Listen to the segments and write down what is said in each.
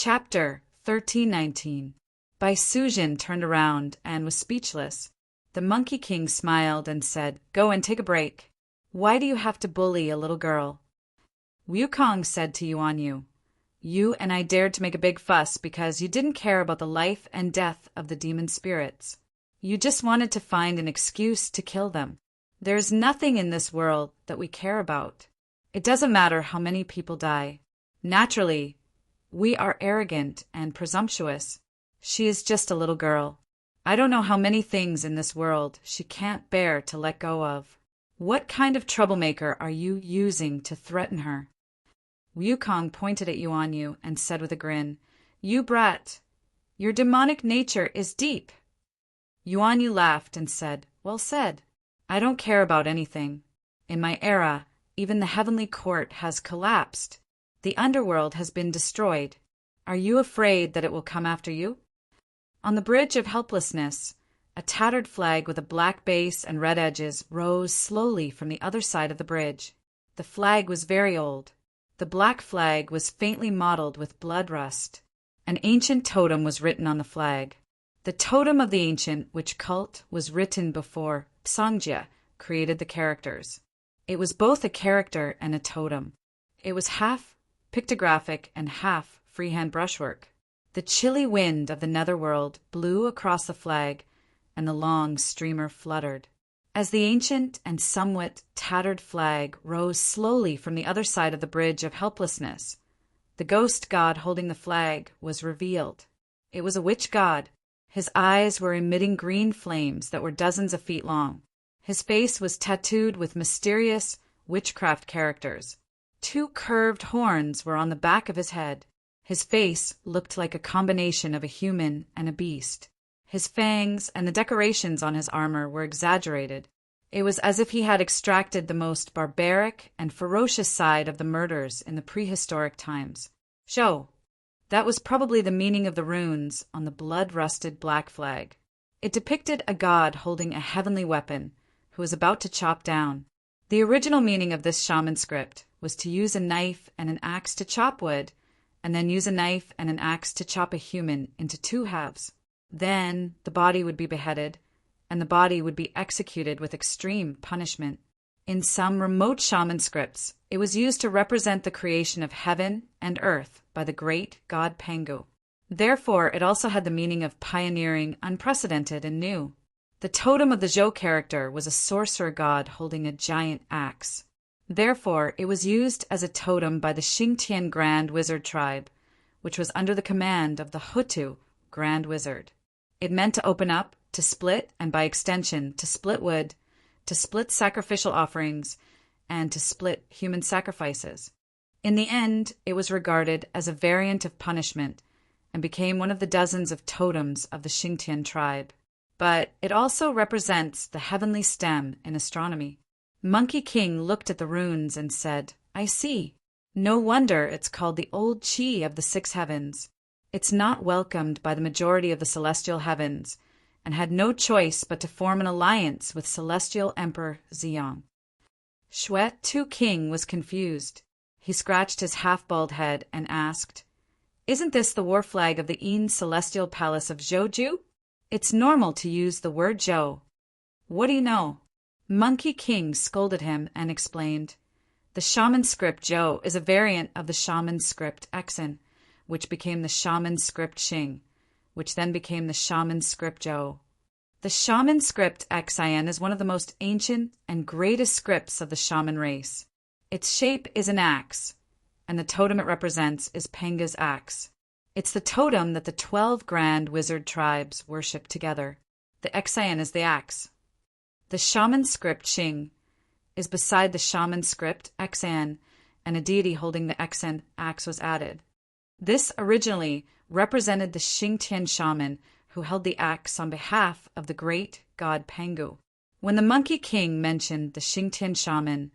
Chapter 1319. Bai Sujin turned around and was speechless. The Monkey King smiled and said, "Go and take a break. Why do you have to bully a little girl?" Wukong said to Yuan Yu, "You and I dared to make a big fuss because you didn't care about the life and death of the demon spirits. You just wanted to find an excuse to kill them. There is nothing in this world that we care about. It doesn't matter how many people die. Naturally, we are arrogant and presumptuous. She is just a little girl. I don't know how many things in this world she can't bear to let go of. What kind of troublemaker are you using to threaten her?" Wukong pointed at Yuan Yu and said with a grin, "You brat, your demonic nature is deep." Yuan Yu laughed and said, "Well said. I don't care about anything. In my era, even the heavenly court has collapsed. The underworld has been destroyed. Are you afraid that it will come after you?" On the Bridge of Helplessness, a tattered flag with a black base and red edges rose slowly from the other side of the bridge. The flag was very old. The black flag was faintly mottled with blood rust. An ancient totem was written on the flag. The totem of the ancient witch cult was written before Sangja created the characters. It was both a character and a totem. It was half pictographic and half freehand brushwork. The chilly wind of the netherworld blew across the flag, and the long streamer fluttered. As the ancient and somewhat tattered flag rose slowly from the other side of the Bridge of Helplessness, the ghost god holding the flag was revealed. It was a witch god. His eyes were emitting green flames that were dozens of feet long. His face was tattooed with mysterious witchcraft characters. 2 curved horns were on the back of his head. His face looked like a combination of a human and a beast. His fangs and the decorations on his armor were exaggerated. It was as if he had extracted the most barbaric and ferocious side of the murders in the prehistoric times. Zhou. That was probably the meaning of the runes on the blood-rusted black flag. It depicted a god holding a heavenly weapon who was about to chop down. The original meaning of this shaman script was to use a knife and an axe to chop wood, and then use a knife and an axe to chop a human into 2 halves. Then the body would be beheaded, and the body would be executed with extreme punishment. In some remote shaman scripts, it was used to represent the creation of heaven and earth by the great god Pangu. Therefore, it also had the meaning of pioneering, unprecedented, and new. The totem of the Zhou character was a sorcerer god holding a giant axe. Therefore, it was used as a totem by the Xingtian Grand Wizard tribe, which was under the command of the Hutu Grand Wizard. It meant to open up, to split, and by extension, to split wood, to split sacrificial offerings, and to split human sacrifices. In the end, it was regarded as a variant of punishment and became one of the dozens of totems of the Xingtian tribe. But it also represents the heavenly stem in astronomy. Monkey King looked at the runes and said, "I see. No wonder it's called the Old Qi of the 6 heavens. It's not welcomed by the majority of the celestial heavens, and had no choice but to form an alliance with Celestial Emperor Ziyang." Xuet Tu King was confused. He scratched his half-bald head and asked, "Isn't this the war flag of the Yin Celestial Palace of Zhouju? It's normal to use the word Zhou. What do you know?" Monkey King scolded him and explained, "The shaman script Zhou is a variant of the shaman script Xen, which became the shaman script Xing, which then became the shaman script Zhou. The shaman script Xian is one of the most ancient and greatest scripts of the shaman race. Its shape is an axe, and the totem it represents is Panga's axe. It's the totem that the 12 grand wizard tribes worship together. The Xian is the axe. The shaman script Xing is beside the shaman script Xian, and a deity holding the Xen axe was added. This originally represented the Xingtian shaman who held the axe on behalf of the great god Pangu. When the Monkey King mentioned the Xingtian shaman,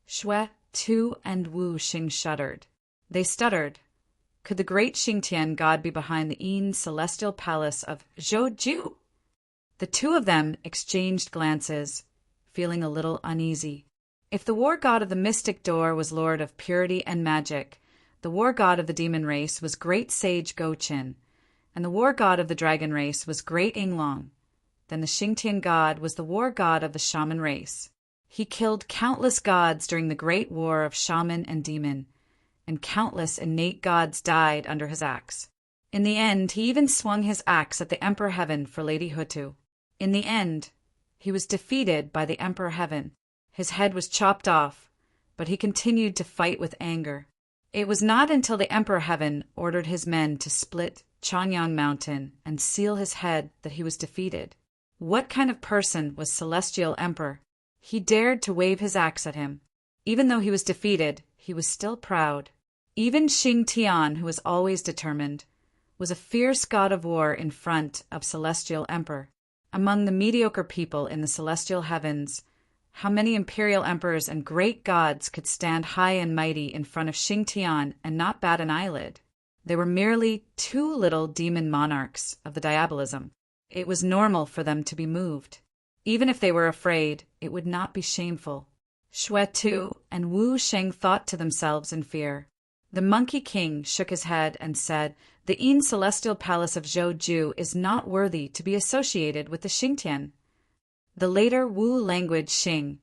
Xue, Tu, and Wu Xing shuddered. They stuttered. Could the great Xingtian god be behind the Yin celestial palace of Zhouju? The 2 of them exchanged glances, feeling a little uneasy. If the war god of the mystic door was lord of purity and magic, The war god of the demon race was great sage Go-Chin, and the war god of the dragon race was great Inglong. Then the Xingtian god was the war god of the shaman race. He killed countless gods during the great war of shaman and demon, and countless innate gods died under his axe. In the end, he even swung his axe at the Emperor Heaven for Lady Hutu. In the end, he was defeated by the Emperor Heaven. His head was chopped off, but he continued to fight with anger. It was not until the Emperor Heaven ordered his men to split Changyang Mountain and seal his head that he was defeated. What kind of person was Celestial Emperor? He dared to wave his axe at him. Even though he was defeated, he was still proud. Even Xing Tian, who was always determined, was a fierce god of war in front of Celestial Emperor. Among the mediocre people in the celestial heavens, how many imperial emperors and great gods could stand high and mighty in front of Xing Tian and not bat an eyelid? They were merely two little demon monarchs of the diabolism. It was normal for them to be moved. Even if they were afraid, it would not be shameful. Xue Tu and Wu Sheng thought to themselves in fear. The Monkey King shook his head and said, "The Yin Celestial Palace of Zhou is not worthy to be associated with the Xingtian." The later Wu language Xing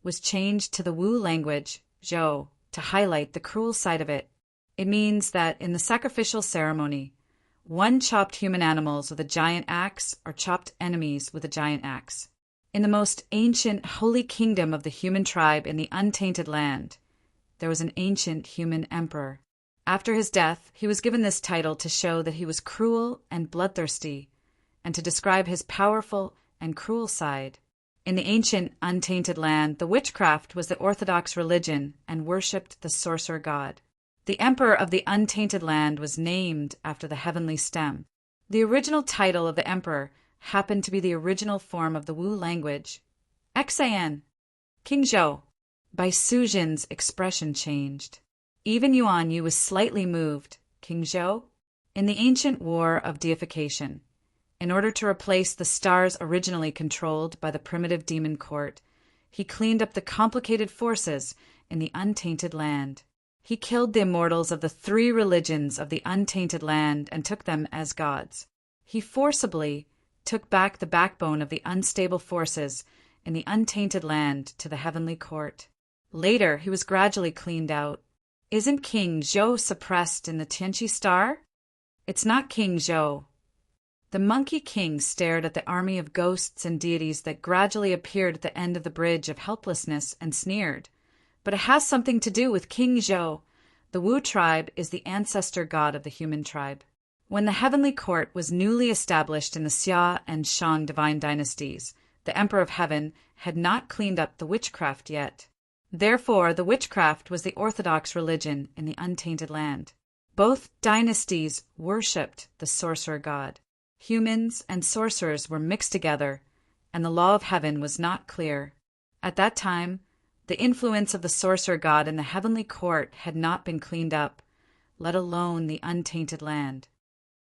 was changed to the Wu language Zhou to highlight the cruel side of it. It means that in the sacrificial ceremony, one chopped human animals with a giant axe or chopped enemies with a giant axe. In the most ancient holy kingdom of the human tribe in the untainted land, there was an ancient human emperor. After his death, he was given this title to show that he was cruel and bloodthirsty, and to describe his powerful and cruel side. In the ancient untainted land, the witchcraft was the orthodox religion and worshipped the sorcerer god. The emperor of the untainted land was named after the heavenly stem. The original title of the emperor happened to be the original form of the Wu language, Xan, King Zhou. By Suzhin's expression changed. Even Yuan Yu was slightly moved. King Zhou? In the ancient war of deification, in order to replace the stars originally controlled by the primitive demon court, he cleaned up the complicated forces in the untainted land. He killed the immortals of the three religions of the untainted land and took them as gods. He forcibly took back the backbone of the unstable forces in the untainted land to the heavenly court. Later, he was gradually cleaned out. Isn't King Zhou suppressed in the Tianqi star? It's not King Zhou. The Monkey King stared at the army of ghosts and deities that gradually appeared at the end of the bridge of helplessness and sneered. But it has something to do with King Zhou. The Wu tribe is the ancestor god of the human tribe. When the heavenly court was newly established in the Xia and Shang divine dynasties, the Emperor of Heaven had not cleaned up the witchcraft yet. Therefore, the witchcraft was the orthodox religion in the untainted land. Both dynasties worshipped the sorcerer god. Humans and sorcerers were mixed together, and the law of heaven was not clear. At that time, the influence of the sorcerer god in the heavenly court had not been cleaned up, let alone the untainted land.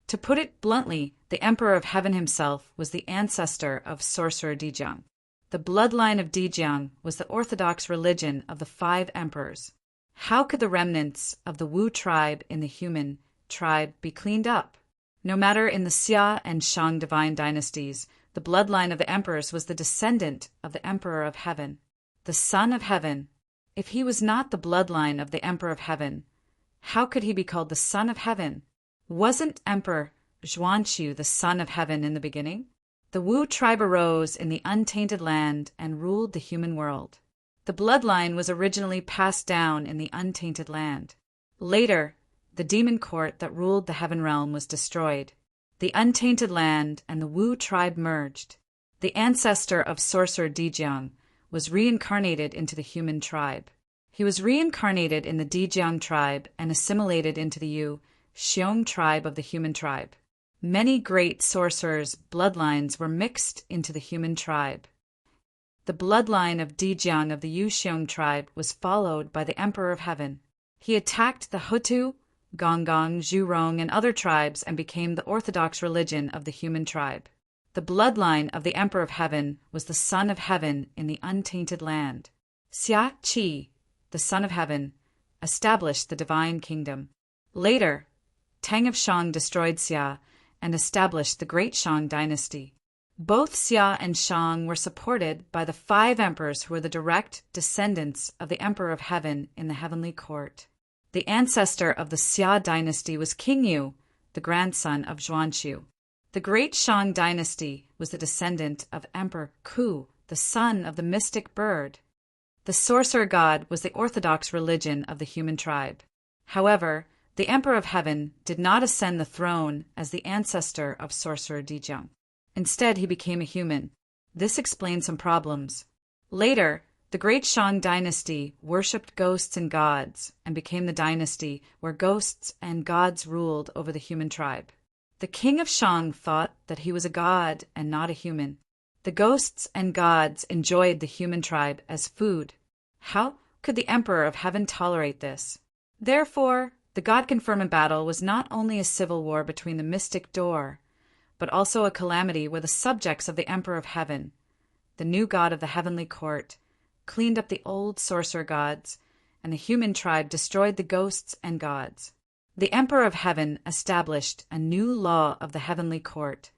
To put it bluntly, the Emperor of Heaven himself was the ancestor of Sorcerer Dijiang. The bloodline of Dijiang was the orthodox religion of the 5 emperors. How could the remnants of the Wu tribe in the human tribe be cleaned up? No matter in the Xia and Shang divine dynasties, the bloodline of the emperors was the descendant of the Emperor of Heaven, the Son of Heaven. If he was not the bloodline of the Emperor of Heaven, how could he be called the Son of Heaven? Wasn't Emperor Zhuanqiu the Son of Heaven in the beginning? The Wu tribe arose in the untainted land and ruled the human world. The bloodline was originally passed down in the untainted land. Later, the demon court that ruled the heaven realm was destroyed. The untainted land and the Wu tribe merged. The ancestor of Sorcerer Dijiang was reincarnated into the human tribe. He was reincarnated in the Dijiang tribe and assimilated into the Yu Xiong tribe of the human tribe. Many great sorcerers' bloodlines were mixed into the human tribe. The bloodline of Dijiang of the Yu Xiong tribe was followed by the Emperor of Heaven. He attacked the Hutu, Gonggong, Zhurong, and other tribes and became the orthodox religion of the human tribe. The bloodline of the Emperor of Heaven was the Son of Heaven in the untainted land. Xia Qi, the Son of Heaven, established the divine kingdom. Later, Tang of Shang destroyed Xia and established the Great Shang dynasty. Both Xia and Shang were supported by the 5 emperors who were the direct descendants of the Emperor of Heaven in the heavenly court. The ancestor of the Xia dynasty was King Yu, the grandson of Zhuanqiu. The Great Shang dynasty was the descendant of Emperor Ku, the son of the mystic bird. The sorcerer god was the orthodox religion of the human tribe. However, the Emperor of Heaven did not ascend the throne as the ancestor of sorcerer Dijang. Instead, he became a human. This explains some problems. Later, the Great Shang dynasty worshipped ghosts and gods and became the dynasty where ghosts and gods ruled over the human tribe. The king of Shang thought that he was a god and not a human. The ghosts and gods enjoyed the human tribe as food. How could the Emperor of Heaven tolerate this? Therefore, the God-confirmed battle was not only a civil war between the mystic door, but also a calamity where the subjects of the Emperor of Heaven, the new god of the heavenly court, cleaned up the old sorcerer gods, and the human tribe destroyed the ghosts and gods. The Emperor of Heaven established a new law of the heavenly court.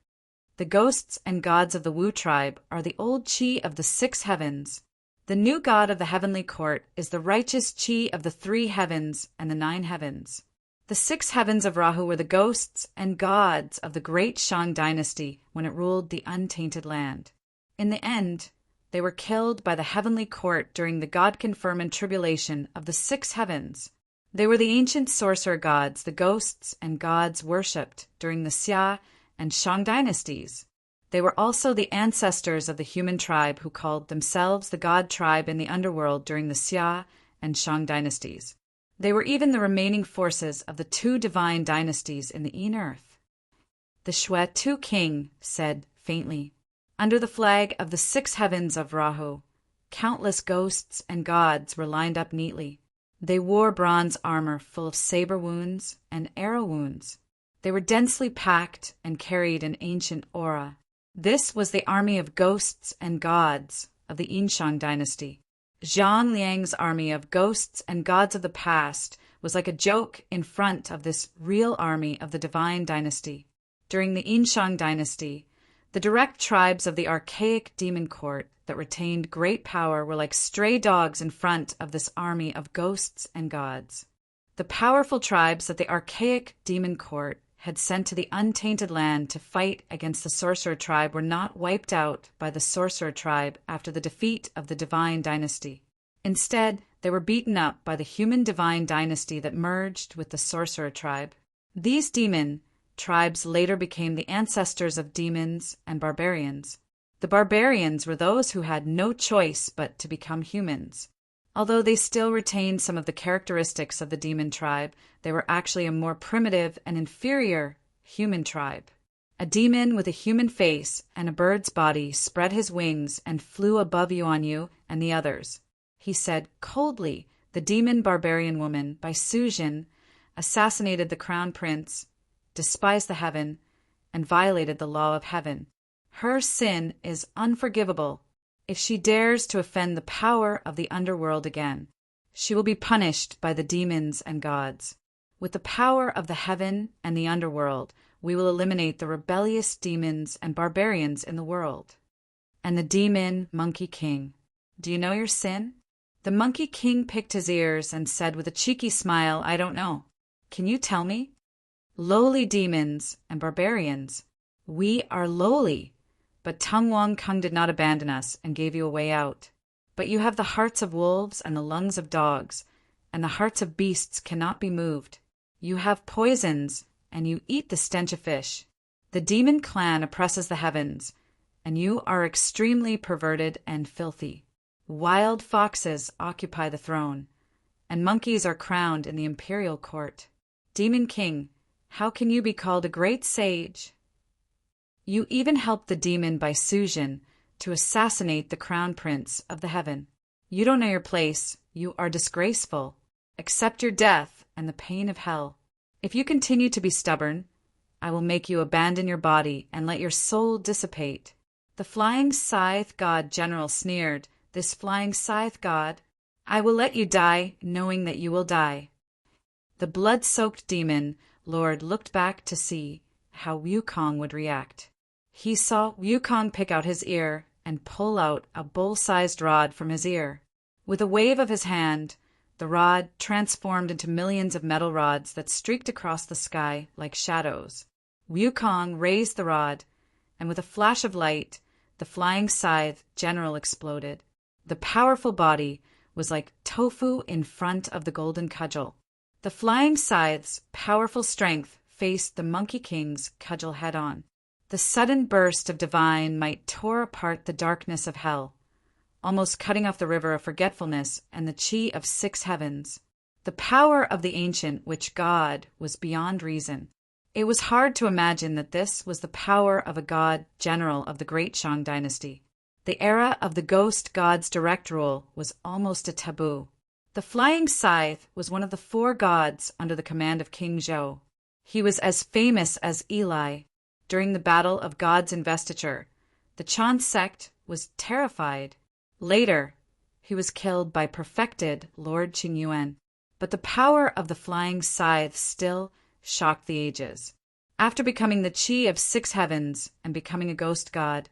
The ghosts and gods of the Wu tribe are the old Qi of the 6 heavens. The new god of the heavenly court is the righteous Qi of the 3 heavens and the 9 heavens. The 6 heavens of Rahu were the ghosts and gods of the Great Shang dynasty when it ruled the untainted land. In the end, they were killed by the heavenly court during the God-confirmed tribulation of the 6 heavens. They were the ancient sorcerer gods the ghosts and gods worshipped during the Xia and Shang dynasties. They were also the ancestors of the human tribe who called themselves the god tribe in the underworld during the Xia and Shang dynasties. They were even the remaining forces of the 2 divine dynasties in the inner earth. The Shui-Tu king said faintly, "Under the flag of the 6 heavens of Rahu, countless ghosts and gods were lined up neatly. They wore bronze armor full of saber wounds and arrow wounds. They were densely packed and carried an ancient aura. This was the army of ghosts and gods of the Yinshang dynasty. Zhang Liang's army of ghosts and gods of the past was like a joke in front of this real army of the divine dynasty. During the Yinshang dynasty, the direct tribes of the archaic demon court that retained great power were like stray dogs in front of this army of ghosts and gods. The powerful tribes that the archaic demon court had sent to the untainted land to fight against the sorcerer tribe were not wiped out by the sorcerer tribe after the defeat of the divine dynasty. Instead, they were beaten up by the human divine dynasty that merged with the sorcerer tribe. These demon tribes later became the ancestors of demons and barbarians. The barbarians were those who had no choice but to become humans. Although they still retained some of the characteristics of the demon tribe, they were actually a more primitive and inferior human tribe. A demon with a human face and a bird's body spread his wings and flew above Yuanyu and the others. He said coldly, "The demon barbarian woman, by Suzhin, assassinated the crown prince, despised the heaven, and violated the law of heaven. Her sin is unforgivable. If she dares to offend the power of the underworld again, she will be punished by the demons and gods. With the power of the heaven and the underworld, we will eliminate the rebellious demons and barbarians in the world." And the demon Monkey King, "Do you know your sin?" The Monkey King picked his ears and said with a cheeky smile, "I don't know. Can you tell me?" "Lowly demons and barbarians, we are lowly. But Tung Wang Kung did not abandon us and gave you a way out. But you have the hearts of wolves and the lungs of dogs, and the hearts of beasts cannot be moved. You have poisons, and you eat the stench of fish. The demon clan oppresses the heavens, and you are extremely perverted and filthy. Wild foxes occupy the throne, and monkeys are crowned in the imperial court. Demon King, how can you be called a great sage? You even helped the demon by Suzhin to assassinate the crown prince of the heaven. You don't know your place. You are disgraceful. Accept your death and the pain of hell. If you continue to be stubborn, I will make you abandon your body and let your soul dissipate." The flying scythe god general sneered, "This flying scythe god, I will let you die knowing that you will die." The blood-soaked demon lord looked back to see how Wukong would react. He saw Wukong pick out his ear and pull out a bowl-sized rod from his ear. With a wave of his hand, the rod transformed into millions of metal rods that streaked across the sky like shadows. Wukong raised the rod, and with a flash of light, the flying scythe general exploded. The powerful body was like tofu in front of the golden cudgel. The flying scythe's powerful strength faced the Monkey King's cudgel head-on. The sudden burst of divine might tore apart the darkness of hell, almost cutting off the river of forgetfulness and the chi of 6 heavens. The power of the ancient witch god was beyond reason. It was hard to imagine that this was the power of a god general of the great Shang dynasty. The era of the ghost god's direct rule was almost a taboo. The flying scythe was one of the 4 gods under the command of King Zhou. He was as famous as Eli. During the Battle of God's Investiture, the Chan sect was terrified. Later, he was killed by perfected Lord Qingyuan. But the power of the flying scythe still shocked the ages. After becoming the chi of 6 heavens and becoming a ghost god,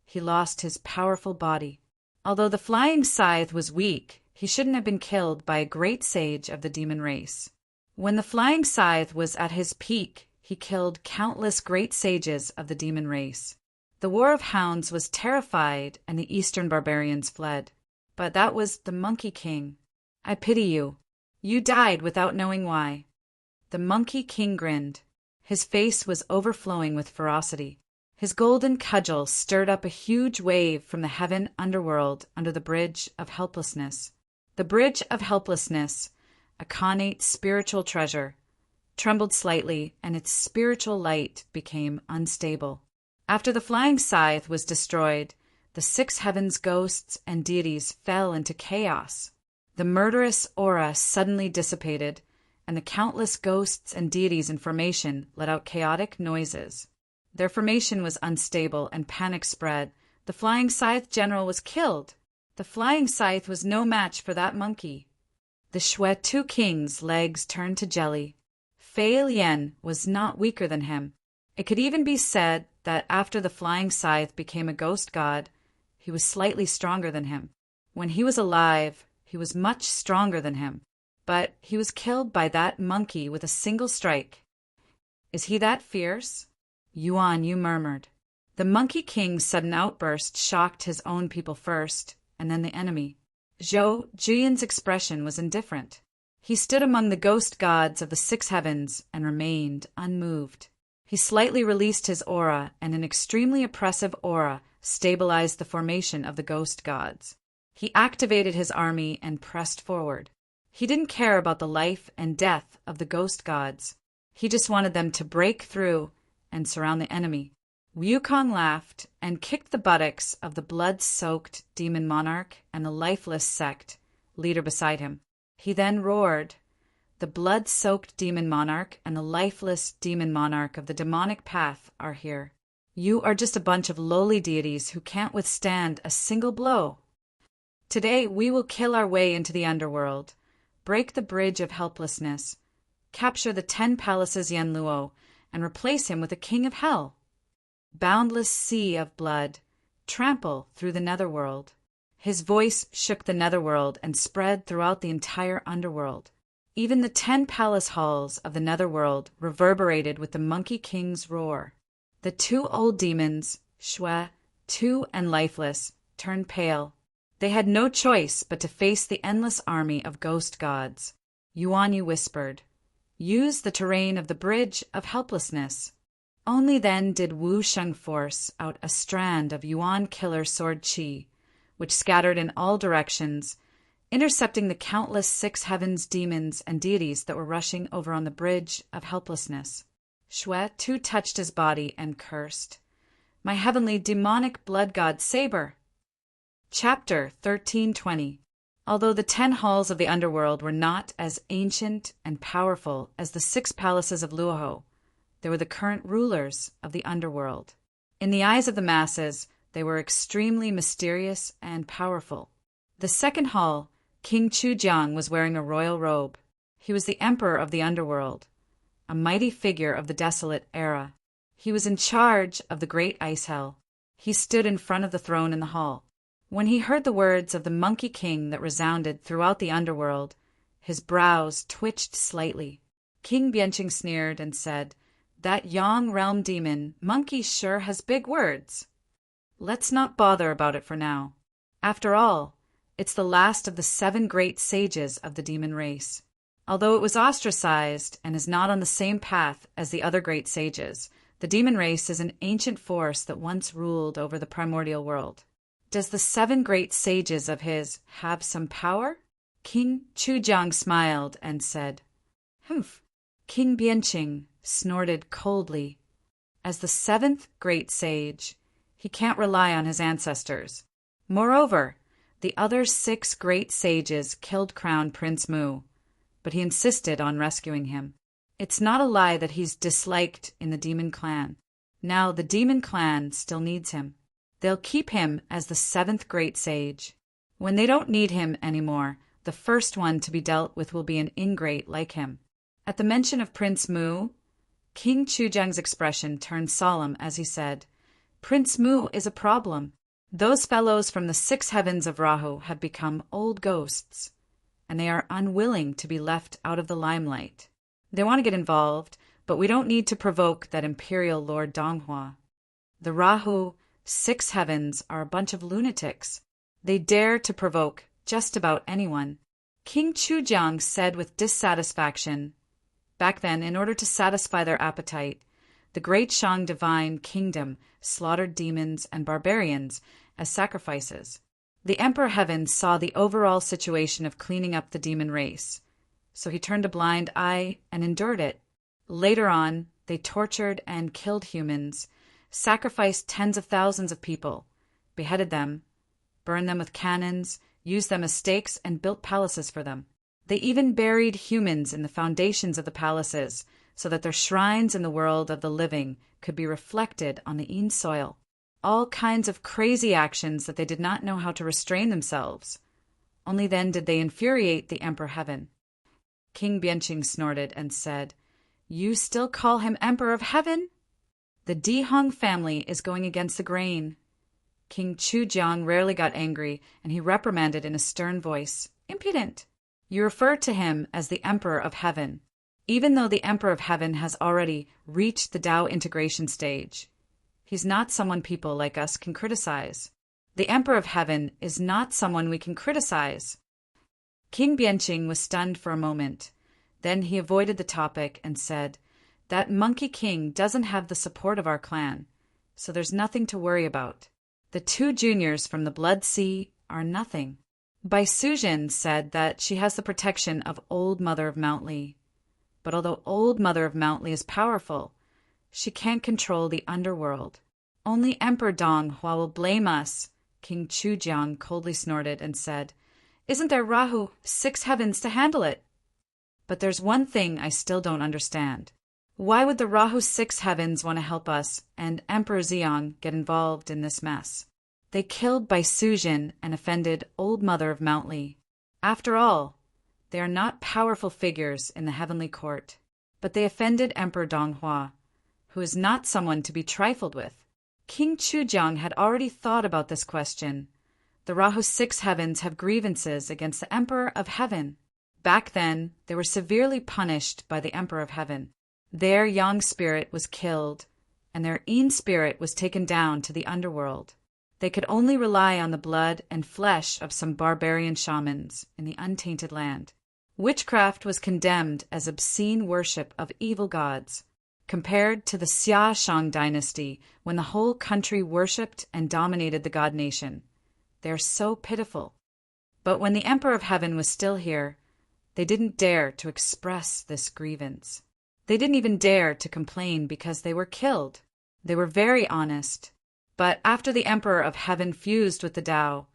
he lost his powerful body. Although the flying scythe was weak, he shouldn't have been killed by a great sage of the demon race. When the flying scythe was at his peak, he killed countless great sages of the demon race. The War of Hounds was terrified, and the eastern barbarians fled. But that was the Monkey King. I pity you. You died without knowing why. The Monkey King grinned. His face was overflowing with ferocity. His golden cudgel stirred up a huge wave from the heaven underworld under the Bridge of Helplessness. The Bridge of Helplessness, a connate spiritual treasure, trembled slightly, and its spiritual light became unstable. After the flying scythe was destroyed, the 6 heavens ghosts and deities fell into chaos. The murderous aura suddenly dissipated, and the countless ghosts and deities in formation let out chaotic noises. Their formation was unstable, and panic spread. The flying scythe general was killed. The flying scythe was no match for that monkey. The Shui 2 king's legs turned to jelly. Fei Lian was not weaker than him. It could even be said that after the flying scythe became a ghost god, he was slightly stronger than him. When he was alive, he was much stronger than him. But he was killed by that monkey with a single strike. Is he that fierce? Yuan Yu murmured. The Monkey King's sudden outburst shocked his own people first, and then the enemy. Zhou Juyan's expression was indifferent. He stood among the ghost gods of the 6 heavens and remained unmoved. He slightly released his aura, and an extremely oppressive aura stabilized the formation of the ghost gods. He activated his army and pressed forward. He didn't care about the life and death of the ghost gods. He just wanted them to break through and surround the enemy. Wukong laughed and kicked the buttocks of the blood-soaked demon monarch and the lifeless sect leader beside him. He then roared, "The blood-soaked demon monarch and the lifeless demon monarch of the demonic path are here. You are just a bunch of lowly deities who can't withstand a single blow. Today we will kill our way into the underworld, break the bridge of helplessness, capture the 10 palaces Yanluo, and replace him with a king of hell. Boundless sea of blood, trample through the netherworld." His voice shook the netherworld and spread throughout the entire underworld. Even the 10 palace halls of the netherworld reverberated with the Monkey King's roar. The 2 old demons, Shui 2 and Lifeless, turned pale. They had no choice but to face the endless army of ghost gods. Yuan Yu whispered, "Use the terrain of the Bridge of Helplessness." Only then did Wu Sheng force out a strand of Yuan killer sword chi, which scattered in all directions, intercepting the countless 6 heavens demons and deities that were rushing over on the Bridge of Helplessness. Shui too touched his body and cursed, "My heavenly demonic blood god Saber!" Chapter 1320. Although the 10 halls of the underworld were not as ancient and powerful as the 6 palaces of Luoho, they were the current rulers of the underworld. In the eyes of the masses, they were extremely mysterious and powerful. The second hall, King Chujiang was wearing a royal robe. He was the emperor of the underworld, a mighty figure of the desolate era. He was in charge of the great ice hell. He stood in front of the throne in the hall. When he heard the words of the Monkey King that resounded throughout the underworld, his brows twitched slightly. King Bianqing sneered and said, "That young realm demon monkey sure has big words. Let's not bother about it for now. After all, it's the last of the 7 great sages of the demon race. Although it was ostracized and is not on the same path as the other great sages, the demon race is an ancient force that once ruled over the primordial world. Does the 7 great sages of his have some power?" King Chujiang smiled and said, "Humph." King Bianqing snorted coldly. As the 7th great sage, he can't rely on his ancestors. Moreover, the other 6 great sages killed Crown Prince Mu, but he insisted on rescuing him. It's not a lie that he's disliked in the demon clan. Now the demon clan still needs him. They'll keep him as the 7th great sage. When they don't need him anymore, the first one to be dealt with will be an ingrate like him. At the mention of Prince Mu, King Chujiang's expression turned solemn as he said, "Prince Mu is a problem. Those fellows from the 6 heavens of Rahu have become old ghosts, and they are unwilling to be left out of the limelight. They want to get involved, but we don't need to provoke that imperial Lord Donghua. The Rahu 6 heavens are a bunch of lunatics. They dare to provoke just about anyone." King Chujiang said with dissatisfaction, "Back then, in order to satisfy their appetite, the great Shang divine kingdom slaughtered demons and barbarians as sacrifices. The Emperor Heaven saw the overall situation of cleaning up the demon race, so he turned a blind eye and endured it. Later on, they tortured and killed humans, sacrificed tens of thousands of people, beheaded them, burned them with cannons, used them as stakes, and built palaces for them. They even buried humans in the foundations of the palaces so that their shrines in the world of the living could be reflected on the Een soil. All kinds of crazy actions that they did not know how to restrain themselves. Only then did they infuriate the Emperor Heaven." King Bianqing snorted and said, "You still call him Emperor of Heaven? The Dihong family is going against the grain." King Chujiang rarely got angry, and he reprimanded in a stern voice, "Impudent! You refer to him as the Emperor of Heaven, even though the Emperor of Heaven has already reached the Tao integration stage. He's not someone people like us can criticize. The Emperor of Heaven is not someone we can criticize." King Bianqing was stunned for a moment. Then he avoided the topic and said, "That Monkey King doesn't have the support of our clan, so there's nothing to worry about. The 2 juniors from the Blood Sea are nothing." Bai Sujin said that she has the protection of Old Mother of Mountley. But although Old Mother of Mountley is powerful, she can't control the underworld. Only Emperor Donghua will blame us. King Chujiang coldly snorted and said, "Isn't there Rahu 6 heavens to handle it?" But there's one thing I still don't understand. Why would the Rahu 6 heavens want to help us and Emperor Xiang get involved in this mess? They killed Bai Sujin and offended Old Mother of Mountley. After all, they are not powerful figures in the heavenly court, but they offended Emperor Donghua, who is not someone to be trifled with. King Chujiang had already thought about this question. The Rahu 6 heavens have grievances against the Emperor of Heaven. Back then, they were severely punished by the Emperor of Heaven. Their Yang spirit was killed, and their Een spirit was taken down to the underworld. They could only rely on the blood and flesh of some barbarian shamans in the untainted land. Witchcraft was condemned as obscene worship of evil gods, compared to the Xia Shang dynasty when the whole country worshipped and dominated the god nation. They are so pitiful. But when the Emperor of Heaven was still here, they didn't dare to express this grievance. They didn't even dare to complain because they were killed. They were very honest. But after the Emperor of Heaven fused with the Tao,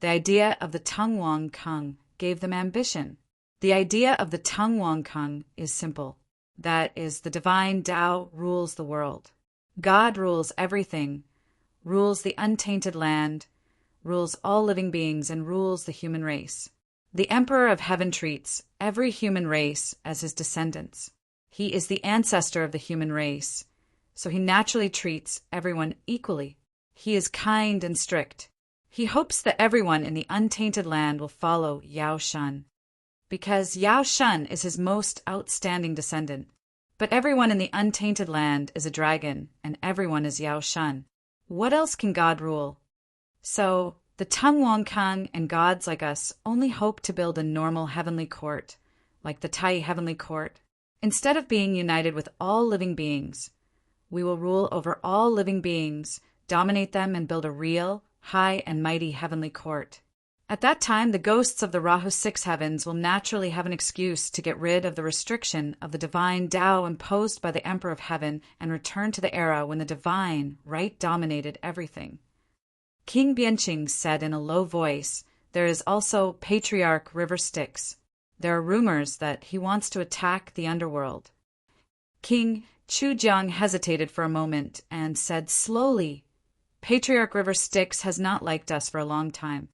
the idea of the Tung Wang Kung gave them ambition. The idea of the Tung Wang Kung is simple. That is, the divine Tao rules the world. God rules everything, rules the untainted land, rules all living beings, and rules the human race. The Emperor of Heaven treats every human race as his descendants. He is the ancestor of the human race, so he naturally treats everyone equally. He is kind and strict. He hopes that everyone in the untainted land will follow Yao Shan, because Yao Shan is his most outstanding descendant. But everyone in the untainted land is a dragon, and everyone is Yao Shan. What else can God rule? So, the Tung Wong Kang and gods like us only hope to build a normal heavenly court, like the Tai heavenly court. Instead of being united with all living beings, we will rule over all living beings, dominate them, and build a real, high and mighty heavenly court. At that time, the ghosts of the Rahu 6 heavens will naturally have an excuse to get rid of the restriction of the divine Tao imposed by the Emperor of Heaven and return to the era when the divine right dominated everything. King Bianqing said in a low voice, "There is also Patriarch River Styx. There are rumors that he wants to attack the underworld." King Chujiang hesitated for a moment and said slowly, "Patriarch River Styx has not liked us for a long time.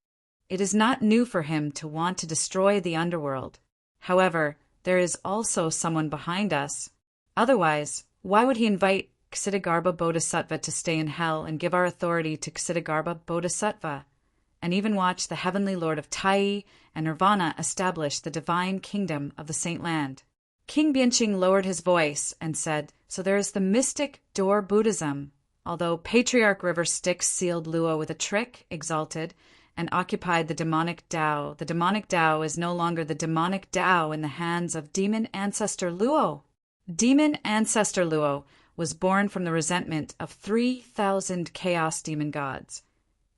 It is not new for him to want to destroy the underworld. However, there is also someone behind us. Otherwise, why would he invite Ksitigarbha Bodhisattva to stay in hell and give our authority to Ksitigarbha Bodhisattva, and even watch the Heavenly Lord of Tai and Nirvana establish the divine kingdom of the Saint Land?" King Bianqing lowered his voice and said, "So there is the mystic door Buddhism. Although Patriarch River Styx sealed Luo with a trick, exalted, and occupied the demonic Tao is no longer the demonic Tao in the hands of demon ancestor Luo. Demon ancestor Luo was born from the resentment of 3,000 chaos demon gods,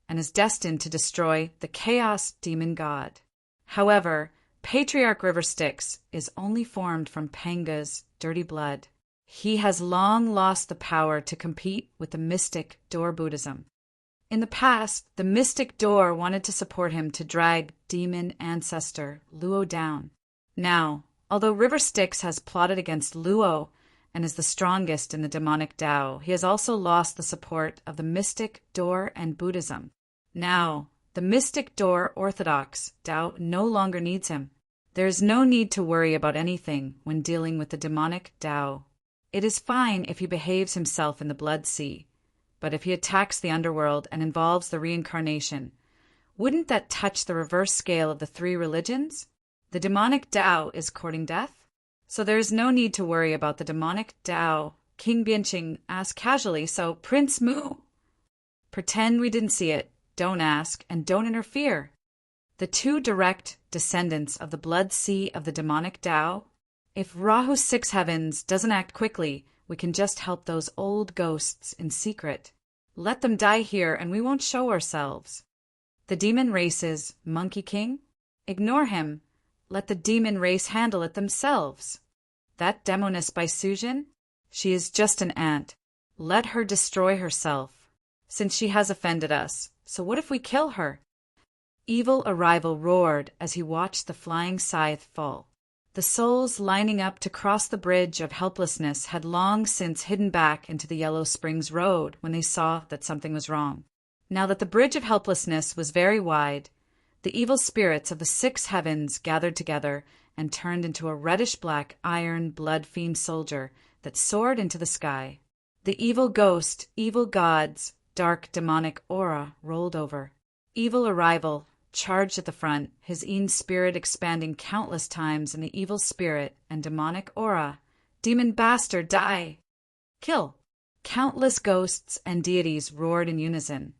and is destined to destroy the chaos demon god. However, Patriarch River Styx is only formed from Panga's dirty blood. He has long lost the power to compete with the mystic door Buddhism. In the past, the mystic door wanted to support him to drag demon ancestor Luo down. Now, although River Styx has plotted against Luo and is the strongest in the demonic Tao, he has also lost the support of the mystic door and Buddhism. Now, the mystic door orthodox Tao no longer needs him. There is no need to worry about anything when dealing with the demonic Tao. It is fine if he behaves himself in the Blood Sea, but if he attacks the underworld and involves the reincarnation, wouldn't that touch the reverse scale of the three religions? The demonic Tao is courting death, so there is no need to worry about the demonic Tao. King Bianqing asked casually, "So, Prince Mu?" Pretend we didn't see it, don't ask, and don't interfere. The two direct descendants of the Blood Sea of the demonic Tao. If Rahu 6 heavens doesn't act quickly, we can just help those old ghosts in secret. Let them die here and we won't show ourselves. The demon race's Monkey King? Ignore him. Let the demon race handle it themselves. That demoness by Sujin? She is just an ant. Let her destroy herself, since she has offended us. So what if we kill her? Evil Arrival roared as he watched the flying scythe fall. The souls lining up to cross the bridge of helplessness had long since hidden back into the Yellow Springs Road when they saw that something was wrong. Now that the bridge of helplessness was very wide, the evil spirits of the 6 heavens gathered together and turned into a reddish-black iron blood-fiend soldier that soared into the sky. The evil ghost, evil gods, dark demonic aura rolled over. Evil Arrival charged at the front, his Een spirit expanding countless times in the evil spirit and demonic aura. Demon bastard, die! Kill! Countless ghosts and deities roared in unison,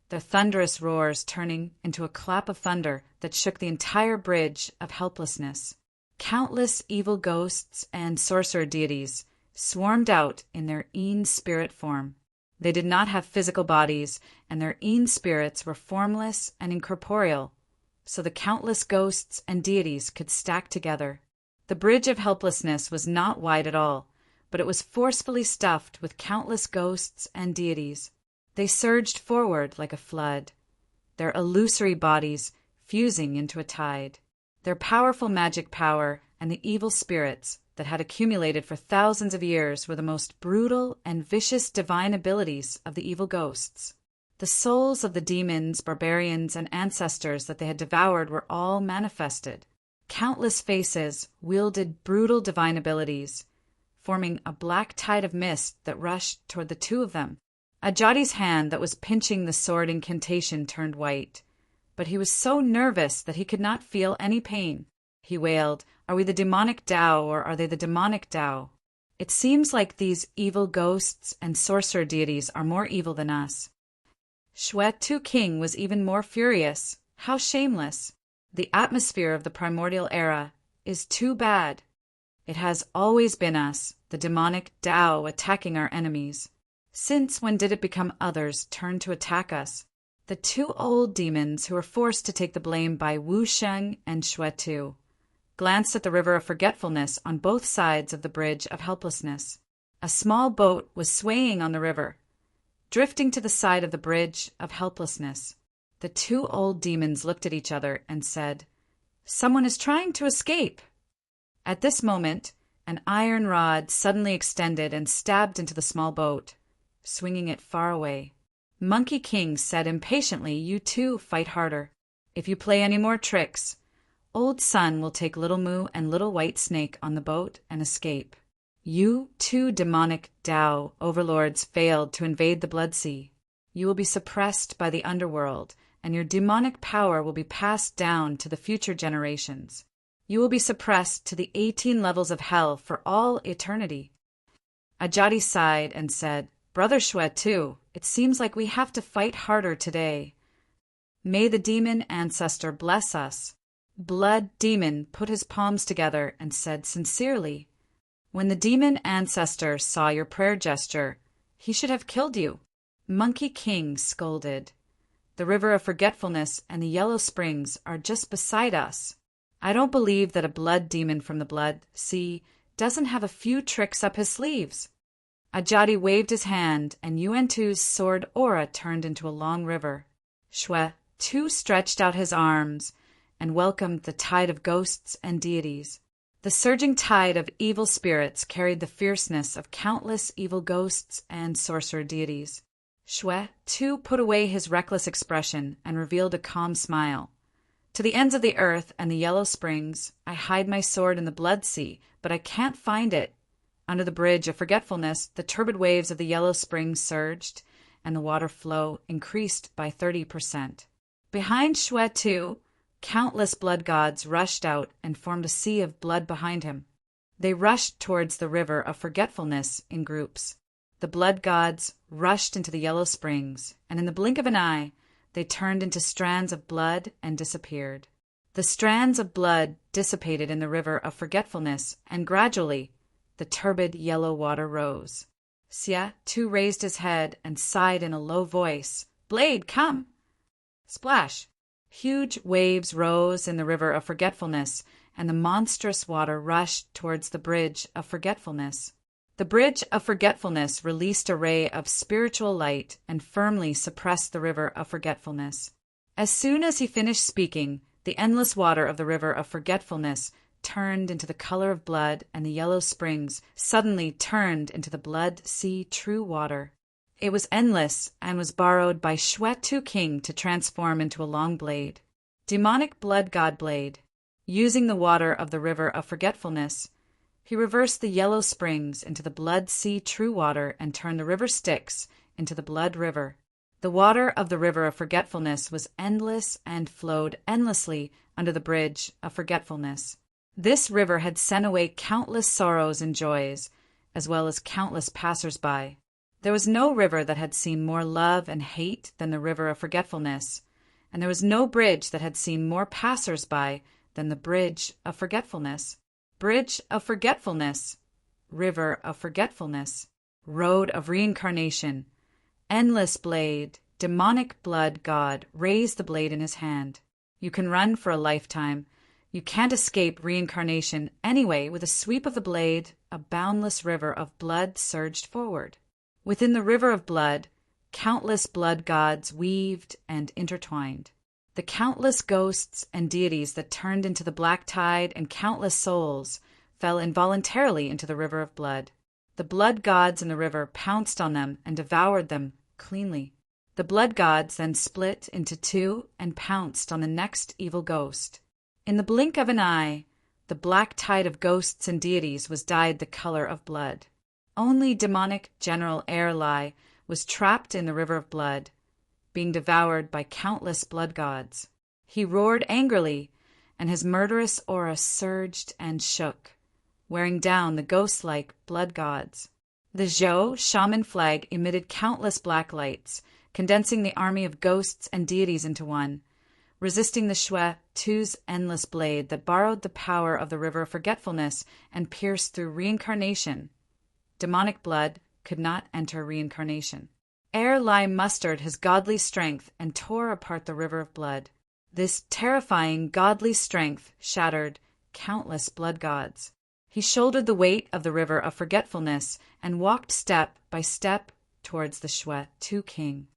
their thunderous roars turning into a clap of thunder that shook the entire bridge of helplessness. Countless evil ghosts and sorcerer deities swarmed out in their Een spirit form. They did not have physical bodies, and their Een spirits were formless and incorporeal, so the countless ghosts and deities could stack together. The bridge of helplessness was not wide at all, but it was forcefully stuffed with countless ghosts and deities. They surged forward like a flood, their illusory bodies fusing into a tide. Their powerful magic power and the evil spirits that had accumulated for thousands of years were the most brutal and vicious divine abilities of the evil ghosts. The souls of the demons, barbarians, and ancestors that they had devoured were all manifested. Countless faces wielded brutal divine abilities, forming a black tide of mist that rushed toward the two of them. Ajadi's hand that was pinching the sword incantation turned white, but he was so nervous that he could not feel any pain. He wailed, "Are we the demonic Tao, or are they the demonic Tao? It seems like these evil ghosts and sorcerer deities are more evil than us." Shwe-Tu King was even more furious. How shameless! The atmosphere of the primordial era is too bad. It has always been us, the demonic Tao, attacking our enemies. Since when did it become others turn to attack us? The two old demons who were forced to take the blame by Wu Sheng and Shwe-Tu glanced at the river of forgetfulness on both sides of the bridge of helplessness. A small boat was swaying on the river, drifting to the side of the bridge of helplessness. The two old demons looked at each other and said, "Someone is trying to escape." At this moment, an iron rod suddenly extended and stabbed into the small boat, swinging it far away. Monkey King said impatiently, "You too fight harder. If you play any more tricks, Old Sun will take Little Moo and Little White Snake on the boat and escape. You two demonic Tao overlords failed to invade the Blood Sea. You will be suppressed by the underworld, and your demonic power will be passed down to the future generations. You will be suppressed to the 18 levels of hell for all eternity." Ajadi sighed and said, "Brother Shwe-Tu, it seems like we have to fight harder today. May the demon ancestor bless us." Blood Demon put his palms together and said sincerely, "When the demon ancestor saw your prayer gesture, he should have killed you." Monkey King scolded, "The river of forgetfulness and the yellow springs are just beside us. I don't believe that a blood demon from the Blood Sea doesn't have a few tricks up his sleeves." Ajadi waved his hand, and Yuan-Tu's sword aura turned into a long river. Shwe-Tu stretched out his arms and welcomed the tide of ghosts and deities. The surging tide of evil spirits carried the fierceness of countless evil ghosts and sorcerer deities. Shwe-Tu put away his reckless expression and revealed a calm smile. "To the ends of the earth and the yellow springs, I hide my sword in the Blood Sea, but I can't find it." Under the bridge of forgetfulness, the turbid waves of the yellow springs surged, and the water flow increased by 30%. Behind Shwe-Tu, countless blood gods rushed out and formed a sea of blood behind him. They rushed towards the river of forgetfulness in groups. The blood gods rushed into the yellow springs, and in the blink of an eye, they turned into strands of blood and disappeared. The strands of blood dissipated in the river of forgetfulness, and gradually the turbid yellow water rose. Shwe-Tu raised his head and sighed in a low voice, "Blade, come!" Splash! Huge waves rose in the river of forgetfulness, and the monstrous water rushed towards the bridge of forgetfulness. The bridge of forgetfulness released a ray of spiritual light and firmly suppressed the river of forgetfulness. As soon as he finished speaking, the endless water of the river of forgetfulness turned into the color of blood, and the yellow springs suddenly turned into the Blood Sea true water. It was endless and was borrowed by Shwe-Tu King to transform into a long blade. Demonic blood god blade. Using the water of the river of forgetfulness, he reversed the yellow springs into the Blood Sea true water and turned the river Styx into the Blood River. The water of the river of forgetfulness was endless and flowed endlessly under the bridge of forgetfulness. This river had sent away countless sorrows and joys, as well as countless passers-by. There was no river that had seen more love and hate than the river of forgetfulness, and there was no bridge that had seen more passers-by than the bridge of forgetfulness. Bridge of forgetfulness, river of forgetfulness, road of reincarnation, endless blade, demonic blood god raised the blade in his hand. You can run for a lifetime. You can't escape reincarnation anyway. With a sweep of the blade, a boundless river of blood surged forward. Within the river of blood, countless blood gods weaved and intertwined. The countless ghosts and deities that turned into the black tide and countless souls fell involuntarily into the river of blood. The blood gods in the river pounced on them and devoured them cleanly. The blood gods then split into two and pounced on the next evil ghost. In the blink of an eye, the black tide of ghosts and deities was dyed the color of blood. Only demonic General Erlai was trapped in the river of blood, being devoured by countless blood gods. He roared angrily, and his murderous aura surged and shook, wearing down the ghost-like blood gods. The Zhou shaman flag emitted countless black lights, condensing the army of ghosts and deities into one, resisting the Shui Tu's endless blade that borrowed the power of the river of forgetfulness and pierced through reincarnation. Demonic blood could not enter reincarnation. Erlai mustered his godly strength and tore apart the river of blood. This terrifying godly strength shattered countless blood gods. He shouldered the weight of the river of forgetfulness and walked step by step towards the Shui Tu king.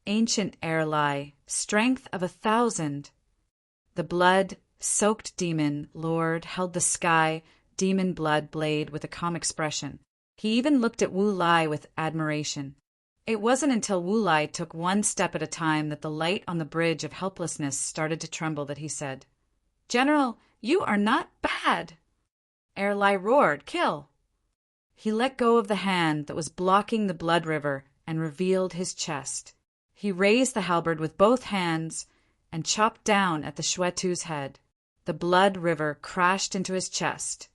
Ancient Erlai, strength of 1,000. The blood-soaked demon lord held the sky demon blood blade with a calm expression. He even looked at Wu Lai with admiration. It wasn't until Wu Lai took one step at a time that the light on the bridge of helplessness started to tremble that he said, "General, you are not bad." Erlai roared, "Kill!" He let go of the hand that was blocking the blood river and revealed his chest. He raised the halberd with both hands and chopped down at the Shui Tu's head. The blood river crashed into his chest,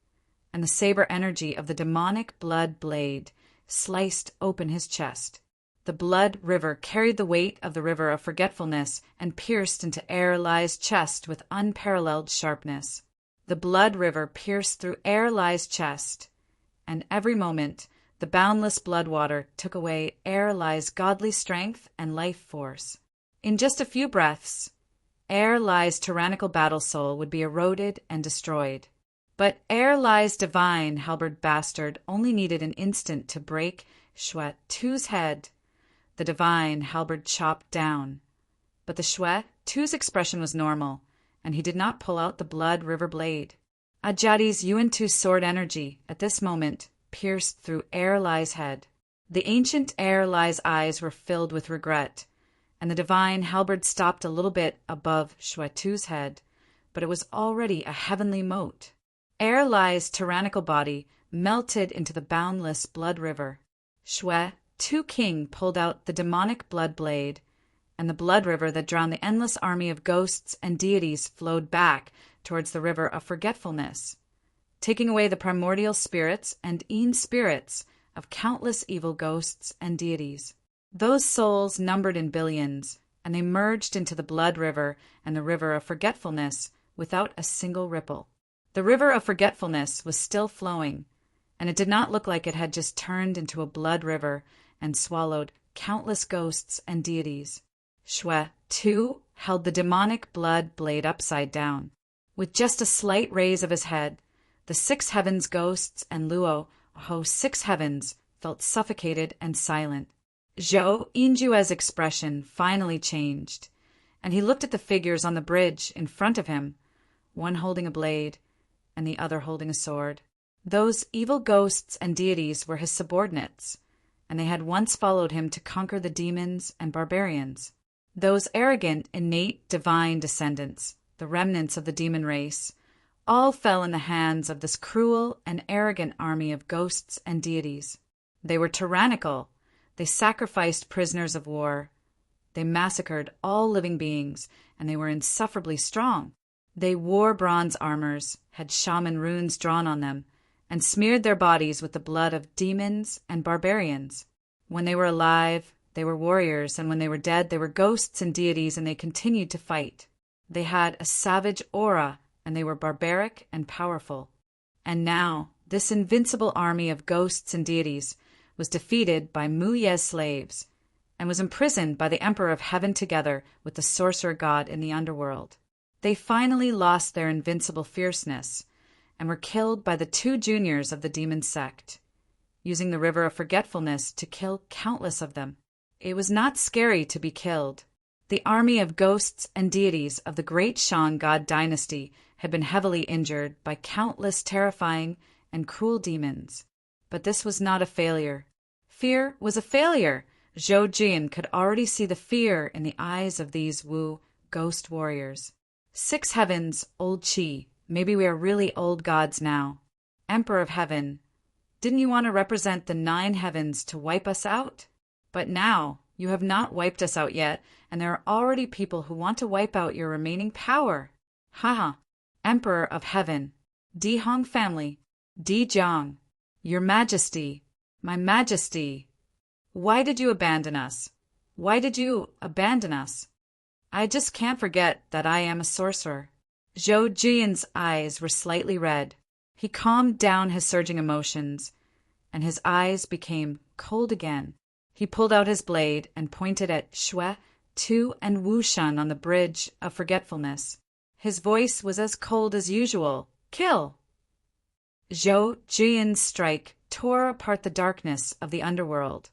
and the saber energy of the demonic blood blade sliced open his chest. The blood river carried the weight of the river of forgetfulness and pierced into Erlai's chest with unparalleled sharpness. The blood river pierced through Erlai's chest, and every moment the boundless blood water took away Erlai's godly strength and life force. In just a few breaths, Erlai's tyrannical battle soul would be eroded and destroyed. But Erlai's divine halberd bastard only needed an instant to break Shui Tu's head. The divine halberd chopped down. But the Shui Tu's expression was normal, and he did not pull out the blood river blade. Ajadi's Yuan-Tu sword energy, at this moment, pierced through Erlai's head. The ancient Erlai's eyes were filled with regret, and the divine halberd stopped a little bit above Shui Tu's head, but it was already a heavenly moat. Erlai's tyrannical body melted into the boundless blood river. Shui Tu King pulled out the demonic blood blade, and the blood river that drowned the endless army of ghosts and deities flowed back towards the river of forgetfulness, taking away the primordial spirits and e'en spirits of countless evil ghosts and deities. Those souls numbered in billions, and they merged into the blood river and the river of forgetfulness without a single ripple. The river of forgetfulness was still flowing, and it did not look like it had just turned into a blood river and swallowed countless ghosts and deities. Shui Tu held the demonic blood blade upside down. With just a slight raise of his head, the 6 heavens ghosts and Luo Ho 6 heavens felt suffocated and silent. Zhou Yinjue's expression finally changed, and he looked at the figures on the bridge in front of him, one holding a blade and the other holding a sword. Those evil ghosts and deities were his subordinates, and they had once followed him to conquer the demons and barbarians. Those arrogant, innate, divine descendants, the remnants of the demon race, all fell in the hands of this cruel and arrogant army of ghosts and deities. They were tyrannical. They sacrificed prisoners of war. They massacred all living beings, and they were insufferably strong. They wore bronze armors, had shaman runes drawn on them, and smeared their bodies with the blood of demons and barbarians. When they were alive, they were warriors, and when they were dead, they were ghosts and deities, and they continued to fight. They had a savage aura, and they were barbaric and powerful. And now, this invincible army of ghosts and deities was defeated by Mu Ye's slaves, and was imprisoned by the Emperor of Heaven together with the sorcerer god in the underworld. They finally lost their invincible fierceness, and were killed by the 2 juniors of the demon sect, using the river of forgetfulness to kill countless of them. It was not scary to be killed. The army of ghosts and deities of the great Shang god dynasty had been heavily injured by countless terrifying and cruel demons. But this was not a failure. Fear was a failure Zhou Jian could already see the fear in the eyes of these Wu ghost warriors. 6 heavens, old Qi. Maybe we are really old gods now. Emperor of Heaven, didn't you want to represent the 9 heavens to wipe us out? But now, you have not wiped us out yet, and there are already people who want to wipe out your remaining power. Haha. Emperor of Heaven, Di Hong family, Di Jiang, Your Majesty, my Majesty. Why did you abandon us? Why did you abandon us? I just can't forget that I am a sorcerer. Zhou Jian's eyes were slightly red. He calmed down his surging emotions, and his eyes became cold again. He pulled out his blade and pointed at Xue, Tu, and Wu Shan on the bridge of forgetfulness. His voice was as cold as usual. Kill! Zhou Jian's strike tore apart the darkness of the underworld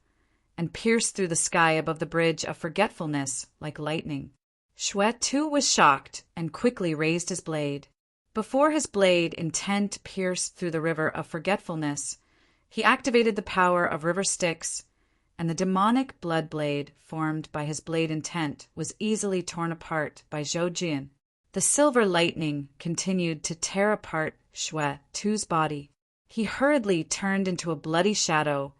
and pierced through the sky above the bridge of forgetfulness like lightning. Xue Tu was shocked and quickly raised his blade. Before his blade intent pierced through the river of forgetfulness, he activated the power of river Styx, and the demonic blood blade formed by his blade intent was easily torn apart by Zhou Jian. The silver lightning continued to tear apart Xue Tu's body. He hurriedly turned into a bloody shadow,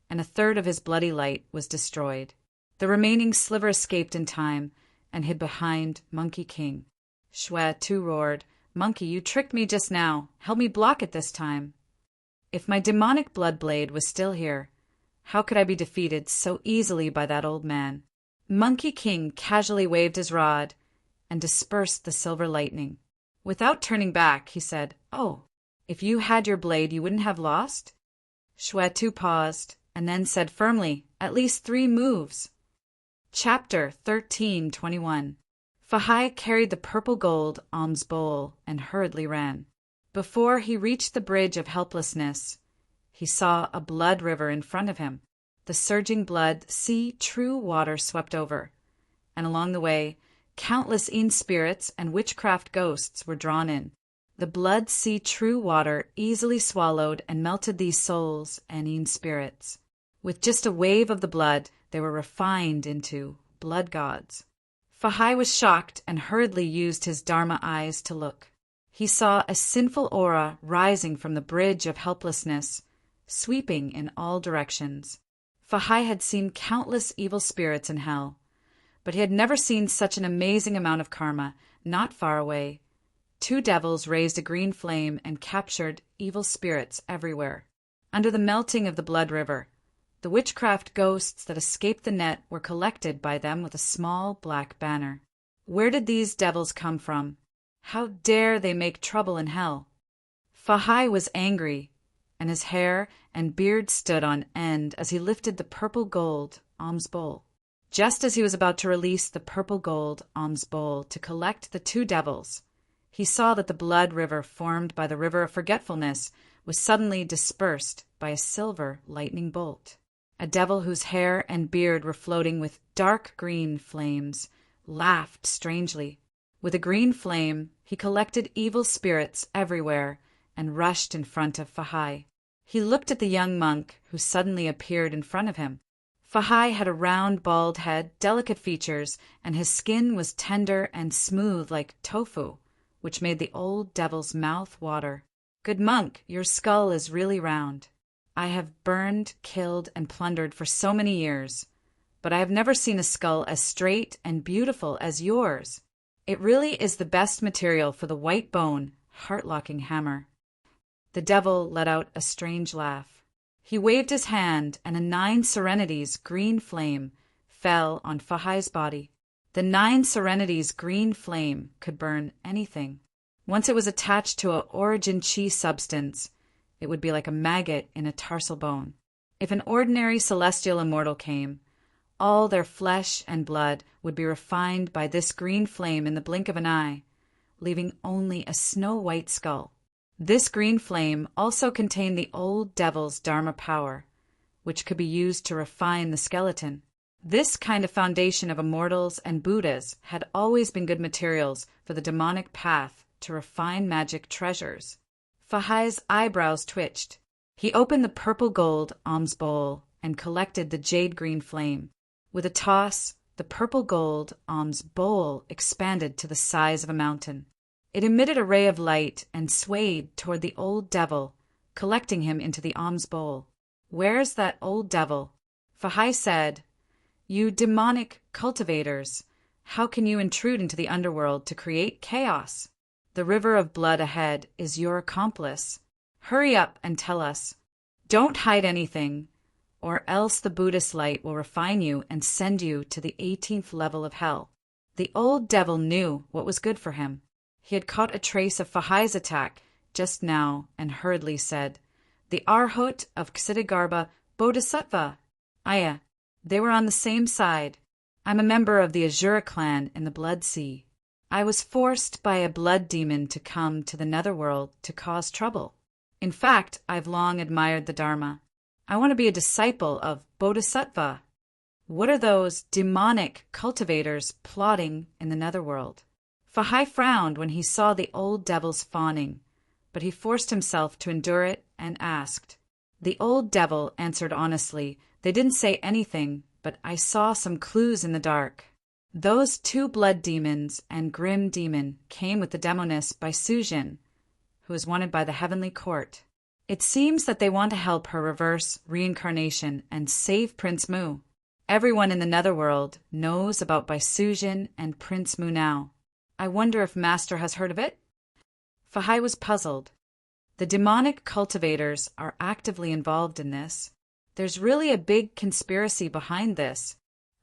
and a third of his bloody light was destroyed. The remaining sliver escaped in time and hid behind Monkey King. Xue Tu roared, "Monkey, you tricked me just now. Help me block it this time." If my demonic blood blade was still here, how could I be defeated so easily by that old man? Monkey King casually waved his rod and dispersed the silver lightning. Without turning back, he said, "Oh, if you had your blade, you wouldn't have lost?" Xue Tu paused and then said firmly, "At least 3 moves." Chapter 13:21. Fahai carried the purple gold alms bowl and hurriedly ran. Before he reached the bridge of helplessness, he saw a blood river in front of him. The surging blood sea true water swept over, and along the way, countless Een spirits and witchcraft ghosts were drawn in. The blood sea true water easily swallowed and melted these souls and Een spirits. With just a wave of the blood, they were refined into blood gods. Fahai was shocked and hurriedly used his Dharma eyes to look. He saw a sinful aura rising from the bridge of helplessness, sweeping in all directions. Fahai had seen countless evil spirits in hell, but he had never seen such an amazing amount of karma. Not far away, 2 devils raised a green flame and captured evil spirits everywhere. Under the melting of the blood river, the witchcraft ghosts that escaped the net were collected by them with a small black banner. Where did these devils come from? How dare they make trouble in hell? Fahai was angry, and his hair and beard stood on end as he lifted the purple gold alms bowl. Just as he was about to release the purple gold alms bowl to collect the 2 devils, he saw that the blood river formed by the river of forgetfulness was suddenly dispersed by a silver lightning bolt. A devil whose hair and beard were floating with dark green flames laughed strangely. With a green flame, he collected evil spirits everywhere and rushed in front of Fahai. He looked at the young monk who suddenly appeared in front of him. Fahai had a round, bald head, delicate features, and his skin was tender and smooth like tofu, which made the old devil's mouth water. "Good monk, your skull is really round. I have burned, killed, and plundered for so many years, but I have never seen a skull as straight and beautiful as yours. It really is the best material for the white bone, heart-locking hammer." The devil let out a strange laugh. He waved his hand, and a 9 serenities green flame fell on Fahai's body. The 9 serenities green flame could burn anything. Once it was attached to a origin chi substance, it would be like a maggot in a tarsal bone. If an ordinary celestial immortal came, all their flesh and blood would be refined by this green flame in the blink of an eye, leaving only a snow-white skull. This green flame also contained the old devil's Dharma power, which could be used to refine the skeleton. This kind of foundation of immortals and Buddhas had always been good materials for the demonic path to refine magic treasures. Fahai's eyebrows twitched. He opened the purple gold alms bowl and collected the jade-green flame. With a toss, the purple-gold alms bowl expanded to the size of a mountain. It emitted a ray of light and swayed toward the old devil, collecting him into the alms bowl. "Where's that old devil?" Fahai said, "You demonic cultivators, how can you intrude into the underworld to create chaos? The river of blood ahead is your accomplice. Hurry up and tell us. Don't hide anything, or else the Buddhist light will refine you and send you to the 18th level of hell." The old devil knew what was good for him. He had caught a trace of Fahai's attack just now and hurriedly said, "The Arhot of Ksitigarbha Bodhisattva. Aya, they were on the same side. I'm a member of the Azura clan in the Blood Sea. I was forced by a blood demon to come to the netherworld to cause trouble. In fact, I've long admired the Dharma. I want to be a disciple of Bodhisattva. What are those demonic cultivators plotting in the netherworld?" Fahai frowned when he saw the old devil's fawning, but he forced himself to endure it and asked. The old devil answered honestly, "They didn't say anything, but I saw some clues in the dark. Those two blood demons and grim demon came with the demoness by Sujin, who is wanted by the heavenly court. It seems that they want to help her reverse reincarnation and save Prince Mu. Everyone in the netherworld knows about Baisujin and Prince Mu now. I wonder if Master has heard of it?" Fahai was puzzled. The demonic cultivators are actively involved in this. There's really a big conspiracy behind this.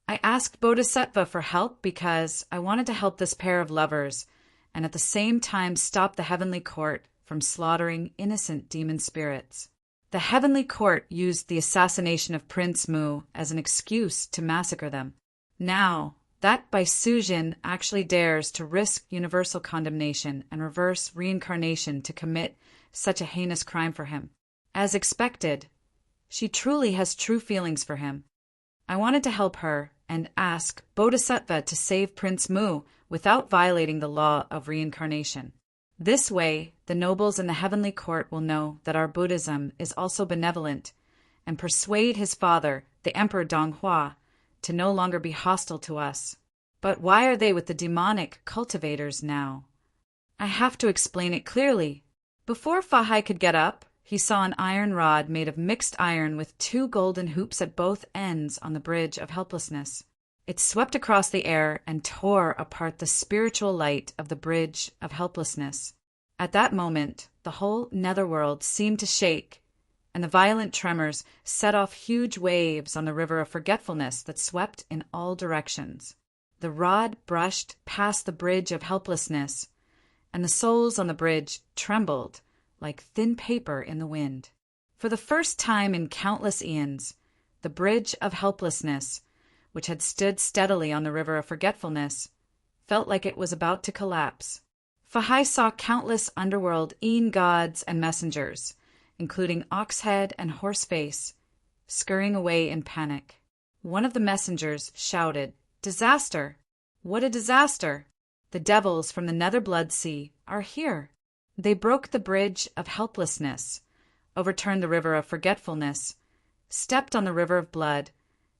I asked Bodhisattva for help because I wanted to help this pair of lovers and at the same time stop the heavenly court from slaughtering innocent demon spirits. The heavenly court used the assassination of Prince Mu as an excuse to massacre them. Now, that Baisujin actually dares to risk universal condemnation and reverse reincarnation to commit such a heinous crime for him. As expected, she truly has true feelings for him. I wanted to help her and ask Bodhisattva to save Prince Mu without violating the law of reincarnation. This way, the nobles in the heavenly court will know that our Buddhism is also benevolent and persuade his father, the Emperor Donghua, to no longer be hostile to us. But why are they with the demonic cultivators now? I have to explain it clearly. Before Fahai could get up, he saw an iron rod made of mixed iron with two golden hoops at both ends on the bridge of helplessness. It swept across the air and tore apart the spiritual light of the bridge of helplessness. At that moment, the whole netherworld seemed to shake, and the violent tremors set off huge waves on the river of forgetfulness that swept in all directions. The rod brushed past the bridge of helplessness, and the souls on the bridge trembled like thin paper in the wind. For the first time in countless eons, the bridge of helplessness, which had stood steadily on the river of forgetfulness, felt like it was about to collapse. Fahai saw countless underworld Ean gods and messengers, including Oxhead and Horseface, scurrying away in panic. One of the messengers shouted, "Disaster! What a disaster! The devils from the Nether Blood Sea are here. They broke the bridge of helplessness, overturned the river of forgetfulness, stepped on the river of blood,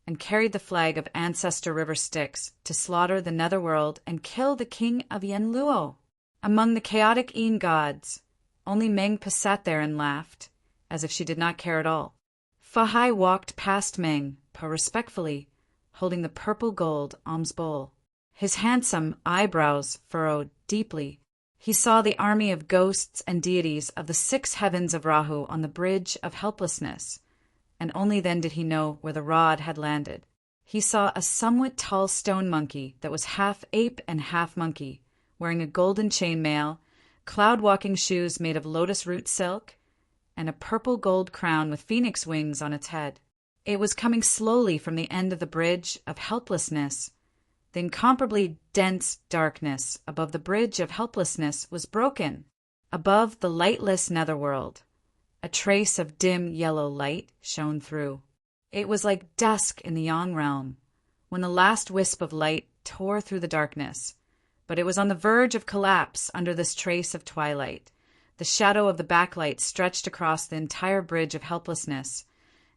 and carried the flag of ancestor river Styx to slaughter the netherworld and kill the king of Yenluo." Among the chaotic Ean gods, only Mengpa sat there and laughed, as if she did not care at all. Fahai walked past Mengpa respectfully, holding the purple gold alms bowl. His handsome eyebrows furrowed deeply. He saw the army of ghosts and deities of the 6 heavens of Rahu on the bridge of helplessness, and only then did he know where the rod had landed. He saw a somewhat tall stone monkey that was half ape and half monkey, wearing a golden chainmail, cloud-walking shoes made of lotus root silk, and a purple gold crown with phoenix wings on its head. It was coming slowly from the end of the bridge of helplessness. The incomparably dense darkness above the bridge of helplessness was broken. Above the lightless netherworld, a trace of dim yellow light shone through. It was like dusk in the Yang realm, when the last wisp of light tore through the darkness. But it was on the verge of collapse under this trace of twilight. The shadow of the backlight stretched across the entire bridge of helplessness,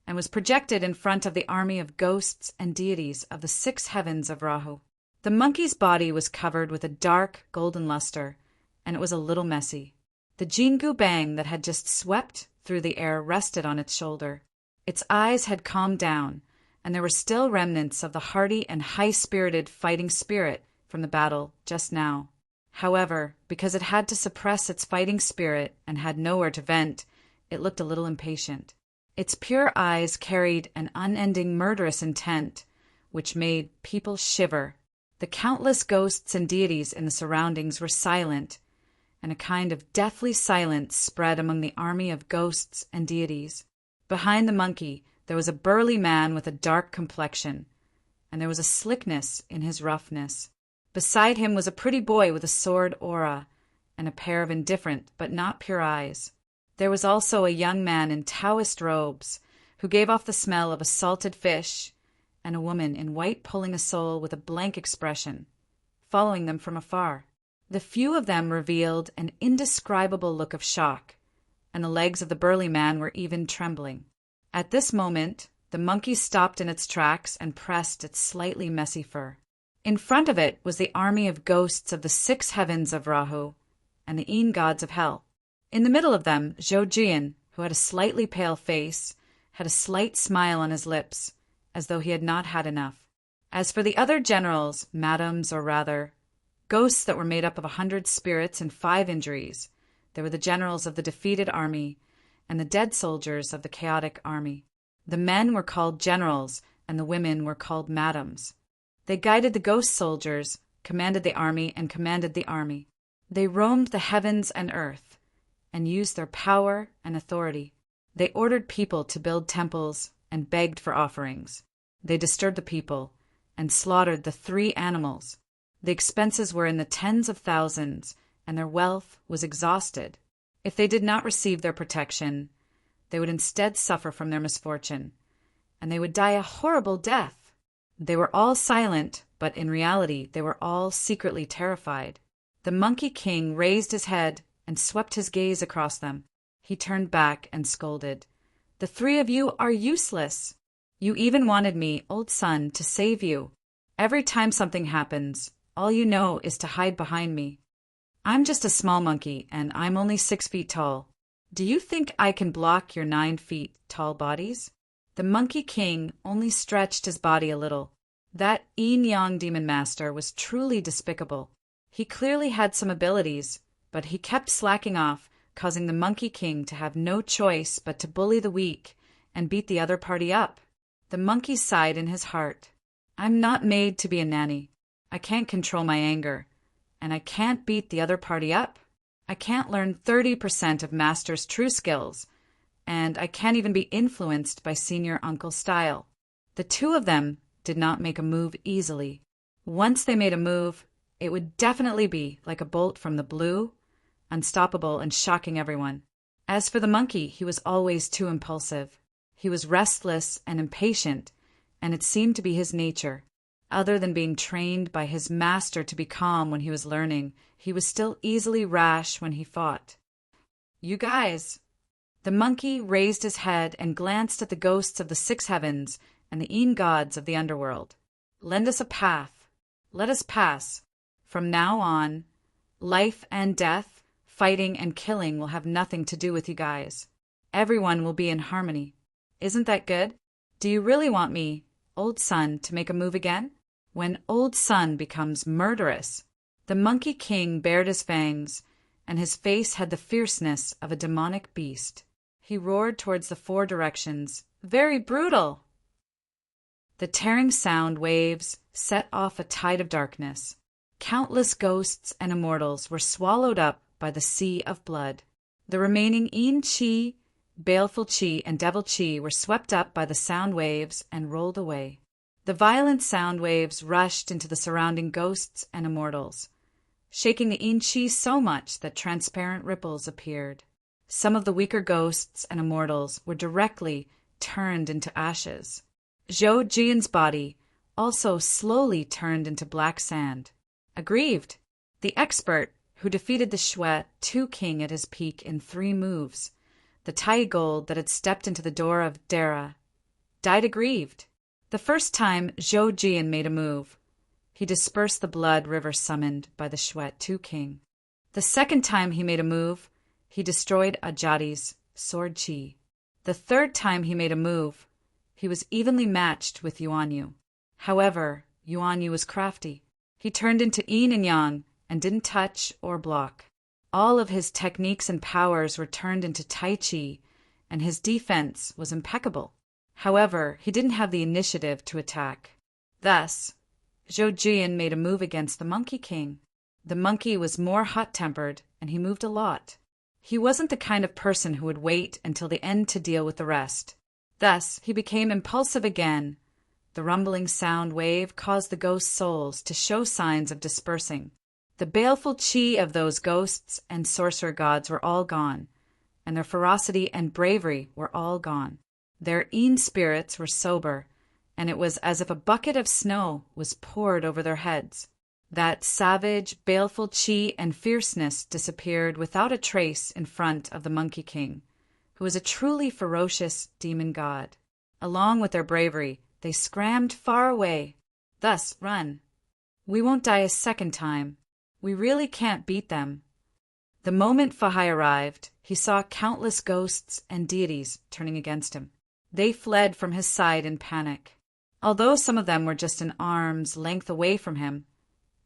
and was projected in front of the army of ghosts and deities of the 6 heavens of Rahu. The monkey's body was covered with a dark golden luster, and it was a little messy. The Jingu Bang that had just swept through the air rested on its shoulder. Its eyes had calmed down, and there were still remnants of the hearty and high-spirited fighting spirit from the battle just now. However, because it had to suppress its fighting spirit and had nowhere to vent, it looked a little impatient. Its pure eyes carried an unending murderous intent, which made people shiver. The countless ghosts and deities in the surroundings were silent, and a kind of deathly silence spread among the army of ghosts and deities. Behind the monkey there was a burly man with a dark complexion, and there was a slickness in his roughness. Beside him was a pretty boy with a sword aura and a pair of indifferent but not pure eyes. There was also a young man in Taoist robes who gave off the smell of a salted fish, and a woman in white pulling a soul with a blank expression, following them from afar. The few of them revealed an indescribable look of shock, and the legs of the burly man were even trembling. At this moment, the monkey stopped in its tracks and pressed its slightly messy fur. In front of it was the army of ghosts of the 6 heavens of Rahu and the Een gods of hell. In the middle of them, Zhou Jian, who had a slightly pale face, had a slight smile on his lips, as though he had not had enough. As for the other generals, madams, or rather, ghosts that were made up of 100 spirits and 5 injuries, they were the generals of the defeated army and the dead soldiers of the chaotic army. The men were called generals, and the women were called madams. They guided the ghost soldiers, commanded the army, and commanded the army. They roamed the heavens and earth, and used their power and authority. They ordered people to build temples and begged for offerings. They disturbed the people and slaughtered the 3 animals. The expenses were in the tens of thousands, and their wealth was exhausted. If they did not receive their protection, they would instead suffer from their misfortune, and they would die a horrible death. They were all silent, but in reality they were all secretly terrified. The Monkey King raised his head and swept his gaze across them. He turned back and scolded. "The 3 of you are useless. You even wanted me, old son, to save you. Every time something happens, all you know is to hide behind me. I'm just a small monkey, and I'm only 6 feet tall. Do you think I can block your 9 feet tall bodies?" The Monkey King only stretched his body a little. That Yin-Yang Demon Master was truly despicable. He clearly had some abilities, but he kept slacking off, causing the Monkey King to have no choice but to bully the weak and beat the other party up. The monkey sighed in his heart. "I'm not made to be a nanny. I can't control my anger, and I can't beat the other party up. I can't learn 30% of Master's true skills, and I can't even be influenced by Senior Uncle's style." The 2 of them did not make a move easily. Once they made a move, it would definitely be like a bolt from the blue, unstoppable and shocking everyone. As for the monkey, he was always too impulsive. He was restless and impatient, and it seemed to be his nature. Other than being trained by his master to be calm when he was learning, he was still easily rash when he fought. "You guys." The monkey raised his head and glanced at the ghosts of the 6 heavens and the Een gods of the underworld. "Lend us a path. Let us pass. From now on, life and death, fighting and killing will have nothing to do with you guys. Everyone will be in harmony. Isn't that good? Do you really want me, old son, to make a move again? When old son becomes murderous." The Monkey King bared his fangs, and his face had the fierceness of a demonic beast. He roared towards the 4 directions. "Very brutal!" The tearing sound waves set off a tide of darkness. Countless ghosts and immortals were swallowed up by the sea of blood. The remaining Een Chi, Baleful Chi, and Devil Chi were swept up by the sound waves and rolled away. The violent sound waves rushed into the surrounding ghosts and immortals, shaking the Een Chi so much that transparent ripples appeared. Some of the weaker ghosts and immortals were directly turned into ashes. Zhou Jian's body also slowly turned into black sand. Aggrieved, the expert who defeated the Shui Tu King at his peak in 3 moves, the Tai Gold that had stepped into the door of Dara died aggrieved. The first time, Zhou Jian made a move. He dispersed the blood river summoned by the Shuetu king. The second time he made a move, he destroyed Ajati's sword chi. The third time he made a move, he was evenly matched with Yuanyu. However, Yuanyu was crafty. He turned into yin and yang and didn't touch or block. All of his techniques and powers were turned into Tai Chi, and his defense was impeccable. However, he didn't have the initiative to attack. Thus, Zhou Jian made a move against the Monkey King. The monkey was more hot-tempered, and he moved a lot. He wasn't the kind of person who would wait until the end to deal with the rest. Thus, he became impulsive again. The rumbling sound wave caused the ghost souls to show signs of dispersing. The baleful chi of those ghosts and sorcerer gods were all gone, and their ferocity and bravery were all gone. Their yin spirits were sober, and it was as if a bucket of snow was poured over their heads. That savage, baleful chi and fierceness disappeared without a trace in front of the Monkey King, who was a truly ferocious demon god. Along with their bravery, they scrammed far away. Thus, run. We won't die a second time. We really can't beat them. The moment Fahai arrived, he saw countless ghosts and deities turning against him. They fled from his side in panic. Although some of them were just an arm's length away from him,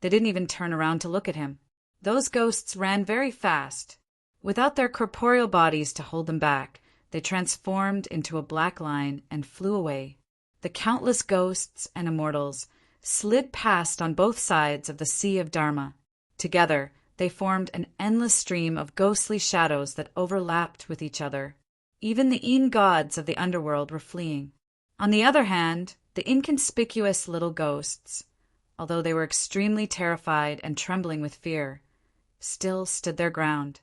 they didn't even turn around to look at him. Those ghosts ran very fast. Without their corporeal bodies to hold them back, they transformed into a black line and flew away. The countless ghosts and immortals slid past on both sides of the Sea of Dharma. Together, they formed an endless stream of ghostly shadows that overlapped with each other. Even the yin gods of the underworld were fleeing. On the other hand, the inconspicuous little ghosts, although they were extremely terrified and trembling with fear, still stood their ground.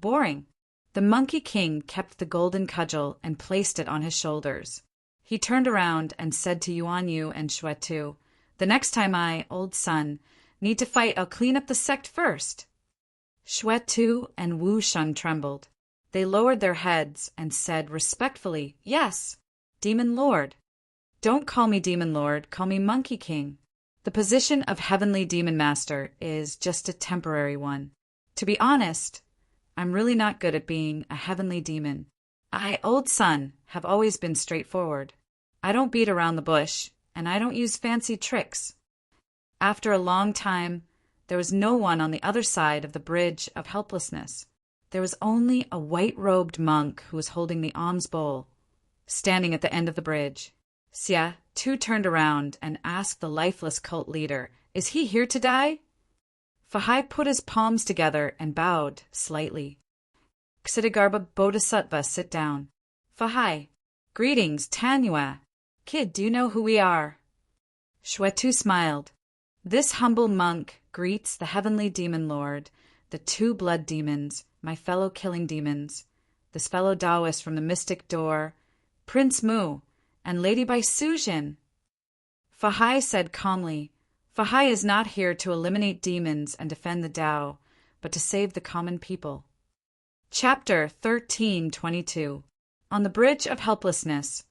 Boring. The Monkey King kept the golden cudgel and placed it on his shoulders. He turned around and said to Yuanyu and Shuetu, "The next time I, old son, need to fight, I'll clean up the sect first." Shuetu and Wu Shun trembled. They lowered their heads and said respectfully, "Yes, Demon Lord." "Don't call me Demon Lord, call me Monkey King. The position of Heavenly Demon Master is just a temporary one. To be honest, I'm really not good at being a heavenly demon. I, old son, have always been straightforward. I don't beat around the bush, and I don't use fancy tricks." After a long time, there was no one on the other side of the bridge of helplessness. There was only a white-robed monk who was holding the alms bowl, standing at the end of the bridge. Xia Tu turned around and asked the lifeless cult leader, "Is he here to die?" Fahai put his palms together and bowed slightly. Ksitigarbha Bodhisattva, sit down. Fahai, greetings, Tanyua. Kid, do you know who we are? Shuetu smiled. This humble monk greets the heavenly demon lord, the two blood demons, my fellow killing demons, this fellow Taoist from the mystic door, Prince Mu, and Lady Bai Sujin. Fahai said calmly, Fahai is not here to eliminate demons and defend the Tao, but to save the common people. Chapter 13:22. On the Bridge of Helplessness,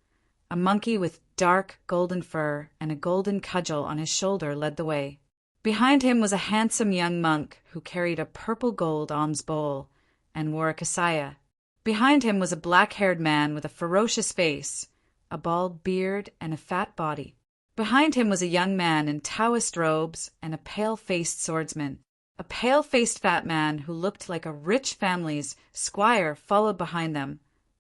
a monkey with dark golden fur and a golden cudgel on his shoulder led the way. Behind him was a handsome young monk who carried a purple gold alms bowl and wore a kasaya. Behind him was a black-haired man with a ferocious face, a bald beard, and a fat body. Behind him was a young man in Taoist robes and a pale-faced swordsman. A pale-faced fat man who looked like a rich family's squire followed behind them,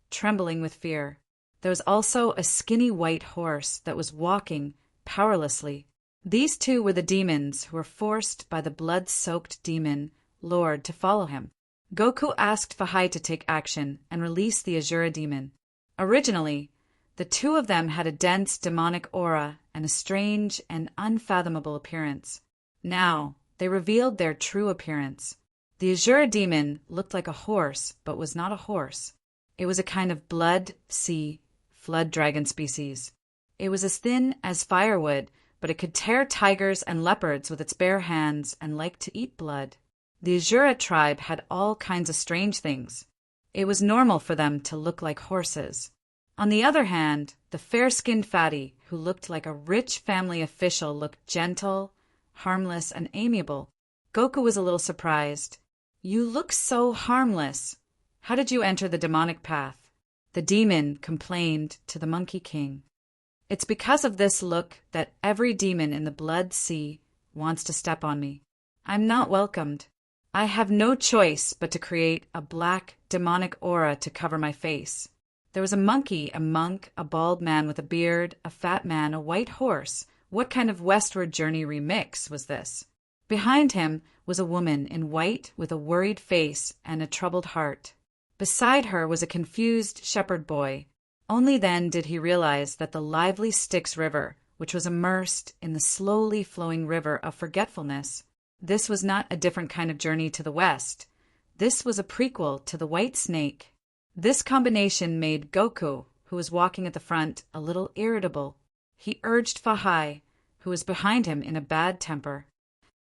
trembling with fear. There was also a skinny white horse that was walking powerlessly. These two were the demons who were forced by the blood-soaked demon Lord to follow him. Goku asked Fahai to take action and release the Asura demon. Originally, the two of them had a dense demonic aura and a strange and unfathomable appearance. Now, they revealed their true appearance. The Asura demon looked like a horse, but was not a horse. It was a kind of blood-sea flood dragon species. It was as thin as firewood, but it could tear tigers and leopards with its bare hands and liked to eat blood. The Asura tribe had all kinds of strange things. It was normal for them to look like horses. On the other hand, the fair-skinned fatty, who looked like a rich family official, looked gentle, harmless, and amiable. Goku was a little surprised. "You look so harmless. How did you enter the demonic path?" The demon complained to the Monkey King. "It's because of this look that every demon in the Blood Sea wants to step on me. I'm not welcomed. I have no choice but to create a black, demonic aura to cover my face." There was a monkey, a monk, a bald man with a beard, a fat man, a white horse. What kind of westward journey remix was this? Behind him was a woman in white with a worried face and a troubled heart. Beside her was a confused shepherd boy. Only then did he realize that the lively Styx River, which was immersed in the slowly flowing river of forgetfulness, this was not a different kind of journey to the west. This was a prequel to the White Snake. This combination made Goku, who was walking at the front, a little irritable. He urged Fahai, who was behind him in a bad temper.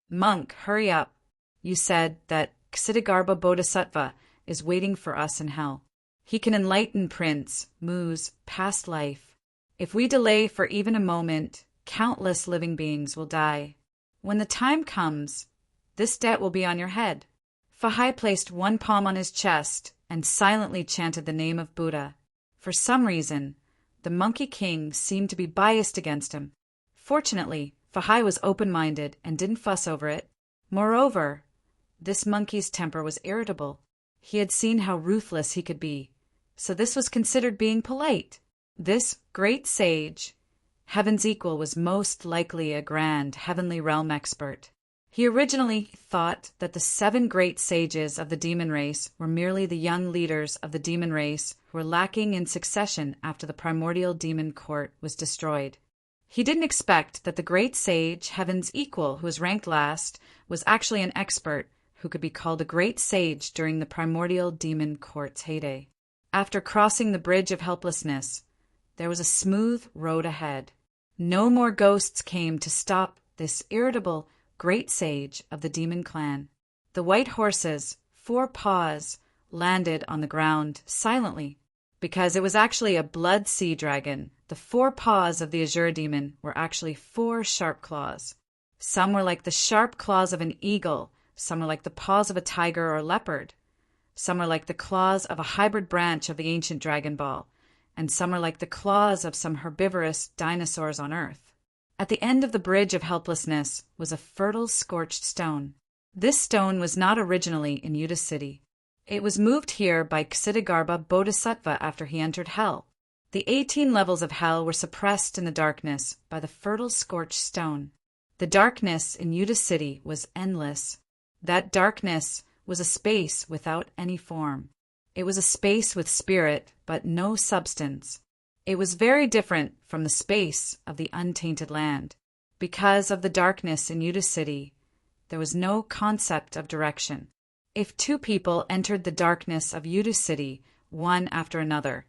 "Monk, hurry up. You said that Ksitigarbha Bodhisattva is waiting for us in hell. He can enlighten Prince Mu's past life. If we delay for even a moment, countless living beings will die. When the time comes, this debt will be on your head." Fahai placed one palm on his chest and silently chanted the name of Buddha. For some reason, the Monkey King seemed to be biased against him. Fortunately, Fahai was open-minded and didn't fuss over it. Moreover, this monkey's temper was irritable. He had seen how ruthless he could be, so this was considered being polite. This great sage, Heaven's equal, was most likely a grand heavenly realm expert. He originally thought that the 7 great sages of the demon race were merely the young leaders of the demon race who were lacking in succession after the primordial demon court was destroyed. He didn't expect that the great sage, Heaven's equal, who was ranked last, was actually an expert who could be called a great sage during the primordial demon court's heyday. After crossing the bridge of helplessness, there was a smooth road ahead. No more ghosts came to stop this irritable great sage of the demon clan. The white horses, 4 paws, landed on the ground silently, because it was actually a blood sea dragon. The 4 paws of the Azure demon were actually 4 sharp claws. Some were like the sharp claws of an eagle, some were like the paws of a tiger or leopard, some were like the claws of a hybrid branch of the ancient Dragon Ball, and some were like the claws of some herbivorous dinosaurs on Earth. At the end of the bridge of helplessness was a fertile scorched stone. This stone was not originally in Yuta City. It was moved here by Ksitigarbha Bodhisattva after he entered hell. The 18 levels of hell were suppressed in the darkness by the fertile scorched stone. The darkness in Yuta City was endless. That darkness was a space without any form. It was a space with spirit, but no substance. It was very different from the space of the untainted land. Because of the darkness in Yuta City, there was no concept of direction. If 2 people entered the darkness of Yuta City, one after another,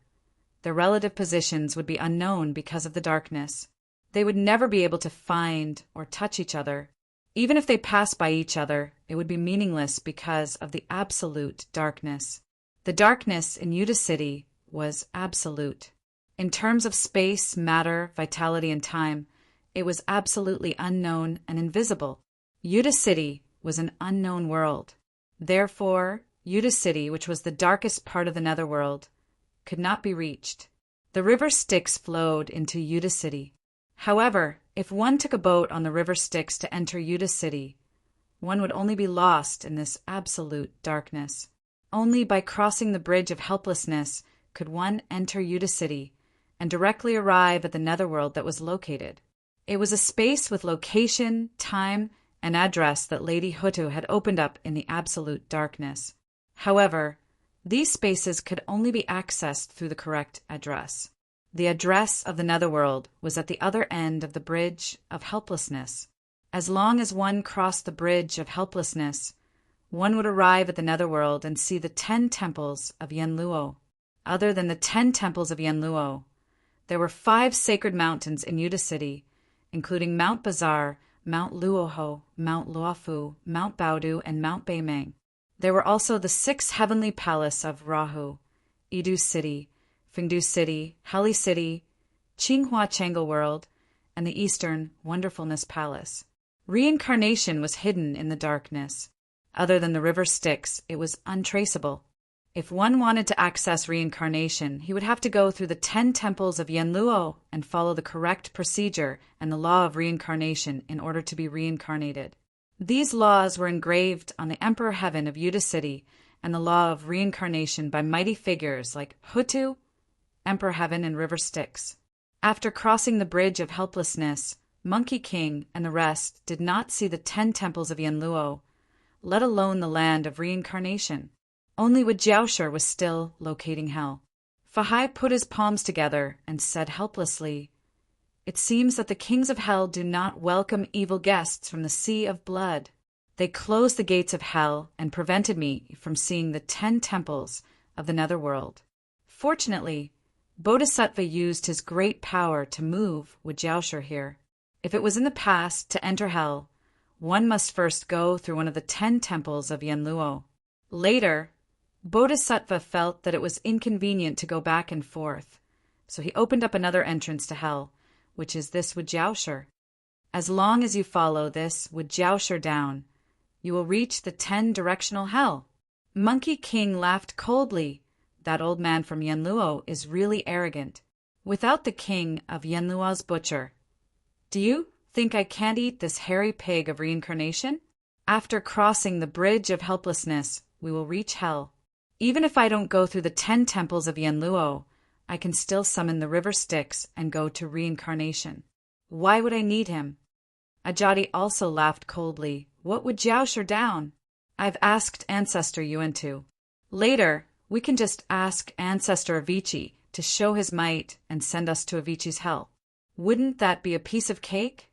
their relative positions would be unknown because of the darkness. They would never be able to find or touch each other. Even if they passed by each other, it would be meaningless because of the absolute darkness. The darkness in Yuta City was absolute. In terms of space, matter, vitality, and time, it was absolutely unknown and invisible. Yuta City was an unknown world. Therefore, Yuta City, which was the darkest part of the netherworld, could not be reached. The river Styx flowed into Yuta City. However, if one took a boat on the river Styx to enter Yuta City, one would only be lost in this absolute darkness. Only by crossing the bridge of helplessness could one enter Yuta City and directly arrive at the netherworld that was located. It was a space with location, time, and address that Lady Hutu had opened up in the absolute darkness. However, these spaces could only be accessed through the correct address. The address of the netherworld was at the other end of the bridge of helplessness. As long as one crossed the bridge of helplessness, one would arrive at the netherworld and see the 10 temples of Yenluo. Other than the 10 temples of Yenluo, there were 5 sacred mountains in Yuta City, including Mount Bazar, Mount Luoho, Mount Luofu, Mount Baodu, and Mount Beimeng. There were also the 6 heavenly palaces of Rahu, Idu City, Fengdu City, Heli City, Qinghua Changle World, and the Eastern Wonderfulness Palace. Reincarnation was hidden in the darkness. Other than the river Styx, it was untraceable. If one wanted to access reincarnation, he would have to go through the 10 temples of Yanluo and follow the correct procedure and the law of reincarnation in order to be reincarnated. These laws were engraved on the Emperor Heaven of Yuta City and the law of reincarnation by mighty figures like Hutu, Emperor Heaven, and River Styx. After crossing the Bridge of Helplessness, Monkey King and the rest did not see the 10 temples of Yanluo, let alone the land of reincarnation. Only Wujiaosher was still locating hell. Fahai put his palms together and said helplessly, "It seems that the kings of hell do not welcome evil guests from the sea of blood. They closed the gates of hell and prevented me from seeing the 10 temples of the netherworld." Fortunately, Bodhisattva used his great power to move Wujiaosher here. If it was in the past to enter hell, one must first go through one of the 10 temples of Yanluo. Later, Bodhisattva felt that it was inconvenient to go back and forth, so he opened up another entrance to hell, which is this Wujiaosher. As long as you follow this Wujiaosher down, you will reach the 10-directional hell. Monkey King laughed coldly. That old man from Yanluo is really arrogant. Without the king of Yanluo's butcher, do you think I can't eat this hairy pig of reincarnation? After crossing the Bridge of Helplessness, we will reach hell. Even if I don't go through the 10 temples of Yanluo, I can still summon the river Styx and go to reincarnation. Why would I need him? Ajati also laughed coldly. What would Jiaosher down? I've asked Ancestor Yuan to. Later, we can just ask Ancestor Avicii to show his might and send us to Avicii's hell. Wouldn't that be a piece of cake?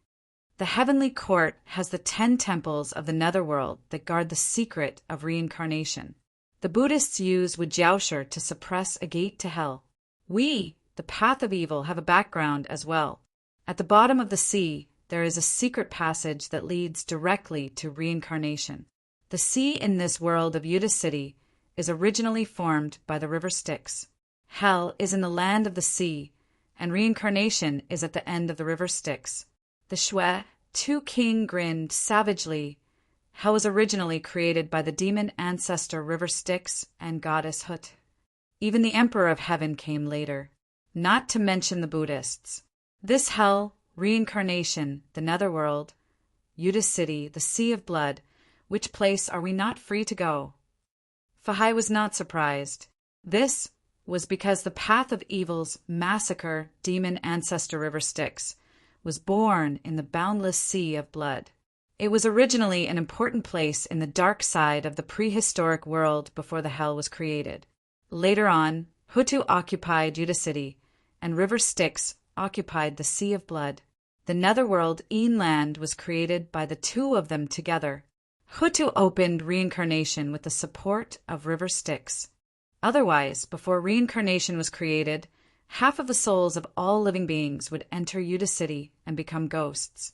The heavenly court has the 10 temples of the netherworld that guard the secret of reincarnation. The Buddhists use Wujiaosher to suppress a gate to hell. We, the path of evil, have a background as well. At the bottom of the sea, there is a secret passage that leads directly to reincarnation. The sea in this world of Yuta City is originally formed by the river Styx. Hell is in the land of the sea, and reincarnation is at the end of the river Styx. The Shui, King, grinned savagely. Hell was originally created by the demon ancestor river Styx and goddess Hut. Even the Emperor of Heaven came later, not to mention the Buddhists. This hell, reincarnation, the netherworld, Yuta City, the sea of blood, which place are we not free to go? Fahai was not surprised. This was because the path of evil's massacre demon ancestor river Styx was born in the boundless sea of blood. It was originally an important place in the dark side of the prehistoric world before the hell was created. Later on, Hutu occupied Yuta City, and river Styx occupied the sea of blood. The netherworld Land was created by the two of them together. Hutu opened reincarnation with the support of river Styx. Otherwise, before reincarnation was created, half of the souls of all living beings would enter Yuta City and become ghosts,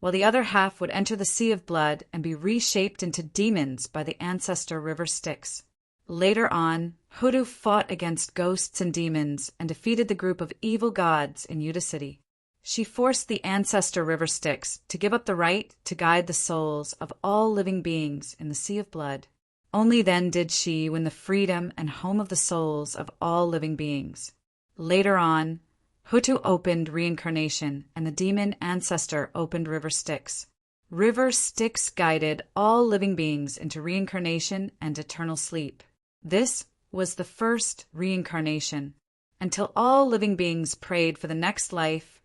while the other half would enter the sea of blood and be reshaped into demons by the ancestor river Styx. Later on, Hutu fought against ghosts and demons and defeated the group of evil gods in Yuta City. She forced the ancestor river Styx to give up the right to guide the souls of all living beings in the sea of blood. Only then did she win the freedom and home of the souls of all living beings. Later on, Hutu opened reincarnation, and the demon ancestor opened river Styx. River Styx guided all living beings into reincarnation and eternal sleep. This was the first reincarnation. Until all living beings prayed for the next life,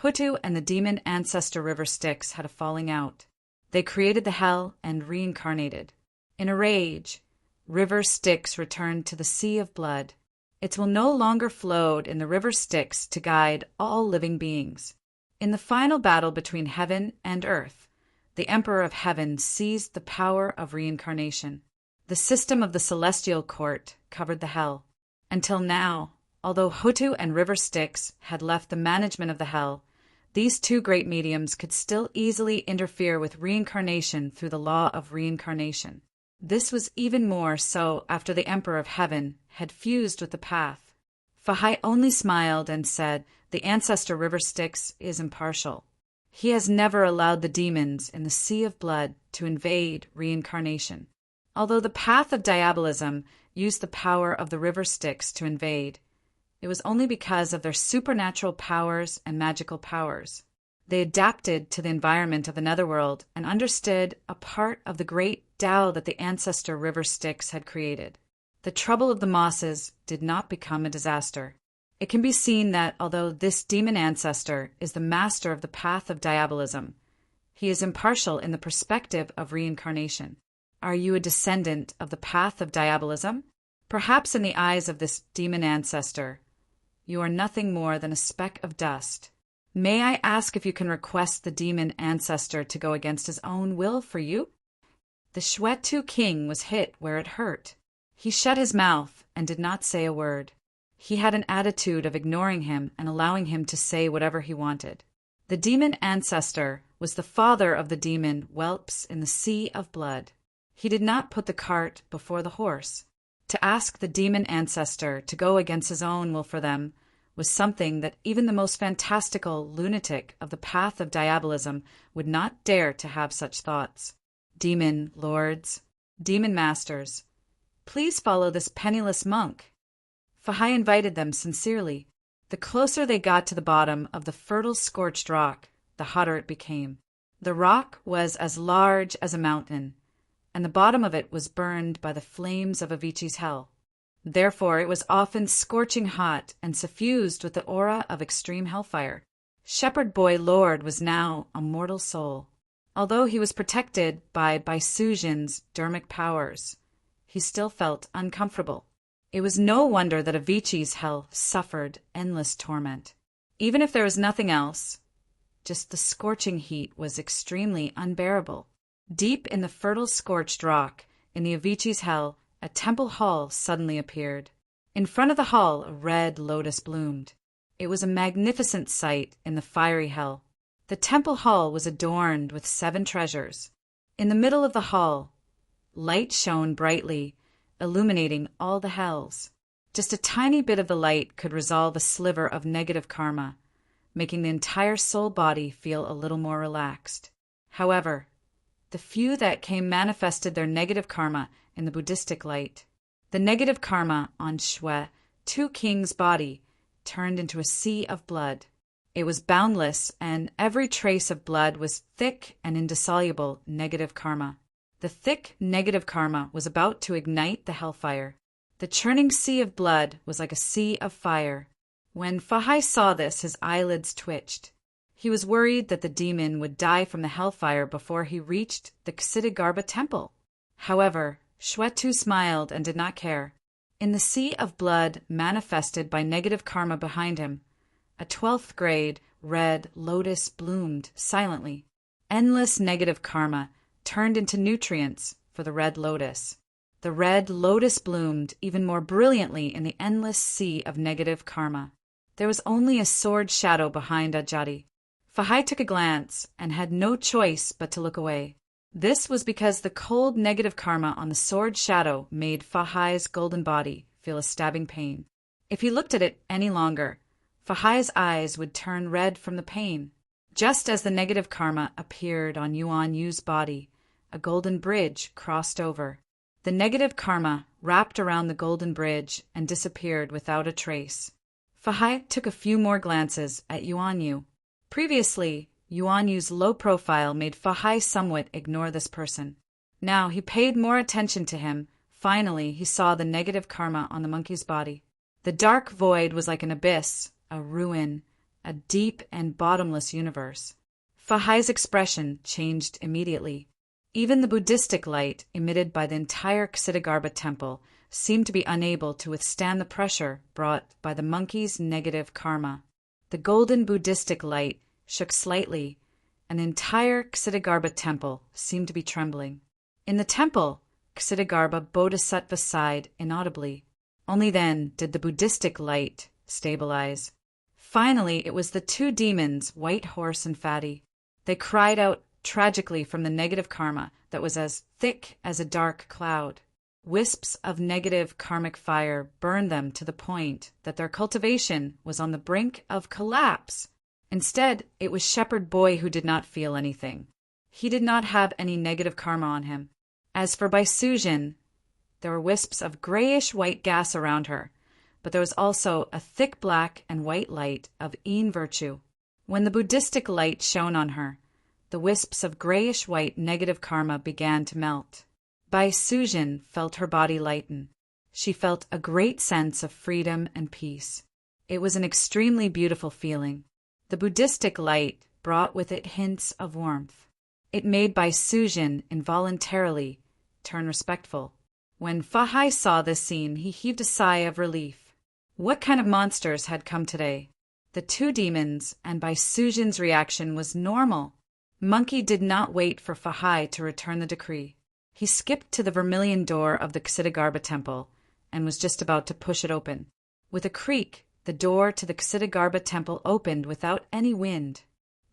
Hutu and the demon ancestor river Styx had a falling out. They created the hell and reincarnated. In a rage, river Styx returned to the sea of blood. It will no longer flow in the river Styx to guide all living beings. In the final battle between heaven and earth, the Emperor of Heaven seized the power of reincarnation. The system of the celestial court covered the hell. Until now, although Hutu and river Styx had left the management of the hell, these two great mediums could still easily interfere with reincarnation through the law of reincarnation. This was even more so after the Emperor of Heaven had fused with the path. Fahai only smiled and said, "The ancestor River Styx is impartial. He has never allowed the demons in the sea of blood to invade reincarnation. Although the path of diabolism used the power of the River Styx to invade, it was only because of their supernatural powers and magical powers. They adapted to the environment of the netherworld and understood a part of the great Tao that the ancestor River Styx had created. The trouble of the mosses did not become a disaster. It can be seen that although this demon ancestor is the master of the path of diabolism, he is impartial in the perspective of reincarnation. Are you a descendant of the path of diabolism? Perhaps in the eyes of this demon ancestor, you are nothing more than a speck of dust. May I ask if you can request the demon ancestor to go against his own will for you?" The Shwetu king was hit where it hurt. He shut his mouth and did not say a word. He had an attitude of ignoring him and allowing him to say whatever he wanted. The demon ancestor was the father of the demon whelps in the sea of blood. He did not put the cart before the horse. To ask the demon ancestor to go against his own will for them was something that even the most fantastical lunatic of the path of diabolism would not dare to have such thoughts. Demon lords, demon masters, please follow this penniless monk. Fahai invited them sincerely. The closer they got to the bottom of the fertile scorched rock, the hotter it became. The rock was as large as a mountain, and the bottom of it was burned by the flames of Avicii's hell. Therefore it was often scorching hot and suffused with the aura of extreme hellfire. Shepherd Boy Lord was now a mortal soul. Although he was protected by Baisujan's dermic powers, he still felt uncomfortable. It was no wonder that Avicii's hell suffered endless torment. Even if there was nothing else, just the scorching heat was extremely unbearable. Deep in the fertile scorched rock, in the Avicii's hell, a temple hall suddenly appeared. In front of the hall a red lotus bloomed. It was a magnificent sight in the fiery hell. The temple hall was adorned with 7 treasures. In the middle of the hall, light shone brightly, illuminating all the hells. Just a tiny bit of the light could resolve a sliver of negative karma, making the entire soul body feel a little more relaxed. However, the few that came manifested their negative karma in the Buddhistic light. The negative karma on Shwetu King's body turned into a sea of blood. It was boundless, and every trace of blood was thick and indissoluble negative karma. The thick negative karma was about to ignite the hellfire. The churning sea of blood was like a sea of fire. When Fahai saw this, his eyelids twitched. He was worried that the demon would die from the hellfire before he reached the Ksitigarbha temple. However, Shwetu smiled and did not care. In the sea of blood manifested by negative karma behind him, a 12th grade red lotus bloomed silently. Endless negative karma turned into nutrients for the red lotus. The red lotus bloomed even more brilliantly in the endless sea of negative karma. There was only a sword shadow behind Ajati. Fahai took a glance and had no choice but to look away. This was because the cold negative karma on the sword shadow made Fahai's golden body feel a stabbing pain. If he looked at it any longer, Fahai's eyes would turn red from the pain. Just as the negative karma appeared on Yuan Yu's body, a golden bridge crossed over. The negative karma wrapped around the golden bridge and disappeared without a trace. Fahai took a few more glances at Yuan Yu. Previously, Yuan Yu's low profile made Fahai somewhat ignore this person. Now he paid more attention to him. Finally, he saw the negative karma on the monkey's body. The dark void was like an abyss, a ruin, a deep and bottomless universe. Fahai's expression changed immediately. Even the Buddhistic light emitted by the entire Ksitigarbha temple seemed to be unable to withstand the pressure brought by the monkey's negative karma. The golden Buddhistic light shook slightly, and the entire Ksitigarbha temple seemed to be trembling. In the temple, Ksitigarbha Bodhisattva sighed inaudibly. Only then did the Buddhistic light stabilize. Finally, it was the 2 demons, White Horse and Fatty. They cried out tragically from the negative karma that was as thick as a dark cloud. wisps of negative karmic fire burned them to the point that their cultivation was on the brink of collapse. Instead, it was Shepherd Boy who did not feel anything. He did not have any negative karma on him. As for Baisujin, there were wisps of grayish-white gas around her, but there was also a thick black and white light of Yin virtue. When the Buddhistic light shone on her, the wisps of grayish-white negative karma began to melt. Baisujin felt her body lighten. She felt a great sense of freedom and peace. It was an extremely beautiful feeling. The Buddhistic light brought with it hints of warmth. It made Baisujin involuntarily turn respectful. When Fahai saw this scene, he heaved a sigh of relief. What kind of monsters had come today? The two demons, and Baisujin's reaction was normal. Monkey did not wait for Fahai to return the decree. He skipped to the vermilion door of the Ksitigarbha temple and was just about to push it open. With a creak, the door to the Ksitigarbha temple opened without any wind.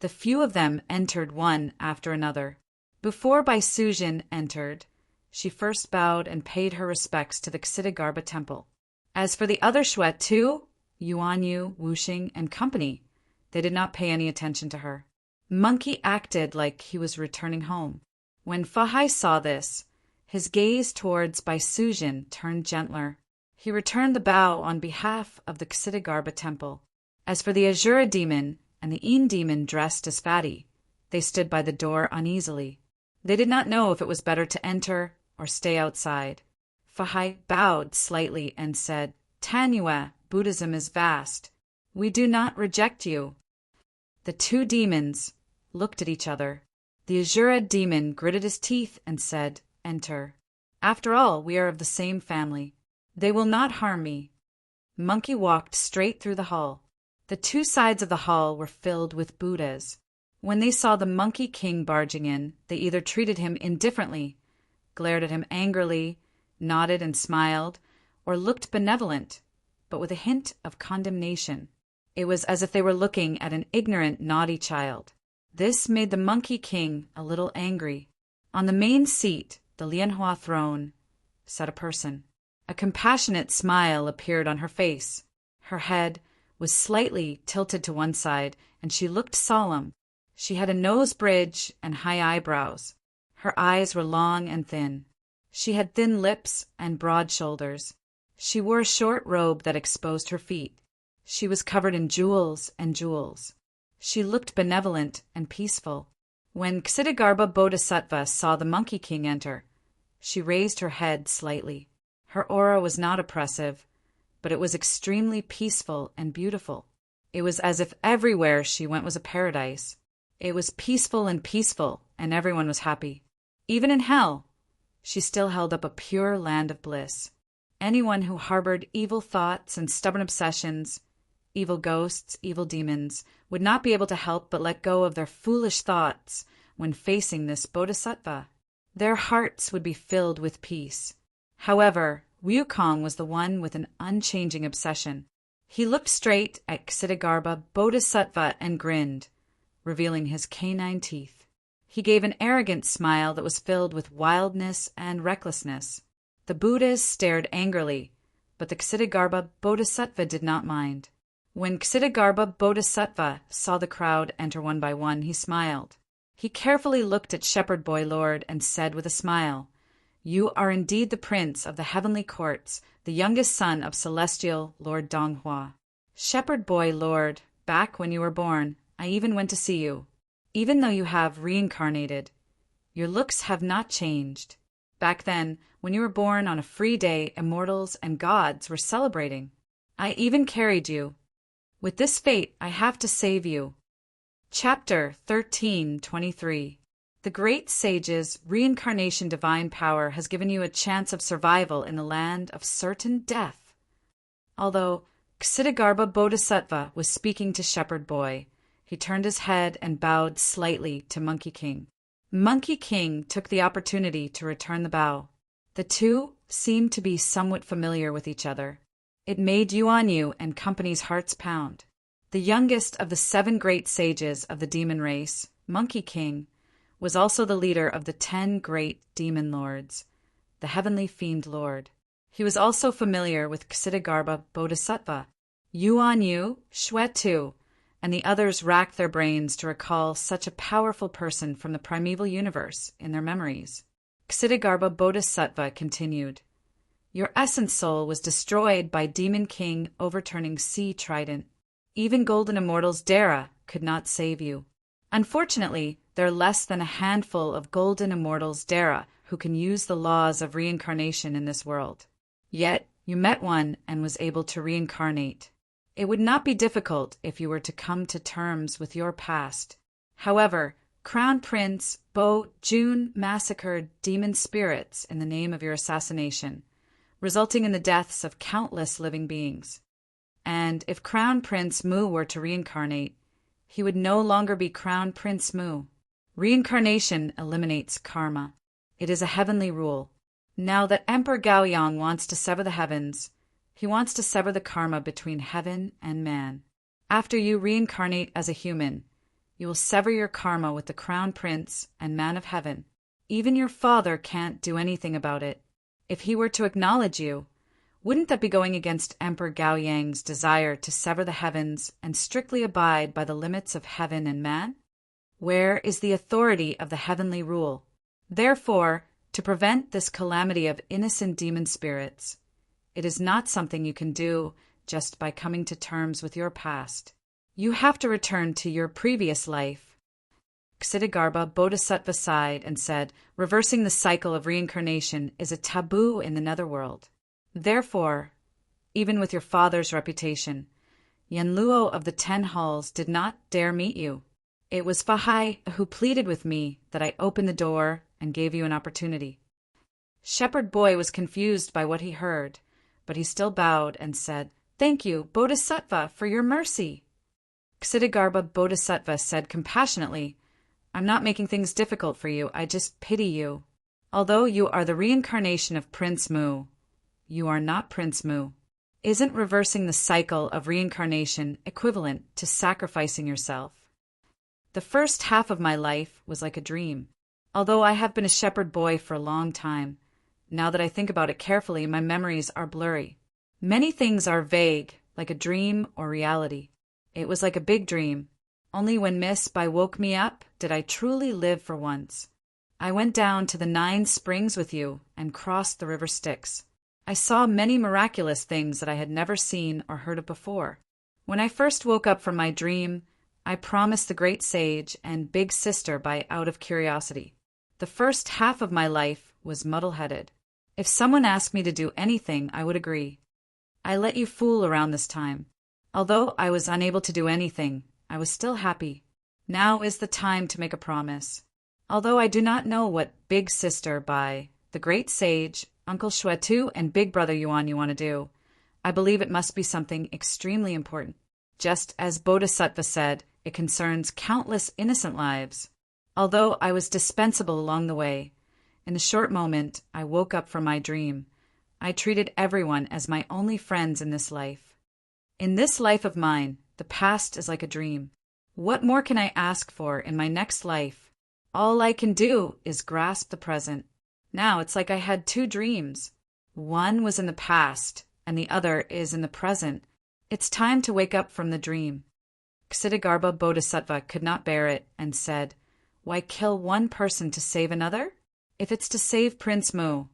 The few of them entered one after another. Before Baisujin entered, she first bowed and paid her respects to the Ksitigarbha temple. As for the other Shwetu, Yuanyu, Wuxing, and company, they did not pay any attention to her. Monkey acted like he was returning home. When Fahai saw this, his gaze towards Baisujin turned gentler. He returned the bow on behalf of the Ksitigarbha temple. As for the Azura demon and the Yin demon dressed as Fatty, they stood by the door uneasily. They did not know if it was better to enter or stay outside. Fahai bowed slightly and said, "Tanyue, Buddhism is vast. We do not reject you." The two demons looked at each other. The Azura demon gritted his teeth and said, "Enter. After all, we are of the same family. They will not harm me." Monkey walked straight through the hall. The two sides of the hall were filled with Buddhas. When they saw the Monkey King barging in, they either treated him indifferently, glared at him angrily, nodded and smiled, or looked benevolent, but with a hint of condemnation. It was as if they were looking at an ignorant, naughty child. This made the Monkey King a little angry. On the main seat, the Lianhua throne, sat a person. A compassionate smile appeared on her face. Her head was slightly tilted to one side, and she looked solemn. She had a nose bridge and high eyebrows. Her eyes were long and thin. She had thin lips and broad shoulders. She wore a short robe that exposed her feet. She was covered in jewels and jewels. She looked benevolent and peaceful. When Ksitigarbha Bodhisattva saw the Monkey King enter, she raised her head slightly. Her aura was not oppressive, but it was extremely peaceful and beautiful. It was as if everywhere she went was a paradise. It was peaceful, and everyone was happy. Even in hell, she still held up a pure land of bliss. Anyone who harbored evil thoughts and stubborn obsessions, evil ghosts, evil demons, would not be able to help but let go of their foolish thoughts when facing this bodhisattva. Their hearts would be filled with peace. However, Wukong was the one with an unchanging obsession. He looked straight at Ksitigarbha Bodhisattva and grinned, revealing his canine teeth. He gave an arrogant smile that was filled with wildness and recklessness. The Buddhas stared angrily, but the Ksitigarbha Bodhisattva did not mind. When Ksitigarbha Bodhisattva saw the crowd enter one by one, he smiled. He carefully looked at Shepherd Boy Lord and said with a smile, "You are indeed the prince of the heavenly courts, the youngest son of celestial Lord Donghua. Shepherd Boy Lord, back when you were born, I even went to see you. Even though you have reincarnated, your looks have not changed. Back then, when you were born on a free day, immortals and gods were celebrating. I even carried you. With this fate, I have to save you." Chapter 13:23. The great sage's reincarnation divine power has given you a chance of survival in the land of certain death. Although Ksitigarbha Bodhisattva was speaking to Shepherd Boy, he turned his head and bowed slightly to Monkey King. Monkey King took the opportunity to return the bow. The two seemed to be somewhat familiar with each other. It made Yuanyu and company's hearts pound. The youngest of the 7 great sages of the demon race, Monkey King, was also the leader of the 10 great demon lords. the heavenly fiend lord. He was also familiar with Ksitigarbha Bodhisattva, Yuan Yu, Shwe Tu, and the others racked their brains to recall such a powerful person from the primeval universe in their memories. Ksitigarbha Bodhisattva continued, "Your essence soul was destroyed by Demon King overturning Sea Trident. Even Golden Immortals Dara could not save you. Unfortunately, there are less than a handful of Golden Immortals Dara who can use the laws of reincarnation in this world. Yet, you met one and was able to reincarnate. It would not be difficult if you were to come to terms with your past. However, Crown Prince Bo Jun massacred demon spirits in the name of your assassination, resulting in the deaths of countless living beings. And if Crown Prince Mu were to reincarnate, he would no longer be Crown Prince Mu. Reincarnation eliminates karma. It is a heavenly rule. Now that Emperor Gaoyang wants to sever the heavens, he wants to sever the karma between heaven and man. After you reincarnate as a human, you will sever your karma with the Crown Prince and Man of Heaven. Even your father can't do anything about it. If he were to acknowledge you, wouldn't that be going against Emperor Gaoyang's desire to sever the heavens and strictly abide by the limits of heaven and man? Where is the authority of the heavenly rule? Therefore, to prevent this calamity of innocent demon spirits, it is not something you can do just by coming to terms with your past. You have to return to your previous life." Ksitigarbha Bodhisattva sighed and said, "Reversing the cycle of reincarnation is a taboo in the netherworld. Therefore, even with your father's reputation, Yanluo of the 10 Halls did not dare meet you. It was Fahai who pleaded with me that I opened the door and gave you an opportunity." Shepherd Boy was confused by what he heard, but he still bowed and said, "Thank you, Bodhisattva, for your mercy." Ksitigarbha Bodhisattva said compassionately, "I'm not making things difficult for you, I just pity you. Although you are the reincarnation of Prince Mu, you are not Prince Mu. Isn't reversing the cycle of reincarnation equivalent to sacrificing yourself? The first half of my life was like a dream. Although I have been a shepherd boy for a long time, now that I think about it carefully, my memories are blurry. Many things are vague, like a dream or reality. It was like a big dream. Only when Miss Bai woke me up did I truly live for once. I went down to the 9 springs with you and crossed the river Styx. I saw many miraculous things that I had never seen or heard of before. When I first woke up from my dream, I promised the great sage and big sister Bai out of curiosity. The first half of my life was muddle-headed. If someone asked me to do anything, I would agree. I let you fool around this time. Although I was unable to do anything, I was still happy. Now is the time to make a promise. Although I do not know what Big Sister Bai, the Great Sage, Uncle Shwetu, and Big Brother Yuan you want to do, I believe it must be something extremely important. Just as Bodhisattva said, it concerns countless innocent lives. Although I was dispensable along the way, in the short moment I woke up from my dream, I treated everyone as my only friends in this life. In this life of mine, the past is like a dream. What more can I ask for in my next life? All I can do is grasp the present. Now it's like I had 2 dreams. One was in the past, and the other is in the present. It's time to wake up from the dream. Ksitigarbha Bodhisattva could not bear it and said, "Why kill one person to save another? If it's to save Prince Mu,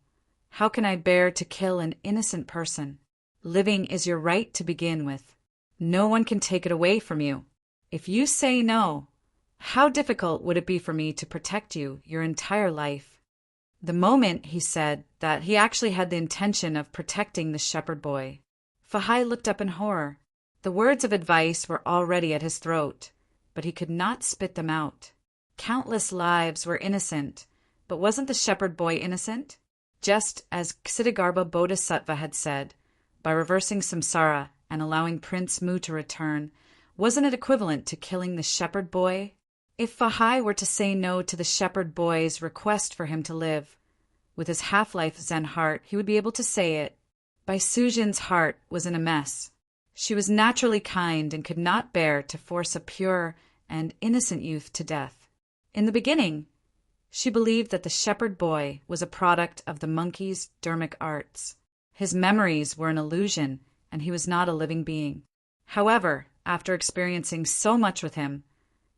how can I bear to kill an innocent person? Living is your right to begin with. No one can take it away from you. If you say no, how difficult would it be for me to protect you your entire life?" The moment he said that, he actually had the intention of protecting the shepherd boy. Fahai looked up in horror. The words of advice were already at his throat, but he could not spit them out. Countless lives were innocent, but wasn't the shepherd boy innocent? Just as Ksitigarbha Bodhisattva had said, by reversing samsara and allowing Prince Mu to return, wasn't it equivalent to killing the shepherd boy? If Fahai were to say no to the shepherd boy's request for him to live, with his half-life Zen heart, he would be able to say it. Bai Sujin's heart was in a mess. She was naturally kind and could not bear to force a pure and innocent youth to death. In the beginning, She believed that the shepherd boy was a product of the monkey's dermic arts. His memories were an illusion, and he was not a living being. However, after experiencing so much with him,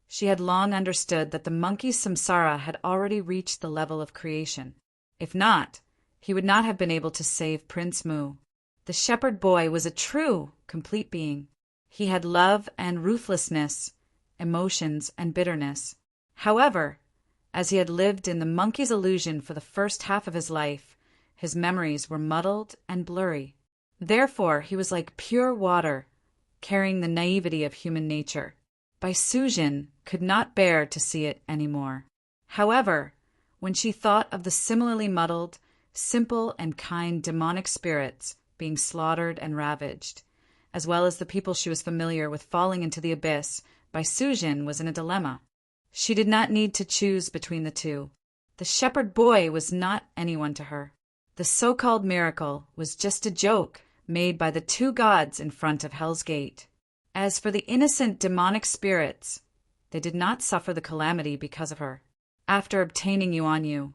she had long understood that the monkey's samsara had already reached the level of creation. If not, he would not have been able to save Prince Mu. The shepherd boy was a true, complete being. He had love and ruthlessness, emotions and bitterness. However, as he had lived in the monkey's illusion for the first half of his life, his memories were muddled and blurry. Therefore, he was like pure water, carrying the naivety of human nature. Bai Sujin could not bear to see it any more. However, when she thought of the similarly muddled, simple and kind demonic spirits being slaughtered and ravaged, as well as the people she was familiar with falling into the abyss, Bai Sujin was in a dilemma. She did not need to choose between the two. The shepherd boy was not anyone to her. The so-called miracle was just a joke made by the two gods in front of Hell's Gate. As for the innocent demonic spirits, they did not suffer the calamity because of her. After obtaining Yuan Yu,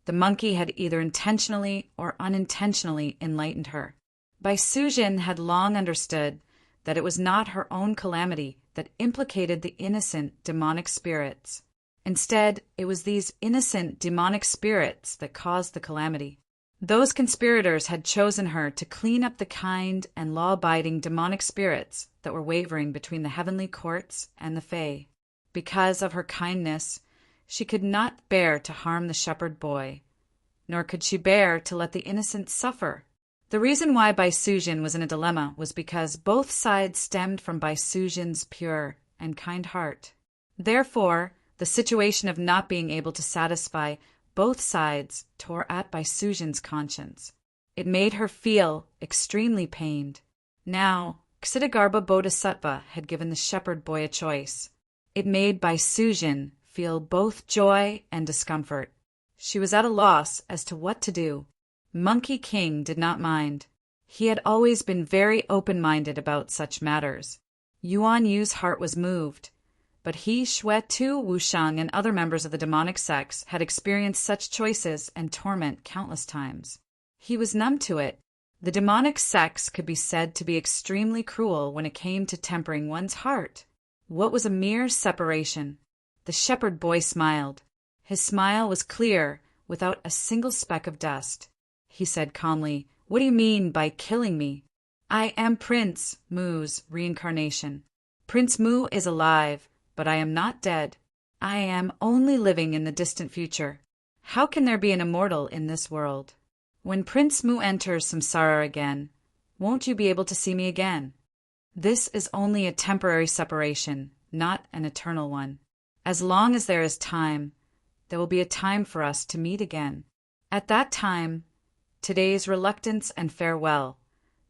the monkey had either intentionally or unintentionally enlightened her. Bai Sujin had long understood that it was not her own calamity that implicated the innocent demonic spirits. Instead, it was these innocent demonic spirits that caused the calamity. Those conspirators had chosen her to clean up the kind and law-abiding demonic spirits that were wavering between the heavenly courts and the Fae. Because of her kindness, she could not bear to harm the shepherd boy, nor could she bear to let the innocent suffer. The reason why Bai Sujin was in a dilemma was because both sides stemmed from Bai Sujin's pure and kind heart. Therefore, the situation of not being able to satisfy both sides tore at Bai Sujin's conscience. It made her feel extremely pained. Now, Ksitigarbha Bodhisattva had given the shepherd boy a choice. It made Bai Sujin feel both joy and discomfort. She was at a loss as to what to do. Monkey King did not mind. He had always been very open-minded about such matters. Yuan Yu's heart was moved, but he, Xue Tu, Wushang, and other members of the demonic sects had experienced such choices and torment countless times. He was numb to it. The demonic sects could be said to be extremely cruel when it came to tempering one's heart. What was a mere separation? The shepherd boy smiled. His smile was clear, without a single speck of dust. He said calmly, "What do you mean by killing me? I am Prince Mu's reincarnation. Prince Mu is alive, but I am not dead. I am only living in the distant future. How can there be an immortal in this world? When Prince Mu enters samsara again, won't you be able to see me again? This is only a temporary separation, not an eternal one. As long as there is time, there will be a time for us to meet again. At that time, today's reluctance and farewell,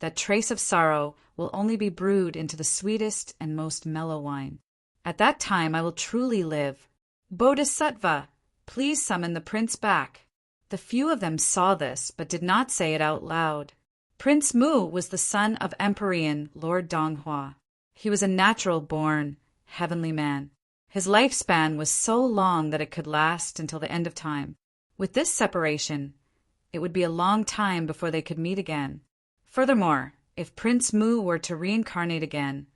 that trace of sorrow, will only be brewed into the sweetest and most mellow wine. At that time I will truly live. Bodhisattva, please summon the prince back." The few of them saw this, but did not say it out loud. Prince Mu was the son of Empyrean Lord Donghua. He was a natural-born, heavenly man. His lifespan was so long that it could last until the end of time. With this separation, it would be a long time before they could meet again. Furthermore, if Prince Mu were to reincarnate again,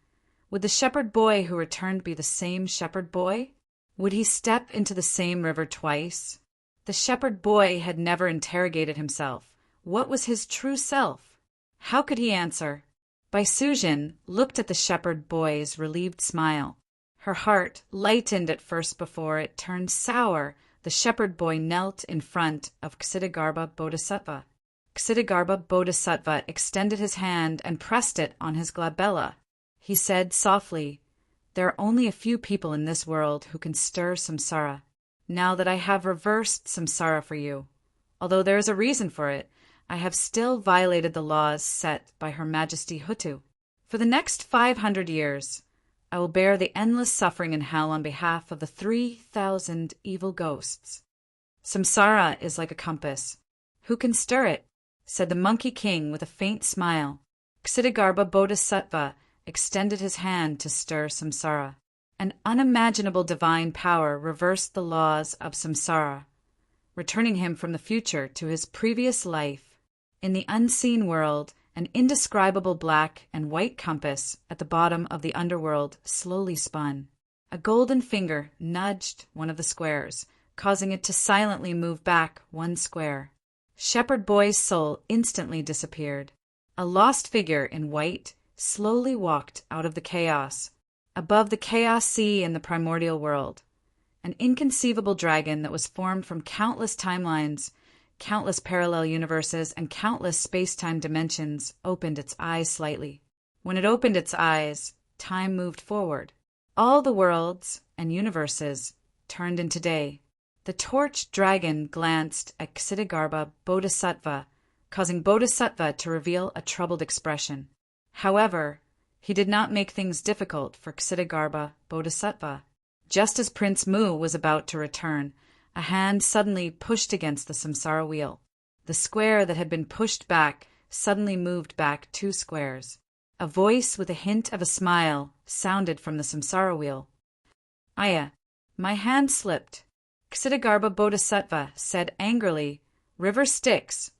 would the shepherd boy who returned be the same shepherd boy? Would he step into the same river twice? The shepherd boy had never interrogated himself. What was his true self? How could he answer? Bai Sujin looked at the shepherd boy's relieved smile. Her heart lightened at first before it turned sour. The shepherd boy knelt in front of Ksitigarbha Bodhisattva. Ksitigarbha Bodhisattva extended his hand and pressed it on his glabella. He said softly, "There are only a few people in this world who can stir samsara. Now that I have reversed samsara for you, although there is a reason for it, I have still violated the laws set by Her Majesty Hutu. For the next 500 years, I will bear the endless suffering in hell on behalf of the 3,000 evil ghosts. Samsara is like a compass. Who can stir it?" said the Monkey King with a faint smile. Ksitigarbha Bodhisattva extended his hand to stir samsara. An unimaginable divine power reversed the laws of samsara returning him from the future to his previous life. In the unseen world, an indescribable black and white compass at the bottom of the underworld slowly spun. A golden finger nudged one of the squares, causing it to silently move back one square. Shepherd Boy's soul instantly disappeared. A lost figure in white slowly walked out of the chaos. Above the chaos sea in the primordial world, an inconceivable dragon that was formed from countless timelines, countless parallel universes, and countless space-time dimensions opened its eyes slightly. When it opened its eyes, time moved forward. All the worlds and universes turned into day. The torched dragon glanced at Ksitigarbha Bodhisattva, causing Bodhisattva to reveal a troubled expression. However, he did not make things difficult for Ksitigarbha Bodhisattva. Just as Prince Mu was about to return, a hand suddenly pushed against the samsara wheel. The square that had been pushed back suddenly moved back 2 squares. A voice with a hint of a smile sounded from the samsara wheel. "Aya, my hand slipped." Ksitigarbha Bodhisattva said angrily. River Styx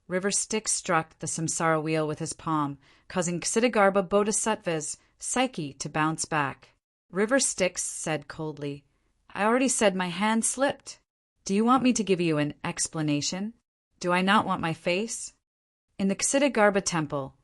struck the samsara wheel with his palm, causing Ksitigarbha Bodhisattva's psyche to bounce back. River Styx said coldly, "I already said my hand slipped. Do you want me to give you an explanation? Do I not want my face?" In the Ksitigarbha temple,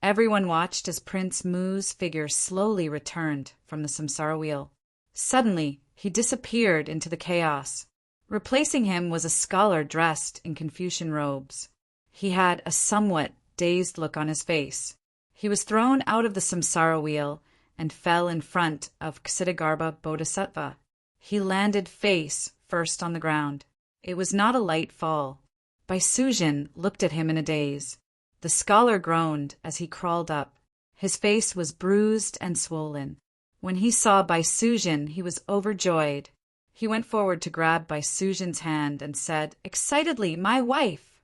everyone watched as Prince Mu's figure slowly returned from the samsara wheel. Suddenly, he disappeared into the chaos. Replacing him was a scholar dressed in Confucian robes. He had a somewhat dazed look on his face. He was thrown out of the samsara wheel and fell in front of Ksitigarbha Bodhisattva. He landed face first on the ground. It was not a light fall. Baisujin looked at him in a daze. The scholar groaned as he crawled up. His face was bruised and swollen. When he saw Baisujin, he was overjoyed. He went forward to grab Baisujin's hand and said excitedly, "My wife!"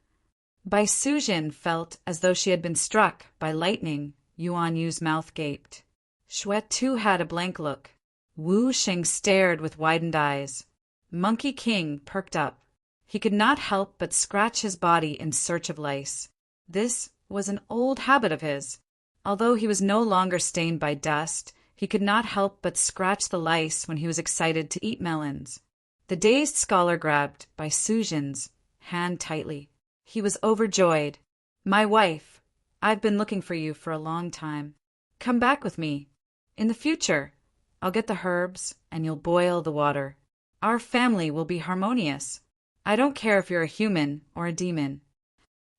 Baisujin felt as though she had been struck by lightning. Yuan Yu's mouth gaped. Shuet too had a blank look. Wu Sheng stared with widened eyes. Monkey King perked up. He could not help but scratch his body in search of lice. This was an old habit of his. Although he was no longer stained by dust, he could not help but scratch the lice when he was excited to eat melons. The dazed scholar grabbed Baisujin's hand tightly. He was overjoyed. "My wife, I've been looking for you for a long time. Come back with me. In the future, I'll get the herbs and you'll boil the water. Our family will be harmonious. I don't care if you're a human or a demon."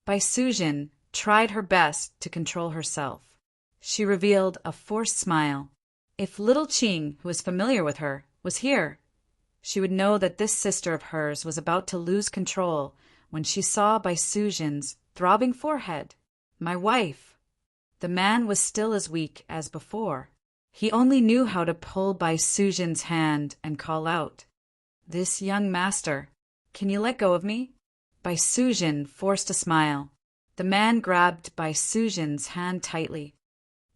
Baisujin tried her best to control herself. She revealed a forced smile. If little Qing, who was familiar with her, was here, she would know that this sister of hers was about to lose control when she saw Baisujin's throbbing forehead. "My wife." The man was still as weak as before. He only knew how to pull Baisujin's hand and call out, "This young master, can you let go of me?" Baisujin forced a smile. The man grabbed Baisujin's hand tightly.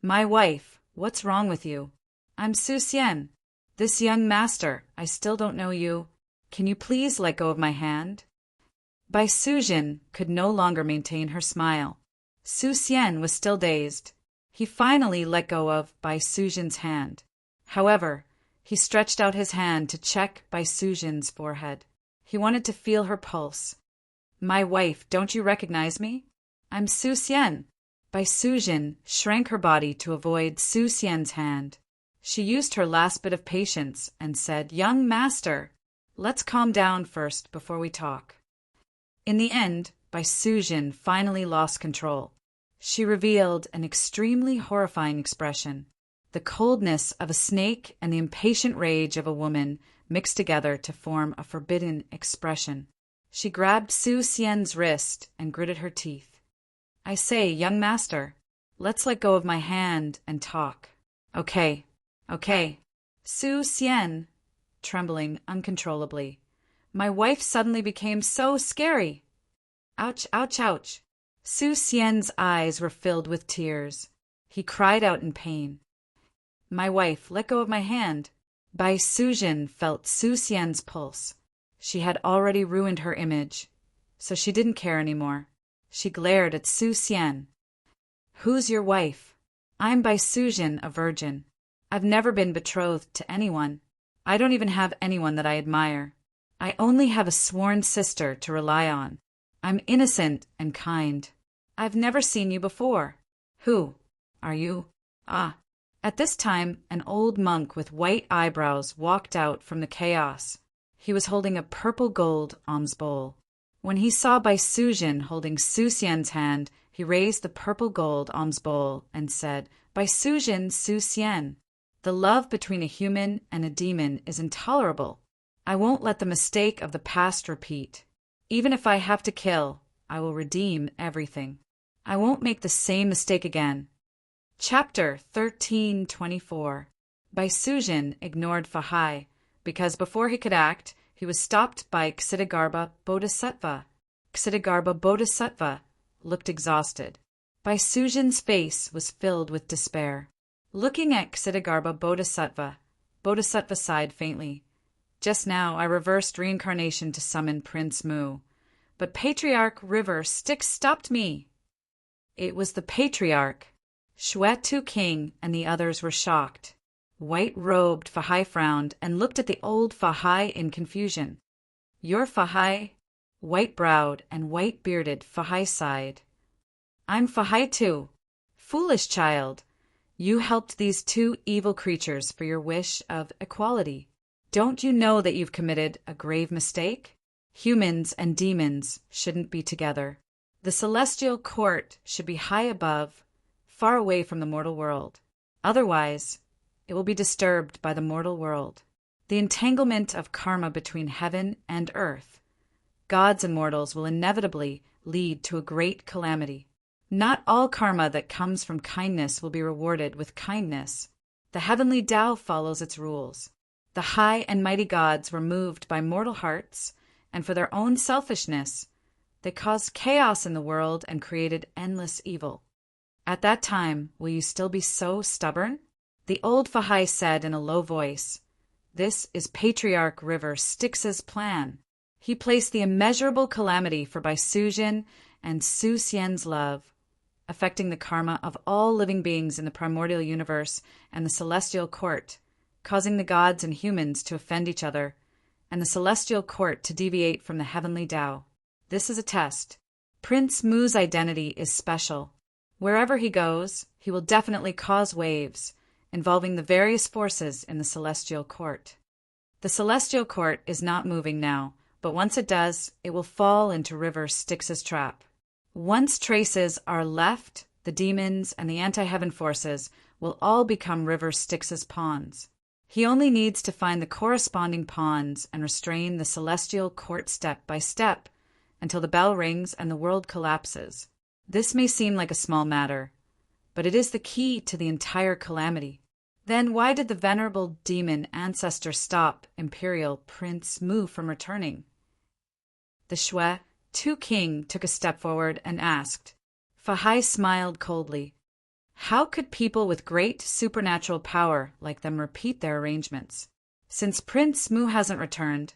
"My wife, what's wrong with you? I'm Su Xian. This young master, I still don't know you. Can you please let go of my hand?" Baisujin could no longer maintain her smile. Su Xian was still dazed. He finally let go of Baisujin's hand. However, he stretched out his hand to check Baisujin's forehead. He wanted to feel her pulse. "My wife, don't you recognize me? I'm Su Xian." Baisujin shrank her body to avoid Su Xian's hand. She used her last bit of patience and said, "Young master, let's calm down first before we talk." In the end, Baisujin finally lost control. She revealed an extremely horrifying expression. The coldness of a snake and the impatient rage of a woman mixed together to form a forbidden expression. She grabbed Su Xian's wrist and gritted her teeth. "I say, young master, let's let go of my hand and talk." Okay. Su Xian, trembling uncontrollably. "My wife suddenly became so scary." Ouch, ouch, ouch. Su Xian's eyes were filled with tears. He cried out in pain. "My wife, let go of my hand." Baisujin felt Su Xian's pulse. She had already ruined her image, so she didn't care anymore. She glared at Su Xian. "Who's your wife?" "I'm by Suzhin, a virgin. I've never been betrothed to anyone. I don't even have anyone that I admire. I only have a sworn sister to rely on. I'm innocent and kind. I've never seen you before. Who are you?" "Ah." At this time, an old monk with white eyebrows walked out from the chaos. He was holding a purple gold alms bowl. When he saw Bai Suzhin holding Su Xian's hand, he raised the purple gold alms bowl and said, "Bai Suzhin, Su Xian, the love between a human and a demon is intolerable. I won't let the mistake of the past repeat. Even if I have to kill, I will redeem everything. I won't make the same mistake again." Chapter 1324. Bai Suzhin ignored Fahai, because before he could act, he was stopped by Ksitigarbha Bodhisattva. Ksitigarbha Bodhisattva looked exhausted. Bai Suzhin's face was filled with despair. Looking at Ksitigarbha Bodhisattva, Bodhisattva sighed faintly. "Just now I reversed reincarnation to summon Prince Mu, but Patriarch River Styx stopped me." It was the Patriarch. Shwetu King and the others were shocked. White-robed Fahai frowned and looked at the old Fahai in confusion. "You're Fahai?" White-browed and white-bearded Fahai sighed. "I'm Fahai too." "Foolish child, you helped these two evil creatures for your wish of equality. Don't you know that you've committed a grave mistake? Humans and demons shouldn't be together. The celestial court should be high above, far away from the mortal world. Otherwise, it will be disturbed by the mortal world. The entanglement of karma between heaven and earth. Gods and mortals will inevitably lead to a great calamity. Not all karma that comes from kindness will be rewarded with kindness. The heavenly Tao follows its rules. The high and mighty gods were moved by mortal hearts, and for their own selfishness, they caused chaos in the world and created endless evil. At that time, will you still be so stubborn?" The old Fahai said in a low voice, "This is Patriarch River Styx's plan. He placed the immeasurable calamity for Bai Suzhin and Su Xian's love, affecting the karma of all living beings in the primordial universe and the celestial court, causing the gods and humans to offend each other, and the celestial court to deviate from the heavenly Tao. This is a test. Prince Mu's identity is special. Wherever he goes, he will definitely cause waves, involving the various forces in the celestial court. The celestial court is not moving now, but once it does, it will fall into River Styx's trap. Once traces are left, the demons and the anti-heaven forces will all become River Styx's pawns. He only needs to find the corresponding pawns and restrain the celestial court step by step until the bell rings and the world collapses. This may seem like a small matter, but it is the key to the entire calamity. Then why did the venerable demon ancestor stop Imperial Prince Mu from returning? The Shwetu King took a step forward and asked. Fahai smiled coldly. How could people with great supernatural power like them repeat their arrangements? Since Prince Mu hasn't returned,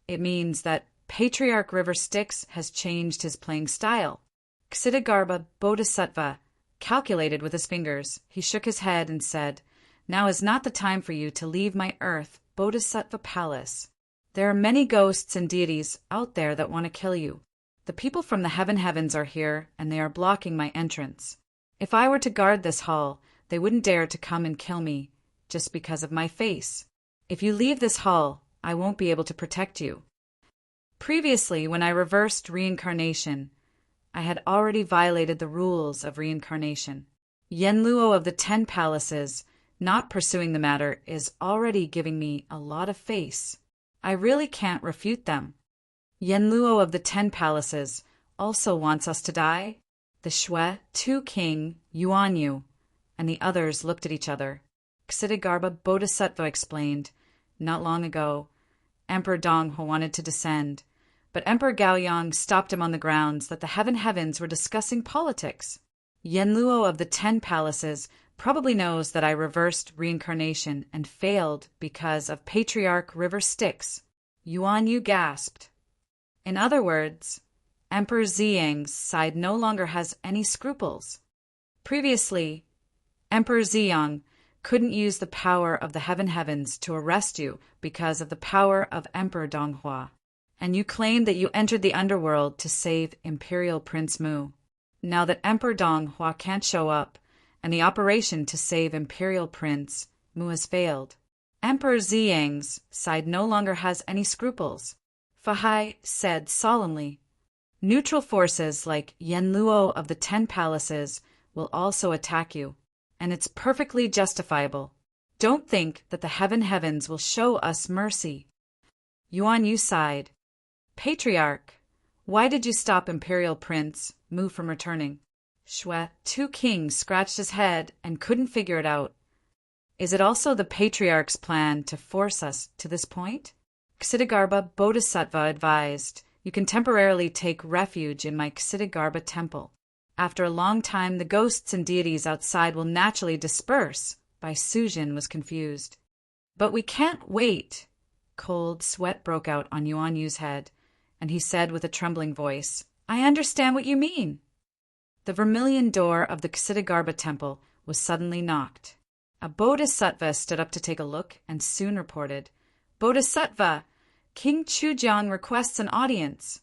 it means that Patriarch River Styx has changed his playing style. Ksitigarbha Bodhisattva calculated with his fingers. He shook his head and said, "Now is not the time for you to leave my earth, Bodhisattva Palace. There are many ghosts and deities out there that want to kill you. The people from the heavens are here, and they are blocking my entrance. If I were to guard this hall, they wouldn't dare to come and kill me, just because of my face. If you leave this hall, I won't be able to protect you." Previously, when I reversed reincarnation, I had already violated the rules of reincarnation. Yenluo of the 10 Palaces, not pursuing the matter, is already giving me a lot of face. I really can't refute them. Yenluo of the 10 Palaces also wants us to die. The Shwetu King, Yuanyu, and the others looked at each other. Ksitigarbha Bodhisattva explained, not long ago, Emperor Donghu wanted to descend, but Emperor Gaoyang stopped him on the grounds that the heavens were discussing politics. Yenluo of the 10 Palaces probably knows that I reversed reincarnation and failed because of Patriarch River Styx. Yuan Yu gasped. In other words, Emperor Ziyang's side no longer has any scruples. Previously, Emperor Ziyang couldn't use the power of the heavens to arrest you because of the power of Emperor Donghua, and you claimed that you entered the underworld to save Imperial Prince Mu. Now that Emperor Donghua can't show up, and the operation to save Imperial Prince Mu has failed, Emperor Ziyang's side no longer has any scruples, Fahai said solemnly. Neutral forces like Yanluo of the 10 Palaces will also attack you, and it's perfectly justifiable. Don't think that the heavens will show us mercy. Yuan Yu sighed. Patriarch, why did you stop Imperial Prince Mu from returning? Shui, Tu King scratched his head and couldn't figure it out. Is it also the Patriarch's plan to force us to this point? Ksitigarbha Bodhisattva advised, you can temporarily take refuge in my Ksitigarbha temple. After a long time, the ghosts and deities outside will naturally disperse. Bai Sujin was confused. But we can't wait. Cold sweat broke out on Yuan Yu's head, and he said with a trembling voice, I understand what you mean. The vermilion door of the Ksitigarbha temple was suddenly knocked. A bodhisattva stood up to take a look and soon reported, Bodhisattva, King Chujiang requests an audience.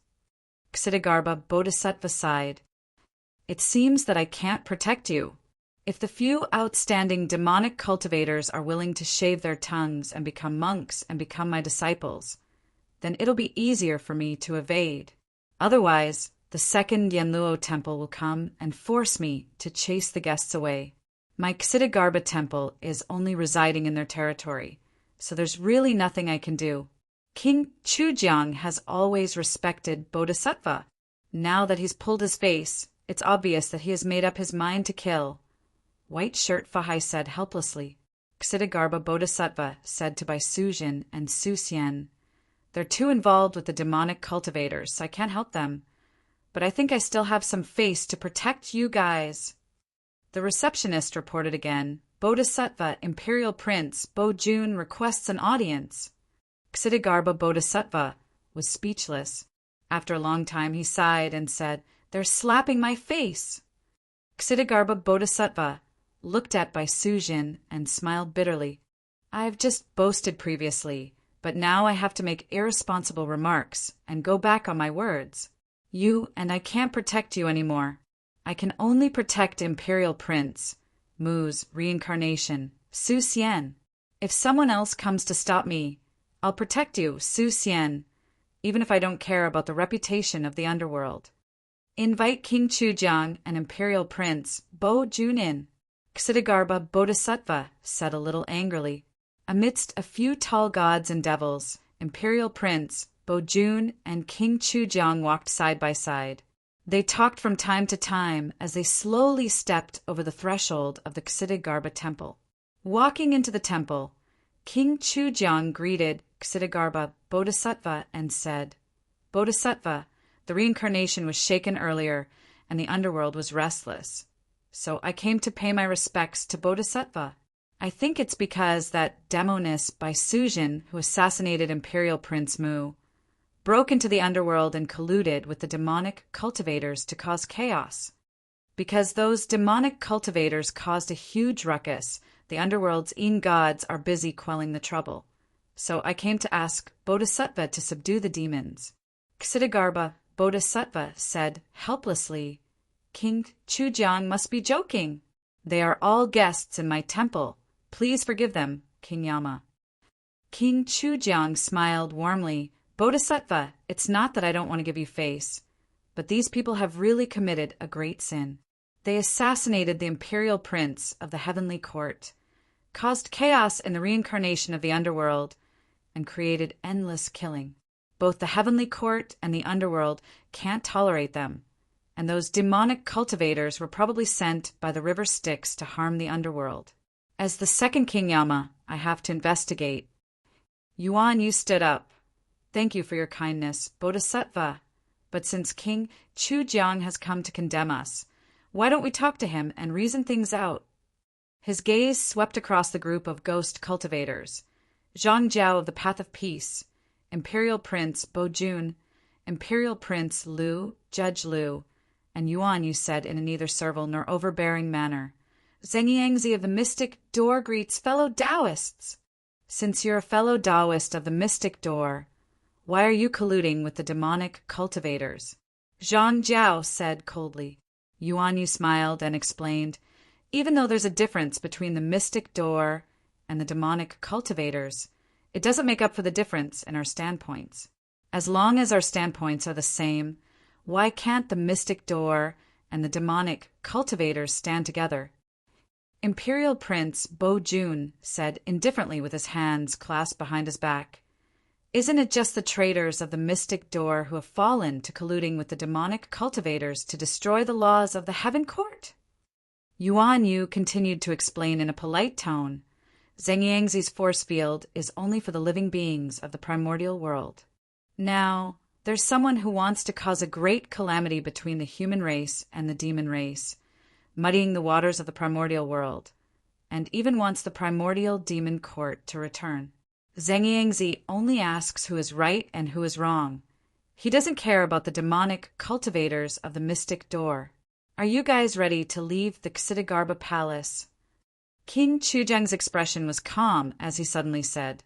Ksitigarbha Bodhisattva sighed. It seems that I can't protect you. If the few outstanding demonic cultivators are willing to shave their tongues and become monks and become my disciples, then it'll be easier for me to evade. Otherwise, the second Yanluo temple will come and force me to chase the guests away. My Ksitigarbha temple is only residing in their territory, so there's really nothing I can do. King Chujiang has always respected Bodhisattva. Now that he's pulled his face, it's obvious that he has made up his mind to kill. White Shirt Fahai said helplessly. Ksitigarbha Bodhisattva said to Bai Sujin and Su Xian, they're too involved with the demonic cultivators, so I can't help them. But I think I still have some face to protect you guys. The receptionist reported again, Bodhisattva Imperial Prince Bo Jun requests an audience. Ksitigarbha Bodhisattva was speechless. After a long time he sighed and said, they're slapping my face. Ksitigarbha Bodhisattva looked at Bai Sujin and smiled bitterly. I've just boasted previously, but now I have to make irresponsible remarks and go back on my words. You and I can't protect you anymore. I can only protect Imperial Prince Mu's reincarnation, Su Xian. If someone else comes to stop me, I'll protect you, Su Xian, even if I don't care about the reputation of the underworld. Invite King Chujiang and Imperial Prince Bo Jun in. Ksitigarbha Bodhisattva said a little angrily. Amidst a few tall gods and devils, Imperial Prince Bo Jun and King Chujiang walked side by side. They talked from time to time as they slowly stepped over the threshold of the Ksitigarbha temple. Walking into the temple, King Chujiang greeted Ksitigarbha Bodhisattva and said, Bodhisattva, the reincarnation was shaken earlier, and the underworld was restless. So I came to pay my respects to Bodhisattva. I think it's because that demoness Bai Sujin, who assassinated Imperial Prince Mu, broke into the underworld and colluded with the demonic cultivators to cause chaos. Because those demonic cultivators caused a huge ruckus, the underworld's Yin gods are busy quelling the trouble. So I came to ask Bodhisattva to subdue the demons. Ksitigarbha Bodhisattva said helplessly, King Chujiang must be joking. They are all guests in my temple. Please forgive them, King Yama. King Chujiang smiled warmly. Bodhisattva, it's not that I don't want to give you face, but these people have really committed a great sin. They assassinated the imperial prince of the heavenly court, caused chaos in the reincarnation of the underworld, and created endless killing. Both the heavenly court and the underworld can't tolerate them, and those demonic cultivators were probably sent by the river Styx to harm the underworld. As the second King Yama, I have to investigate. Yuan Yu stood up. Thank you for your kindness, Bodhisattva. But since King Chujiang has come to condemn us, why don't we talk to him and reason things out? His gaze swept across the group of ghost cultivators. Zhang Jiao of the Path of Peace, Imperial Prince Bo-jun, Imperial Prince Liu, Judge Liu, and Yuan, you said in a neither servile nor overbearing manner. Zhengyangzi of the Mystic Door greets fellow Taoists. Since you're a fellow Taoist of the Mystic Door, why are you colluding with the demonic cultivators? Zhang Jiao said coldly. Yuan Yu smiled and explained, even though there's a difference between the Mystic Door and the demonic cultivators, it doesn't make up for the difference in our standpoints. As long as our standpoints are the same, why can't the Mystic Door and the demonic cultivators stand together? Imperial Prince Bo-jun said indifferently with his hands clasped behind his back, isn't it just the traitors of the Mystic Door who have fallen to colluding with the demonic cultivators to destroy the laws of the Heaven Court? Yuan Yu continued to explain in a polite tone, Zhengyangzi's force field is only for the living beings of the primordial world. Now, there's someone who wants to cause a great calamity between the human race and the demon race, muddying the waters of the primordial world, and even wants the primordial demon court to return. Zhengyangzi only asks who is right and who is wrong. He doesn't care about the demonic cultivators of the Mystic Door. Are you guys ready to leave the Ksitigarbha Palace? King Chuzheng's expression was calm as he suddenly said,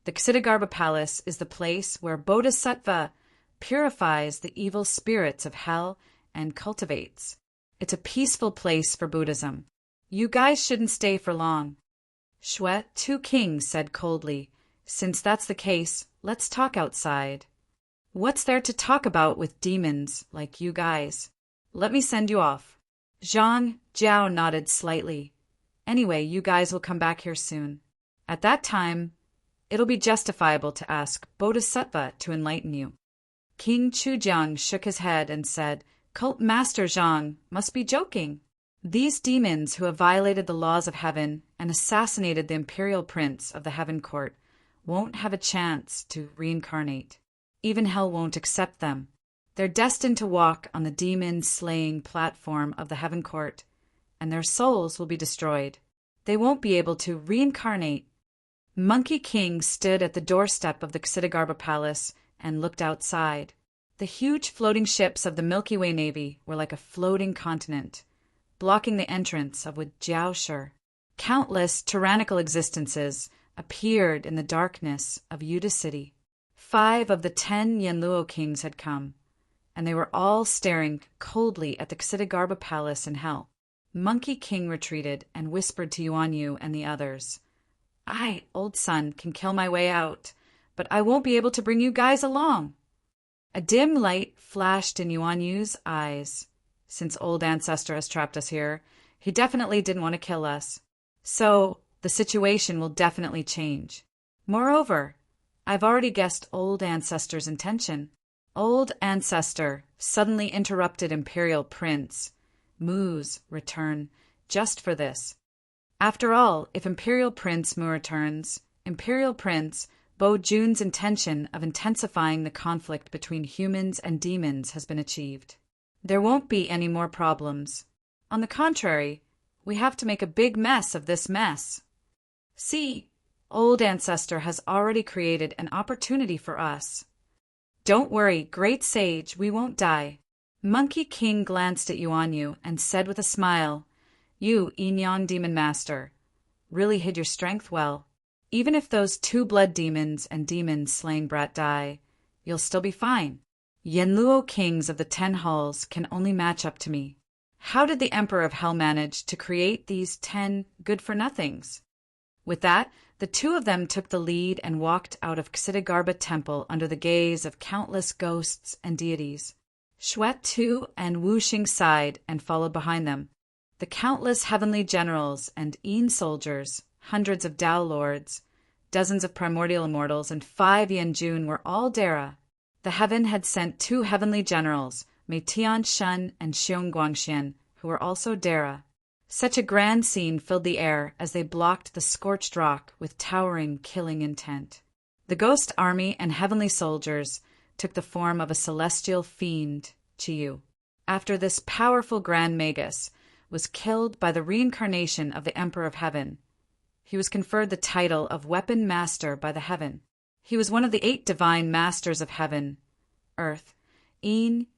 the Ksitigarbha Palace is the place where Bodhisattva purifies the evil spirits of hell and cultivates. It's a peaceful place for Buddhism. You guys shouldn't stay for long. Shui, Tu King said coldly, since that's the case, let's talk outside. What's there to talk about with demons like you guys? Let me send you off. Zhang Jiao nodded slightly. Anyway, you guys will come back here soon. At that time, it'll be justifiable to ask Bodhisattva to enlighten you. King Chuzheng shook his head and said, Cult Master Zhang must be joking. These demons who have violated the laws of heaven and assassinated the imperial prince of the Heaven Court won't have a chance to reincarnate. Even hell won't accept them. They're destined to walk on the demon-slaying platform of the Heaven Court, and their souls will be destroyed. They won't be able to reincarnate. Monkey King stood at the doorstep of the Ksitigarbha Palace and looked outside. The huge floating ships of the Milky Way Navy were like a floating continent, blocking the entrance of Jiaoshi. Countless tyrannical existences appeared in the darkness of Yuda City. 5 of the 10 Yanluo kings had come, and they were all staring coldly at the Ksitigarbha Palace in hell. Monkey King retreated and whispered to Yuan Yu and the others, I, old son, can kill my way out, but I won't be able to bring you guys along. A dim light flashed in Yuan Yu's eyes. Since old ancestor has trapped us here, he definitely didn't want to kill us. So, the situation will definitely change. Moreover, I've already guessed old ancestor's intention. Old ancestor suddenly interrupted Imperial Prince Mu's return just for this. After all, if Imperial Prince Mu returns, Imperial Prince Bo-jun's intention of intensifying the conflict between humans and demons has been achieved. There won't be any more problems. On the contrary, we have to make a big mess of this mess. See, old ancestor has already created an opportunity for us. Don't worry, great sage, we won't die. Monkey King glanced at Yuan Yu and said with a smile, You, Yin Demon Master, really hid your strength well. Even if those 2 blood demons and demon-slaying brat die, you'll still be fine. Yanluo kings of the 10 halls can only match up to me. How did the Emperor of Hell manage to create these 10 good-for-nothings? With that, the 2 of them took the lead and walked out of Ksitigarbha Temple under the gaze of countless ghosts and deities. Shuet Tu and Wu Xing sighed and followed behind them. The countless heavenly generals and Yin soldiers, hundreds of Tao lords, dozens of primordial immortals, and 5 Yanjun were all Dara. The heaven had sent 2 heavenly generals, Mei Tian Shun and Xiong Guangxian, who were also Dara. Such a grand scene filled the air as they blocked the scorched rock with towering, killing intent. The ghost army and heavenly soldiers took the form of a celestial fiend, Chiyu. After this powerful Grand Magus was killed by the reincarnation of the Emperor of Heaven, he was conferred the title of Weapon Master by the Heaven. He was one of the 8 divine masters of heaven, earth, yin,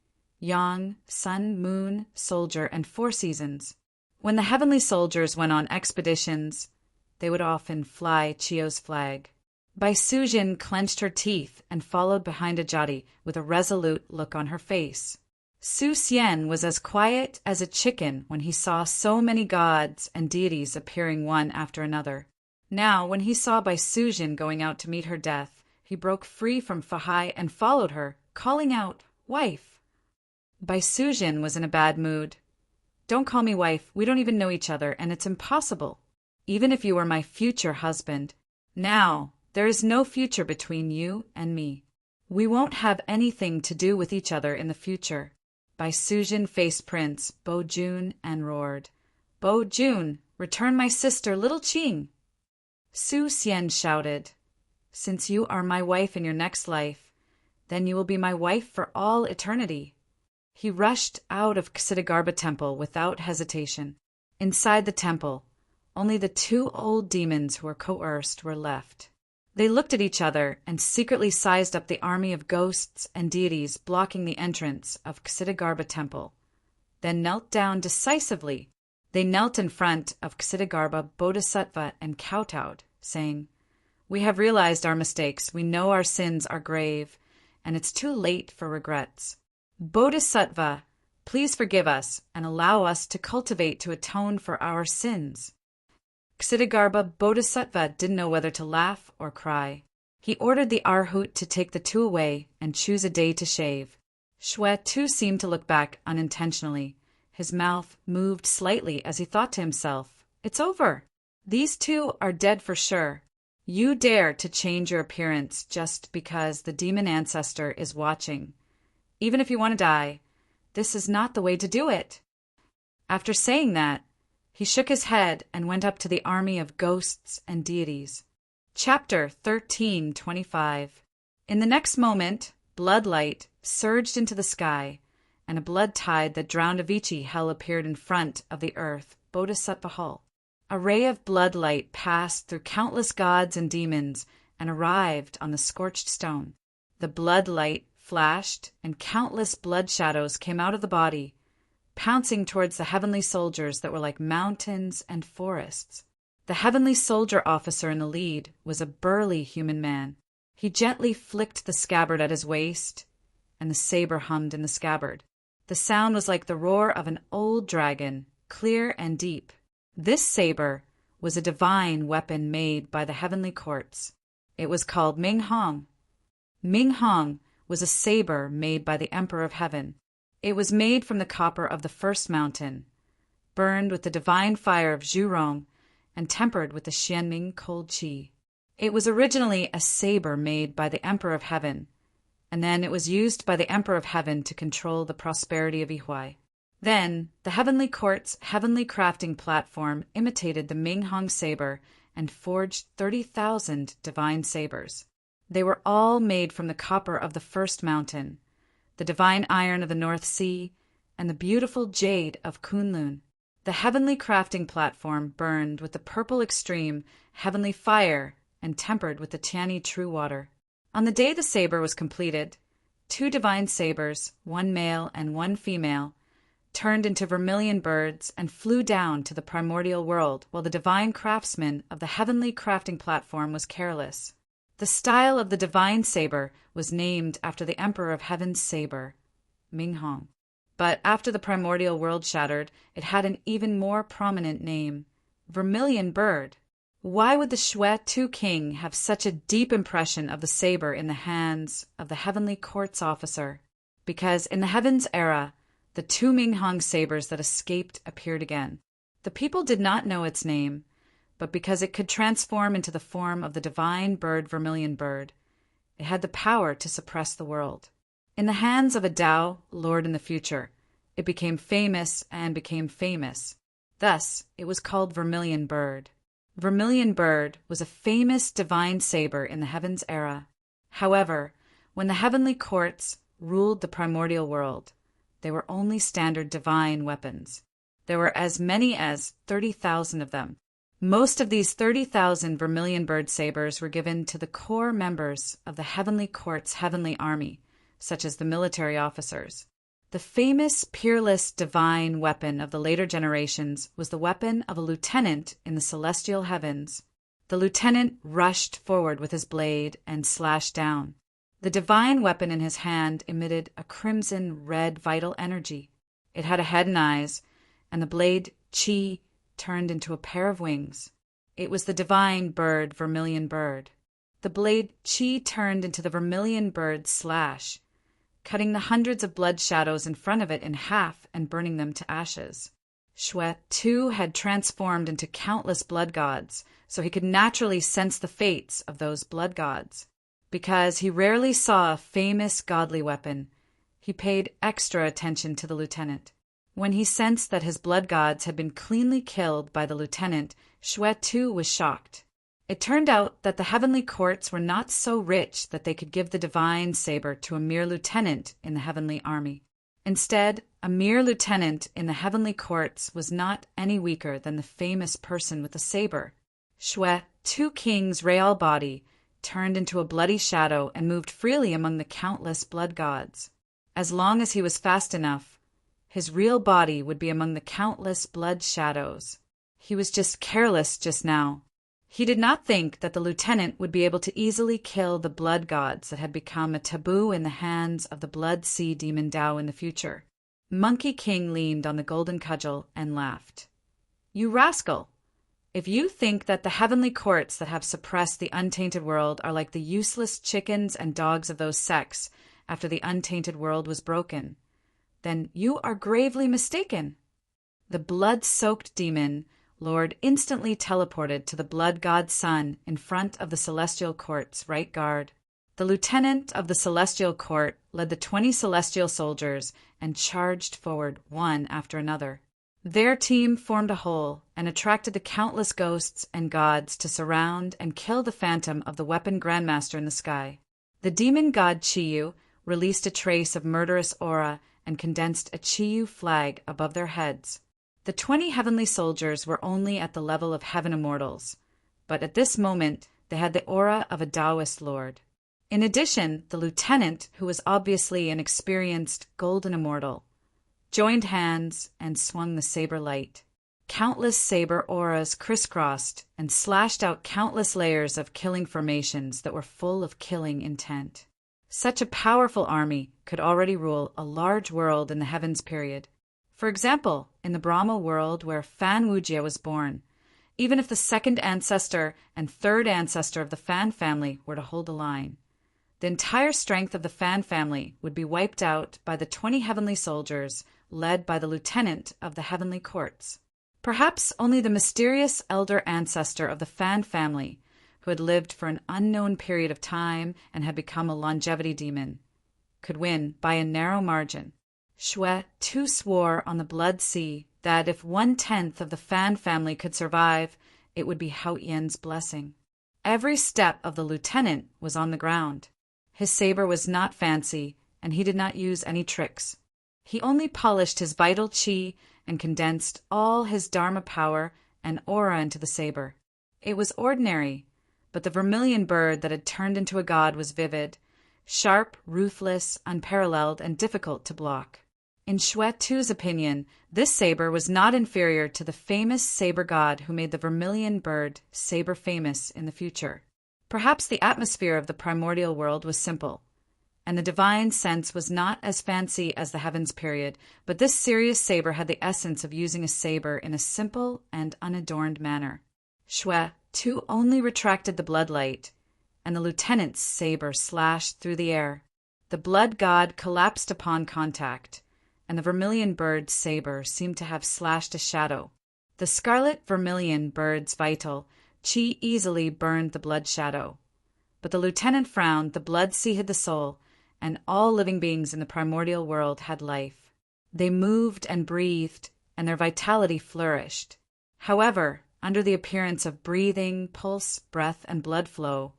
yang, sun, moon, soldier, and 4 seasons. When the heavenly soldiers went on expeditions, they would often fly Chio's flag. Bai Sujin clenched her teeth and followed behind Ajati with a resolute look on her face. Su Xian was as quiet as a chicken when he saw so many gods and deities appearing one after another. Now, when he saw Bai Sujin going out to meet her death, he broke free from Fahai and followed her, calling out, "Wife!" Bai Sujin was in a bad mood. "Don't call me wife, we don't even know each other, and it's impossible. Even if you were my future husband. Now, there is no future between you and me. We won't have anything to do with each other in the future." Bai Sujin faced Prince Bo Jun and roared, "Bo Jun, return my sister, little Qing!" Su Xian shouted, "Since you are my wife in your next life, then you will be my wife for all eternity." He rushed out of Ksitigarbha temple without hesitation. Inside the temple, only the 2 old demons who were coerced were left. They looked at each other and secretly sized up the army of ghosts and deities blocking the entrance of Ksitigarbha temple, then knelt down decisively. They knelt in front of Ksitigarbha Bodhisattva and kowtowed, saying, "We have realized our mistakes, we know our sins are grave, and it's too late for regrets. Bodhisattva, please forgive us and allow us to cultivate to atone for our sins." Ksitigarbha Bodhisattva didn't know whether to laugh or cry. He ordered the Arhut to take the 2 away and choose a day to shave. Shwe too seemed to look back unintentionally. His mouth moved slightly as he thought to himself, "It's over. These 2 are dead for sure. You dare to change your appearance just because the demon ancestor is watching. Even if you want to die, this is not the way to do it." After saying that, he shook his head and went up to the army of ghosts and deities. Chapter 13:25. In the next moment, blood light surged into the sky, and a blood tide that drowned Avicii hell appeared in front of the earth, Bodhisattva Hall. A ray of blood light passed through countless gods and demons and arrived on the scorched stone. The blood light flashed, and countless blood shadows came out of the body, pouncing towards the heavenly soldiers that were like mountains and forests. The heavenly soldier officer in the lead was a burly human man. He gently flicked the scabbard at his waist, and the saber hummed in the scabbard. The sound was like the roar of an old dragon, clear and deep. This saber was a divine weapon made by the heavenly courts. It was called Ming Hong. Ming Hong was a saber made by the Emperor of Heaven. It was made from the copper of the first mountain, burned with the divine fire of Zhurong, and tempered with the Xianming cold qi. It was originally a saber made by the Emperor of Heaven, and then it was used by the Emperor of Heaven to control the prosperity of Yihuai. Then, the Heavenly Court's heavenly crafting platform imitated the Ming Hong saber and forged 30,000 divine sabers. They were all made from the copper of the first mountain, the divine iron of the North Sea, and the beautiful jade of Kunlun. The heavenly crafting platform burned with the purple extreme heavenly fire and tempered with the Tiani true water. On the day the saber was completed, 2 divine sabers, one male and one female, turned into vermilion birds and flew down to the primordial world while the divine craftsman of the heavenly crafting platform was careless. The style of the divine saber was named after the Emperor of Heaven's saber, Ming Hong. But after the primordial world shattered, it had an even more prominent name, Vermilion Bird. Why would the Shwe Tu King have such a deep impression of the saber in the hands of the heavenly courts officer? Because in the heavens era, the 2 Ming Hong sabers that escaped appeared again. The people did not know its name, but because it could transform into the form of the divine bird Vermilion Bird, it had the power to suppress the world. In the hands of a Tao lord in the future, it became famous and became famous. Thus, it was called Vermilion Bird. Vermilion Bird was a famous divine saber in the heavens era. However, when the heavenly courts ruled the primordial world, they were only standard divine weapons. There were as many as 30,000 of them. Most of these 30,000 vermilion bird sabers were given to the core members of the heavenly court's heavenly army, such as the military officers. The famous, peerless, divine weapon of the later generations was the weapon of a lieutenant in the celestial heavens. The lieutenant rushed forward with his blade and slashed down. The divine weapon in his hand emitted a crimson red vital energy. It had a head and eyes, and the blade chi turned into a pair of wings. It was the divine bird, vermilion bird. The blade chi turned into the vermilion bird's slash, cutting the hundreds of blood shadows in front of it in half and burning them to ashes. Shwe, too, had transformed into countless blood gods, so he could naturally sense the fates of those blood gods. Because he rarely saw a famous godly weapon, he paid extra attention to the lieutenant. When he sensed that his blood gods had been cleanly killed by the lieutenant, Shwe too was shocked. It turned out that the heavenly courts were not so rich that they could give the divine saber to a mere lieutenant in the heavenly army. Instead, a mere lieutenant in the heavenly courts was not any weaker than the famous person with the saber. Shwe, two kings' real body, turned into a bloody shadow and moved freely among the countless blood gods. As long as he was fast enough, his real body would be among the countless blood shadows. He was just careless just now. He did not think that the lieutenant would be able to easily kill the blood gods that had become a taboo in the hands of the blood sea demon Tao in the future. Monkey King leaned on the golden cudgel and laughed. "You rascal! If you think that the heavenly courts that have suppressed the untainted world are like the useless chickens and dogs of those sects after the untainted world was broken, then you are gravely mistaken." The blood-soaked demon Lord instantly teleported to the blood god's son in front of the celestial court's right guard. The lieutenant of the celestial court led the 20 celestial soldiers and charged forward one after another. Their team formed a whole and attracted the countless ghosts and gods to surround and kill the phantom of the weapon grandmaster in the sky. The demon god Chiyu released a trace of murderous aura and condensed a Chiyu flag above their heads. The 20 heavenly soldiers were only at the level of heaven immortals, but at this moment they had the aura of a Taoist lord. In addition, the lieutenant, who was obviously an experienced golden immortal, joined hands and swung the saber light. Countless saber auras crisscrossed and slashed out countless layers of killing formations that were full of killing intent. Such a powerful army could already rule a large world in the heavens period. For example, in the Brahma world where Fan Wujia was born, even if the second ancestor and third ancestor of the Fan family were to hold the line, the entire strength of the Fan family would be wiped out by the 20 heavenly soldiers led by the lieutenant of the heavenly courts. Perhaps only the mysterious elder ancestor of the Fan family, who had lived for an unknown period of time and had become a longevity demon, could win by a narrow margin. Shwe too swore on the blood sea that if 1/10 of the Fan family could survive, it would be Hao Yan's blessing. Every step of the lieutenant was on the ground. His saber was not fancy, and he did not use any tricks. He only polished his vital chi and condensed all his dharma power and aura into the saber. It was ordinary, but the vermilion bird that had turned into a god was vivid, sharp, ruthless, unparalleled, and difficult to block. In Shwe Tu's opinion, this saber was not inferior to the famous saber god who made the vermilion bird saber famous in the future. Perhaps the atmosphere of the primordial world was simple, and the divine sense was not as fancy as the heavens period, but this serious saber had the essence of using a saber in a simple and unadorned manner. Shwe Tu only retracted the bloodlight, and the lieutenant's saber slashed through the air. The blood god collapsed upon contact, and the vermilion bird's saber seemed to have slashed a shadow. The scarlet vermilion bird's vital chi easily burned the blood shadow. But the lieutenant frowned, the blood sea hid the soul, and all living beings in the primordial world had life. They moved and breathed, and their vitality flourished. However, under the appearance of breathing, pulse, breath, and blood flow,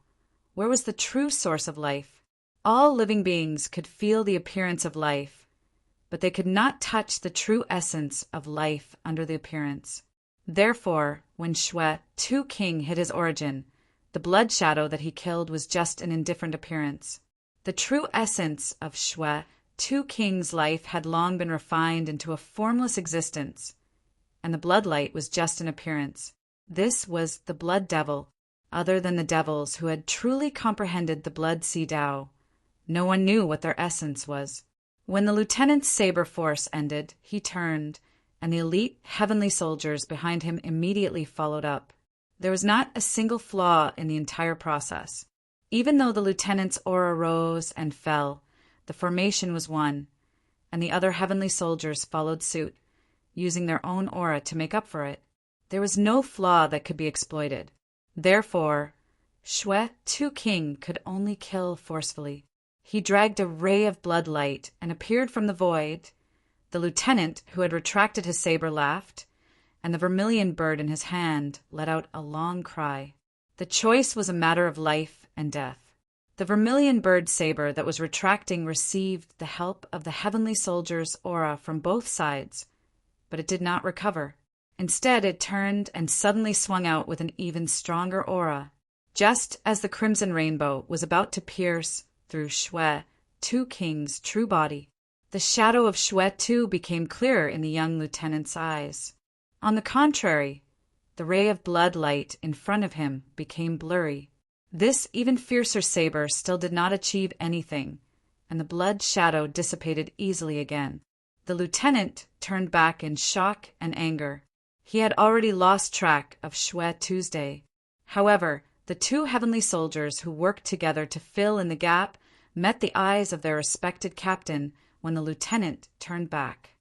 where was the true source of life? All living beings could feel the appearance of life, but they could not touch the true essence of life under the appearance. Therefore, when Shwe, Tu King, hid his origin, the blood shadow that he killed was just an indifferent appearance. The true essence of Shwe, Tu King's life had long been refined into a formless existence, and the bloodlight was just an appearance. This was the blood devil, other than the devils who had truly comprehended the blood sea Tao. No one knew what their essence was. When the lieutenant's saber force ended, he turned, and the elite heavenly soldiers behind him immediately followed up. There was not a single flaw in the entire process. Even though the lieutenant's aura rose and fell, the formation was one, and the other heavenly soldiers followed suit, using their own aura to make up for it. There was no flaw that could be exploited. Therefore, Shwe, Tu King, could only kill forcefully. He dragged a ray of bloodlight and appeared from the void. The lieutenant, who had retracted his saber, laughed, and the vermilion bird in his hand let out a long cry. The choice was a matter of life and death. The vermilion bird saber that was retracting received the help of the heavenly soldier's aura from both sides, but it did not recover. Instead, it turned and suddenly swung out with an even stronger aura, just as the crimson rainbow was about to pierce through Shwe, Tu King's true body. The shadow of Shwe Tu became clearer in the young lieutenant's eyes. On the contrary, the ray of blood light in front of him became blurry. This even fiercer saber still did not achieve anything, and the blood shadow dissipated easily again. The lieutenant turned back in shock and anger. He had already lost track of Shwe Tuesday. However, the two heavenly soldiers who worked together to fill in the gap met the eyes of their respected captain when the lieutenant turned back.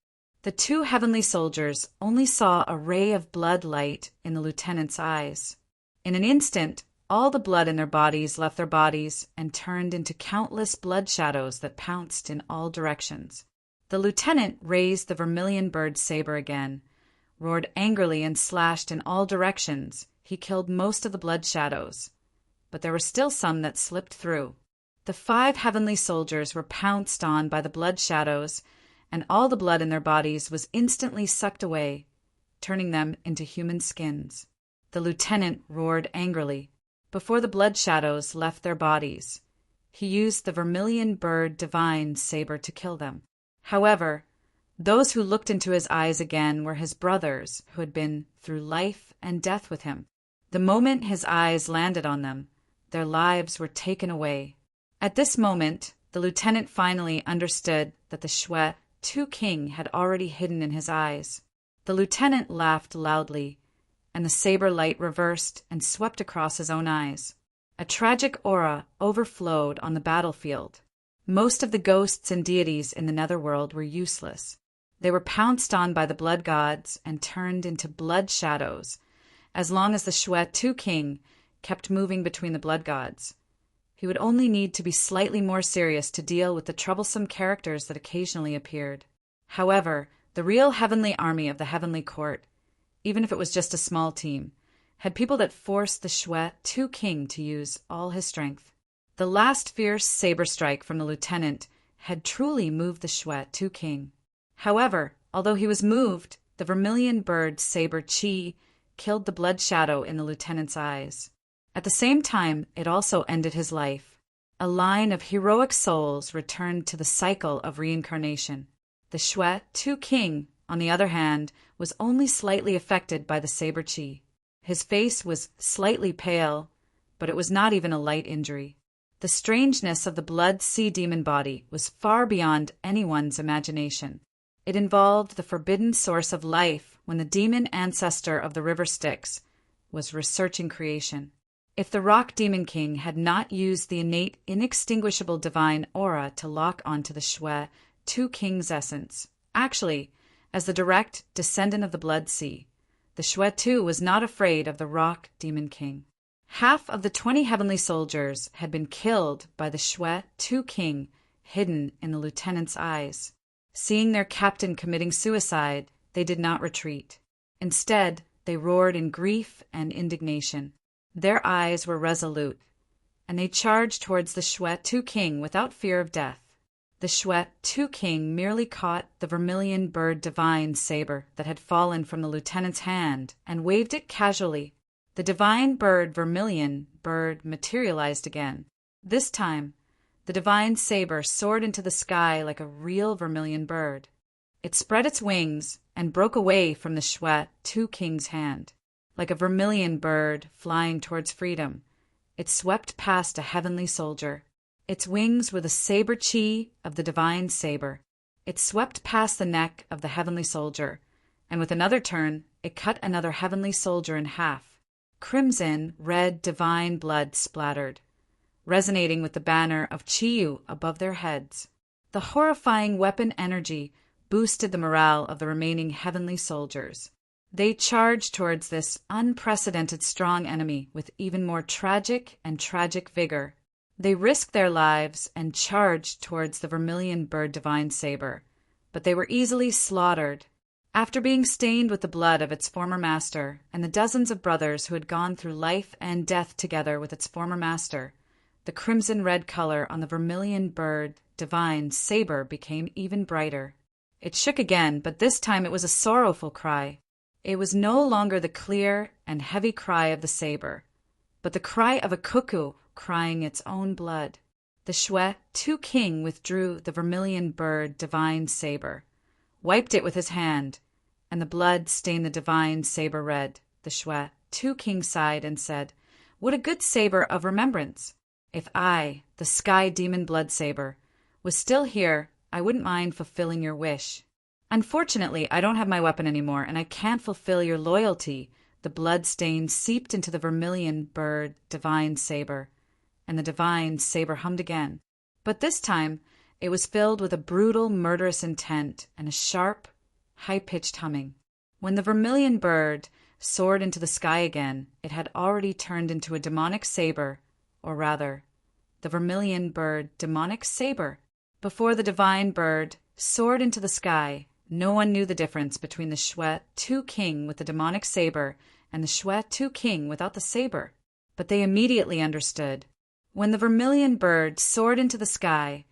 The two heavenly soldiers only saw a ray of blood light in the lieutenant's eyes. In an instant, all the blood in their bodies left their bodies and turned into countless blood shadows that pounced in all directions. The lieutenant raised the vermilion bird's saber again, roared angrily and slashed in all directions. He killed most of the blood shadows, but there were still some that slipped through. The 5 heavenly soldiers were pounced on by the blood shadows, and all the blood in their bodies was instantly sucked away, turning them into human skins. The lieutenant roared angrily. Before the blood shadows left their bodies, he used the vermilion bird divine saber to kill them. However, those who looked into his eyes again were his brothers who had been through life and death with him. The moment his eyes landed on them, their lives were taken away. At this moment, the lieutenant finally understood that the Shwe, Tu King, had already hidden in his eyes. The lieutenant laughed loudly, and the saber light reversed and swept across his own eyes. A tragic aura overflowed on the battlefield. Most of the ghosts and deities in the netherworld were useless. They were pounced on by the blood gods and turned into blood shadows, as long as the Shwe Tu King kept moving between the blood gods. He would only need to be slightly more serious to deal with the troublesome characters that occasionally appeared. However, the real heavenly army of the heavenly court, even if it was just a small team, had people that forced the Shwe Tu King to use all his strength. The last fierce saber strike from the lieutenant had truly moved the Shwe Tu King. However, although he was moved, the vermilion bird saber chi killed the blood shadow in the lieutenant's eyes. At the same time, it also ended his life. A line of heroic souls returned to the cycle of reincarnation. The Shwe Tu King, on the other hand, was only slightly affected by the saber chi. His face was slightly pale, but it was not even a light injury. The strangeness of the blood sea demon body was far beyond anyone's imagination. It involved the forbidden source of life when the demon ancestor of the river Styx was researching creation. If the rock demon king had not used the innate, inextinguishable divine aura to lock onto the Shwe Tu King's essence, actually, as the direct descendant of the blood sea, the Shwe Tu was not afraid of the rock demon king. Half of the 20 heavenly soldiers had been killed by the Shwe Tu King hidden in the lieutenant's eyes. Seeing their captain committing suicide, they did not retreat. Instead, they roared in grief and indignation. Their eyes were resolute, and they charged towards the Shwe Tu King without fear of death. The Shwe-Tu king merely caught the vermilion bird divine saber that had fallen from the lieutenant's hand and waved it casually. The divine bird vermilion bird materialized again. This time, the divine saber soared into the sky like a real vermilion bird. It spread its wings and broke away from the Shwe-Tu king's hand. Like a vermilion bird flying towards freedom, it swept past a heavenly soldier. Its wings were the saber chi of the divine saber. It swept past the neck of the heavenly soldier, and with another turn, it cut another heavenly soldier in half. Crimson, red, divine blood splattered, resonating with the banner of Chiyu above their heads. The horrifying weapon energy boosted the morale of the remaining heavenly soldiers. They charged towards this unprecedented strong enemy with even more tragic vigor. They risked their lives and charged towards the vermilion bird divine saber, but they were easily slaughtered. After being stained with the blood of its former master and the dozens of brothers who had gone through life and death together with its former master, the crimson-red color on the vermilion bird divine saber became even brighter. It shook again, but this time it was a sorrowful cry. It was no longer the clear and heavy cry of the saber, but the cry of a cuckoo crying its own blood. The Shwe-Tu king withdrew the vermilion bird divine saber, wiped it with his hand, and the blood stained the divine saber red. The Shwe-Tu king sighed and said, "What a good saber of remembrance! If I, the sky demon blood saber, was still here, I wouldn't mind fulfilling your wish. Unfortunately, I don't have my weapon anymore, and I can't fulfill your loyalty." The blood stain seeped into the vermilion bird divine saber, and the divine saber hummed again. But this time, it was filled with a brutal, murderous intent and a sharp, high-pitched humming. When the vermilion bird soared into the sky again, it had already turned into a demonic saber, or rather, the vermilion bird demonic saber. Before the divine bird soared into the sky, no one knew the difference between the Shwe-Tu king with the demonic saber and the Shwe-Tu king without the saber. But they immediately understood. When the vermilion bird soared into the sky,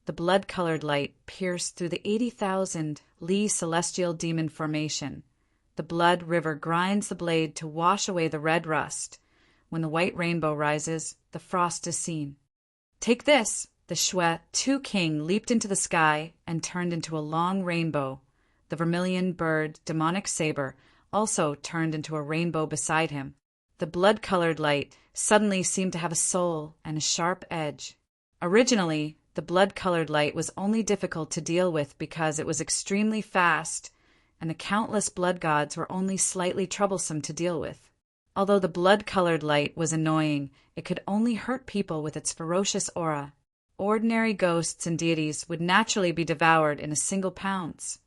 the blood-colored light pierced through the 80,000 Li celestial demon formation. The blood river grinds the blade to wash away the red rust. When the white rainbow rises, the frost is seen. Take this! The Shwe-Tu king leaped into the sky and turned into a long rainbow. The vermilion bird demonic saber also turned into a rainbow beside him. The blood-colored light suddenly seemed to have a soul and a sharp edge. Originally, the blood-colored light was only difficult to deal with because it was extremely fast, and the countless blood gods were only slightly troublesome to deal with. Although the blood-colored light was annoying, it could only hurt people with its ferocious aura. Ordinary ghosts and deities would naturally be devoured in a single pounce.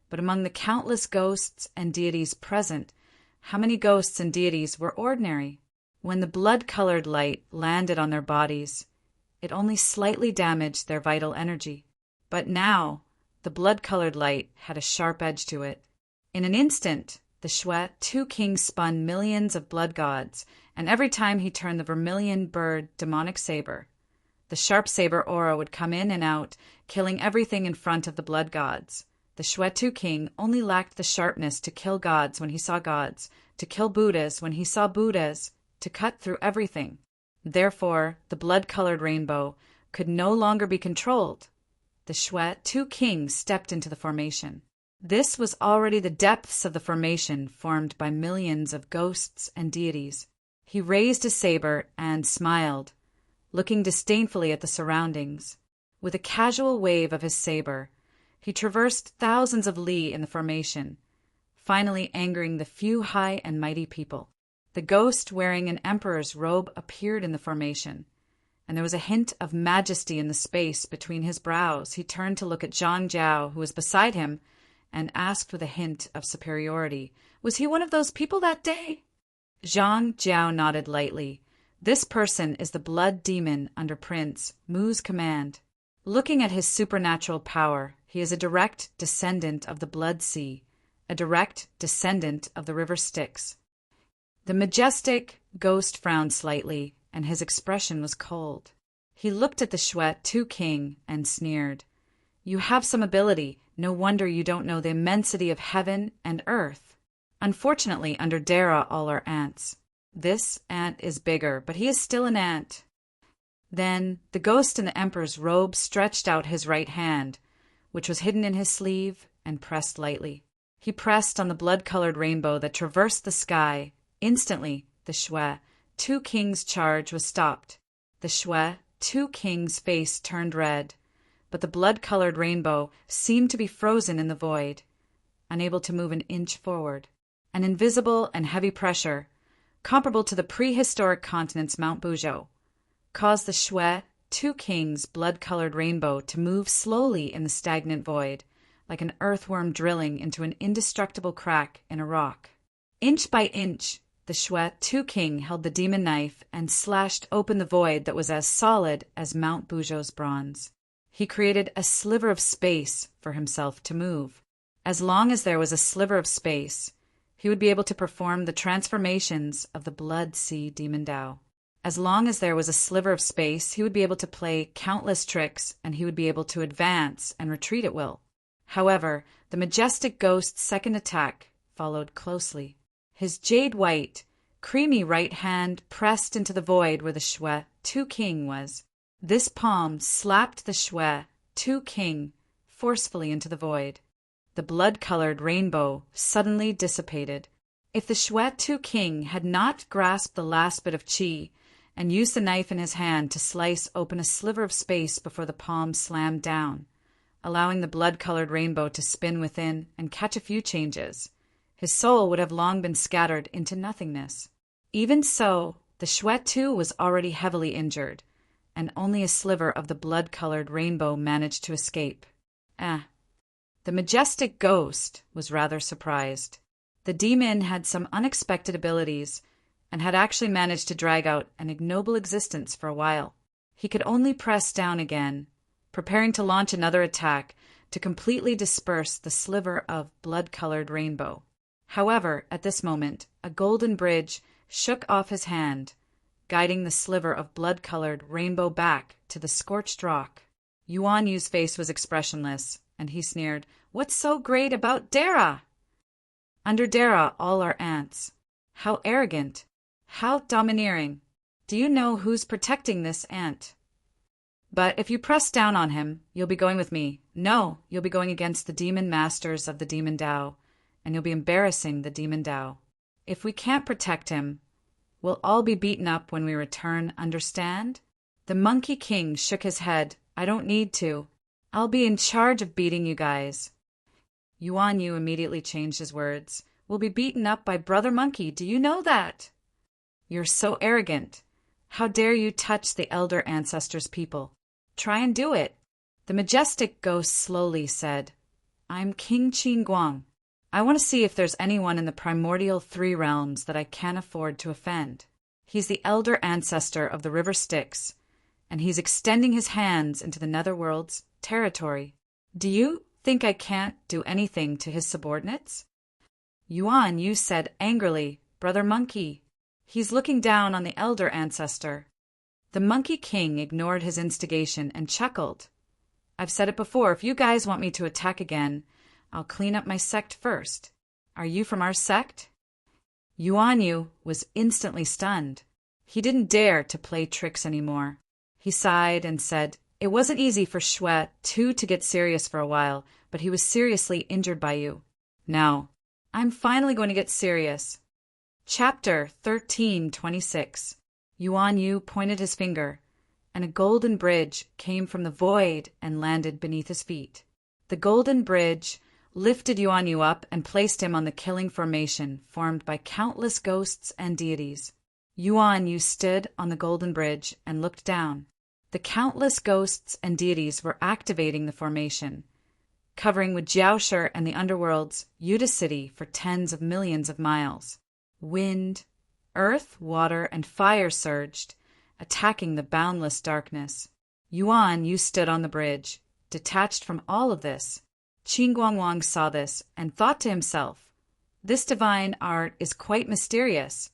But among the countless ghosts and deities present, how many ghosts and deities were ordinary? When the blood-colored light landed on their bodies, it only slightly damaged their vital energy. But now, the blood-colored light had a sharp edge to it. In an instant, the Shwe-Tu king spun millions of blood gods, and every time he turned the vermilion bird demonic saber, the sharp saber aura would come in and out, killing everything in front of the blood gods. The Shwe-Tu king only lacked the sharpness to kill gods when he saw gods, to kill Buddhas when he saw Buddhas, to cut through everything. Therefore, the blood-colored rainbow could no longer be controlled. The Shwe-Tu king stepped into the formation. This was already the depths of the formation formed by millions of ghosts and deities. He raised his saber and smiled, looking disdainfully at the surroundings. With a casual wave of his saber, he traversed thousands of li in the formation, finally angering the few high and mighty people. The ghost wearing an emperor's robe appeared in the formation, and there was a hint of majesty in the space between his brows. He turned to look at Zhang Jiao, who was beside him, and asked with a hint of superiority, "Was he one of those people that day?" Zhang Jiao nodded lightly. "This person is the blood demon under Prince Mu's command. Looking at his supernatural power, he is a direct descendant of the Blood Sea, a direct descendant of the River Styx." The majestic ghost frowned slightly, and his expression was cold. He looked at the Shwe-Tu king and sneered. You have some ability. No wonder you don't know the immensity of heaven and earth. Unfortunately, under Dara all are ants. This ant is bigger, but he is still an ant. Then the ghost in the Emperor's robe stretched out his right hand, which was hidden in his sleeve, and pressed lightly. He pressed on the blood-colored rainbow that traversed the sky. Instantly, the Shui, Two Kings' charge was stopped. The Shui, Two Kings' face turned red, but the blood-colored rainbow seemed to be frozen in the void, unable to move an inch forward. An invisible and heavy pressure, comparable to the prehistoric continent's Mount Buzhou, caused the Shui, Two Kings' blood-colored rainbow to move slowly in the stagnant void, like an earthworm drilling into an indestructible crack in a rock. Inch by inch, the Shui, Two King held the demon knife and slashed open the void that was as solid as Mount Buzhou's bronze. He created a sliver of space for himself to move. As long as there was a sliver of space, he would be able to perform the transformations of the Blood Sea Demon Dao. As long as there was a sliver of space, he would be able to play countless tricks, and he would be able to advance and retreat at will. However, the majestic ghost's second attack followed closely. His jade-white, creamy right hand pressed into the void where the Shui, Two King was. This palm slapped the Shui, Two King forcefully into the void. The blood-colored rainbow suddenly dissipated. If the Shui, Two King had not grasped the last bit of qi and used the knife in his hand to slice open a sliver of space before the palm slammed down, allowing the blood-colored rainbow to spin within and catch a few changes, his soul would have long been scattered into nothingness. Even so, the Shui too was already heavily injured, and only a sliver of the blood-colored rainbow managed to escape. The majestic ghost was rather surprised. The demon had some unexpected abilities and had actually managed to drag out an ignoble existence for a while. He could only press down again, preparing to launch another attack to completely disperse the sliver of blood-colored rainbow. However, at this moment, a golden bridge shook off his hand, guiding the sliver of blood-colored rainbow back to the scorched rock. Yuan Yu's face was expressionless, and he sneered, "What's so great about Dara? Under Dara, all are ants. How arrogant! How domineering! Do you know who's protecting this ant? But if you press down on him, you'll be going with me. No, you'll be going against the demon masters of the Demon Dao, and you'll be embarrassing the Demon Dao. If we can't protect him, we'll all be beaten up when we return, understand?" The Monkey King shook his head. "I don't need to. I'll be in charge of beating you guys." Yuan Yu immediately changed his words. "We'll be beaten up by Brother Monkey. Do you know that? You're so arrogant. How dare you touch the elder ancestors' people? Try and do it." The majestic ghost slowly said, "I'm King Qin Guang. I want to see if there's anyone in the primordial three realms that I can't afford to offend. He's the elder ancestor of the River Styx, and he's extending his hands into the Netherworld's territory. Do you think I can't do anything to his subordinates?" Yuan Yu said angrily, "Brother Monkey, he's looking down on the elder ancestor." The Monkey King ignored his instigation and chuckled. "I've said it before, if you guys want me to attack again, I'll clean up my sect first. Are you from our sect?" Yuan Yu was instantly stunned. He didn't dare to play tricks anymore. He sighed and said, "It wasn't easy for Shui too to get serious for a while, but he was seriously injured by you. Now, I'm finally going to get serious." Chapter 13:26. Yuan Yu pointed his finger, and a golden bridge came from the void and landed beneath his feet. The golden bridge lifted Yuan Yu up and placed him on the killing formation formed by countless ghosts and deities. Yuan Yu stood on the golden bridge and looked down. The countless ghosts and deities were activating the formation, covering with Jiaoshi and the underworld's Yuda City for tens of millions of miles. Wind, earth, water, and fire surged, attacking the boundless darkness. Yuan Yu stood on the bridge, detached from all of this. Qin Guangwang saw this and thought to himself, "This divine art is quite mysterious,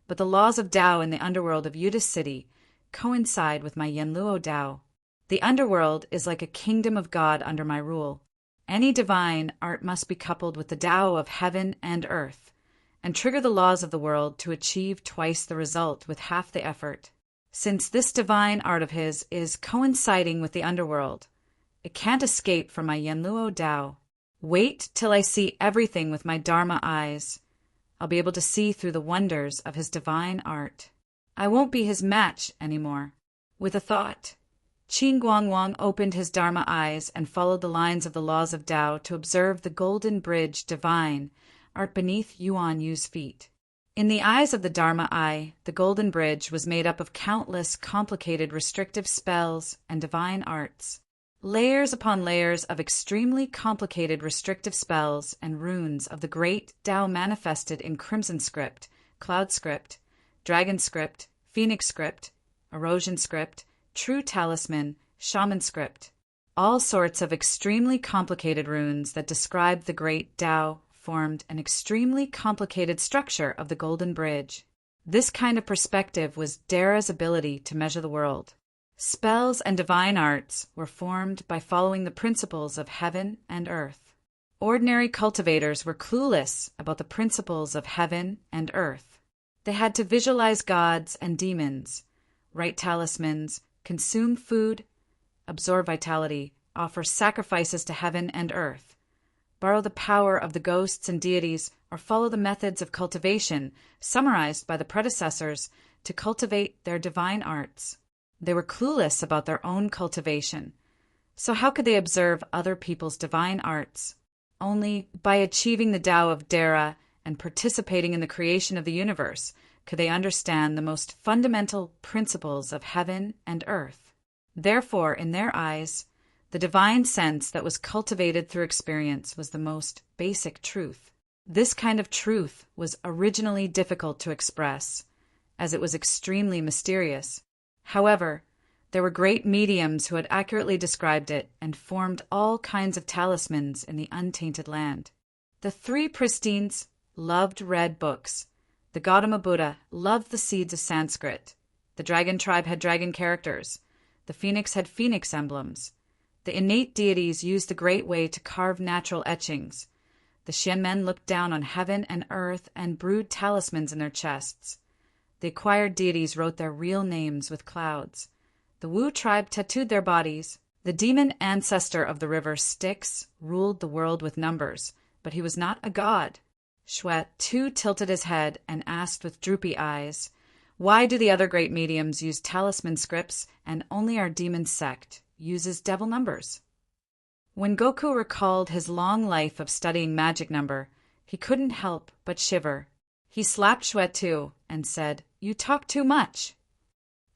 but the laws of Tao in the underworld of Yuda City coincide with my Yanluo Tao. The The underworld is like a kingdom of God under my rule. Any divine art must be coupled with the Tao of heaven and earth, and trigger the laws of the world to achieve twice the result with half the effort. Since this divine art of his is coinciding with the underworld, it can't escape from my Yanluo Tao. Wait till I see everything with my Dharma eyes. I'll be able to see through the wonders of his divine art. I won't be his match anymore. With a thought, Qin Guangwang opened his Dharma eyes and followed the lines of the laws of Tao to observe the golden bridge divine art beneath Yuan Yu's feet. In the eyes of the Dharma eye, the golden bridge was made up of countless complicated restrictive spells and divine arts. Layers upon layers of extremely complicated restrictive spells and runes of the great Tao manifested in Crimson Script, Cloud Script, Dragon Script, Phoenix Script, Erosion Script, True Talisman, Shaman Script. All sorts of extremely complicated runes that describe the great Tao formed an extremely complicated structure of the Golden Bridge. This kind of perspective was Dara's ability to measure the world. Spells and divine arts were formed by following the principles of heaven and earth. Ordinary cultivators were clueless about the principles of heaven and earth. They had to visualize gods and demons, write talismans, consume food, absorb vitality, offer sacrifices to heaven and earth, borrow the power of the ghosts and deities, or follow the methods of cultivation summarized by the predecessors to cultivate their divine arts. They were clueless about their own cultivation. So how could they observe other people's divine arts? Only by achieving the Tao of Dara and participating in the creation of the universe could they understand the most fundamental principles of heaven and earth. Therefore, in their eyes, the divine sense that was cultivated through experience was the most basic truth. This kind of truth was originally difficult to express, as it was extremely mysterious. However, there were great mediums who had accurately described it and formed all kinds of talismans in the untainted land. The three Pristines loved red books. The Gautama Buddha loved the seeds of Sanskrit. The dragon tribe had dragon characters. The phoenix had phoenix emblems. The innate deities used the Great Way to carve natural etchings. The Xianmen looked down on heaven and earth and brewed talismans in their chests. The acquired deities wrote their real names with clouds. The Wu tribe tattooed their bodies. The demon ancestor of the river Styx ruled the world with numbers, but he was not a god. Shwet too tilted his head and asked with droopy eyes, "Why do the other great mediums use talisman scripts and only our demon sect uses devil numbers?" When Goku recalled his long life of studying magic number, he couldn't help but shiver. He slapped Shwet too and said, "You talk too much."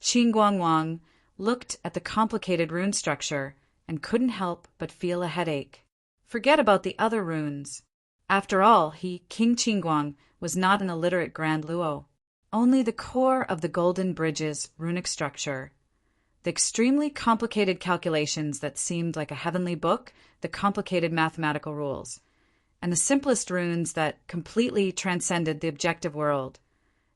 Qin Guangwang looked at the complicated rune structure and couldn't help but feel a headache. Forget about the other runes. After all, he, King Qinguang, was not an illiterate Grand Luo. Only the core of the Golden Bridge's runic structure. The extremely complicated calculations that seemed like a heavenly book, the complicated mathematical rules, and the simplest runes that completely transcended the objective world,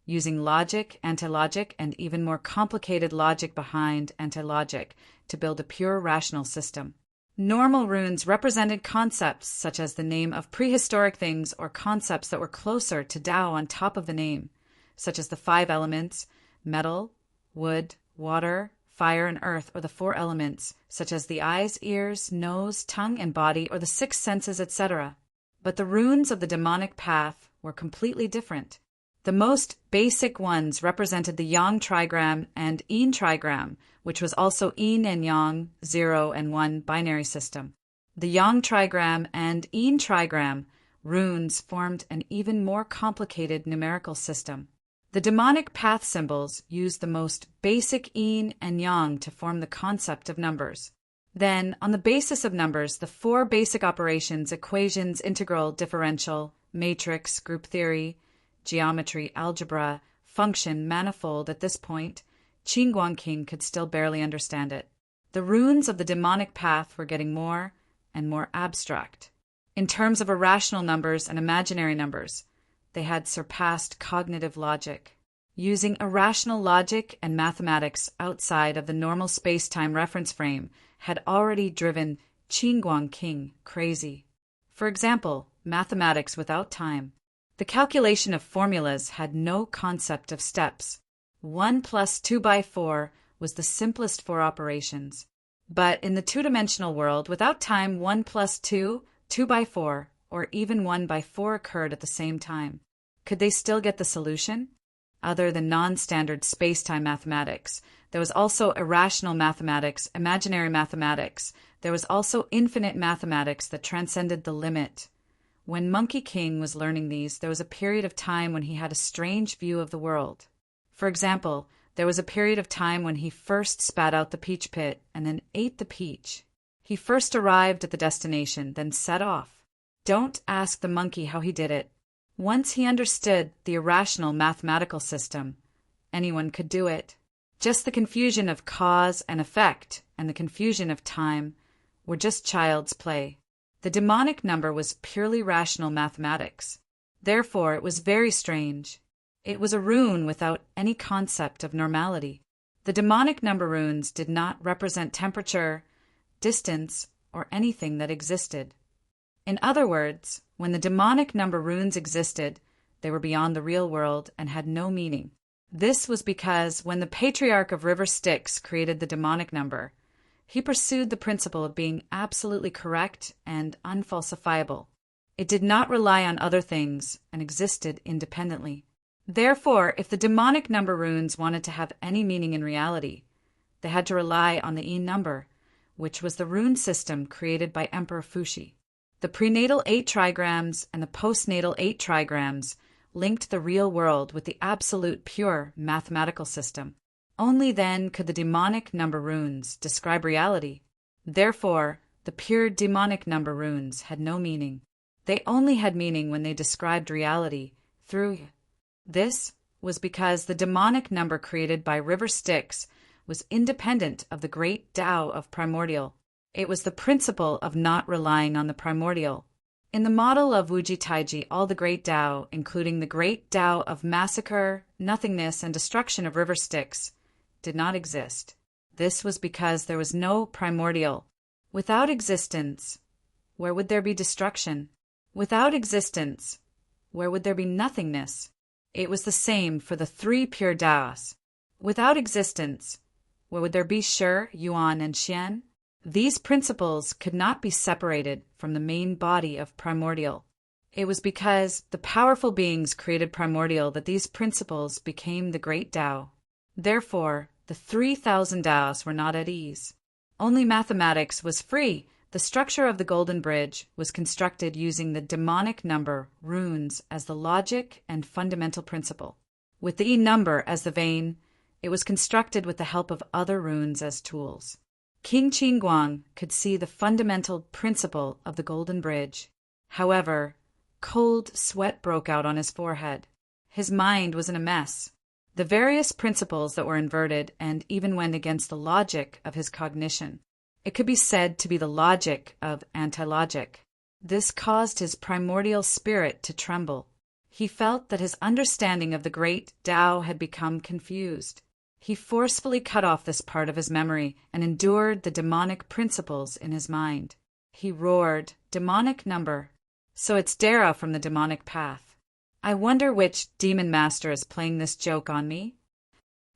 using logic, anti-logic, and even more complicated logic behind anti-logic to build a pure rational system. Normal runes represented concepts such as the name of prehistoric things or concepts that were closer to Tao on top of the name, such as the 5 elements, metal, wood, water, fire, and earth, or the 4 elements, such as the eyes, ears, nose, tongue, and body, or the 6 senses, etc. But the runes of the demonic path were completely different. The most basic ones represented the Yang trigram and Yin trigram, which was also Yin and Yang, 0 and 1 binary system. The Yang trigram and Yin trigram runes formed an even more complicated numerical system. The demonic path symbols used the most basic Yin and Yang to form the concept of numbers. Then, on the basis of numbers, the 4 basic operations, equations, integral, differential, matrix, group theory, geometry, algebra, function, manifold. At this point, Qin Guangqing could still barely understand it. The runes of the demonic path were getting more and more abstract. In terms of irrational numbers and imaginary numbers, they had surpassed cognitive logic. Using irrational logic and mathematics outside of the normal space-time reference frame had already driven Qinguang King crazy. For example, mathematics without time. The calculation of formulas had no concept of steps. 1 plus 2 by 4 was the simplest four operations. But in the two-dimensional world, without time, 1 plus 2, 2 by 4, or even 1 by 4 occurred at the same time. Could they still get the solution? Other than non-standard space-time mathematics, there was also irrational mathematics, imaginary mathematics. There was also infinite mathematics that transcended the limit. When Monkey King was learning these, there was a period of time when he had a strange view of the world. For example, there was a period of time when he first spat out the peach pit and then ate the peach. He first arrived at the destination, then set off. Don't ask the monkey how he did it. Once he understood the irrational mathematical system, anyone could do it. Just the confusion of cause and effect and the confusion of time were just child's play. The demonic number was purely rational mathematics. Therefore, it was very strange. It was a rune without any concept of normality. The demonic number runes did not represent temperature, distance, or anything that existed. In other words, when the demonic number runes existed, they were beyond the real world and had no meaning. This was because when the patriarch of River Styx created the demonic number, he pursued the principle of being absolutely correct and unfalsifiable. It did not rely on other things and existed independently. Therefore, if the demonic number runes wanted to have any meaning in reality, they had to rely on the number, which was the rune system created by Emperor Fuxi. The prenatal 8 trigrams and the postnatal 8 trigrams linked the real world with the absolute pure mathematical system. Only then could the demonic number runes describe reality. Therefore, the pure demonic number runes had no meaning. They only had meaning when they described reality through. This was because the demonic number created by River Styx was independent of the great Tao of primordial. It was the principle of not relying on the primordial. In the model of Wuji Taiji, all the great Tao, including the great Tao of massacre, nothingness, and destruction of River Styx, did not exist. This was because there was no primordial. Without existence, where would there be destruction? Without existence, where would there be nothingness? It was the same for the 3 pure Taos. Without existence, where would there be Shi, Yuan, and Xian? These principles could not be separated from the main body of primordial. It was because the powerful beings created primordial that these principles became the great Tao. Therefore, the 3,000 Taos were not at ease. Only mathematics was free. The structure of the Golden Bridge was constructed using the demonic number runes as the logic and fundamental principle. With the number as the vein, it was constructed with the help of other runes as tools. King Qinguang could see the fundamental principle of the Golden Bridge. However, cold sweat broke out on his forehead. His mind was in a mess. The various principles that were inverted and even went against the logic of his cognition. It could be said to be the logic of anti-logic. This caused his primordial spirit to tremble. He felt that his understanding of the great Tao had become confused. He forcefully cut off this part of his memory and endured the demonic principles in his mind. He roared, "Demonic number! So it's Dara from the demonic path. I wonder which demon master is playing this joke on me?"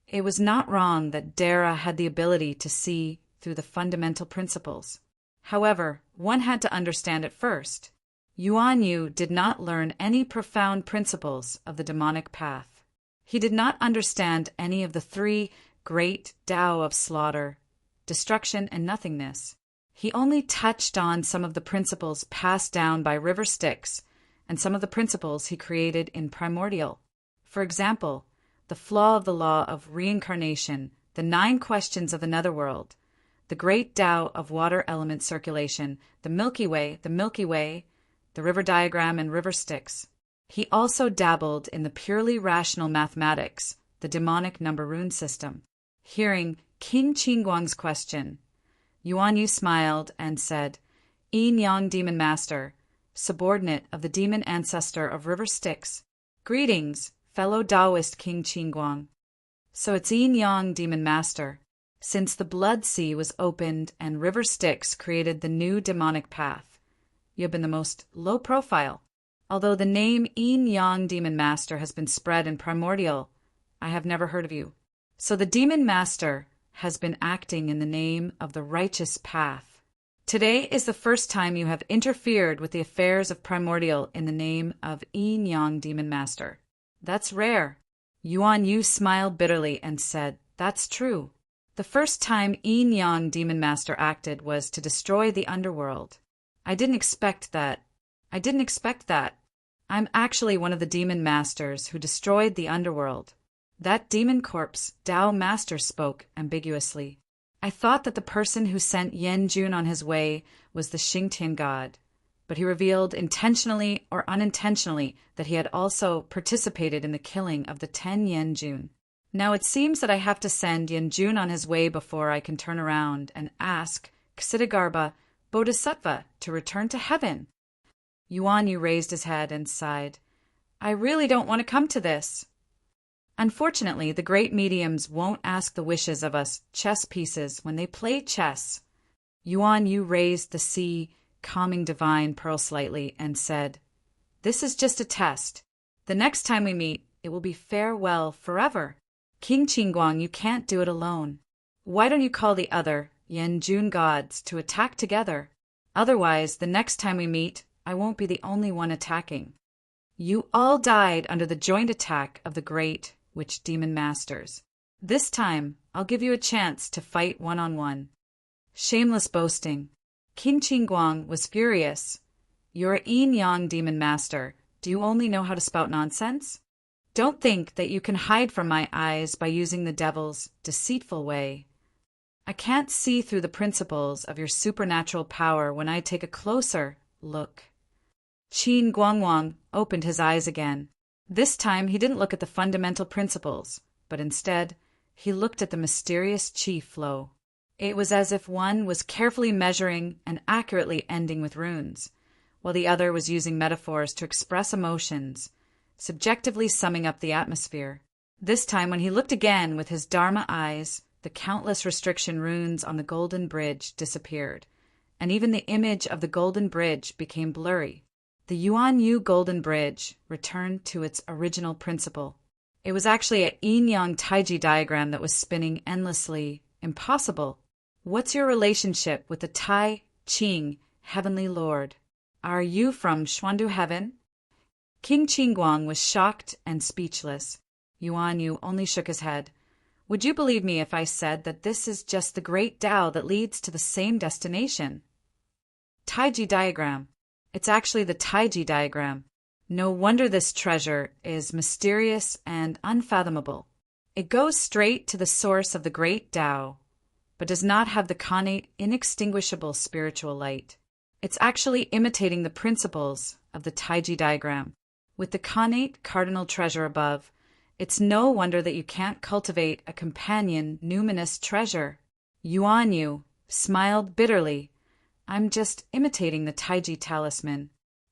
It was not wrong that Dara had the ability to see through the fundamental principles. However, one had to understand it first. Yuan Yu did not learn any profound principles of the demonic path. He did not understand any of the 3 great Tao of slaughter, destruction, and nothingness. He only touched on some of the principles passed down by River Styx and some of the principles he created in primordial. For example, the flaw of the law of reincarnation, the 9 questions of the netherworld, the great Tao of water element circulation, the Milky Way, the river diagram, and River Styx. He also dabbled in the purely rational mathematics, the demonic number rune system. Hearing King Qinguang's question, Yuan Yu smiled and said, "Yin Yang Demon Master, subordinate of the demon ancestor of River Styx, greetings, fellow Taoist King Qingguang. So it's Yin Yang Demon Master. Since the Blood Sea was opened and River Styx created the new demonic path, you have been the most low profile. Although the name Yin Yang Demon Master has been spread in Primordial, I have never heard of you. So the Demon Master has been acting in the name of the righteous path. Today is the first time you have interfered with the affairs of Primordial in the name of Yin Yang Demon Master. That's rare. Yuan Yu smiled bitterly and said, "That's true. The first time Yin Yang Demon Master acted was to destroy the underworld. I didn't expect that. I'm actually one of the demon masters who destroyed the underworld." That demon corpse Tao Master spoke ambiguously. "I thought that the person who sent Yan Jun on his way was the Xingtian god, but he revealed intentionally or unintentionally that he had also participated in the killing of the 10 Yan Jun. Now it seems that I have to send Yan Jun on his way before I can turn around and ask Ksitigarbha Bodhisattva to return to heaven." Yuan Yu raised his head and sighed. "I really don't want to come to this." Unfortunately, the great mediums won't ask the wishes of us chess pieces when they play chess. Yuan Yu raised the sea, calming divine pearl slightly and said, "This is just a test. The next time we meet, it will be farewell forever. King Qingguang, you can't do it alone. Why don't you call the other Yan Jun gods to attack together? Otherwise, the next time we meet, I won't be the only one attacking. You all died under the joint attack of the great witch demon masters. This time, I'll give you a chance to fight one-on-one." Shameless boasting. King Qingguang was furious. "You're a Yin Yang demon master. Do you only know how to spout nonsense? Don't think that you can hide from my eyes by using the devil's deceitful way. I can't see through the principles of your supernatural power when I take a closer look." Qin Guangwang opened his eyes again. This time he didn't look at the fundamental principles, but instead he looked at the mysterious chi flow. It was as if one was carefully measuring and accurately ending with runes, while the other was using metaphors to express emotions, subjectively summing up the atmosphere. This time when he looked again with his Dharma eyes, the countless restriction runes on the Golden Bridge disappeared, and even the image of the Golden Bridge became blurry. The Yuan Yu Golden Bridge returned to its original principle. It was actually a yin-yang taiji diagram that was spinning endlessly. Impossible. What's your relationship with the Tai Ching Heavenly Lord? Are you from Xuandu Heaven? King Qingguang was shocked and speechless. Yuan Yu only shook his head. "Would you believe me if I said that this is just the great Tao that leads to the same destination?" Taiji diagram. It's actually the Taiji diagram. No wonder this treasure is mysterious and unfathomable. It goes straight to the source of the great Tao, but does not have the connate, inextinguishable spiritual light. It's actually imitating the principles of the Taiji diagram. With the connate cardinal treasure above, it's no wonder that you can't cultivate a companion numinous treasure. Yuan Yu smiled bitterly. "I'm just imitating the Taiji talisman.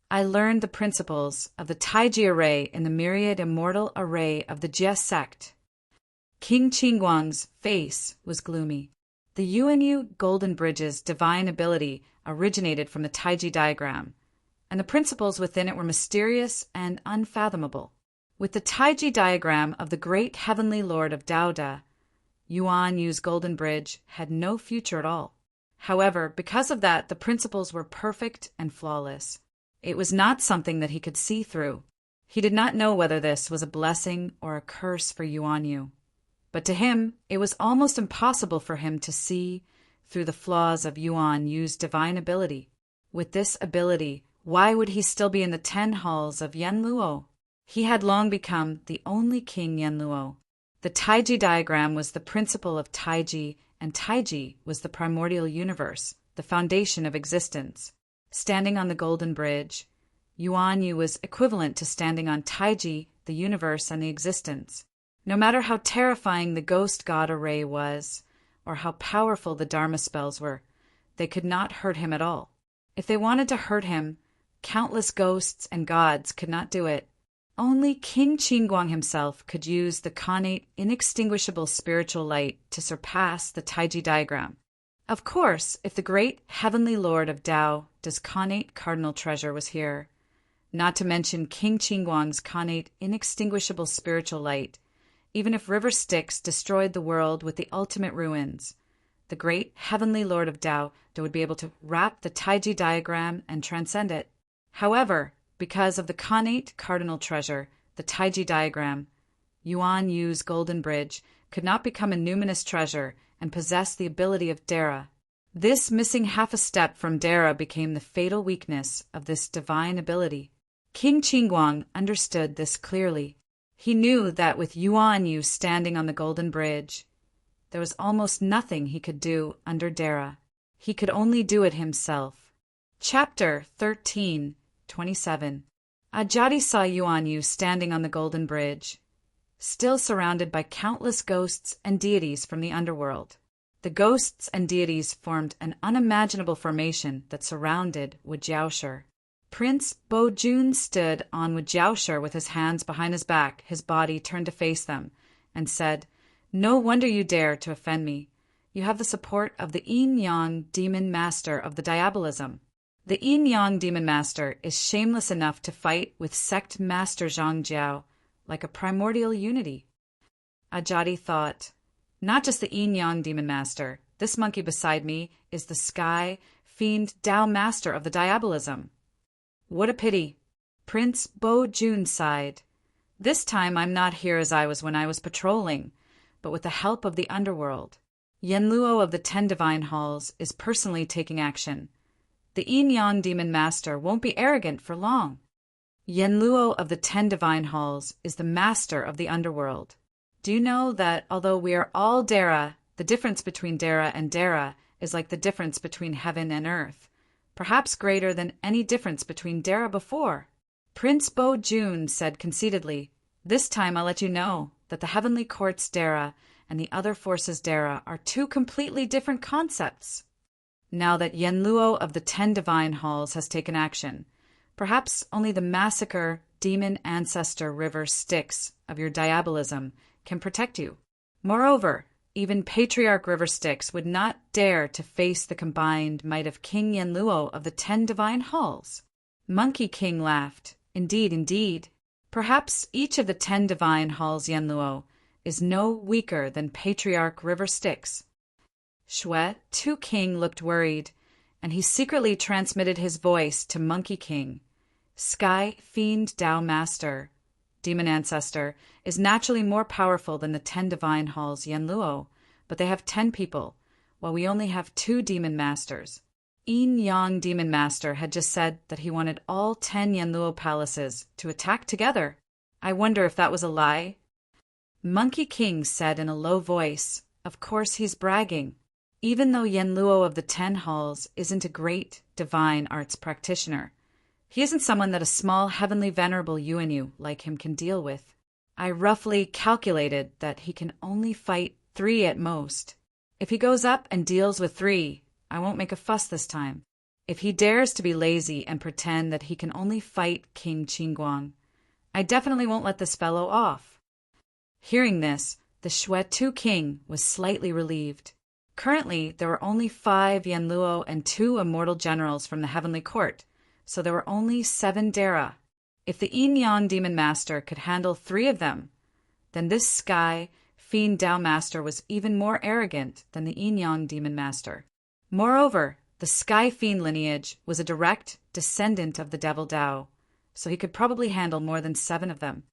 I learned the principles of the Taiji array in the myriad immortal array of the Jie sect." King Qingguang's face was gloomy. The Yuan Yu Golden Bridge's divine ability originated from the Taiji diagram, and the principles within it were mysterious and unfathomable. With the Taiji diagram of the great heavenly lord of Daoda, Yuan Yu's Golden Bridge had no future at all. However, because of that, the principles were perfect and flawless. It was not something that he could see through. He did not know whether this was a blessing or a curse for Yuan Yu. But to him, it was almost impossible for him to see through the flaws of Yuan Yu's divine ability. With this ability, why would he still be in the 10 halls of Yanluo? He had long become the only king Yanluo. The Taiji diagram was the principle of Taiji, and Taiji was the primordial universe, the foundation of existence. Standing on the Golden Bridge, Yuan Yu was equivalent to standing on Taiji, the universe, and the existence. No matter how terrifying the ghost god array was, or how powerful the Dharma spells were, they could not hurt him at all. If they wanted to hurt him, countless ghosts and gods could not do it. Only King Qingguang himself could use the connate, inextinguishable spiritual light to surpass the Taiji diagram. Of course, if the great heavenly lord of Tao, this connate cardinal treasure, was here, not to mention King Qingguang's connate, inextinguishable spiritual light, even if river Styx destroyed the world with the ultimate ruins, the great heavenly lord of Tao would be able to wrap the Taiji diagram and transcend it. However, because of the connate cardinal treasure, the Taiji diagram, Yuan Yu's golden bridge could not become a numinous treasure and possess the ability of Dara. This missing half a step from Dara became the fatal weakness of this divine ability. King Qingguang understood this clearly. He knew that with Yuan Yu standing on the golden bridge, there was almost nothing he could do under Dara. He could only do it himself. Chapter 13:27. Ajadi saw Yuan Yu standing on the golden bridge, still surrounded by countless ghosts and deities from the underworld. The ghosts and deities formed an unimaginable formation that surrounded Wujiaoshi. Prince Bo-jun stood on Wujiaoshi with his hands behind his back, his body turned to face them, and said, "No wonder you dare to offend me. You have the support of the Yin-Yang Demon Master of the Diabolism. The Yin-Yang Demon Master is shameless enough to fight with Sect Master Zhang Jiao like a primordial unity." Ajadi thought, not just the Yin-Yang Demon Master. This monkey beside me is the Sky Fiend Tao Master of the Diabolism. What a pity. Prince Bo-jun sighed. This time I'm not here as I was when I was patrolling, but with the help of the underworld. Yenluo of the 10 Divine Halls is personally taking action. The Yin-Yang Demon Master won't be arrogant for long. Yenluo of the 10 Divine Halls is the master of the underworld. Do you know that although we are all Dara, the difference between Dara and Dara is like the difference between heaven and earth, perhaps greater than any difference between Dara before? Prince Bo-jun said conceitedly, "This time I'll let you know that the heavenly court's Dara and the other forces' Dara are two completely different concepts." Now that Yenluo of the 10 Divine Halls has taken action, perhaps only the massacre demon ancestor river Styx of your diabolism can protect you. Moreover, even Patriarch River Styx would not dare to face the combined might of King Yenluo of the 10 Divine Halls. Monkey King laughed. Indeed, indeed. Perhaps each of the 10 Divine Halls Yenluo is no weaker than Patriarch River Styx. Shui, Tu King, looked worried, and he secretly transmitted his voice to Monkey King. Sky Fiend Tao Master, Demon Ancestor, is naturally more powerful than the 10 Divine Halls Yenluo, but they have 10 people, while we only have 2 Demon Masters. Yin-Yang Demon Master had just said that he wanted all 10 Yenluo palaces to attack together. I wonder if that was a lie? Monkey King said in a low voice, "Of course he's bragging. Even though Yenluo of the 10 Halls isn't a great divine arts practitioner, he isn't someone that a small heavenly venerable Yuanyu like him can deal with. I roughly calculated that he can only fight 3 at most. If he goes up and deals with 3, I won't make a fuss this time. If he dares to be lazy and pretend that he can only fight King Qingguang, I definitely won't let this fellow off." Hearing this, the Shui-tu King was slightly relieved. Currently, there were only 5 Yenluo and 2 immortal generals from the Heavenly Court, so there were only 7 Dara. If the Yin-Yang Demon Master could handle 3 of them, then this Sky Fiend Tao Master was even more arrogant than the Yin-Yang Demon Master. Moreover, the Sky Fiend lineage was a direct descendant of the Devil Tao, so he could probably handle more than 7 of them.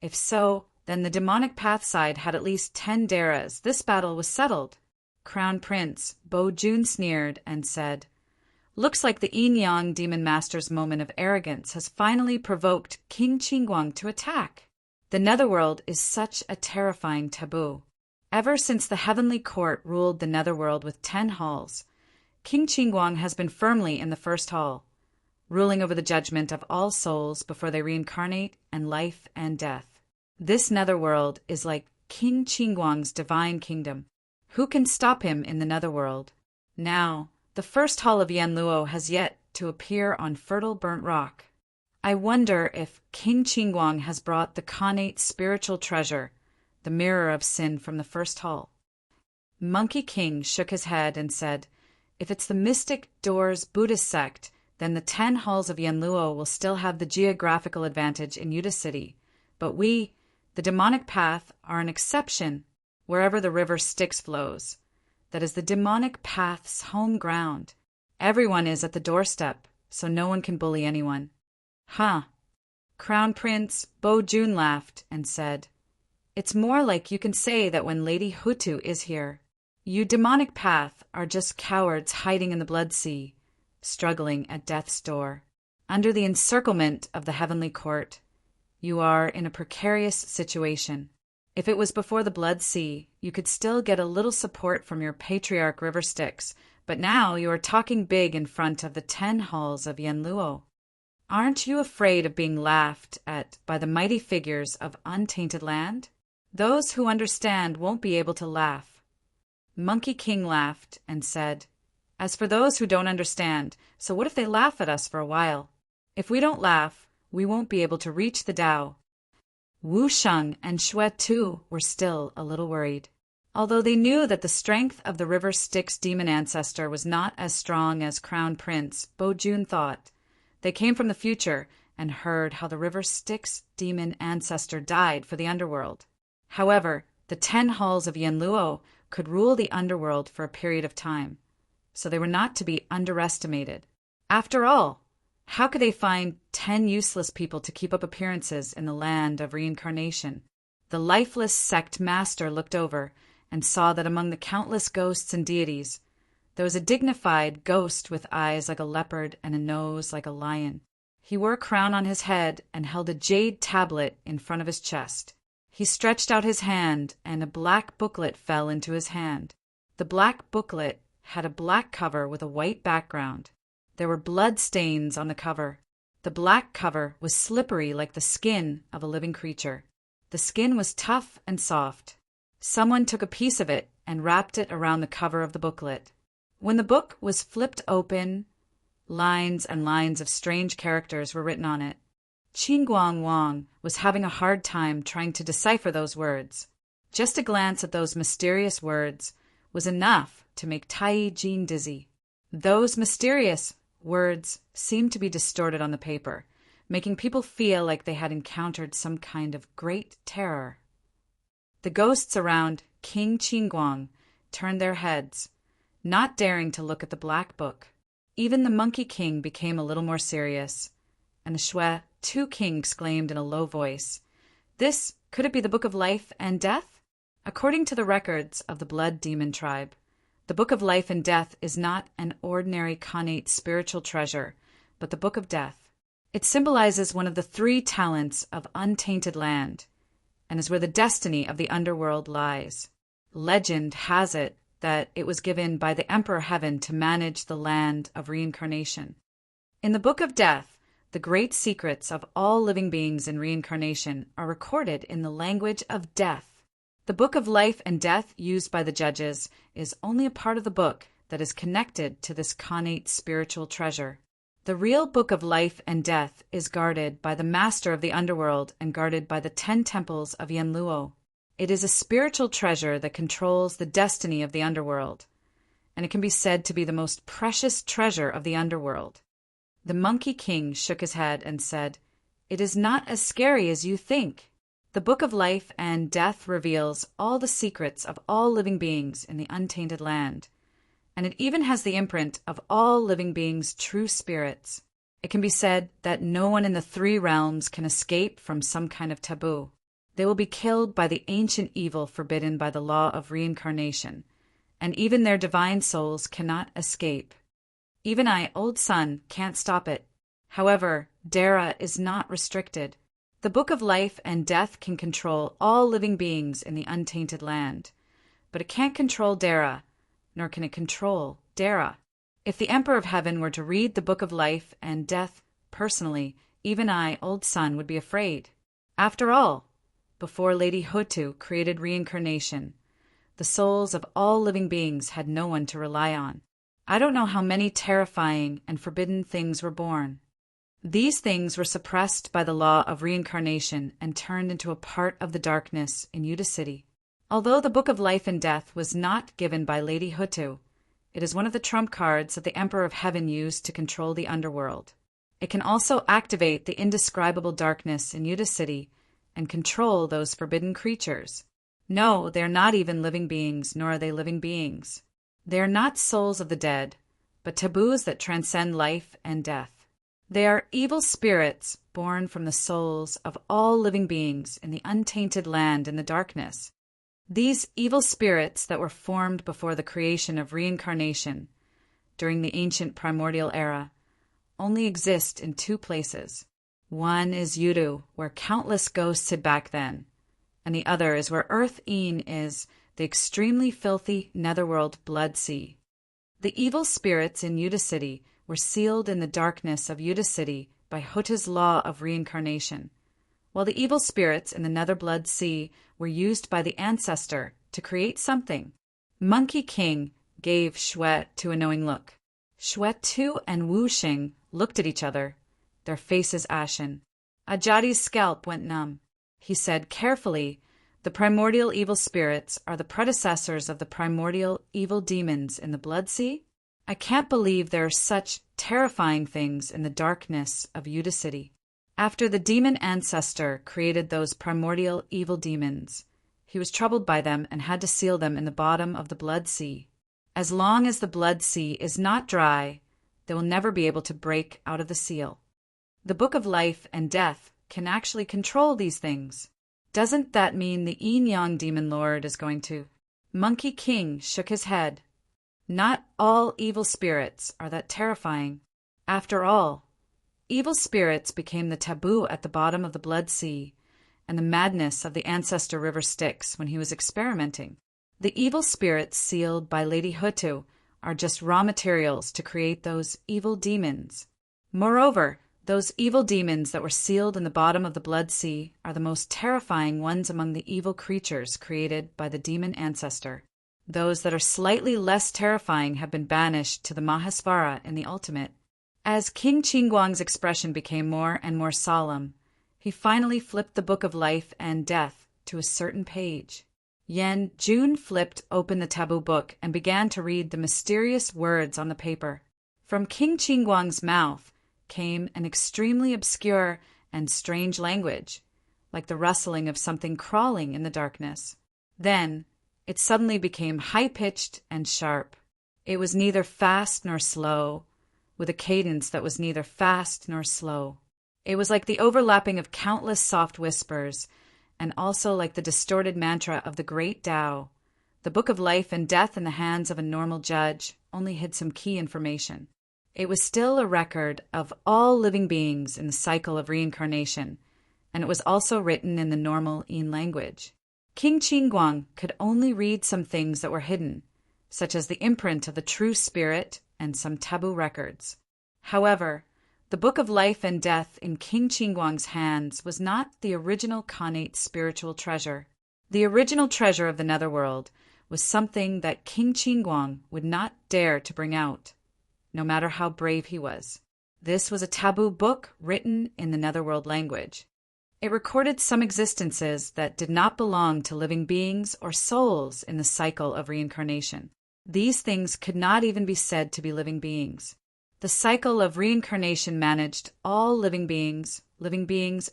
If so, then the demonic path side had at least 10 Daras. This battle was settled. Crown Prince Bo-jun sneered and said, "Looks like the Yin-Yang Demon Master's moment of arrogance has finally provoked King Qingguang to attack. The Netherworld is such a terrifying taboo. Ever since the Heavenly Court ruled the Netherworld with 10 halls, King Qingguang has been firmly in the first hall, ruling over the judgment of all souls before they reincarnate and life and death. This Netherworld is like King Qingguang's divine kingdom. Who can stop him in the Netherworld? Now, the first hall of Yenluo has yet to appear on fertile burnt rock. I wonder if King Qingguang has brought the Khanate spiritual treasure, the mirror of sin, from the first hall. Monkey King shook his head and said, if it's the mystic doors Buddhist sect, then the 10 halls of Yanluo will still have the geographical advantage in Yuta City. But we, the demonic path, are an exception wherever the river Styx flows. That is the demonic path's home ground. Everyone is at the doorstep, so no one can bully anyone. Huh. Crown Prince Bo Jun laughed and said, it's more like you can say that when Lady Hutu is here. You demonic path are just cowards hiding in the blood sea, struggling at death's door. Under the encirclement of the heavenly court, you are in a precarious situation. If it was before the blood sea, you could still get a little support from your patriarch River Styx, but now you are talking big in front of the 10 halls of Yanluo. Aren't you afraid of being laughed at by the mighty figures of untainted land? Those who understand won't be able to laugh. Monkey King laughed and said, as for those who don't understand, so what if they laugh at us for a while? If we don't laugh, we won't be able to reach the Tao. Wu Sheng and Xue too were still a little worried. Although they knew that the strength of the River Styx demon ancestor was not as strong as Crown Prince Bo Jun thought, they came from the future and heard how the River Styx demon ancestor died for the underworld. However, the 10 halls of Yanluo could rule the underworld for a period of time, so they were not to be underestimated. After all, how could they find 10 useless people to keep up appearances in the land of reincarnation? The lifeless sect master looked over and saw that among the countless ghosts and deities, there was a dignified ghost with eyes like a leopard and a nose like a lion. He wore a crown on his head and held a jade tablet in front of his chest. He stretched out his hand, and a black booklet fell into his hand. The black booklet had a black cover with a white background. There were blood stains on the cover. The black cover was slippery like the skin of a living creature. The skin was tough and soft. Someone took a piece of it and wrapped it around the cover of the booklet. When the book was flipped open, lines and lines of strange characters were written on it. Qingguang Wang was having a hard time trying to decipher those words. Just a glance at those mysterious words was enough to make Tai Jin dizzy. Those mysterious words seemed to be distorted on the paper, making people feel like they had encountered some kind of great terror. The ghosts around King Qingguang turned their heads, not daring to look at the black book. Even the Monkey King became a little more serious, and the Xue Tu King exclaimed in a low voice, could it be the Book of Life and Death? According to the records of the Blood Demon tribe, the Book of Life and Death is not an ordinary Khanate spiritual treasure, but the Book of Death. It symbolizes one of the 3 talents of untainted land, and is where the destiny of the underworld lies. Legend has it that it was given by the Emperor Heaven to manage the land of reincarnation. In the Book of Death, the great secrets of all living beings in reincarnation are recorded in the language of death. The Book of Life and Death used by the judges is only a part of the book that is connected to this Khanate spiritual treasure. The real Book of Life and Death is guarded by the Master of the Underworld and guarded by the 10 temples of Yanluo. It is a spiritual treasure that controls the destiny of the underworld, and it can be said to be the most precious treasure of the underworld. The Monkey King shook his head and said, it is not as scary as you think. The Book of Life and Death reveals all the secrets of all living beings in the untainted land, and it even has the imprint of all living beings' true spirits. It can be said that no one in the 3 realms can escape from some kind of taboo. They will be killed by the ancient evil forbidden by the law of reincarnation, and even their divine souls cannot escape. Even I, old son, can't stop it. However, Dara is not restricted. The Book of Life and Death can control all living beings in the untainted land, but it can't control Dara, nor can it control Dara. If the Emperor of Heaven were to read the Book of Life and Death personally, even I, old son, would be afraid. After all, before Lady Hutu created reincarnation, the souls of all living beings had no one to rely on. I don't know how many terrifying and forbidden things were born, These things were suppressed by the law of reincarnation and turned into a part of the darkness in Yuta City. Although the Book of Life and Death was not given by Lady Hutu, it is one of the trump cards that the Emperor of Heaven used to control the underworld. It can also activate the indescribable darkness in Yuta City and control those forbidden creatures. No, they are not even living beings, nor are they living beings. They are not souls of the dead, but taboos that transcend life and death. They are evil spirits born from the souls of all living beings in the untainted land in the darkness. These evil spirits that were formed before the creation of reincarnation during the ancient primordial era only exist in two places. One is Yudu, where countless ghosts hid back then, and the other is where Earth Een is, the extremely filthy netherworld blood sea. The evil spirits in Yuta City were sealed in the darkness of Yuta City by Hutu's law of reincarnation, while the evil spirits in the nether blood sea were used by the ancestor to create something. Monkey King gave Shui to a knowing look. Shui Tu and Wu Xing looked at each other, their faces ashen. Ajadi's scalp went numb. He said carefully, "The primordial evil spirits are the predecessors of the primordial evil demons in the blood sea? I can't believe there are such terrifying things in the darkness of Yuta City." After the demon ancestor created those primordial evil demons, he was troubled by them and had to seal them in the bottom of the blood sea. As long as the blood sea is not dry, they will never be able to break out of the seal. The Book of Life and Death can actually control these things. Doesn't that mean the Yin Yang Demon Lord is going to? Monkey King shook his head. Not all evil spirits are that terrifying. After all, evil spirits became the taboo at the bottom of the blood sea and the madness of the ancestor river Styx when he was experimenting. The evil spirits sealed by Lady Hutu are just raw materials to create those evil demons. Moreover, those evil demons that were sealed in the bottom of the blood sea are the most terrifying ones among the evil creatures created by the demon ancestor. Those that are slightly less terrifying have been banished to the Mahasvara in the ultimate. As King Qingguang's expression became more and more solemn, he finally flipped the Book of Life and Death to a certain page. Yan Jun flipped open the taboo book and began to read the mysterious words on the paper. From King Qingguang's mouth came an extremely obscure and strange language, like the rustling of something crawling in the darkness. Then it suddenly became high-pitched and sharp. It was neither fast nor slow, with a cadence that was neither fast nor slow. It was like the overlapping of countless soft whispers, and also like the distorted mantra of the great Tao. The Book of Life and Death in the hands of a normal judge only hid some key information. It was still a record of all living beings in the cycle of reincarnation, and it was also written in the normal Yin language. King Qingguang could only read some things that were hidden, such as the imprint of the true spirit and some taboo records. However, the Book of Life and Death in King Qingguang's hands was not the original Khanate spiritual treasure. The original treasure of the netherworld was something that King Qingguang would not dare to bring out, no matter how brave he was. This was a taboo book written in the netherworld language. It recorded some existences that did not belong to living beings or souls in the cycle of reincarnation. These things could not even be said to be living beings. The cycle of reincarnation managed all living beings,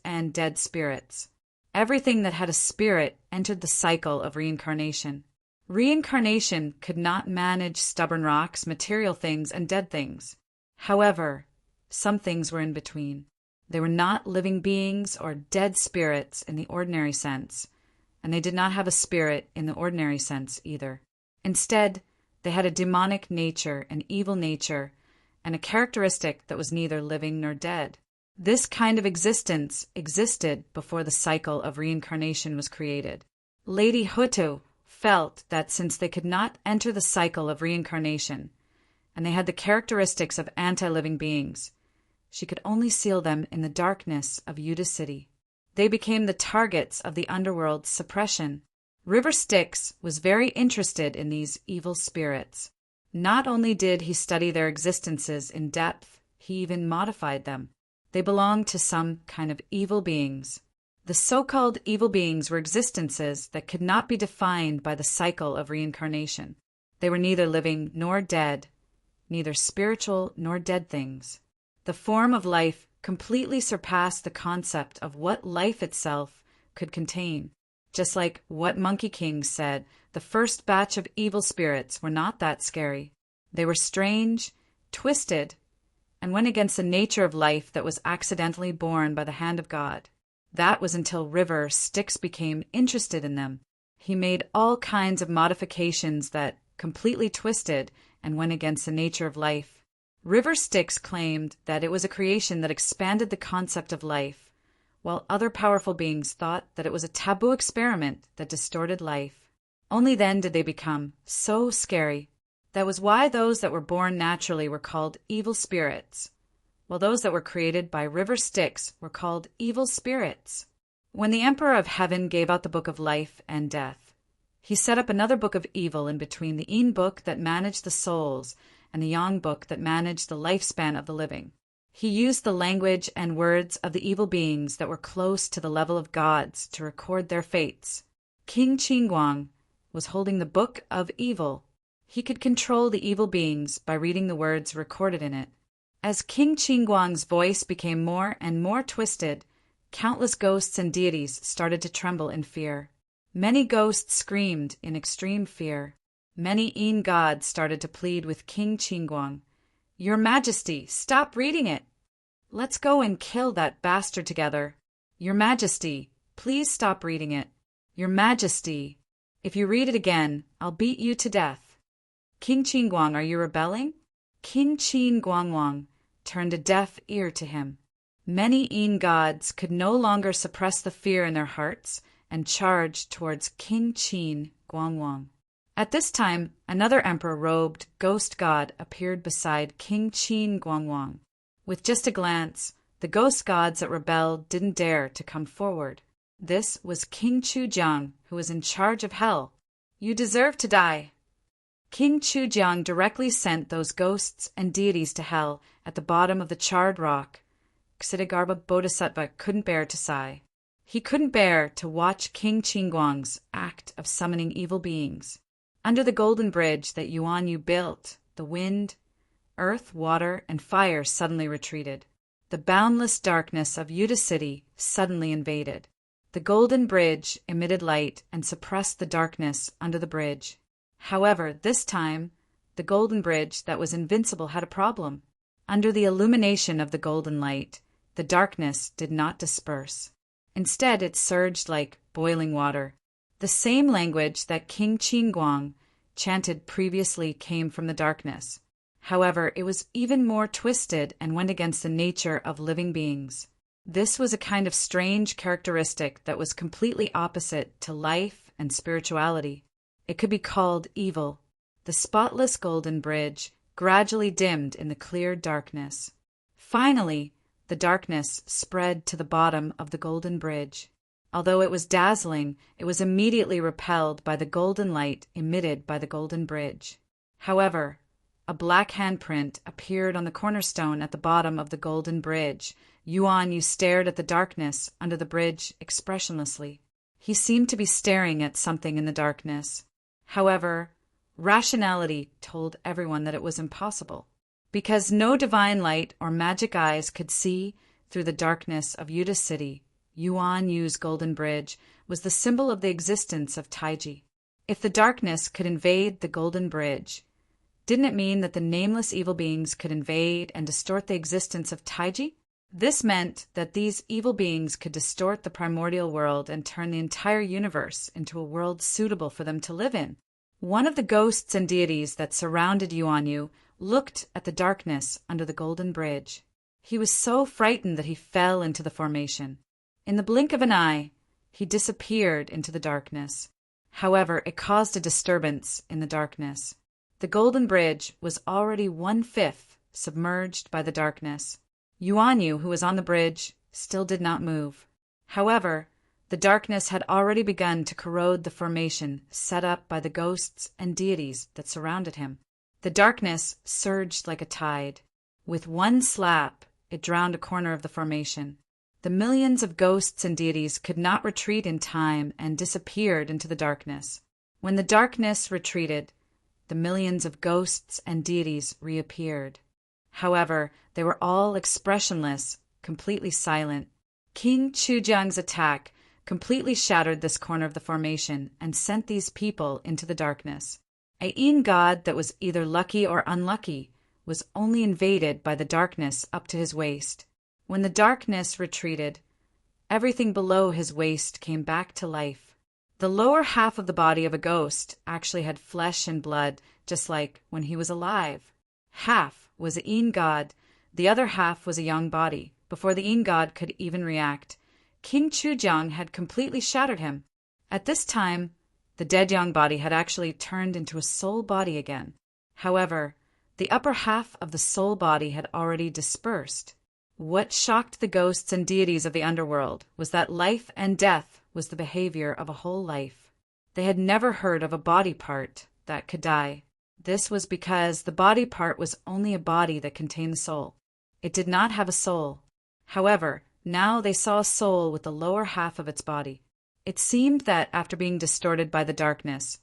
and dead spirits. Everything that had a spirit entered the cycle of reincarnation. Reincarnation could not manage stubborn rocks, material things, and dead things. However, some things were in between. They were not living beings or dead spirits in the ordinary sense, and they did not have a spirit in the ordinary sense either. Instead, they had a demonic nature, an evil nature, and a characteristic that was neither living nor dead. This kind of existence existed before the cycle of reincarnation was created. Lady Hutu felt that since they could not enter the cycle of reincarnation, and they had the characteristics of anti-living beings, she could only seal them in the darkness of Yuta City. They became the targets of the underworld's suppression. River Styx was very interested in these evil spirits. Not only did he study their existences in depth, he even modified them. They belonged to some kind of evil beings. The so-called evil beings were existences that could not be defined by the cycle of reincarnation. They were neither living nor dead, neither spiritual nor dead things. The form of life completely surpassed the concept of what life itself could contain. Just like what Monkey King said, the first batch of evil spirits were not that scary. They were strange, twisted, and went against the nature of life that was accidentally born by the hand of God. That was until River Styx became interested in them. He made all kinds of modifications that completely twisted and went against the nature of life. River Styx claimed that it was a creation that expanded the concept of life, while other powerful beings thought that it was a taboo experiment that distorted life. Only then did they become so scary. That was why those that were born naturally were called evil spirits, while those that were created by River Styx were called evil spirits. When the Emperor of Heaven gave out the Book of Life and Death, he set up another book of evil in between the Een book that managed the souls and the Yang book that managed the lifespan of the living. He used the language and words of the evil beings that were close to the level of gods to record their fates. King Qinguang was holding the Book of Evil. He could control the evil beings by reading the words recorded in it. As King Qinguang's voice became more and more twisted, countless ghosts and deities started to tremble in fear. Many ghosts screamed in extreme fear. Many Een gods started to plead with King Qinguang. "Your Majesty, stop reading it. Let's go and kill that bastard together. Your Majesty, please stop reading it. Your Majesty, if you read it again, I'll beat you to death." "King Qinguang, are you rebelling?" King Qinguang turned a deaf ear to him. Many Een gods could no longer suppress the fear in their hearts and charged towards King Qinguang. At this time, another emperor-robed ghost god appeared beside King Qinguang. With just a glance, the ghost gods that rebelled didn't dare to come forward. This was King Chujiang, who was in charge of hell. "You deserve to die." King Chujiang directly sent those ghosts and deities to hell at the bottom of the charred rock. Ksitigarbha Bodhisattva couldn't bear to sigh. He couldn't bear to watch King Qinguang's act of summoning evil beings. Under the golden bridge that Yuan Yu built, the wind, earth, water, and fire suddenly retreated. The boundless darkness of Yuta City suddenly invaded. The golden bridge emitted light and suppressed the darkness under the bridge. However, this time, the golden bridge that was invincible had a problem. Under the illumination of the golden light, the darkness did not disperse. Instead, it surged like boiling water. The same language that King Qinguang chanted previously came from the darkness. However, it was even more twisted and went against the nature of living beings. This was a kind of strange characteristic that was completely opposite to life and spirituality. It could be called evil. The spotless golden bridge gradually dimmed in the clear darkness. Finally, the darkness spread to the bottom of the golden bridge. Although it was dazzling, it was immediately repelled by the golden light emitted by the golden bridge. However, a black handprint appeared on the cornerstone at the bottom of the golden bridge. Yuan Yu stared at the darkness under the bridge expressionlessly. He seemed to be staring at something in the darkness. However, rationality told everyone that it was impossible. Because no divine light or magic eyes could see through the darkness of Yuta City, Yuan Yu's golden bridge was the symbol of the existence of Taiji. If the darkness could invade the golden bridge, didn't it mean that the nameless evil beings could invade and distort the existence of Taiji? This meant that these evil beings could distort the primordial world and turn the entire universe into a world suitable for them to live in. One of the ghosts and deities that surrounded Yuan Yu looked at the darkness under the golden bridge. He was so frightened that he fell into the formation. In the blink of an eye, he disappeared into the darkness. However, it caused a disturbance in the darkness. The golden bridge was already 1/5 submerged by the darkness. Yuan Yu, who was on the bridge, still did not move. However, the darkness had already begun to corrode the formation set up by the ghosts and deities that surrounded him. The darkness surged like a tide. With one slap, it drowned a corner of the formation. The millions of ghosts and deities could not retreat in time and disappeared into the darkness. When the darkness retreated, the millions of ghosts and deities reappeared. However, they were all expressionless, completely silent. King Chujiang's attack completely shattered this corner of the formation and sent these people into the darkness. A Yin god that was either lucky or unlucky was only invaded by the darkness up to his waist. When the darkness retreated, everything below his waist came back to life. The lower half of the body of a ghost actually had flesh and blood, just like when he was alive. Half was a Yin god, the other half was a Yang body. Before the Yin god could even react, King Chujiang had completely shattered him. At this time, the dead Yang body had actually turned into a soul body again. However, the upper half of the soul body had already dispersed. What shocked the ghosts and deities of the underworld was that life and death was the behavior of a whole life. They had never heard of a body part that could die. This was because the body part was only a body that contained the soul. It did not have a soul. However, now they saw a soul with the lower half of its body. It seemed that after being distorted by the darkness,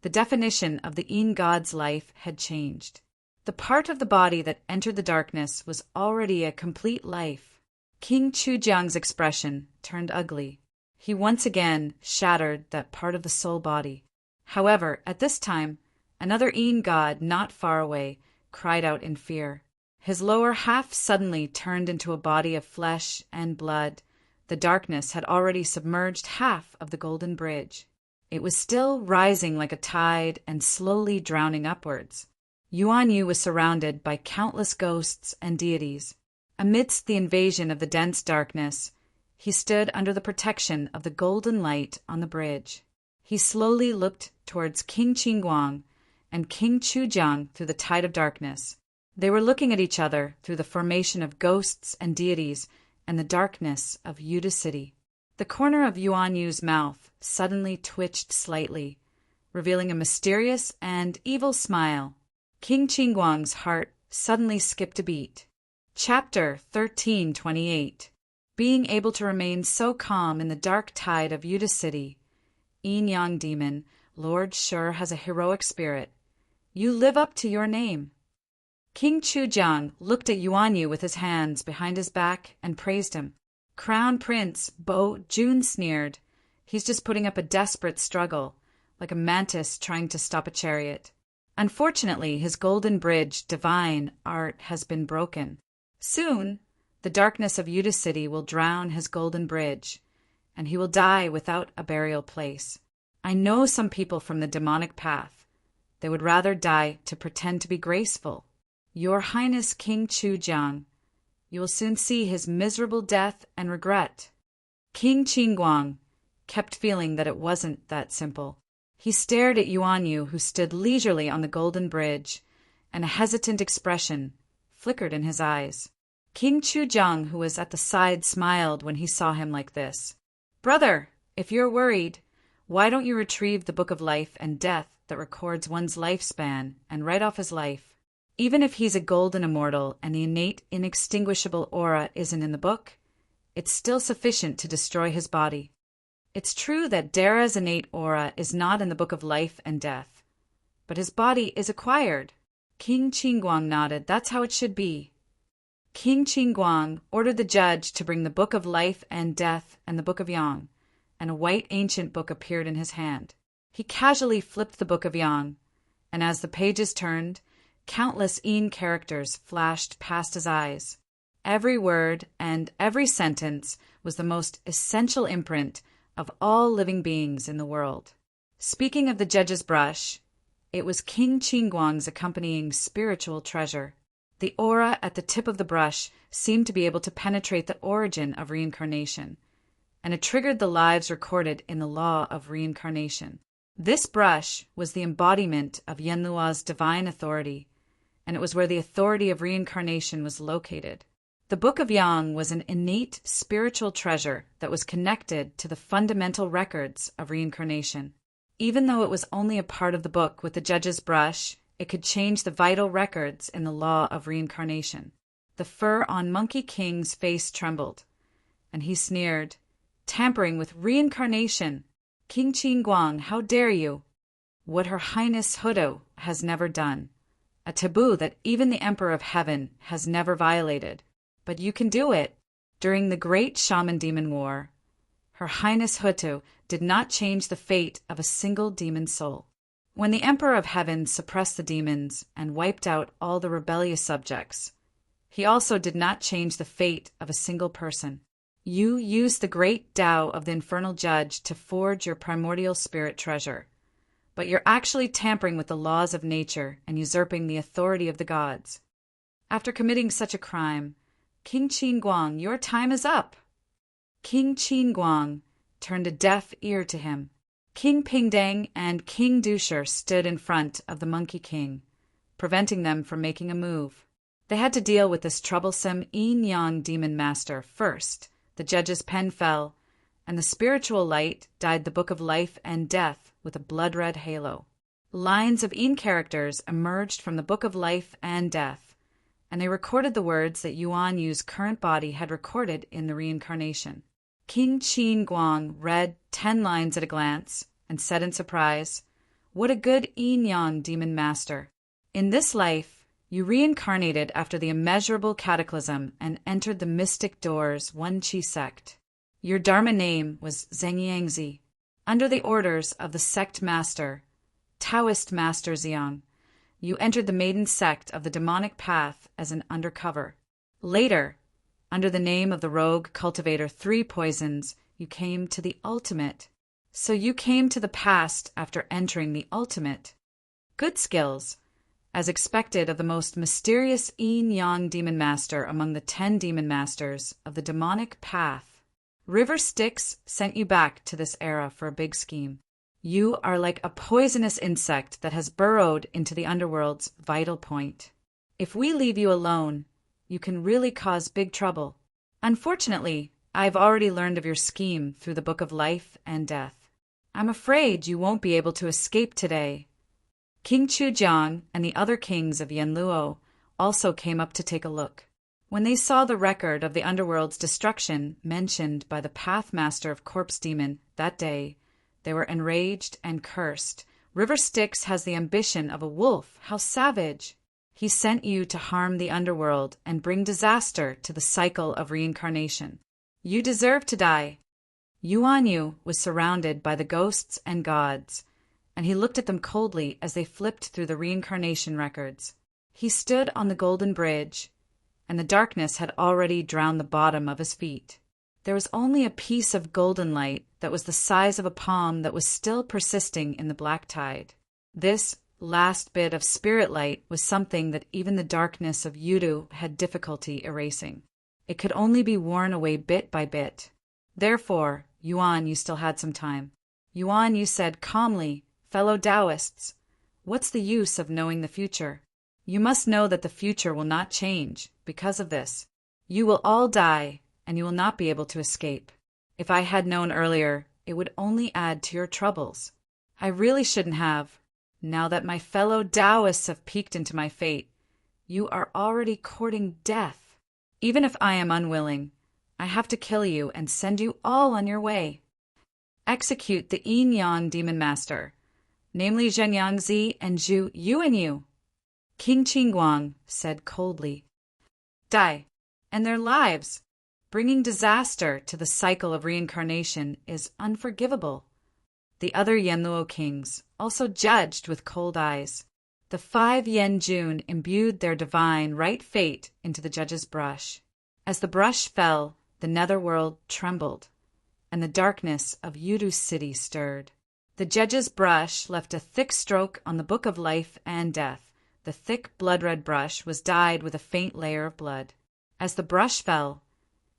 the definition of the Yin god's life had changed. The part of the body that entered the darkness was already a complete life. King Chujiang's expression turned ugly. He once again shattered that part of the soul body. However, at this time, another Yin god not far away cried out in fear. His lower half suddenly turned into a body of flesh and blood. The darkness had already submerged half of the golden bridge. It was still rising like a tide and slowly drowning upwards. Yuan Yu was surrounded by countless ghosts and deities. Amidst the invasion of the dense darkness, he stood under the protection of the golden light on the bridge. He slowly looked towards King Qingguang and King Chujiang through the tide of darkness. They were looking at each other through the formation of ghosts and deities and the darkness of Yuda City. The corner of Yuan Yu's mouth suddenly twitched slightly, revealing a mysterious and evil smile. King Qingguang's heart suddenly skipped a beat. Chapter 1328. Being able to remain so calm in the dark tide of Yuda City. Yin Yang Demon, Lord sure has a heroic spirit. You live up to your name. King Chujiang looked at Yuan Yu with his hands behind his back and praised him. Crown Prince Bo Jun sneered. He's just putting up a desperate struggle, like a mantis trying to stop a chariot. Unfortunately, his golden bridge, divine art, has been broken. Soon, the darkness of Yuda City will drown his golden bridge, and he will die without a burial place. I know some people from the demonic path. They would rather die to pretend to be graceful. Your Highness King Chujiang, you will soon see his miserable death and regret. King Qingguang kept feeling that it wasn't that simple. He stared at Yuan Yu, who stood leisurely on the golden bridge, and a hesitant expression flickered in his eyes. King Chujiang, who was at the side, smiled when he saw him like this. Brother, if you're worried, why don't you retrieve the Book of Life and Death that records one's lifespan and write off his life? Even if he's a golden immortal and the innate inextinguishable aura isn't in the book, it's still sufficient to destroy his body. It's true that Dara's innate aura is not in the Book of Life and Death, but his body is acquired. King Qingguang nodded. That's how it should be. King Qingguang ordered the judge to bring the Book of Life and Death and the Book of Yang, and a white ancient book appeared in his hand. He casually flipped the Book of Yang, and as the pages turned, countless Yin characters flashed past his eyes. Every word and every sentence was the most essential imprint of all living beings in the world. Speaking of the judge's brush, it was King Qingguang's accompanying spiritual treasure. The aura at the tip of the brush seemed to be able to penetrate the origin of reincarnation, and it triggered the lives recorded in the law of reincarnation. This brush was the embodiment of Yenlua's divine authority, and it was where the authority of reincarnation was located. The Book of Yang was an innate spiritual treasure that was connected to the fundamental records of reincarnation. Even though it was only a part of the book with the judge's brush, it could change the vital records in the law of reincarnation. The fur on Monkey King's face trembled, and he sneered, "Tampering with reincarnation! King Qin Guang, how dare you? What Her Highness Hudo has never done. A taboo that even the Emperor of Heaven has never violated. But you can do it." During the Great Shaman-Demon War, Her Highness Hutu did not change the fate of a single demon soul. When the Emperor of Heaven suppressed the demons and wiped out all the rebellious subjects, he also did not change the fate of a single person. You used the great Tao of the Infernal Judge to forge your primordial spirit treasure, but you're actually tampering with the laws of nature and usurping the authority of the gods. After committing such a crime, King Qin Guang, your time is up. King Qin Guang turned a deaf ear to him. King Pingdang and King Dusher stood in front of the Monkey King, preventing them from making a move. They had to deal with this troublesome yin-yang demon master first. The judge's pen fell, and the spiritual light dyed the Book of Life and Death with a blood-red halo. Lines of yin characters emerged from the Book of Life and Death, and they recorded the words that Yuan Yu's current body had recorded in the reincarnation. King Qin Guang read 10 lines at a glance and said in surprise, "What a good yin-yang demon master. In this life, you reincarnated after the immeasurable cataclysm and entered the mystic doors Wen Qi sect. Your Dharma name was Zhengyangzi. Under the orders of the sect master, Taoist Master Xiang, you entered the maiden sect of the demonic path as an undercover. Later, under the name of the rogue cultivator 3 Poisons, you came to the ultimate. So you came to the past after entering the ultimate. Good skills, as expected of the most mysterious yin-yang demon master among the 10 demon masters of the demonic path. River Styx sent you back to this era for a big scheme. You are like a poisonous insect that has burrowed into the underworld's vital point. If we leave you alone, you can really cause big trouble. Unfortunately, I've already learned of your scheme through the Book of Life and Death. I'm afraid you won't be able to escape today." King Chujiang and the other kings of Yanluo also came up to take a look. When they saw the record of the underworld's destruction mentioned by the Pathmaster of Corpse Demon that day, they were enraged and cursed. "River Styx has the ambition of a wolf. How savage! He sent you to harm the underworld and bring disaster to the cycle of reincarnation. You deserve to die." Yuan Yu was surrounded by the ghosts and gods, and he looked at them coldly as they flipped through the reincarnation records. He stood on the golden bridge, and the darkness had already drowned the bottom of his feet. There was only a piece of golden light that was the size of a palm that was still persisting in the black tide. This last bit of spirit light was something that even the darkness of Yudu had difficulty erasing. It could only be worn away bit by bit. Therefore, Yuan Yu still had some time. Yuan Yu said calmly, "Fellow Taoists, what's the use of knowing the future? You must know that the future will not change because of this. You will all die, and you will not be able to escape. If I had known earlier, it would only add to your troubles. I really shouldn't have. Now that my fellow Taoists have peeked into my fate, you are already courting death. Even if I am unwilling, I have to kill you and send you all on your way. Execute the yin-yang demon master, namely Zhengyangzi and Zhu Yuanyu." King Qinguang said coldly, "Die, and their lives. Bringing disaster to the cycle of reincarnation is unforgivable." The other Yanluo kings also judged with cold eyes. The 5 Yanjun imbued their divine right fate into the judge's brush. As the brush fell, the netherworld trembled, and the darkness of Yudu City stirred. The judge's brush left a thick stroke on the Book of Life and Death. The thick blood-red brush was dyed with a faint layer of blood. As the brush fell,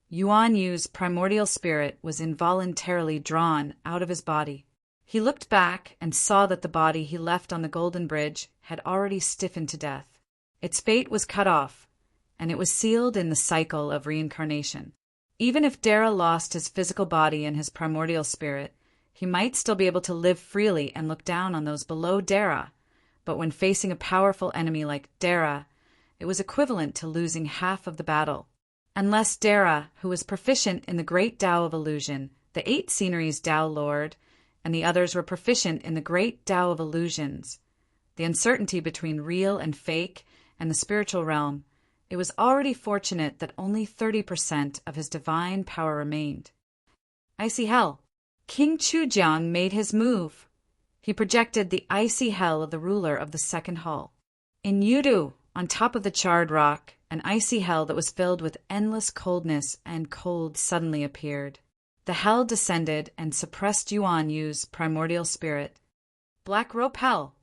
Yuan Yu's primordial spirit was involuntarily drawn out of his body. He looked back and saw that the body he left on the Golden Bridge had already stiffened to death. Its fate was cut off, and it was sealed in the cycle of reincarnation. Even if Dara lost his physical body and his primordial spirit, he might still be able to live freely and look down on those below Dara. But when facing a powerful enemy like Dara, it was equivalent to losing half of the battle. Unless Dara, who was proficient in the great Tao of illusion, the 8 sceneries Tao Lord, and the others were proficient in the great Tao of illusions, the uncertainty between real and fake, and the spiritual realm, it was already fortunate that only 30% of his divine power remained. Icy Hell. King Chujiang made his move. He projected the icy hell of the ruler of the second hall. In Yudu, on top of the charred rock, an icy hell that was filled with endless coldness and cold suddenly appeared. The hell descended and suppressed Yuan Yu's primordial spirit. Black Rope Hell.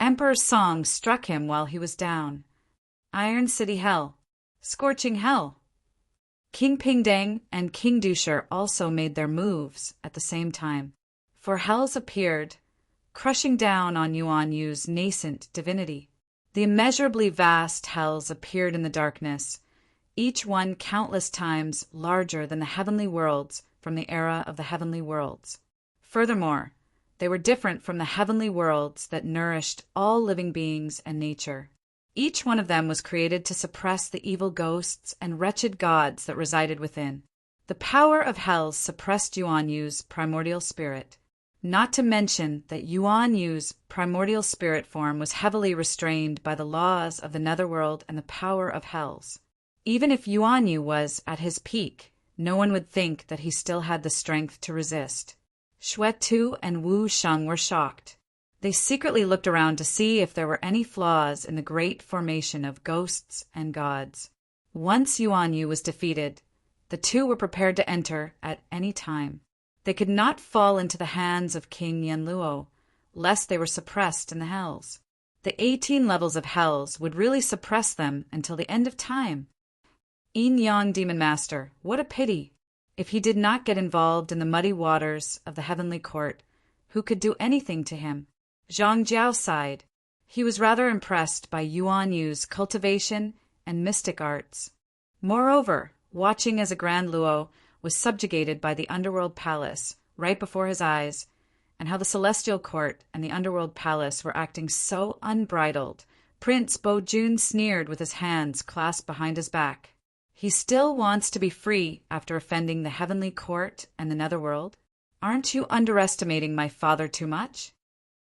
Emperor Song struck him while he was down. Iron City Hell. Scorching Hell. King Pingdang and King Dusher also made their moves at the same time. 4 hells appeared, crushing down on Yuan Yu's nascent divinity. The immeasurably vast hells appeared in the darkness, each one countless times larger than the heavenly worlds from the era of the heavenly worlds. Furthermore, they were different from the heavenly worlds that nourished all living beings and nature. Each one of them was created to suppress the evil ghosts and wretched gods that resided within. The power of hells suppressed Yuan Yu's primordial spirit. Not to mention that Yuan Yu's primordial spirit form was heavily restrained by the laws of the netherworld and the power of hells. Even if Yuan Yu was at his peak, no one would think that he still had the strength to resist. Xue Tu and Wu Sheng were shocked. They secretly looked around to see if there were any flaws in the great formation of ghosts and gods. Once Yuan Yu was defeated, the 2 were prepared to enter at any time. They could not fall into the hands of King Yanluo, lest they were suppressed in the hells. The 18 levels of hells would really suppress them until the end of time. Yin Yang Demon Master, what a pity! If he did not get involved in the muddy waters of the heavenly court, who could do anything to him? Zhang Jiao sighed. He was rather impressed by Yuan Yu's cultivation and mystic arts. Moreover, watching as a Grand Luo was subjugated by the underworld palace right before his eyes, and how the celestial court and the underworld palace were acting so unbridled, Prince Bo Jun sneered with his hands clasped behind his back. He still wants to be free after offending the heavenly court and the netherworld? Aren't you underestimating my father too much?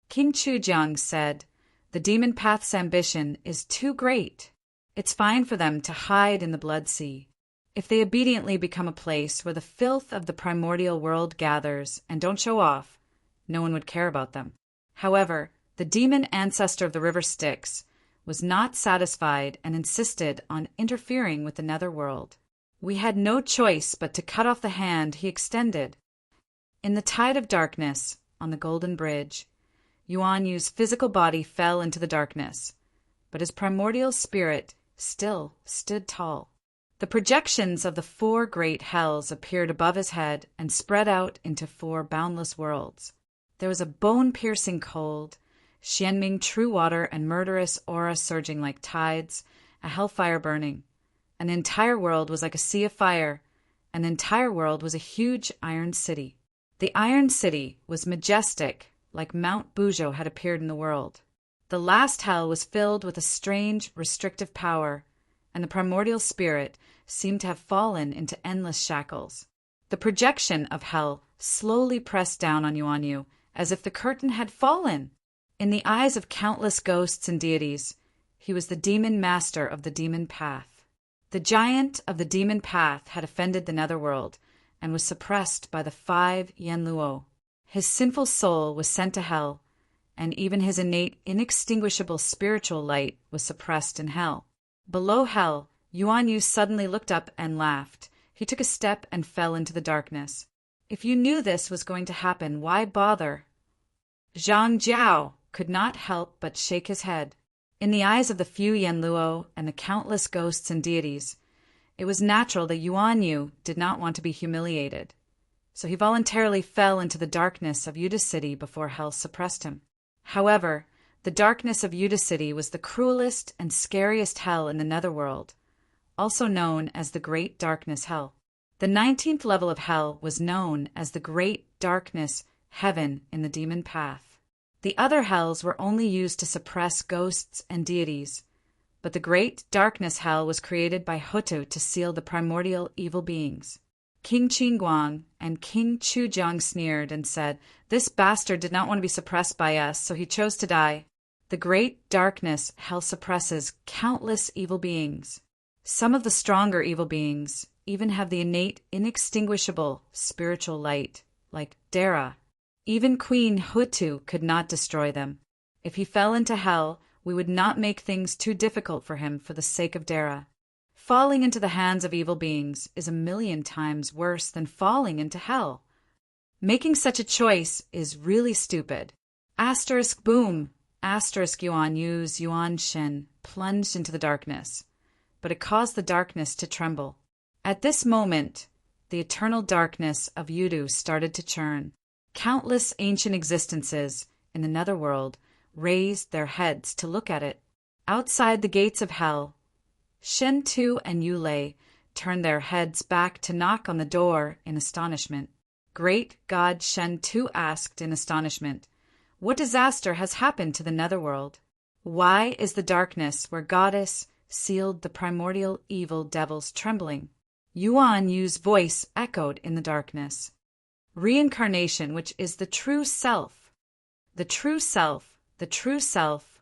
King Chujiang said, the demon path's ambition is too great. It's fine for them to hide in the blood sea. If they obediently become a place where the filth of the primordial world gathers and don't show off, no one would care about them. However, the demon ancestor of the river Styx was not satisfied and insisted on interfering with the netherworld. We had no choice but to cut off the hand he extended. In the tide of darkness, on the Golden Bridge, Yuan Yu's physical body fell into the darkness, but his primordial spirit still stood tall. The projections of the 4 great hells appeared above his head and spread out into 4 boundless worlds. There was a bone-piercing cold, Xianming true water and murderous aura surging like tides, a hellfire burning. An entire world was like a sea of fire, and the entire world was a huge iron city. The iron city was majestic, like Mount Bujo had appeared in the world. The last hell was filled with a strange, restrictive power, and the primordial spirit seemed to have fallen into endless shackles. The projection of hell slowly pressed down on Yuan Yu, as if the curtain had fallen. In the eyes of countless ghosts and deities, he was the demon master of the demon path. The giant of the demon path had offended the netherworld and was suppressed by the 5 Yanluo. His sinful soul was sent to hell, and even his innate, inextinguishable spiritual light was suppressed in hell. Below hell, Yuan Yu suddenly looked up and laughed. He took a step and fell into the darkness. If you knew this was going to happen, why bother? Zhang Jiao could not help but shake his head. In the eyes of the few Yanluo and the countless ghosts and deities, it was natural that Yuan Yu did not want to be humiliated. So he voluntarily fell into the darkness of Yuda City before hell suppressed him. However, the darkness of Yuda City was the cruelest and scariest hell in the netherworld, also known as the Great Darkness Hell. The 19th level of hell was known as the Great Darkness Heaven in the demon path. The other hells were only used to suppress ghosts and deities, But the great darkness hell was created by Hutu to seal the primordial evil beings. King Qingguang and King Chujiang sneered and said, "This bastard did not want to be suppressed by us, so he chose to die." The great darkness hell suppresses countless evil beings. Some of the stronger evil beings even have the innate, inextinguishable spiritual light, like Dara. Even Queen Hutu could not destroy them. If he fell into hell, we would not make things too difficult for him for the sake of Dara. Falling into the hands of evil beings is 1,000,000 times worse than falling into hell. Making such a choice is really stupid. Asterisk boom, asterisk Yuan Yu's Yuan Shen plunged into the darkness, but it caused the darkness to tremble. At this moment, the eternal darkness of Yudu started to churn. Countless ancient existences in the netherworld raised their heads to look at it. Outside the gates of hell, Shen Tu and Yulei turned their heads back to knock on the door in astonishment. Great God Shen Tu asked in astonishment, "What disaster has happened to the netherworld? Why is the darkness where Goddess sealed the primordial evil devils trembling?" Yuan Yu's voice echoed in the darkness. "Reincarnation, which is the true self. The true self, the true self,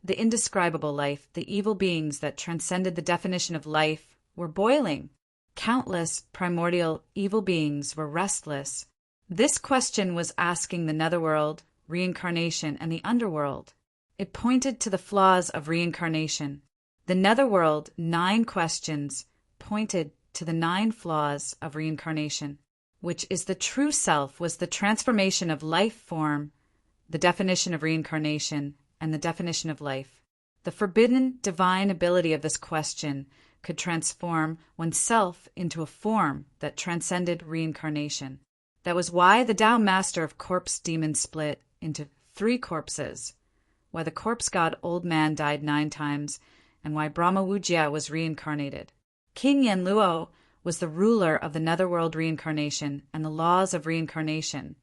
the indescribable life, the evil beings that transcended the definition of life, were boiling. Countless primordial evil beings were restless. This question was asking the netherworld, reincarnation, and the underworld. It pointed to the flaws of reincarnation. The netherworld 9 questions pointed to the 9 flaws of reincarnation, which is the true self, was the transformation of life form, the definition of reincarnation, and the definition of life. The forbidden divine ability of this question could transform oneself into a form that transcended reincarnation. That was why the Tao Master of Corpse Demon split into 3 corpses, why the corpse god Old Man died 9 times, and why Brahma Wujia was reincarnated. King Yanluo was the ruler of the netherworld reincarnation and the laws of reincarnation,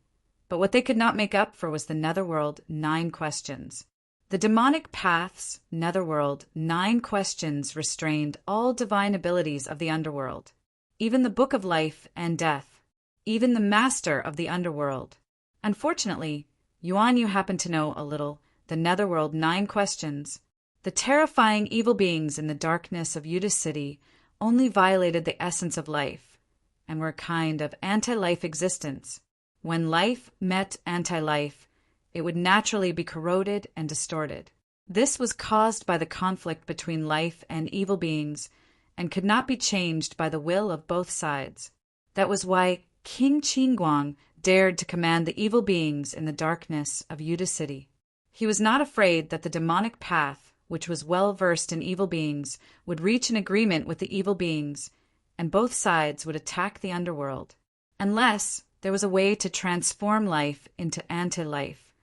but what they could not make up for was the netherworld 9 questions. The demonic path's netherworld 9 questions restrained all divine abilities of the underworld, even the Book of Life and Death, even the master of the underworld. Unfortunately, Yuan Yu happened to know a little the netherworld 9 questions. The terrifying evil beings in the darkness of Yuda City only violated the essence of life and were a kind of anti-life existence. When life met anti-life, it would naturally be corroded and distorted. This was caused by the conflict between life and evil beings and could not be changed by the will of both sides. That was why King Qingguang dared to command the evil beings in the darkness of Yuda City. He was not afraid that the demonic path, which was well versed in evil beings, would reach an agreement with the evil beings, and both sides would attack the underworld, unless there was a way to transform life into anti-life,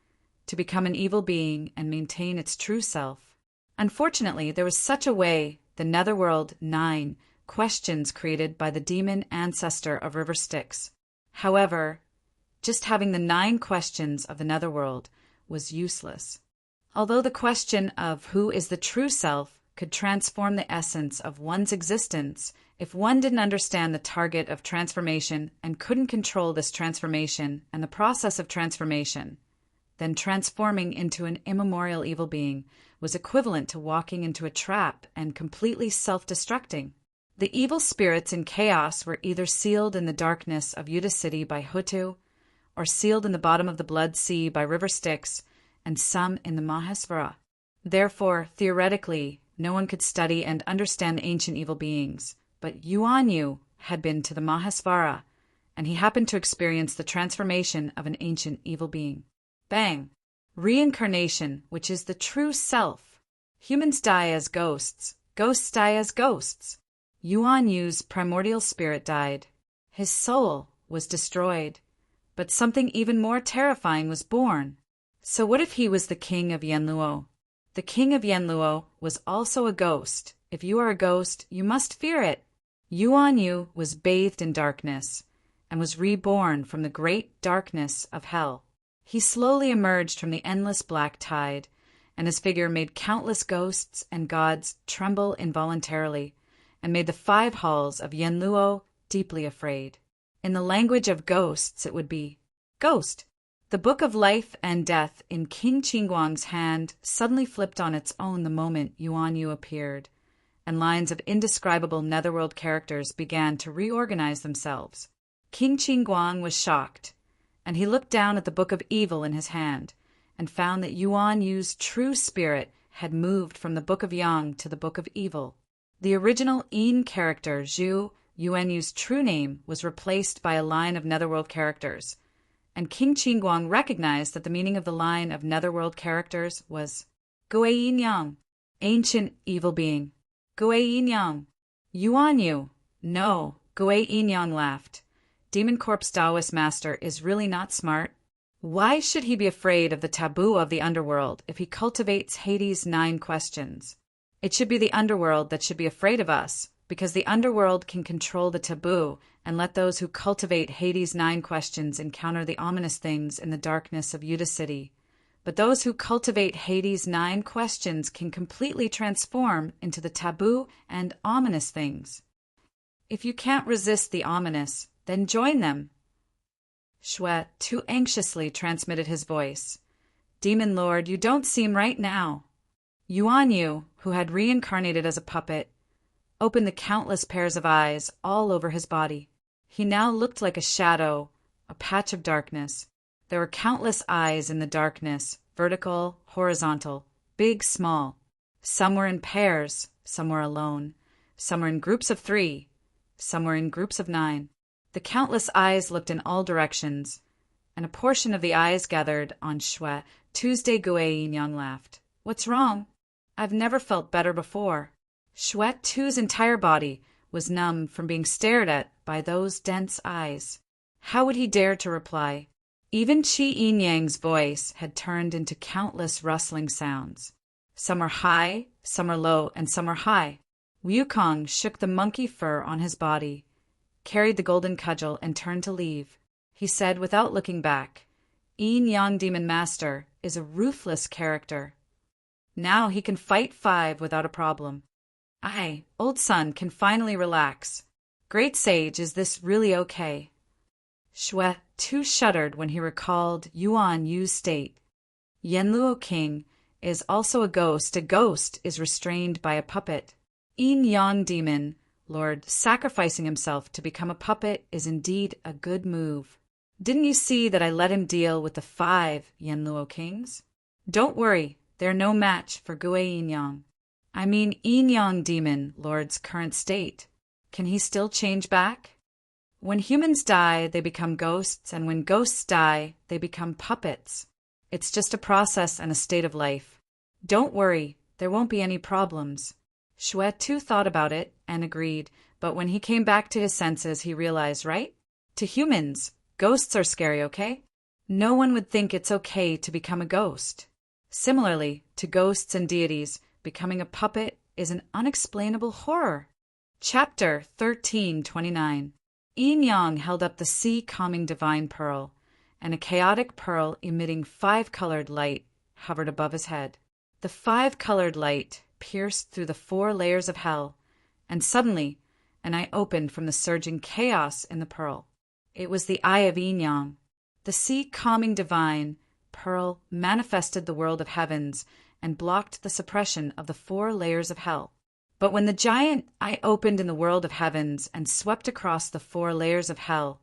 to become an evil being and maintain its true self. Unfortunately, there was such a way, the netherworld 9 questions created by the demon ancestor of River Styx. However, just having the 9 questions of the netherworld was useless. Although the question of who is the true self could transform the essence of one's existence, if one didn't understand the target of transformation and couldn't control this transformation and the process of transformation, then transforming into an immemorial evil being was equivalent to walking into a trap and completely self-destructing. The evil spirits in chaos were either sealed in the darkness of Yuda City by Hutu, or sealed in the bottom of the Blood Sea by River Styx, and some in the Mahasvara. Therefore, theoretically, no one could study and understand the ancient evil beings, but Yuan Yu had been to the Mahasvara, and he happened to experience the transformation of an ancient evil being. Bang! Reincarnation, which is the true self. Humans die as ghosts. Ghosts die as ghosts. Yuan Yu's primordial spirit died. His soul was destroyed. But something even more terrifying was born. So what if he was the king of Yanluo? The king of Yanluo was also a ghost. If you are a ghost, you must fear it. Yuan Yu was bathed in darkness and was reborn from the great darkness of hell. He slowly emerged from the endless black tide and his figure made countless ghosts and gods tremble involuntarily, and made the 5 halls of Yenluo deeply afraid. In the language of ghosts, it would be, "Ghost." The book of life and death in King Qingguang's hand suddenly flipped on its own the moment Yuan Yu appeared, and lines of indescribable netherworld characters began to reorganize themselves. King Qingguang was shocked, and he looked down at the book of evil in his hand, and found that Yuan Yu's true spirit had moved from the book of yang to the book of evil. The original Yin character, Zhu, Yuan Yu's true name, was replaced by a line of netherworld characters, and King Qingguang recognized that the meaning of the line of netherworld characters was Gui Yin Yang, ancient evil being. Gui Yin Yang. Yuan Yu. No, Gui Yin Yang laughed. Demon Corp's Taoist master is really not smart. Why should he be afraid of the taboo of the underworld if he cultivates Hades' 9 questions? It should be the underworld that should be afraid of us, because the underworld can control the taboo and let those who cultivate Hades' 9 questions encounter the ominous things in the darkness of Yuta City. But those who cultivate Hades' 9 questions can completely transform into the taboo and ominous things. If you can't resist the ominous, then join them. Shui too anxiously transmitted his voice. Demon Lord, you don't seem right now. Yuan Yu, who had reincarnated as a puppet, opened the countless pairs of eyes all over his body. He now looked like a shadow, a patch of darkness. There were countless eyes in the darkness, vertical, horizontal, big, small. Some were in pairs, some were alone, some were in groups of 3, some were in groups of 9. The countless eyes looked in all directions, and a portion of the eyes gathered on Shui. Tuesday Gui Yin Yang laughed. What's wrong? I've never felt better before. Shui Tu's entire body was numb from being stared at by those dense eyes. How would he dare to reply? Even Qi Yin Yang's voice had turned into countless rustling sounds. Some were high, some were low, and some were high. Wukong shook the monkey fur on his body, carried the golden cudgel, and turned to leave. He said without looking back, Yin Yang Demon Master is a ruthless character. Now he can fight 5 without a problem. I, old son, can finally relax. Great sage, is this really okay? Shui too shuddered when he recalled Yuan Yu's state. Yenluo King is also a ghost. A ghost is restrained by a puppet. Yin Yang Demon Lord sacrificing himself to become a puppet is indeed a good move. Didn't you see that I let him deal with the 5 Yenluo Kings? Don't worry, they're no match for Gui Yin Yang. I mean Yin Yang Demon Lord's current state. Can he still change back? When humans die, they become ghosts, and when ghosts die, they become puppets. It's just a process and a state of life. Don't worry, there won't be any problems. Shui too thought about it and agreed, but when he came back to his senses, he realized, right? To humans, ghosts are scary, okay? No one would think it's okay to become a ghost. Similarly, to ghosts and deities, becoming a puppet is an unexplainable horror. Chapter 1329. Yin Yang held up the sea-calming divine pearl, and a chaotic pearl emitting 5-colored light hovered above his head. The 5-colored light pierced through the 4 layers of hell, and suddenly an eye opened from the surging chaos in the pearl. It was the eye of Yin Yang. The sea-calming divine pearl manifested the world of heavens and blocked the suppression of the 4 layers of hell. But when the giant eye opened in the world of heavens and swept across the 4 layers of hell,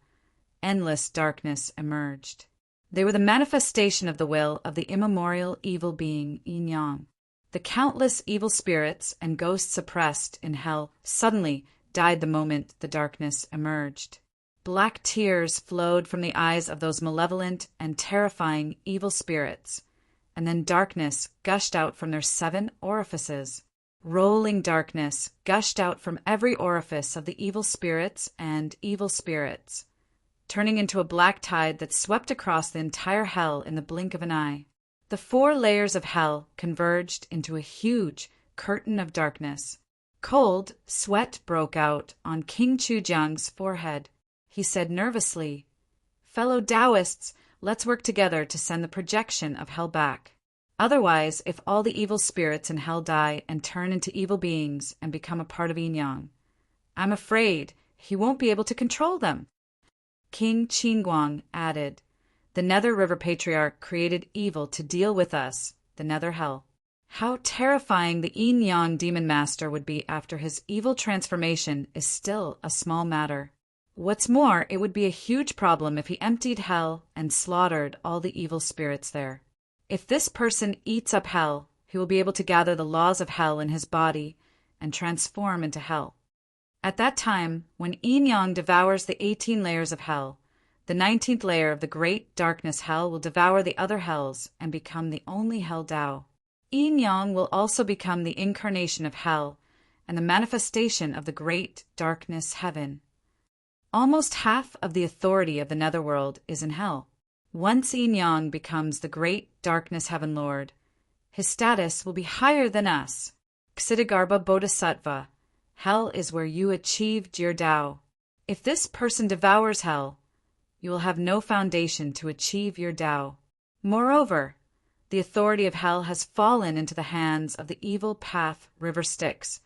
endless darkness emerged. They were the manifestation of the will of the immemorial evil being Yin Yang. The countless evil spirits and ghosts suppressed in hell suddenly died the moment the darkness emerged. Black tears flowed from the eyes of those malevolent and terrifying evil spirits, and then darkness gushed out from their 7 orifices. Rolling darkness gushed out from every orifice of the evil spirits and evil spirits, turning into a black tide that swept across the entire hell in the blink of an eye. The 4 layers of hell converged into a huge curtain of darkness. Cold sweat broke out on King Chujiang's forehead. He said nervously, "Fellow Taoists, let's work together to send the projection of hell back." Otherwise, if all the evil spirits in hell die and turn into evil beings and become a part of Yin Yang, I'm afraid he won't be able to control them. King Qinguang added, the Nether River Patriarch created evil to deal with us, the Nether Hell. How terrifying the Yin Yang Demon Master would be after his evil transformation is still a small matter. What's more, it would be a huge problem if he emptied hell and slaughtered all the evil spirits there. If this person eats up hell, he will be able to gather the laws of hell in his body and transform into hell. At that time, when Yin Yang devours the 18 layers of hell, the 19th layer of the great darkness hell will devour the other hells and become the only hell Tao. Yin Yang will also become the incarnation of hell and the manifestation of the great darkness heaven. Almost half of the authority of the netherworld is in hell. Once Yin Yang becomes the great darkness heaven lord, his status will be higher than us. Ksitigarbha Bodhisattva, hell is where you achieved your Tao. If this person devours hell, you will have no foundation to achieve your Tao. Moreover, the authority of hell has fallen into the hands of the evil path River Styx,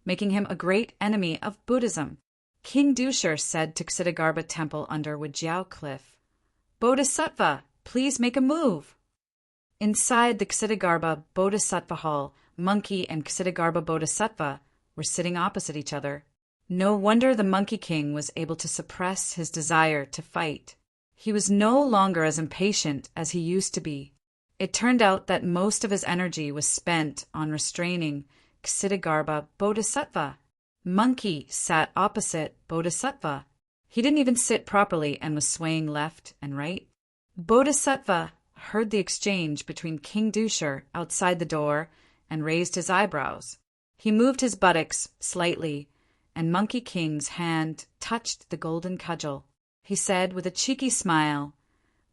making him a great enemy of Buddhism. King Dusher said to Ksitigarbha Temple under Wajiao Cliff, Bodhisattva, please make a move. Inside the Ksitigarbha Bodhisattva Hall, Monkey and Ksitigarbha Bodhisattva were sitting opposite each other. No wonder the Monkey King was able to suppress his desire to fight. He was no longer as impatient as he used to be. It turned out that most of his energy was spent on restraining Ksitigarbha Bodhisattva. Monkey sat opposite Bodhisattva. He didn't even sit properly and was swaying left and right. Bodhisattva heard the exchange between King Dusher outside the door and raised his eyebrows. He moved his buttocks slightly, and Monkey King's hand touched the golden cudgel. He said with a cheeky smile,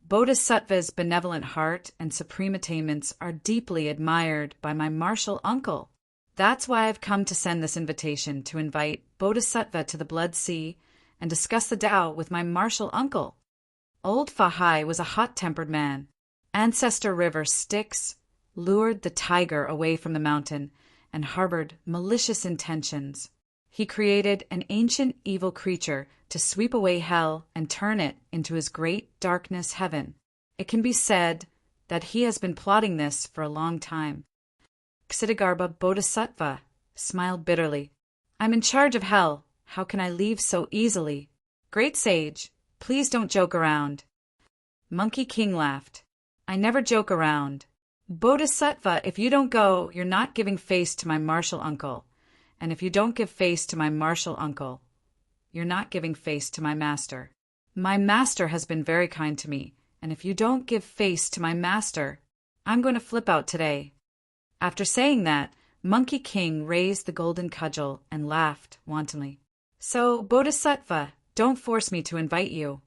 Bodhisattva's benevolent heart and supreme attainments are deeply admired by my martial uncle. That's why I've come to send this invitation to invite Bodhisattva to the Blood Sea and discuss the Tao with my martial uncle. Old Fahai was a hot-tempered man. Ancestor River Styx lured the tiger away from the mountain and harbored malicious intentions. He created an ancient evil creature to sweep away hell and turn it into his great darkness heaven. It can be said that he has been plotting this for a long time. Ksitigarbha Bodhisattva smiled bitterly. I'm in charge of hell. How can I leave so easily? Great sage, please don't joke around. Monkey King laughed. I never joke around. Bodhisattva, if you don't go, you're not giving face to my martial uncle. And if you don't give face to my martial uncle, you're not giving face to my master. My master has been very kind to me, and if you don't give face to my master, I'm going to flip out today. After saying that, Monkey King raised the golden cudgel and laughed wantonly. So, Bodhisattva, don't force me to invite you.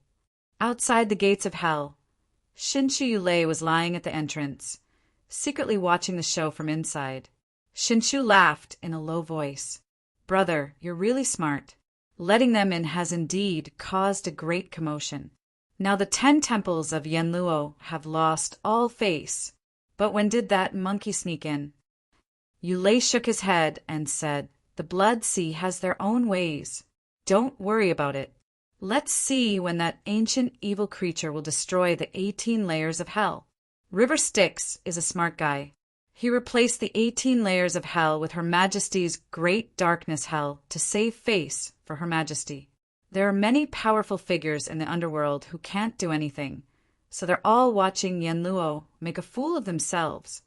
Outside the gates of hell, Shinshu Yulei was lying at the entrance, secretly watching the show from inside. Shinshu laughed in a low voice. Brother, you're really smart. Letting them in has indeed caused a great commotion. Now the 10 temples of Yanluo have lost all face. But when did that monkey sneak in? Yulei shook his head and said, the Blood Sea has their own ways. Don't worry about it. Let's see when that ancient evil creature will destroy the 18 layers of hell. River Styx is a smart guy. He replaced the 18 layers of hell with Her Majesty's Great Darkness Hell to save face for Her Majesty. There are many powerful figures in the underworld who can't do anything, so they're all watching Yanluo make a fool of themselves.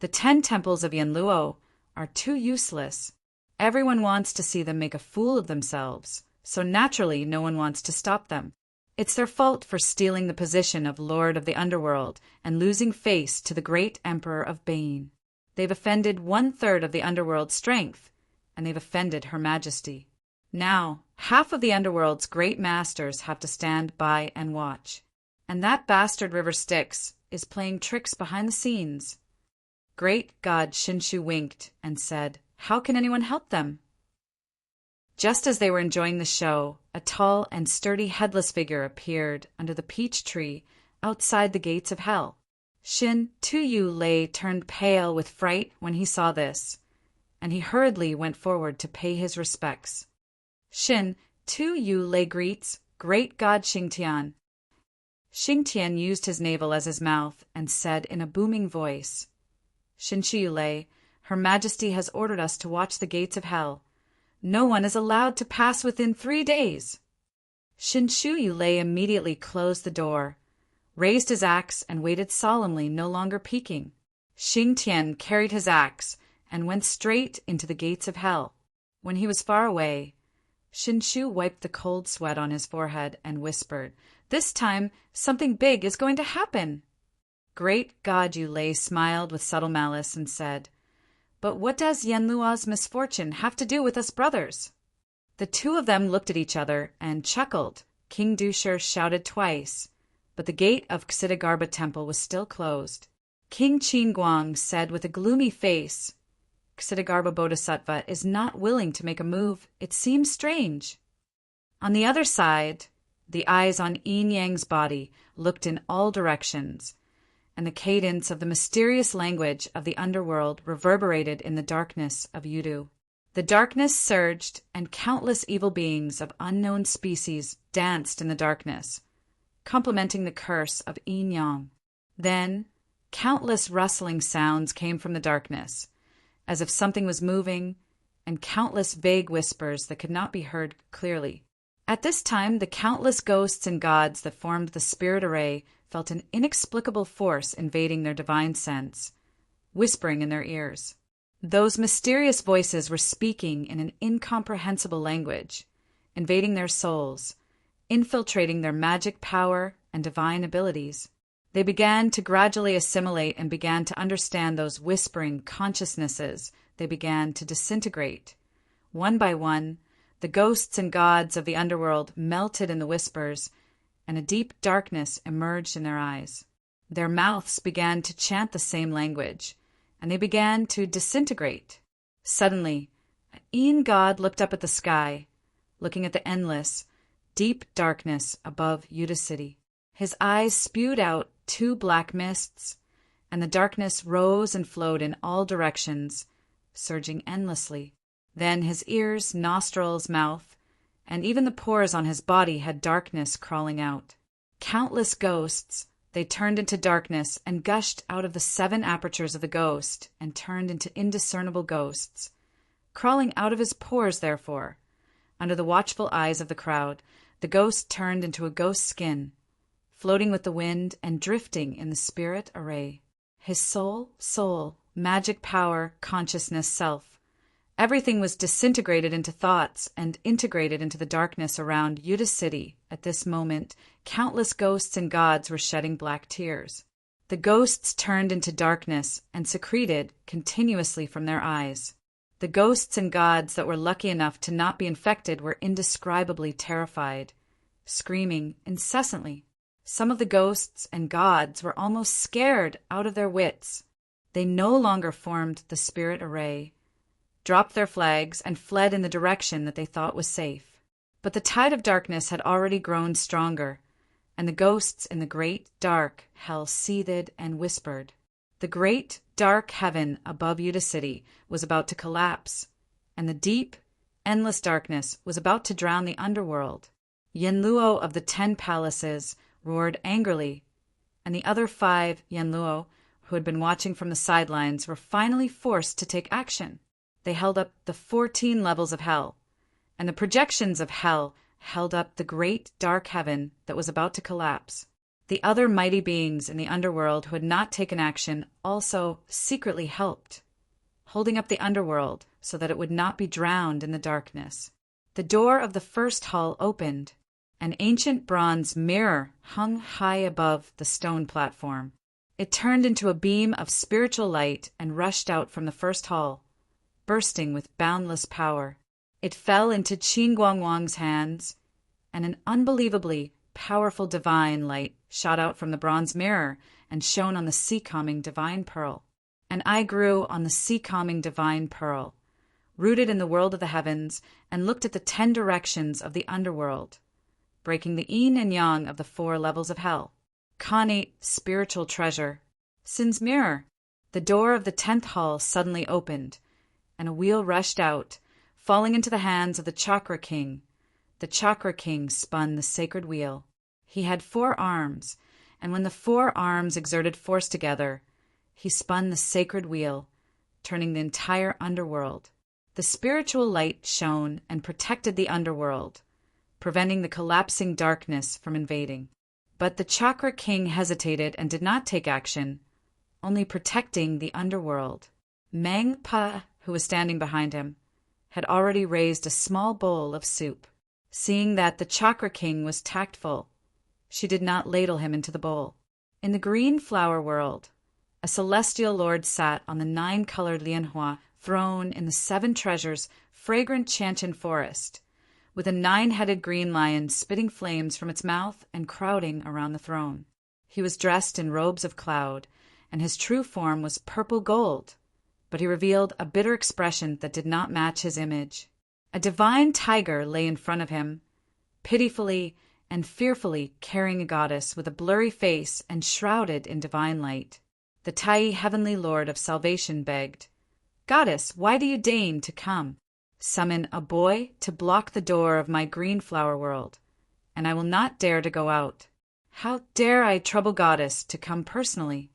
The 10 temples of Yanluo are too useless. Everyone wants to see them make a fool of themselves, so naturally no one wants to stop them. It's their fault for stealing the position of Lord of the Underworld and losing face to the great Emperor of Bane. They've offended 1/3 of the Underworld's strength, and they've offended Her Majesty. Now, half of the Underworld's great masters have to stand by and watch. And that bastard River Styx is playing tricks behind the scenes. Great God Shinshu winked and said, how can anyone help them? Just as they were enjoying the show, a tall and sturdy headless figure appeared under the peach tree outside the gates of hell. Shin Tu Lei turned pale with fright when he saw this, and he hurriedly went forward to pay his respects. Shin Tu Lei greets, Great God Xingtian. Xingtian used his navel as his mouth and said in a booming voice, Shin Lei, Her Majesty has ordered us to watch the gates of hell. No one is allowed to pass within 3 days. Shin Lei immediately closed the door, raised his axe, and waited solemnly, no longer peeking. Xingtian carried his axe and went straight into the gates of hell. When he was far away, Shin wiped the cold sweat on his forehead and whispered, This time, something big is going to happen. Great God Lei smiled with subtle malice and said, But what does Yanluo's misfortune have to do with us brothers? The two of them looked at each other and chuckled. King Dusher shouted twice, but the gate of Ksitigarbha Temple was still closed. King Qinguang said with a gloomy face, Ksitigarbha Bodhisattva is not willing to make a move. It seems strange. On the other side, the eyes on Yin Yang's body looked in all directions, and the cadence of the mysterious language of the underworld reverberated in the darkness of Yudu. The darkness surged, and countless evil beings of unknown species danced in the darkness, complementing the curse of Yin Yang. Then, countless rustling sounds came from the darkness, as if something was moving, and countless vague whispers that could not be heard clearly. At this time, the countless ghosts and gods that formed the spirit array felt an inexplicable force invading their divine sense, whispering in their ears. Those mysterious voices were speaking in an incomprehensible language, invading their souls, infiltrating their magic power and divine abilities. They began to gradually assimilate and began to understand those whispering consciousnesses. They began to disintegrate. One by one, the ghosts and gods of the underworld melted in the whispers, and a deep darkness emerged in their eyes. Their mouths began to chant the same language, and they began to disintegrate. Suddenly, a Yin god looked up at the sky, looking at the endless, deep darkness above Yuda City. His eyes spewed out 2 black mists, and the darkness rose and flowed in all directions, surging endlessly. Then his ears, nostrils, mouth, and even the pores on his body had darkness crawling out. Countless ghosts, they turned into darkness and gushed out of the 7 apertures of the ghost and turned into indiscernible ghosts. Crawling out of his pores, therefore, under the watchful eyes of the crowd, the ghost turned into a ghost skin, floating with the wind and drifting in the spirit array. His soul, magic power, consciousness, self. Everything was disintegrated into thoughts and integrated into the darkness around Yuda City. At this moment, countless ghosts and gods were shedding black tears. The ghosts turned into darkness and secreted continuously from their eyes. The ghosts and gods that were lucky enough to not be infected were indescribably terrified, screaming incessantly. Some of the ghosts and gods were almost scared out of their wits. They no longer formed the spirit array, dropped their flags, and fled in the direction that they thought was safe. But the tide of darkness had already grown stronger, and the ghosts in the great dark hell seethed and whispered. The great dark heaven above Yuda City was about to collapse, and the deep, endless darkness was about to drown the underworld. Yanluo of the 10 palaces roared angrily, and the other 5 Yanluo, who had been watching from the sidelines, were finally forced to take action. They held up the 14 levels of hell, and the projections of hell held up the great dark heaven that was about to collapse. The other mighty beings in the underworld who had not taken action also secretly helped, holding up the underworld so that it would not be drowned in the darkness. The door of the first hall opened. An ancient bronze mirror hung high above the stone platform. It turned into a beam of spiritual light and rushed out from the first hall, bursting with boundless power. It fell into Qin Guangwang's hands, and an unbelievably powerful divine light shot out from the bronze mirror and shone on the sea-calming divine pearl. And I grew on the sea-calming divine pearl, rooted in the world of the heavens, and looked at the 10 directions of the underworld, breaking the yin and yang of the 4 levels of hell. Khanate spiritual treasure. Sin's mirror. The door of the 10th hall suddenly opened, and a wheel rushed out, falling into the hands of the Chakra King. The Chakra King spun the sacred wheel. He had 4 arms, and when the 4 arms exerted force together, he spun the sacred wheel, turning the entire underworld. The spiritual light shone and protected the underworld, preventing the collapsing darkness from invading. But the Chakra King hesitated and did not take action, only protecting the underworld. Mang Pa, who was standing behind him, had already raised a small bowl of soup. Seeing that the Chakra King was tactful, she did not ladle him into the bowl. In the green flower world, a celestial lord sat on the 9-colored Lianhua throne in the 7 treasures fragrant Qianchen forest, with a 9-headed green lion spitting flames from its mouth and crowding around the throne. He was dressed in robes of cloud, and his true form was purple gold, but he revealed a bitter expression that did not match his image. A divine tiger lay in front of him, pitifully and fearfully carrying a goddess with a blurry face and shrouded in divine light. The Tai heavenly lord of salvation begged, "Goddess, why do you deign to come? Summon a boy to block the door of my green flower world, and I will not dare to go out. How dare I trouble Goddess to come personally?"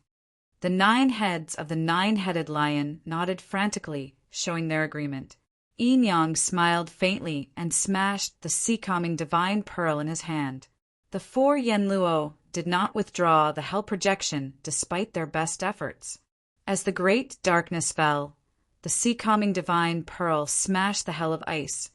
The 9 heads of the 9-headed lion nodded frantically, showing their agreement. Yin Yang smiled faintly and smashed the sea-calming divine pearl in his hand. The 4 Yenluo did not withdraw the hell projection despite their best efforts. As the great darkness fell, the sea-calming divine pearl smashed the hell of ice,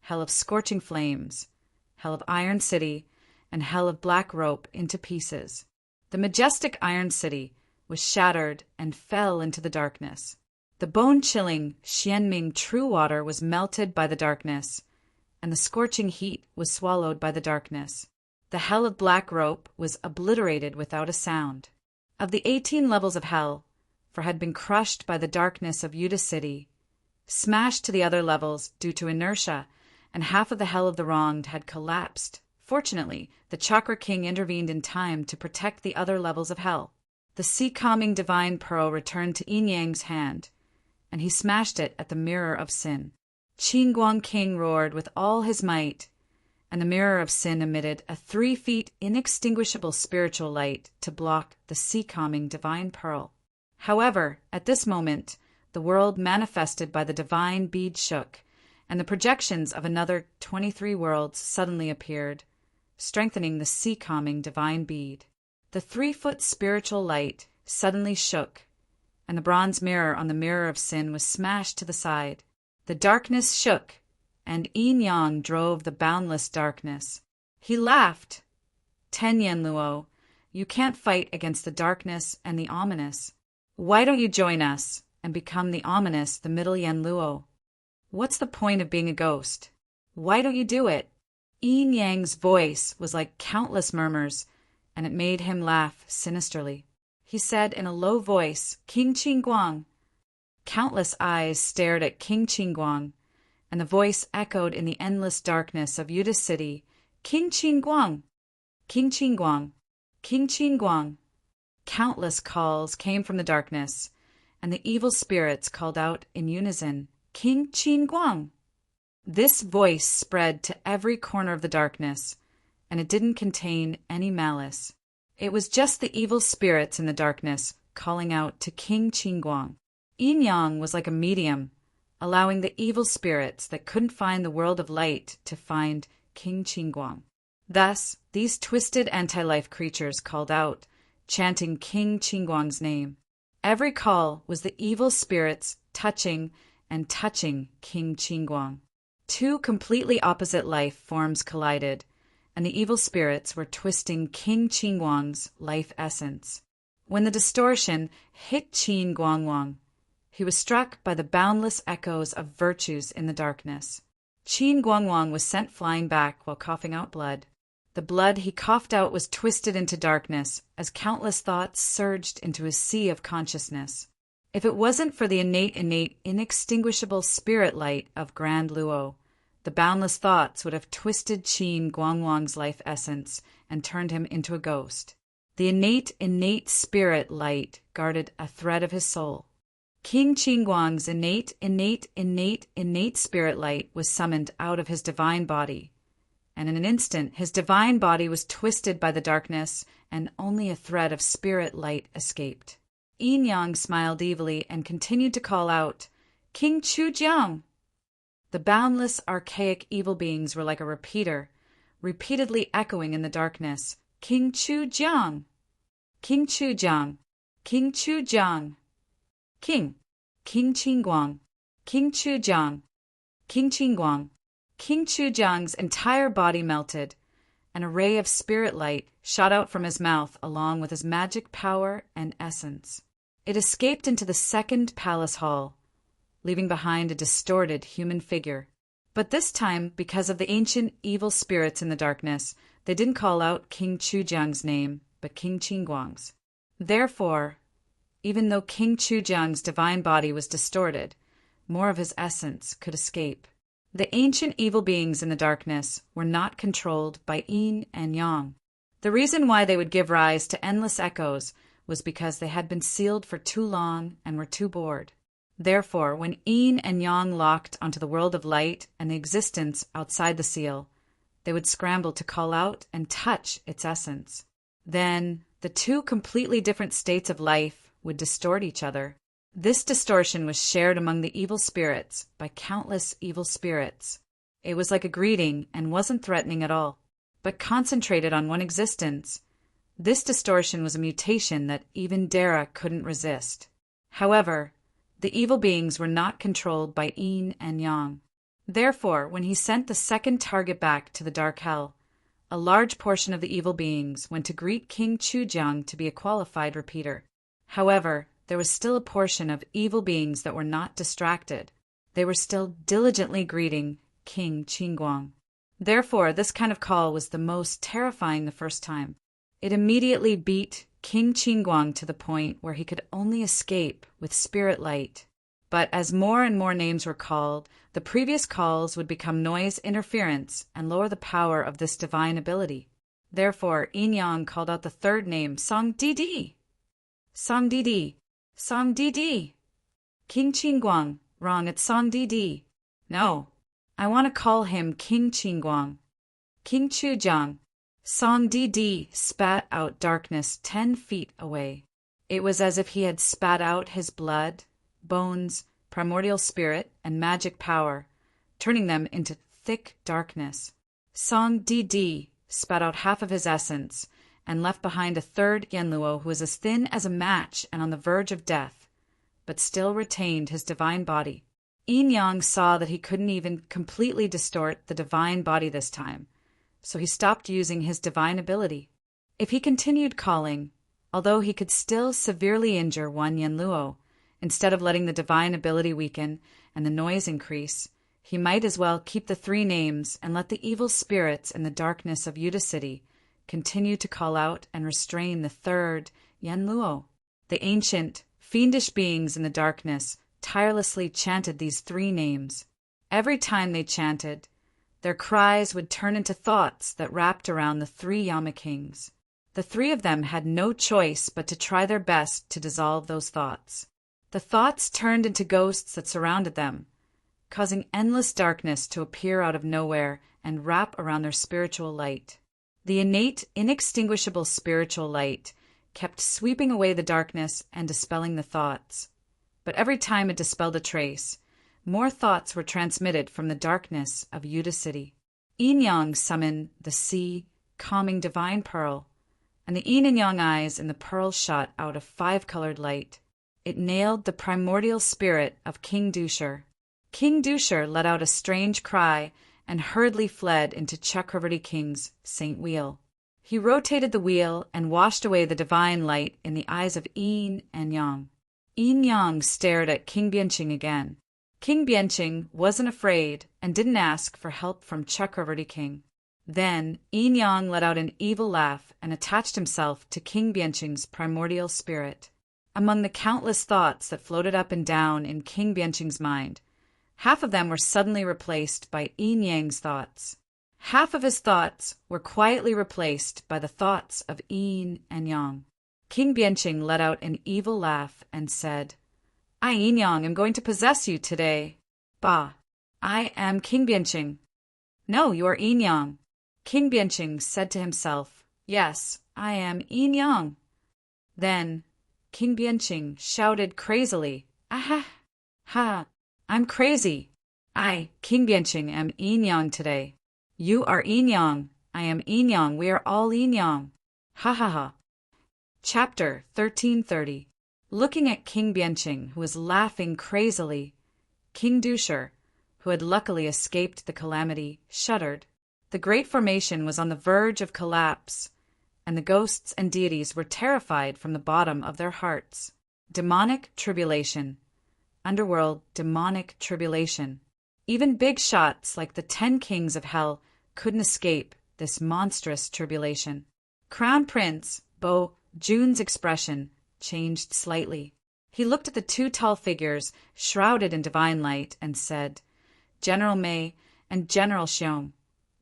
hell of scorching flames, hell of Iron City, and hell of black rope into pieces. The majestic Iron City was shattered and fell into the darkness. The bone-chilling Xianming true water was melted by the darkness, and the scorching heat was swallowed by the darkness. The hell of black rope was obliterated without a sound. Of the 18 levels of hell, 4 had been crushed by the darkness of Yuta City, smashed to the other levels due to inertia, and half of the hell of the wronged had collapsed. Fortunately, the Chakra King intervened in time to protect the other levels of hell. The sea-calming divine pearl returned to Yin Yang's hand, and he smashed it at the mirror of sin. Qin Guang King roared with all his might, and the mirror of sin emitted a 3 feet inextinguishable spiritual light to block the sea-calming divine pearl. However, at this moment, the world manifested by the divine bead shook, and the projections of another 23 worlds suddenly appeared, strengthening the sea-calming divine bead. The 3-foot spiritual light suddenly shook, and the bronze mirror on the mirror of sin was smashed to the side. The darkness shook, and Yin Yang drove the boundless darkness. He laughed. 10 Yenluo, you can't fight against the darkness and the ominous. Why don't you join us and become the ominous, the middle Yenluo? What's the point of being a ghost? Why don't you do it? Yin Yang's voice was like countless murmurs, and it made him laugh sinisterly. He said in a low voice, "King Qingguang." Countless eyes stared at King Qingguang, and the voice echoed in the endless darkness of Yuta City, "King Qingguang! King Qingguang! King Qingguang!" Countless calls came from the darkness, and the evil spirits called out in unison, "King Qingguang!" This voice spread to every corner of the darkness, and it didn't contain any malice. It was just the evil spirits in the darkness calling out to King Qingguang. Yin Yang was like a medium, allowing the evil spirits that couldn't find the world of light to find King Qingguang. Thus, these twisted anti-life creatures called out, chanting King Qingguang's name. Every call was the evil spirits touching and touching King Qingguang. 2 completely opposite life forms collided, and the evil spirits were twisting King Qingguang's life essence. When the distortion hit Qin Guangguang, he was struck by the boundless echoes of virtues in the darkness. Qin Guangguang was sent flying back while coughing out blood. The blood he coughed out was twisted into darkness as countless thoughts surged into a sea of consciousness. If it wasn't for the innate, inextinguishable spirit light of Grand Luo, the boundless thoughts would have twisted Qin Guangguang's life essence and turned him into a ghost. The innate spirit light guarded a thread of his soul. King Qinguang's innate spirit light was summoned out of his divine body, and in an instant his divine body was twisted by the darkness, and only a thread of spirit light escaped. Yin Yang smiled evilly and continued to call out, "King Chujiang!" The boundless, archaic evil beings were like a repeater, repeatedly echoing in the darkness, "King Chujiang! King Chujiang! King Chujiang! King Qinguang! King Chujiang! King Qinguang!" King Chujiang's entire body melted, and a ray of spirit light shot out from his mouth along with his magic power and essence. It escaped into the second palace hall, leaving behind a distorted human figure. But this time, because of the ancient evil spirits in the darkness, they didn't call out King Chujiang's name, but King Qinguang's. Therefore, even though King Chujiang's divine body was distorted, more of his essence could escape. The ancient evil beings in the darkness were not controlled by yin and yang. The reason why they would give rise to endless echoes was because they had been sealed for too long and were too bored. Therefore, when yin and yang locked onto the world of light and the existence outside the seal, they would scramble to call out and touch its essence. Then, the two completely different states of life would distort each other. This distortion was shared among the evil spirits by countless evil spirits. It was like a greeting and wasn't threatening at all, but concentrated on one existence. This distortion was a mutation that even Dara couldn't resist. However, the evil beings were not controlled by yin and yang. Therefore, when he sent the second target back to the dark hell, a large portion of the evil beings went to greet King Chujiang to be a qualified repeater. However, there was still a portion of evil beings that were not distracted. They were still diligently greeting King Qinguang. Therefore, this kind of call was the most terrifying the first time. It immediately beat King Qinguang to the point where he could only escape with spirit light. But as more and more names were called, the previous calls would become noise interference and lower the power of this divine ability. Therefore, Yin Yang called out the third name, Song Didi. Song Didi. Song Didi. King Qinguang. Wrong, it's Song Didi. No, I want to call him King Qinguang. King Chujiang. Song Didi spat out darkness 10 feet away. It was as if he had spat out his blood, bones, primordial spirit, and magic power, turning them into thick darkness. Song Didi spat out half of his essence, and left behind a third Yanluo who was as thin as a match and on the verge of death, but still retained his divine body. Yin Yang saw that he couldn't even completely distort the divine body this time, so he stopped using his divine ability. If he continued calling, although he could still severely injure one Yanluo, instead of letting the divine ability weaken and the noise increase, he might as well keep the 3 names and let the evil spirits in the darkness of Yuta City continue to call out and restrain the third Yanluo. The ancient, fiendish beings in the darkness tirelessly chanted these 3 names. Every time they chanted, their cries would turn into thoughts that wrapped around the 3 Yama Kings. The 3 of them had no choice but to try their best to dissolve those thoughts. The thoughts turned into ghosts that surrounded them, causing endless darkness to appear out of nowhere and wrap around their spiritual light. The innate, inextinguishable spiritual light kept sweeping away the darkness and dispelling the thoughts. But every time it dispelled a trace, more thoughts were transmitted from the darkness of Yuta City. Yin Yang summoned the sea, calming divine pearl, and the yin and yang eyes in the pearl shot out of 5-colored light. It nailed the primordial spirit of King Dusher. King Dusher let out a strange cry and hurriedly fled into Chakravarti King's Saint Wheel. He rotated the wheel and washed away the divine light in the eyes of Yin and Yang. Yin Yang stared at King Bianqing again. King Bianqing wasn't afraid and didn't ask for help from Chakravarti King. Then Yin Yang let out an evil laugh and attached himself to King Bianqing's primordial spirit. Among the countless thoughts that floated up and down in King Bianqing's mind, half of them were suddenly replaced by Yin Yang's thoughts. Half of his thoughts were quietly replaced by the thoughts of yin and yang. King Bianqing let out an evil laugh and said, I, Yin Yang, am going to possess you today. Bah! I am King Bianqing. No, you are Yin Yang. King Bianqing said to himself, Yes, I am Yin Yang. Then King Bianqing shouted crazily, Aha! Ha! I'm crazy. I, King Bianqing, am Yin Yang today. You are Yin Yang. I am Yin Yang. We are all Yin Yang. Ha ha ha. Chapter 1330. Looking at King Bianqing, who was laughing crazily, King Dusher, who had luckily escaped the calamity, shuddered. The great formation was on the verge of collapse, and the ghosts and deities were terrified from the bottom of their hearts. Demonic tribulation. Underworld demonic tribulation. Even big shots like the 10 kings of hell couldn't escape this monstrous tribulation. Crown Prince Bo Jun's expression changed slightly. He looked at the 2 tall figures shrouded in divine light and said, General Mei and General Xiong,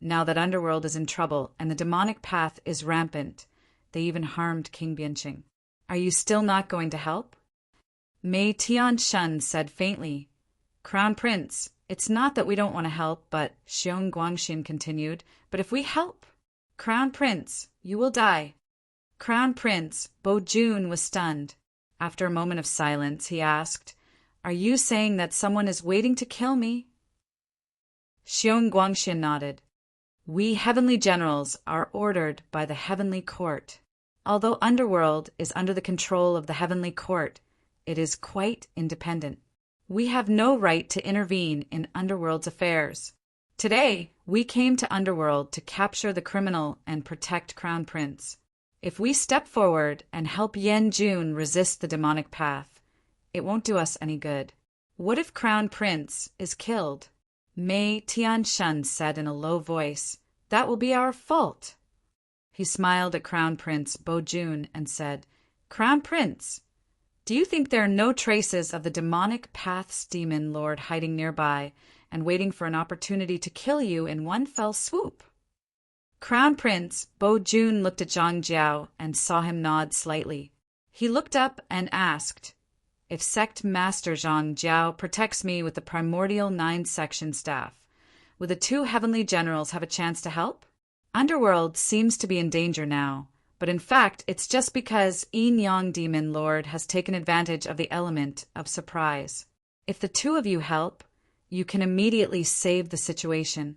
now that Underworld is in trouble and the demonic path is rampant, they even harmed King Bianqing. Are you still not going to help? Mei Tianshun said faintly, Crown Prince, it's not that we don't want to help, but Xiong Guangxin continued, but if we help, Crown Prince, you will die. Crown Prince Bo Jun was stunned. After a moment of silence, he asked, Are you saying that someone is waiting to kill me? Xiong Guangxin nodded. We heavenly generals are ordered by the heavenly court. Although Underworld is under the control of the heavenly court, it is quite independent. We have no right to intervene in Underworld's affairs. Today, we came to Underworld to capture the criminal and protect Crown Prince. If we step forward and help Yan Jun resist the demonic path, it won't do us any good. What if Crown Prince is killed? Mei Tianshun said in a low voice, That will be our fault. He smiled at Crown Prince Bo Jun and said, Crown Prince, do you think there are no traces of the demonic path's demon lord hiding nearby and waiting for an opportunity to kill you in one fell swoop? Crown Prince Bo Jun looked at Zhang Jiao and saw him nod slightly. He looked up and asked, If Sect Master Zhang Jiao protects me with the primordial 9-section staff, will the 2 heavenly generals have a chance to help? Underworld seems to be in danger now, but in fact it's just because Yin Yang Demon Lord has taken advantage of the element of surprise. If the 2 of you help, you can immediately save the situation.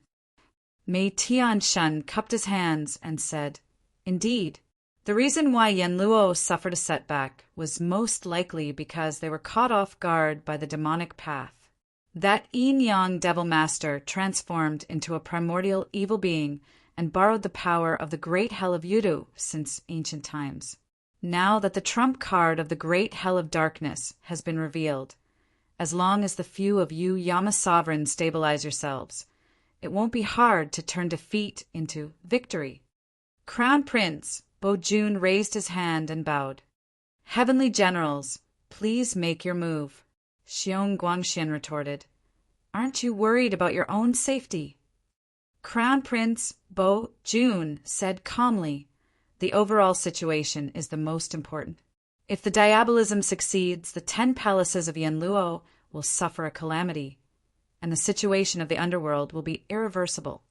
Mei Tianshun cupped his hands and said, Indeed, the reason why Yanluo suffered a setback was most likely because they were caught off guard by the demonic path. That Yin-Yang Devil Master transformed into a primordial evil being and borrowed the power of the great hell of Yudu since ancient times. Now that the trump card of the great hell of darkness has been revealed, as long as the few of you Yama sovereigns stabilize yourselves, it won't be hard to turn defeat into victory. Crown Prince Bo Jun raised his hand and bowed. Heavenly generals, please make your move. Xiong Guangxian retorted. Aren't you worried about your own safety? Crown Prince Bo Jun said calmly, The overall situation is the most important. If the diabolism succeeds, the 10 palaces of Yanluo will suffer a calamity, and the situation of the underworld will be irreversible.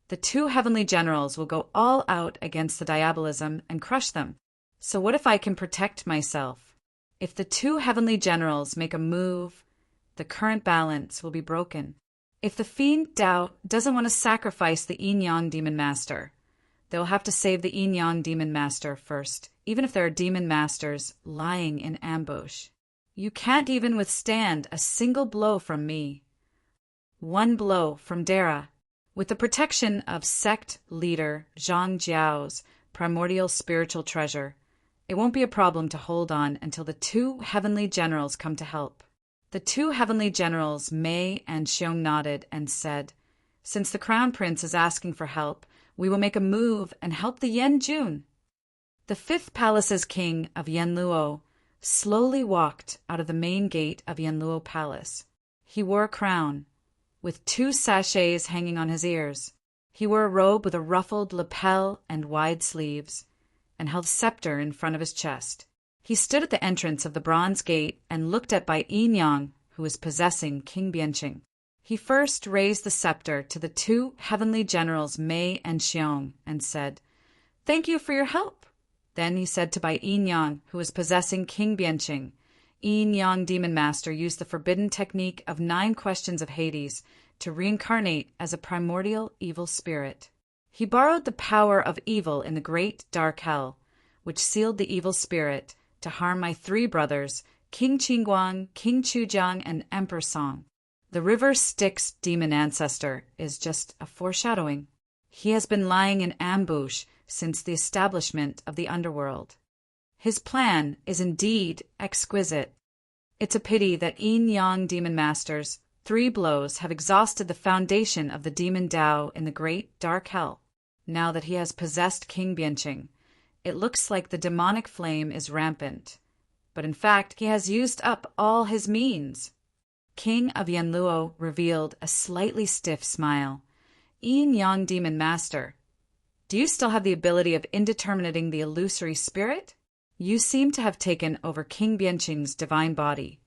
The 2 heavenly generals will go all out against the diabolism and crush them. So what if I can protect myself? If the 2 heavenly generals make a move, the current balance will be broken. If the fiend Dao doesn't want to sacrifice the Yin-Yang Demon Master, they'll have to save the Yin-Yang Demon Master first, even if there are demon masters lying in ambush. You can't even withstand a single blow from me. 1 blow from Dara. With the protection of sect leader Zhang Jiao's primordial spiritual treasure, it won't be a problem to hold on until the 2 heavenly generals come to help. The 2 heavenly generals, Mei and Xiong, nodded and said, Since the Crown Prince is asking for help, we will make a move and help the Yan Jun. The 5th Palace's king of Yanluo slowly walked out of the main gate of Yanluo Palace. He wore a crown, with 2 sachets hanging on his ears. He wore a robe with a ruffled lapel and wide sleeves, and held a scepter in front of his chest. He stood at the entrance of the bronze gate and looked at Bai Yin, who was possessing King Bianqing. He first raised the scepter to the two heavenly generals Mei and Xiong and said, "Thank you for your help." Then he said to Bai Yin, who was possessing King Bianqing, Yin Yang Demon Master used the forbidden technique of 9 questions of Hades to reincarnate as a primordial evil spirit. He borrowed the power of evil in the great dark hell, which sealed the evil spirit to harm my 3 brothers, King Qingguang, King Chujiang, and Emperor Song. The River Styx demon ancestor is just a foreshadowing. He has been lying in ambush since the establishment of the underworld. His plan is indeed exquisite. It's a pity that Yin Yang Demon Master's 3 blows have exhausted the foundation of the demon Tao in the great dark hell. Now that he has possessed King Bianqing, it looks like the demonic flame is rampant. But in fact, he has used up all his means. King of Yanluo revealed a slightly stiff smile. Yin Yang Demon Master, do you still have the ability of indeterminating the illusory spirit? You seem to have taken over King Bianqing's divine body.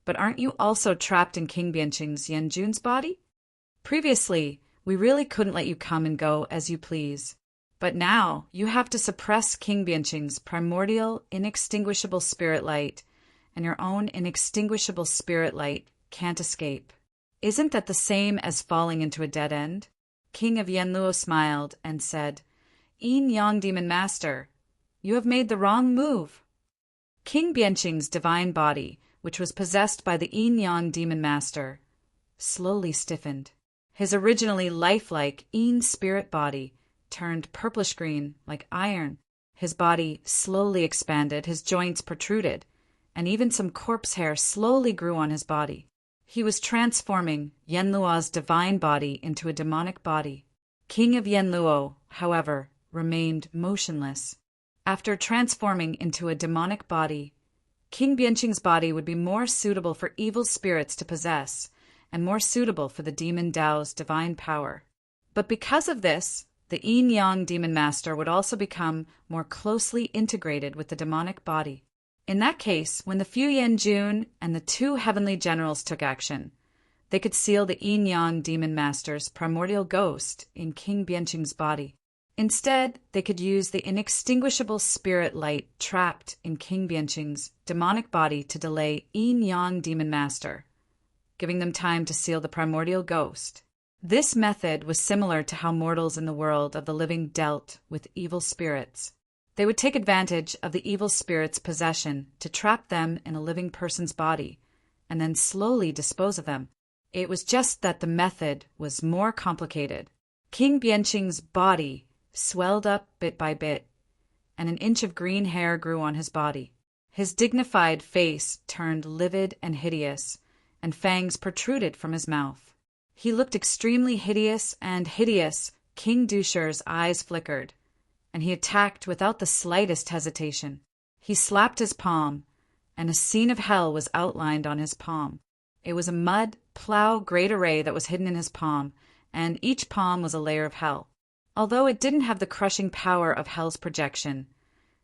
But aren't you also trapped in King Bianqing's Yanjun's body? Previously, we really couldn't let you come and go as you please. But now, you have to suppress King Bianqing's primordial, inextinguishable spirit light, and your own inextinguishable spirit light can't escape. Isn't that the same as falling into a dead end? King of Yanluo smiled and said, Yin Yang Demon Master, you have made the wrong move. King Bianqing's divine body, which was possessed by the Yin Yang Demon Master, slowly stiffened. His originally lifelike Yin spirit body turned purplish-green like iron. His body slowly expanded, his joints protruded, and even some corpse hair slowly grew on his body. He was transforming Yanluo's divine body into a demonic body. King of Yanluo, however, remained motionless. After transforming into a demonic body, King Bianqing's body would be more suitable for evil spirits to possess, and more suitable for the demon Tao's divine power. But because of this, the Yin Yang Demon Master would also become more closely integrated with the demonic body. In that case, when the Fu Yanjun and the 2 heavenly generals took action, they could seal the Yin Yang Demon Master's primordial ghost in King Bianqing's body. Instead, they could use the inextinguishable spirit light trapped in King Bianqing's demonic body to delay Yin Yang Demon Master, giving them time to seal the primordial ghost. This method was similar to how mortals in the world of the living dealt with evil spirits. They would take advantage of the evil spirit's possession to trap them in a living person's body, and then slowly dispose of them. It was just that the method was more complicated. King Bianqing's body swelled up bit by bit, and an inch of green hair grew on his body. His dignified face turned livid and hideous, and fangs protruded from his mouth. He looked extremely hideous, and hideous. King Dusher's eyes flickered, and he attacked without the slightest hesitation. He slapped his palm, and a scene of hell was outlined on his palm. It was a mud, plow, great array that was hidden in his palm, and each palm was a layer of hell. Although it didn't have the crushing power of hell's projection,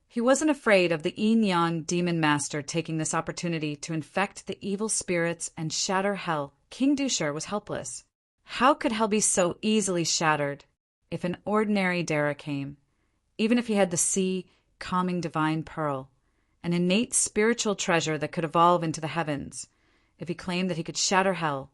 he wasn't afraid of the Yin Yang Demon Master taking this opportunity to infect the evil spirits and shatter hell. King Dusher was helpless. How could hell be so easily shattered if an ordinary Dara came? Even if he had the sea, calming divine pearl, an innate spiritual treasure that could evolve into the heavens, if he claimed that he could shatter hell,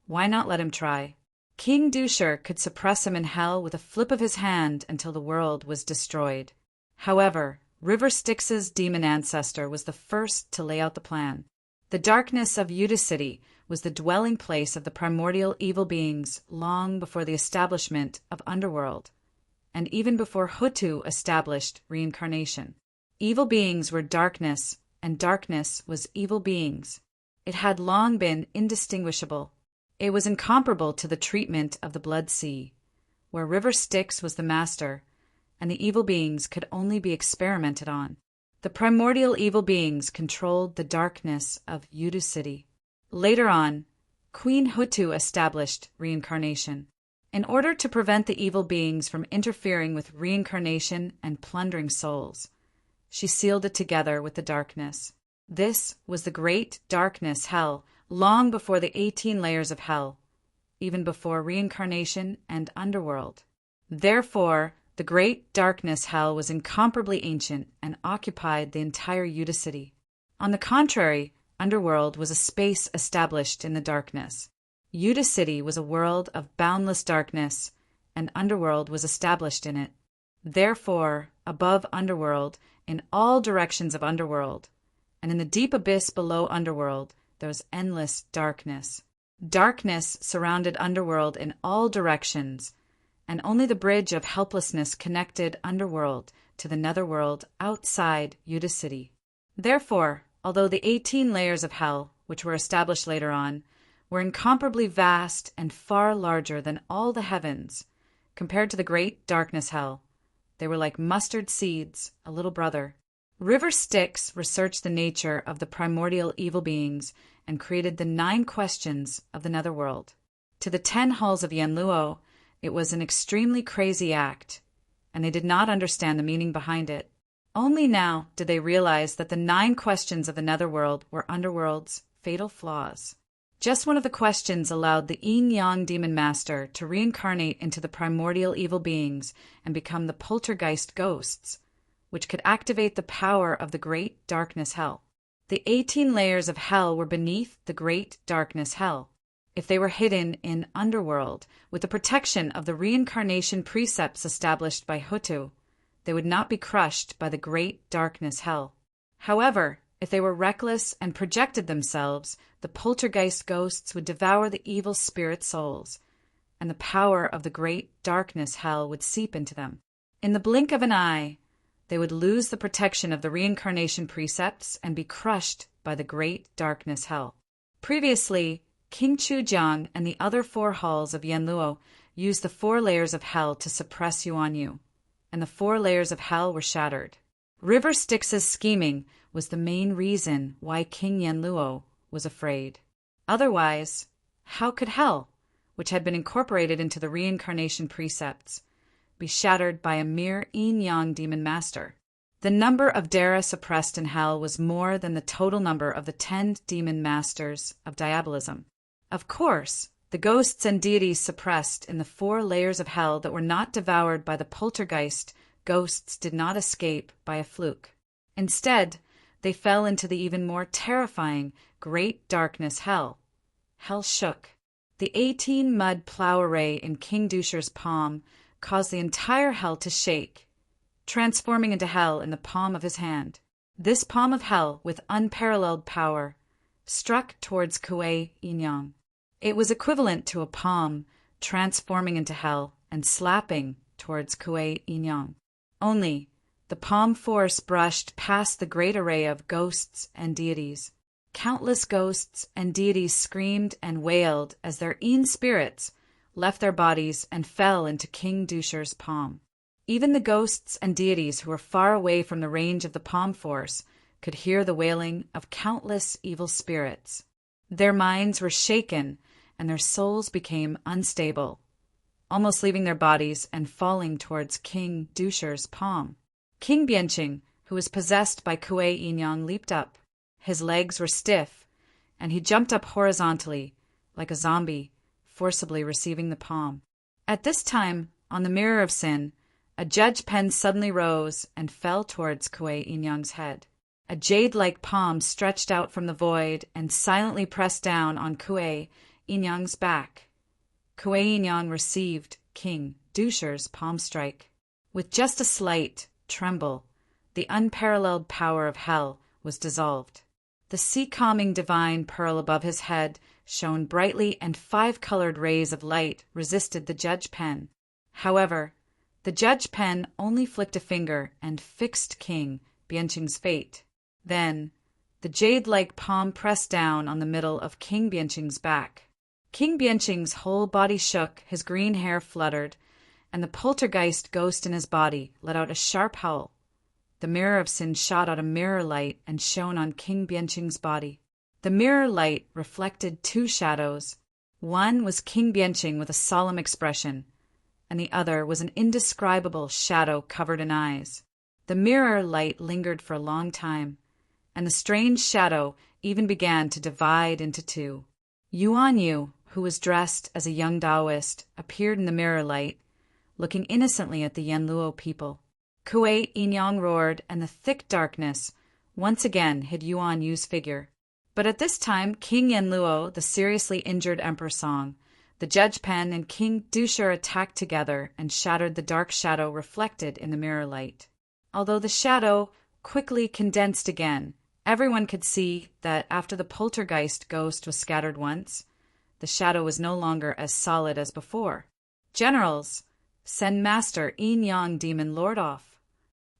why not let him try? King Dusher could suppress him in hell with a flip of his hand until the world was destroyed. However, River Styx's demon ancestor was the first to lay out the plan. The darkness of Udicity was the dwelling place of the primordial evil beings long before the establishment of Underworld, and even before Hutu established reincarnation. Evil beings were darkness, and darkness was evil beings. It had long been indistinguishable. It was incomparable to the treatment of the Blood Sea, where River Styx was the master, and the evil beings could only be experimented on. The primordial evil beings controlled the darkness of Udicity. Later on, Queen Hutu established reincarnation. In order to prevent the evil beings from interfering with reincarnation and plundering souls, she sealed it together with the darkness. This was the great darkness, hell, long before the 18 layers of hell, even before reincarnation and underworld. Therefore, the great darkness, hell, was incomparably ancient and occupied the entire Udacity. On the contrary, underworld was a space established in the darkness. Udacity was a world of boundless darkness, and underworld was established in it. Therefore, above underworld, in all directions of underworld, and in the deep abyss below underworld, there was endless darkness. Darkness surrounded underworld in all directions, and only the bridge of helplessness connected underworld to the netherworld outside Udacity. Therefore, although the 18 layers of hell, which were established later on, were incomparably vast and far larger than all the heavens, compared to the great darkness hell, they were like mustard seeds, a little brother. River Styx researched the nature of the primordial evil beings and created the 9 questions of the netherworld. To the 10 halls of Yenluo, it was an extremely crazy act, and they did not understand the meaning behind it. Only now did they realize that the 9 questions of the netherworld were underworld's fatal flaws. Just one of the questions allowed the yin-yang demon master to reincarnate into the primordial evil beings and become the poltergeist ghosts, which could activate the power of the great darkness hell. The 18 layers of hell were beneath the great darkness hell. If they were hidden in underworld with the protection of the reincarnation precepts established by Hutu, they would not be crushed by the great darkness hell. However, if they were reckless and projected themselves, the poltergeist ghosts would devour the evil spirit souls, and the power of the great darkness hell would seep into them. In the blink of an eye, they would lose the protection of the reincarnation precepts and be crushed by the great darkness hell. Previously, King Chujiang and the other 4 halls of Yenluo used the 4 layers of hell to suppress Yuanyu, and the 4 layers of hell were shattered. River Styx's scheming was the main reason why King Yenluo was afraid. Otherwise, how could hell, which had been incorporated into the reincarnation precepts, be shattered by a mere yin-yang demon master? The number of Dara suppressed in hell was more than the total number of the 10 demon masters of diabolism. Of course, the ghosts and deities suppressed in the 4 layers of hell that were not devoured by the poltergeist ghosts did not escape by a fluke. Instead, they fell into the even more terrifying great darkness hell. Hell shook. The 18 mud plow array in King Dusher's palm caused the entire hell to shake, transforming into hell in the palm of his hand. This palm of hell, with unparalleled power, struck towards Kuei Yin-yang. It was equivalent to a palm transforming into hell and slapping towards Kuei Yin-yang. Only, the palm force brushed past the great array of ghosts and deities. Countless ghosts and deities screamed and wailed as their Yin spirits left their bodies and fell into King Dusher's palm. Even the ghosts and deities who were far away from the range of the palm force could hear the wailing of countless evil spirits. Their minds were shaken and their souls became unstable, almost leaving their bodies and falling towards King Dusher's palm. King Bianqing, who was possessed by Kuei Yin-yang, leaped up. His legs were stiff, and he jumped up horizontally, like a zombie, forcibly receiving the palm. At this time, on the mirror of sin, a judge pen suddenly rose and fell towards Kuei Yin-yang's head. A jade-like palm stretched out from the void and silently pressed down on Kuei Yin-yang's back. Kuei Yin-yang received King Dusher's palm strike. With just a slight tremble, the unparalleled power of hell was dissolved. The sea-calming divine pearl above his head shone brightly, and 5-colored rays of light resisted the judge pen. However, the judge pen only flicked a finger and fixed King Bianqing's fate. Then, the jade-like palm pressed down on the middle of King Bianqing's back. King Bianqing's whole body shook, his green hair fluttered, and the poltergeist ghost in his body let out a sharp howl. The mirror of sin shot out a mirror light and shone on King Bianqing's body. The mirror light reflected 2 shadows, One was King Bianqing with a solemn expression, and the other was an indescribable shadow covered in eyes. The mirror light lingered for a long time, and the strange shadow even began to divide into two. Yuan Yu, who was dressed as a young Taoist, appeared in the mirror light, looking innocently at the Yanluo people. Kuei Yinyang roared, and the thick darkness once again hid Yuan Yu's figure. But at this time, King Yanluo, the seriously injured Emperor Song, the Judge Pen, and King Dushur attacked together and shattered the dark shadow reflected in the mirror light. Although the shadow quickly condensed again, everyone could see that after the poltergeist ghost was scattered once, the shadow was no longer as solid as before. Generals, send Master Yin Yang Demon Lord off.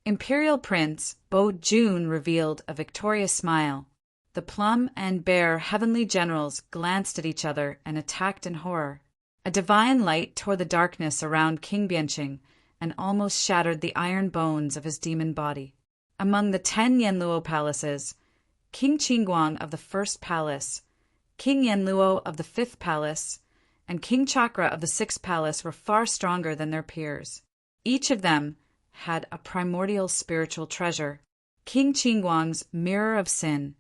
Imperial Prince Bo Jun revealed a victorious smile. The Plum and Bear heavenly generals glanced at each other and attacked in horror. A divine light tore the darkness around King Bianqing and almost shattered the iron bones of his demon body. Among the 10 Yanluo palaces, King Qingguang of the 1st palace, King Yanluo of the 5th palace, and King Chakra of the 6th palace were far stronger than their peers. Each of them had a primordial spiritual treasure: King Qingguang's Mirror of Sin,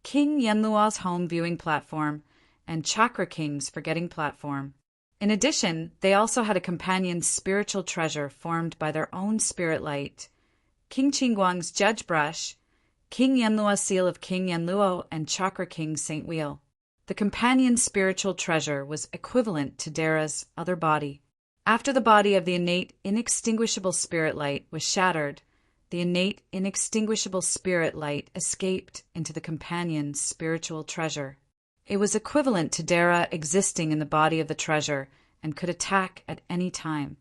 King Yanluo's home viewing platform, and Chakra King's forgetting platform. In addition, they also had a companion spiritual treasure formed by their own spirit light: King Qingguang's Judge Brush, King Yanluo's Seal of King Yanluo, and Chakra King's Saint Wheel. The companion spiritual treasure was equivalent to Dara's other body. After the body of the innate, inextinguishable spirit light was shattered, the innate, inextinguishable spirit light escaped into the companion spiritual treasure. It was equivalent to Dara existing in the body of the treasure and could attack at any time.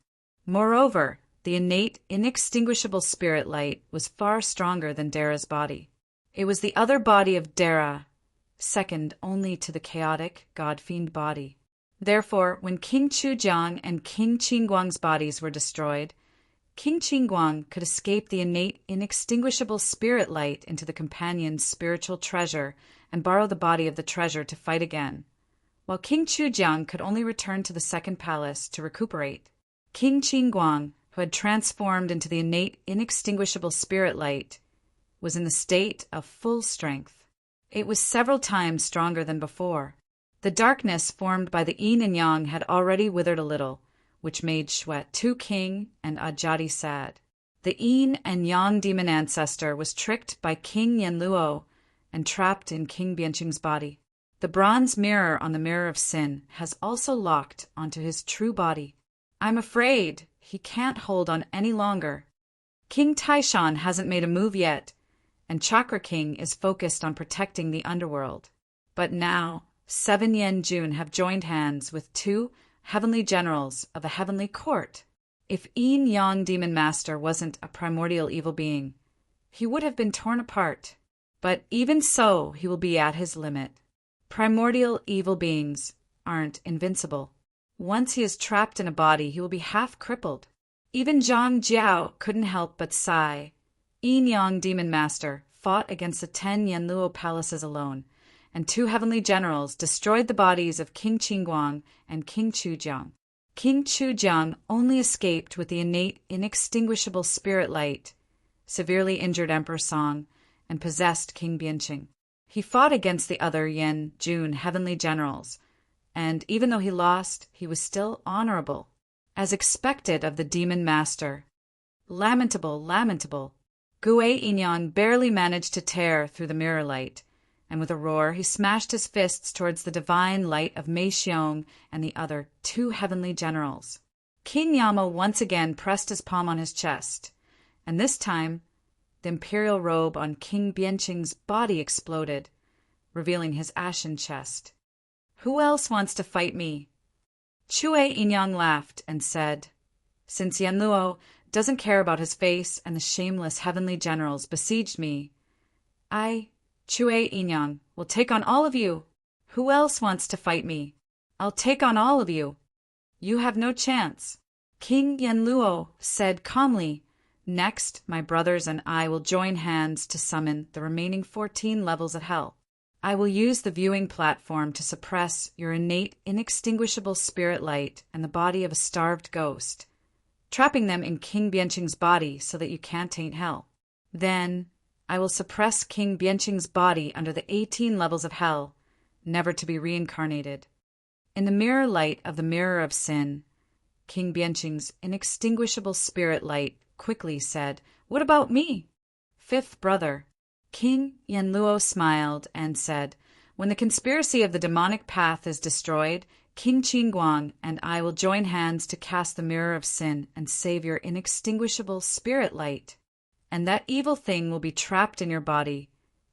Moreover, the innate, inextinguishable spirit light was far stronger than Dara's body. It was the other body of Dara, second only to the chaotic God-fiend body. Therefore, when King Chujiang and King Qingguang's bodies were destroyed, King Qingguang could escape the innate, inextinguishable spirit light into the companion's spiritual treasure and borrow the body of the treasure to fight again, while King Chujiang could only return to the 2nd palace to recuperate. King Qingguang, who had transformed into the innate, inextinguishable spirit light, was in the state of full strength. It was several times stronger than before. The darkness formed by the yin and yang had already withered a little, which made Shwet Tu King and Ajati sad. The yin and yang demon ancestor was tricked by King Yanluo and trapped in King Bianqing's body. The bronze mirror on the Mirror of Sin has also locked onto his true body. I'm afraid he can't hold on any longer. King Taishan hasn't made a move yet, and Chakra King is focused on protecting the underworld. But now, 7 Yen Jun have joined hands with 2 heavenly generals of a heavenly court. If Yin Yang Demon Master wasn't a primordial evil being, he would have been torn apart. But even so, he will be at his limit. Primordial evil beings aren't invincible. Once he is trapped in a body, he will be half crippled. Even Zhang Jiao couldn't help but sigh. Yin Yang Demon Master fought against the 10 Yanluo palaces alone, and 2 heavenly generals destroyed the bodies of King Qingguang and King Chujiang. King Chujiang only escaped with the innate, inextinguishable spirit light, severely injured Emperor Song, and possessed King Bianqing. He fought against the other Yen Jun heavenly generals, and even though he lost, he was still honorable, as expected of the demon master. Lamentable, lamentable. Guei Inyan barely managed to tear through the mirror light, and with a roar he smashed his fists towards the divine light of Mei Xiong and the other 2 heavenly generals. King Yama once again pressed his palm on his chest, and this time the imperial robe on King Bianqing's body exploded, revealing his ashen chest. Who else wants to fight me? Chue Inyang laughed and said, since Yanluo doesn't care about his face and the shameless heavenly generals besieged me, I, Chue Inyang, will take on all of you. Who else wants to fight me? I'll take on all of you. You have no chance. King Yanluo said calmly, next, my brothers and I will join hands to summon the remaining 14 levels of hell. I will use the viewing platform to suppress your innate, inextinguishable spirit light and the body of a starved ghost, trapping them in King Bianqing's body so that you can't taint hell. Then, I will suppress King Bianqing's body under the 18 levels of hell, never to be reincarnated. In the mirror light of the mirror of sin, King Bianqing's inextinguishable spirit light quickly said, "What about me?" Fifth brother. King Yanluo smiled and said, "When the conspiracy of the demonic path is destroyed, King Qingguang and I will join hands to cast the mirror of sin and save your inextinguishable spirit light. And that evil thing will be trapped in your body,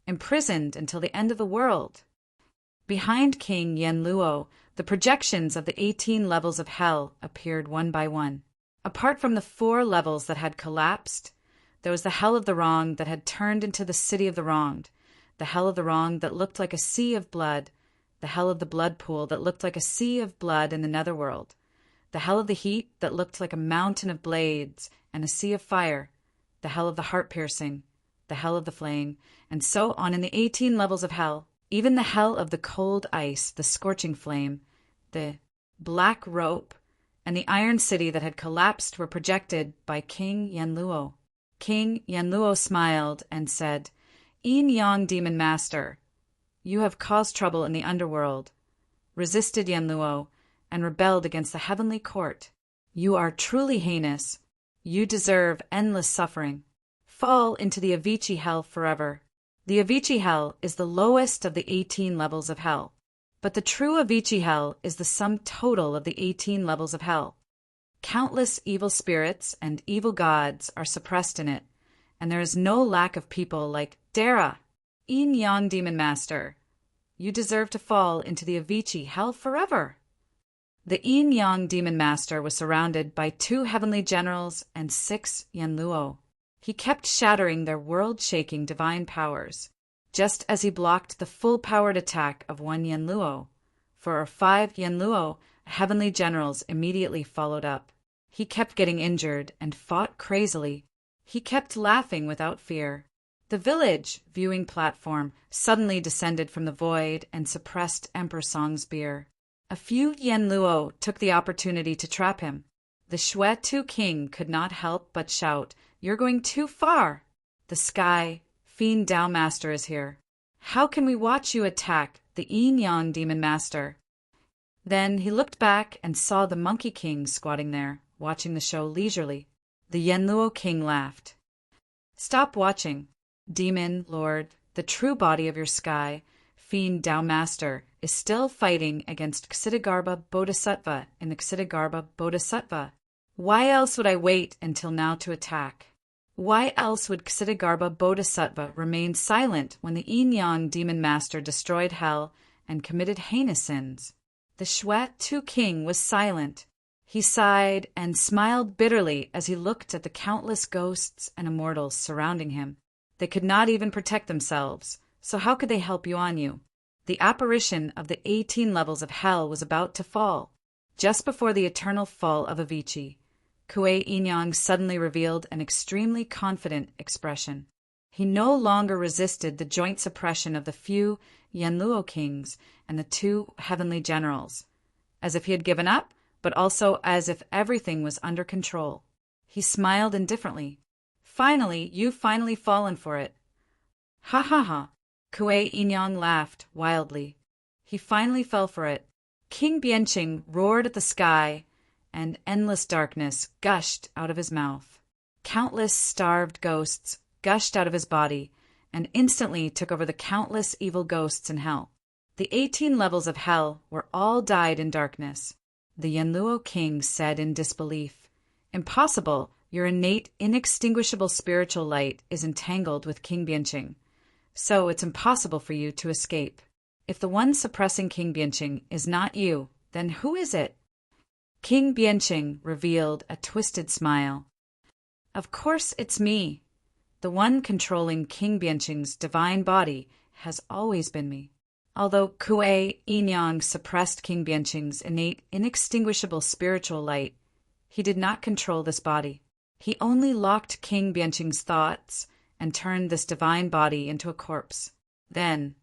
imprisoned until the end of the world." Behind King Yanluo, the projections of the 18 levels of hell appeared one by one. Apart from the 4 levels that had collapsed, there was the hell of the wrong that had turned into the city of the wronged, the hell of the wrong that looked like a sea of blood, the hell of the blood pool that looked like a sea of blood in the netherworld, the hell of the heat that looked like a mountain of blades and a sea of fire, the hell of the heart-piercing, the hell of the flame, and so on in the 18 levels of hell. Even the hell of the cold ice, the scorching flame, the black rope, and the iron city that had collapsed were projected by King Yanluo. King Yanluo smiled and said, "Yin Yang Demon Master, you have caused trouble in the underworld, resisted Yanluo, and rebelled against the heavenly court. You are truly heinous. You deserve endless suffering. Fall into the Avicii hell forever." The Avicii hell is the lowest of the 18 levels of hell, but the true Avicii hell is the sum total of the 18 levels of hell. Countless evil spirits and evil gods are suppressed in it, and there is no lack of people like Dara, Yin Yang Demon Master. You deserve to fall into the Avicii hell forever. The Yin Yang Demon Master was surrounded by 2 heavenly generals and 6 Yanluo. He kept shattering their world-shaking divine powers, just as he blocked the full-powered attack of 1 Yanluo. For 5 Yanluo, heavenly generals immediately followed up. He kept getting injured and fought crazily. He kept laughing without fear. The village viewing platform suddenly descended from the void and suppressed Emperor Song's beer. A few Yanluo took the opportunity to trap him. The Shui-Tu king could not help but shout, "You're going too far! The Sky Fiend Tao Master is here. How can we watch you attack the Yin Yang Demon Master?" Then he looked back and saw the Monkey King squatting there, watching the show leisurely. The Yanluo king laughed. "Stop watching. Demon Lord, the true body of your Sky Fiend Tao Master is still fighting against Ksitigarbha Bodhisattva in the Ksitigarbha Bodhisattva. Why else would I wait until now to attack? Why else would Ksitigarbha Bodhisattva remain silent when the Yin Yang Demon Master destroyed hell and committed heinous sins? The Shui-Tu king was silent. He sighed and smiled bitterly as he looked at the countless ghosts and immortals surrounding him. They could not even protect themselves, so how could they help Yuan Yu? The apparition of the 18 levels of hell was about to fall. Just before the eternal fall of Avicii, Kuei Yinyang suddenly revealed an extremely confident expression. He no longer resisted the joint suppression of the few Yanluo kings and the 2 heavenly generals, as if he had given up, but also as if everything was under control. He smiled indifferently. "Finally, you've finally fallen for it." "Ha ha ha." Kuei Yinyang laughed wildly. He finally fell for it. King Bianqing roared at the sky, and endless darkness gushed out of his mouth. Countless starved ghosts gushed out of his body and instantly took over the countless evil ghosts in hell. The 18 levels of hell were all dyed in darkness. The Yanluo king said in disbelief, "Impossible! Your innate, inextinguishable spiritual light is entangled with King Bianqing, so it's impossible for you to escape. If the one suppressing King Bianqing is not you, then who is it?" King Bianqing revealed a twisted smile. "Of course it's me. The one controlling King Bianqing's divine body has always been me." Although Kuei Yinyang suppressed King Bianqing's innate, inextinguishable spiritual light, he did not control this body. He only locked King Bianqing's thoughts and turned this divine body into a corpse. Then,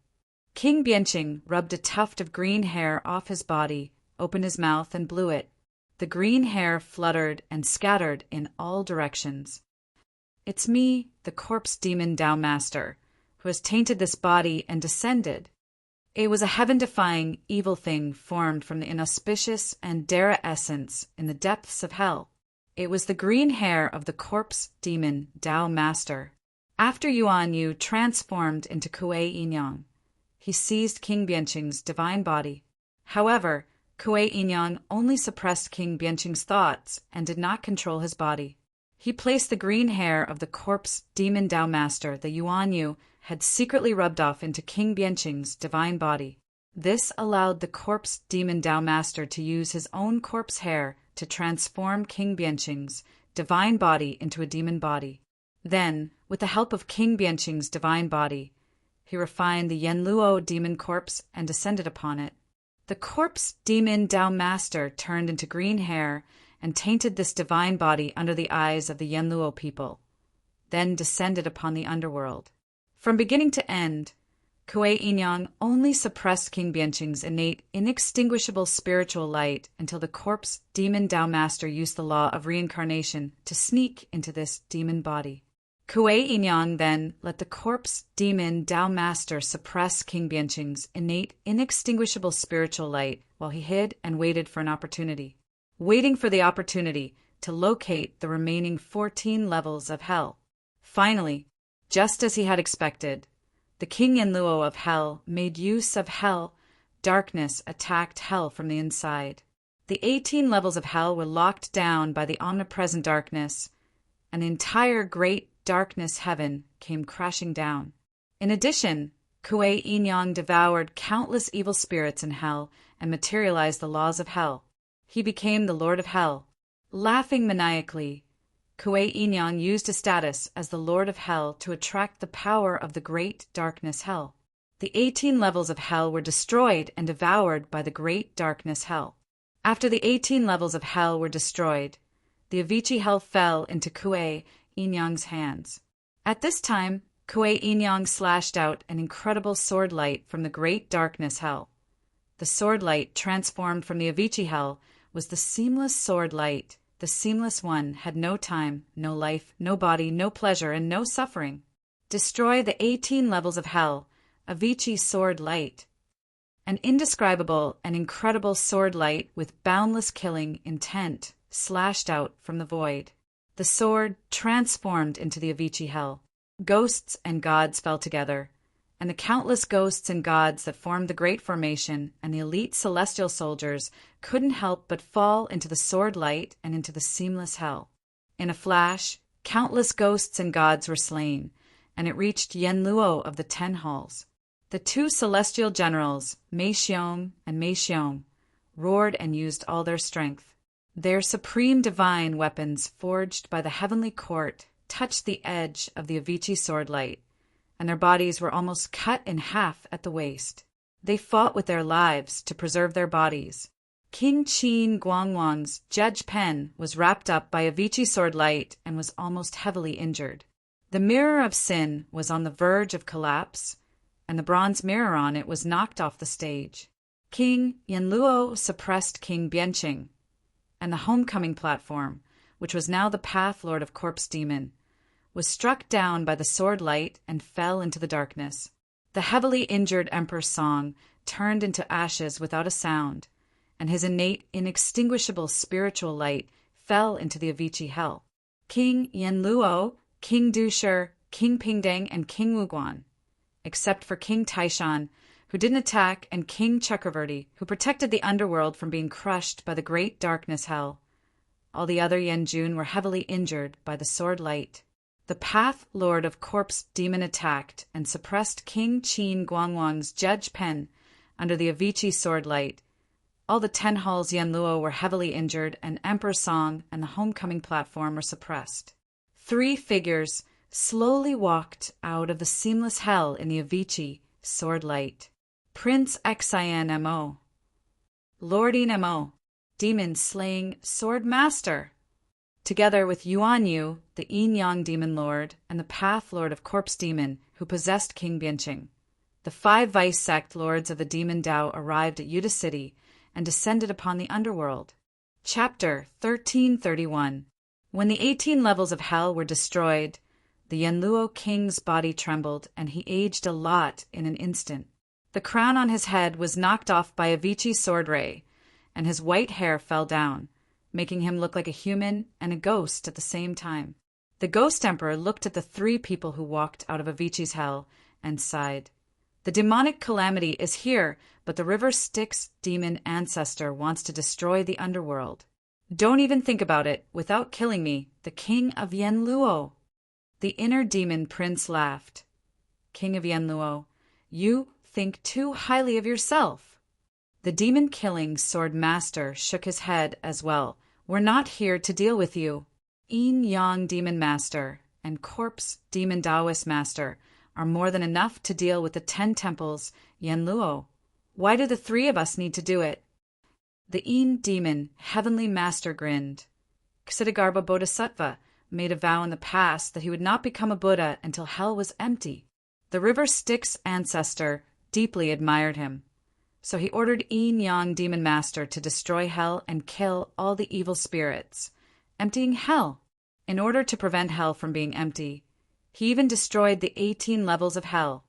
King Bianqing rubbed a tuft of green hair off his body, opened his mouth, and blew it. The green hair fluttered and scattered in all directions. "It's me, the corpse demon Tao Master, who has tainted this body and descended." It was a heaven-defying evil thing formed from the inauspicious and Dara essence in the depths of hell. It was the green hair of the corpse demon Tao Master. After Yuan Yu transformed into Kuei Yinyang, he seized King Bianqing's divine body. However, Kuei Yinyang only suppressed King Bianqing's thoughts and did not control his body. He placed the green hair of the corpse demon Tao Master that Yuan Yu had secretly rubbed off into King Bianqing's divine body. This allowed the corpse demon Tao Master to use his own corpse hair to transform King Bianqing's divine body into a demon body. Then, with the help of King Bianqing's divine body, he refined the Yanluo demon corpse and descended upon it. The corpse demon Tao Master turned into green hair and tainted this divine body under the eyes of the Yanluo people, then descended upon the underworld. From beginning to end, Kuei Yinyang only suppressed King Bianqing's innate, inextinguishable spiritual light until the corpse demon Tao Master used the law of reincarnation to sneak into this demon body. Kuei Yinyang then let the corpse demon Tao Master suppress King Bianqing's innate, inextinguishable spiritual light while he hid and waited for an opportunity, waiting for the opportunity to locate the remaining 14 levels of hell. Finally, just as he had expected, the King Yanluo of Hell made use of hell. Darkness attacked hell from the inside. The 18 levels of hell were locked down by the omnipresent darkness, and the entire great darkness heaven came crashing down. In addition, Kuei Yinyang devoured countless evil spirits in hell and materialized the laws of hell. He became the Lord of Hell. Laughing maniacally, Kuei Yinyang used his status as the Lord of Hell to attract the power of the great darkness hell. The 18 levels of hell were destroyed and devoured by the great darkness hell. After the 18 levels of hell were destroyed, the Avicii hell fell into Kuei Yinyang's hands. At this time, Kuei Yinyang slashed out an incredible sword light from the great darkness hell. The sword light transformed from the Avicii hell was the seamless sword light. The seamless one had no time, no life, no body, no pleasure, and no suffering. Destroy the 18 levels of hell, Avicii sword light. An indescribable and incredible sword light with boundless killing intent slashed out from the void. The sword transformed into the Avicii hell. Ghosts and gods fell together, and the countless ghosts and gods that formed the Great Formation and the elite celestial soldiers couldn't help but fall into the sword light and into the seamless hell. In a flash, countless ghosts and gods were slain, and it reached Yanluo of the 10 halls. The 2 celestial generals, Mei Xiong and Mei Xiong, roared and used all their strength. Their supreme divine weapons forged by the heavenly court touched the edge of the Avicii sword light, and their bodies were almost cut in half at the waist. They fought with their lives to preserve their bodies. King Qin Guangwang's judge pen was wrapped up by Avicii sword light and was almost heavily injured. The mirror of sin was on the verge of collapse, and the bronze mirror on it was knocked off the stage. King Yanluo suppressed King Bianqing, and the homecoming platform, which was now the path lord of Corpse Demon, was struck down by the sword light and fell into the darkness. The heavily injured Emperor's song turned into ashes without a sound, and his innate, inextinguishable spiritual light fell into the Avicii hell. King Yanluo, King Dushi, King Pingdeng, and King Wuguan, except for King Taishan, who didn't attack, and King Chakravarti, who protected the underworld from being crushed by the great darkness hell. All the other Yanjun were heavily injured by the sword light. The Path Lord of Corpse Demon attacked and suppressed King Qin Guangwang's judge pen under the Avicii sword light. All the 10 halls Yanluo were heavily injured, and Emperor Song and the homecoming platform were suppressed. 3 figures slowly walked out of the seamless hell in the Avicii sword light. Prince Xian Mo, Lording Mo, demon-slaying sword master, together with Yuan Yu, the Yin Yang demon lord, and the Path Lord of Corpse Demon, who possessed King Bianqing. The 5 vice sect lords of the demon Tao arrived at Yuta City and descended upon the underworld. Chapter 1331. When the 18 levels of hell were destroyed, the Yanluo king's body trembled, and he aged a lot in an instant. The crown on his head was knocked off by a Vici sword ray, and his white hair fell down, making him look like a human and a ghost at the same time. The Ghost Emperor looked at the 3 people who walked out of Avicii's hell and sighed. The demonic calamity is here, but the River Styx demon ancestor wants to destroy the underworld. Don't even think about it without killing me, the king of Yanluo. The inner demon prince laughed. King of Yanluo, you think too highly of yourself. The demon-killing sword master shook his head as well. We're not here to deal with you. Yin Yang demon master and corpse demon Taoist master are more than enough to deal with the 10 temples Yanluo. Why do the 3 of us need to do it? The Yin demon heavenly master grinned. Ksitigarbha Bodhisattva made a vow in the past that he would not become a Buddha until hell was empty. The River Styx ancestor deeply admired him, so he ordered Yin Yang demon master to destroy hell and kill all the evil spirits, emptying hell. In order to prevent hell from being empty, he even destroyed the 18 levels of hell,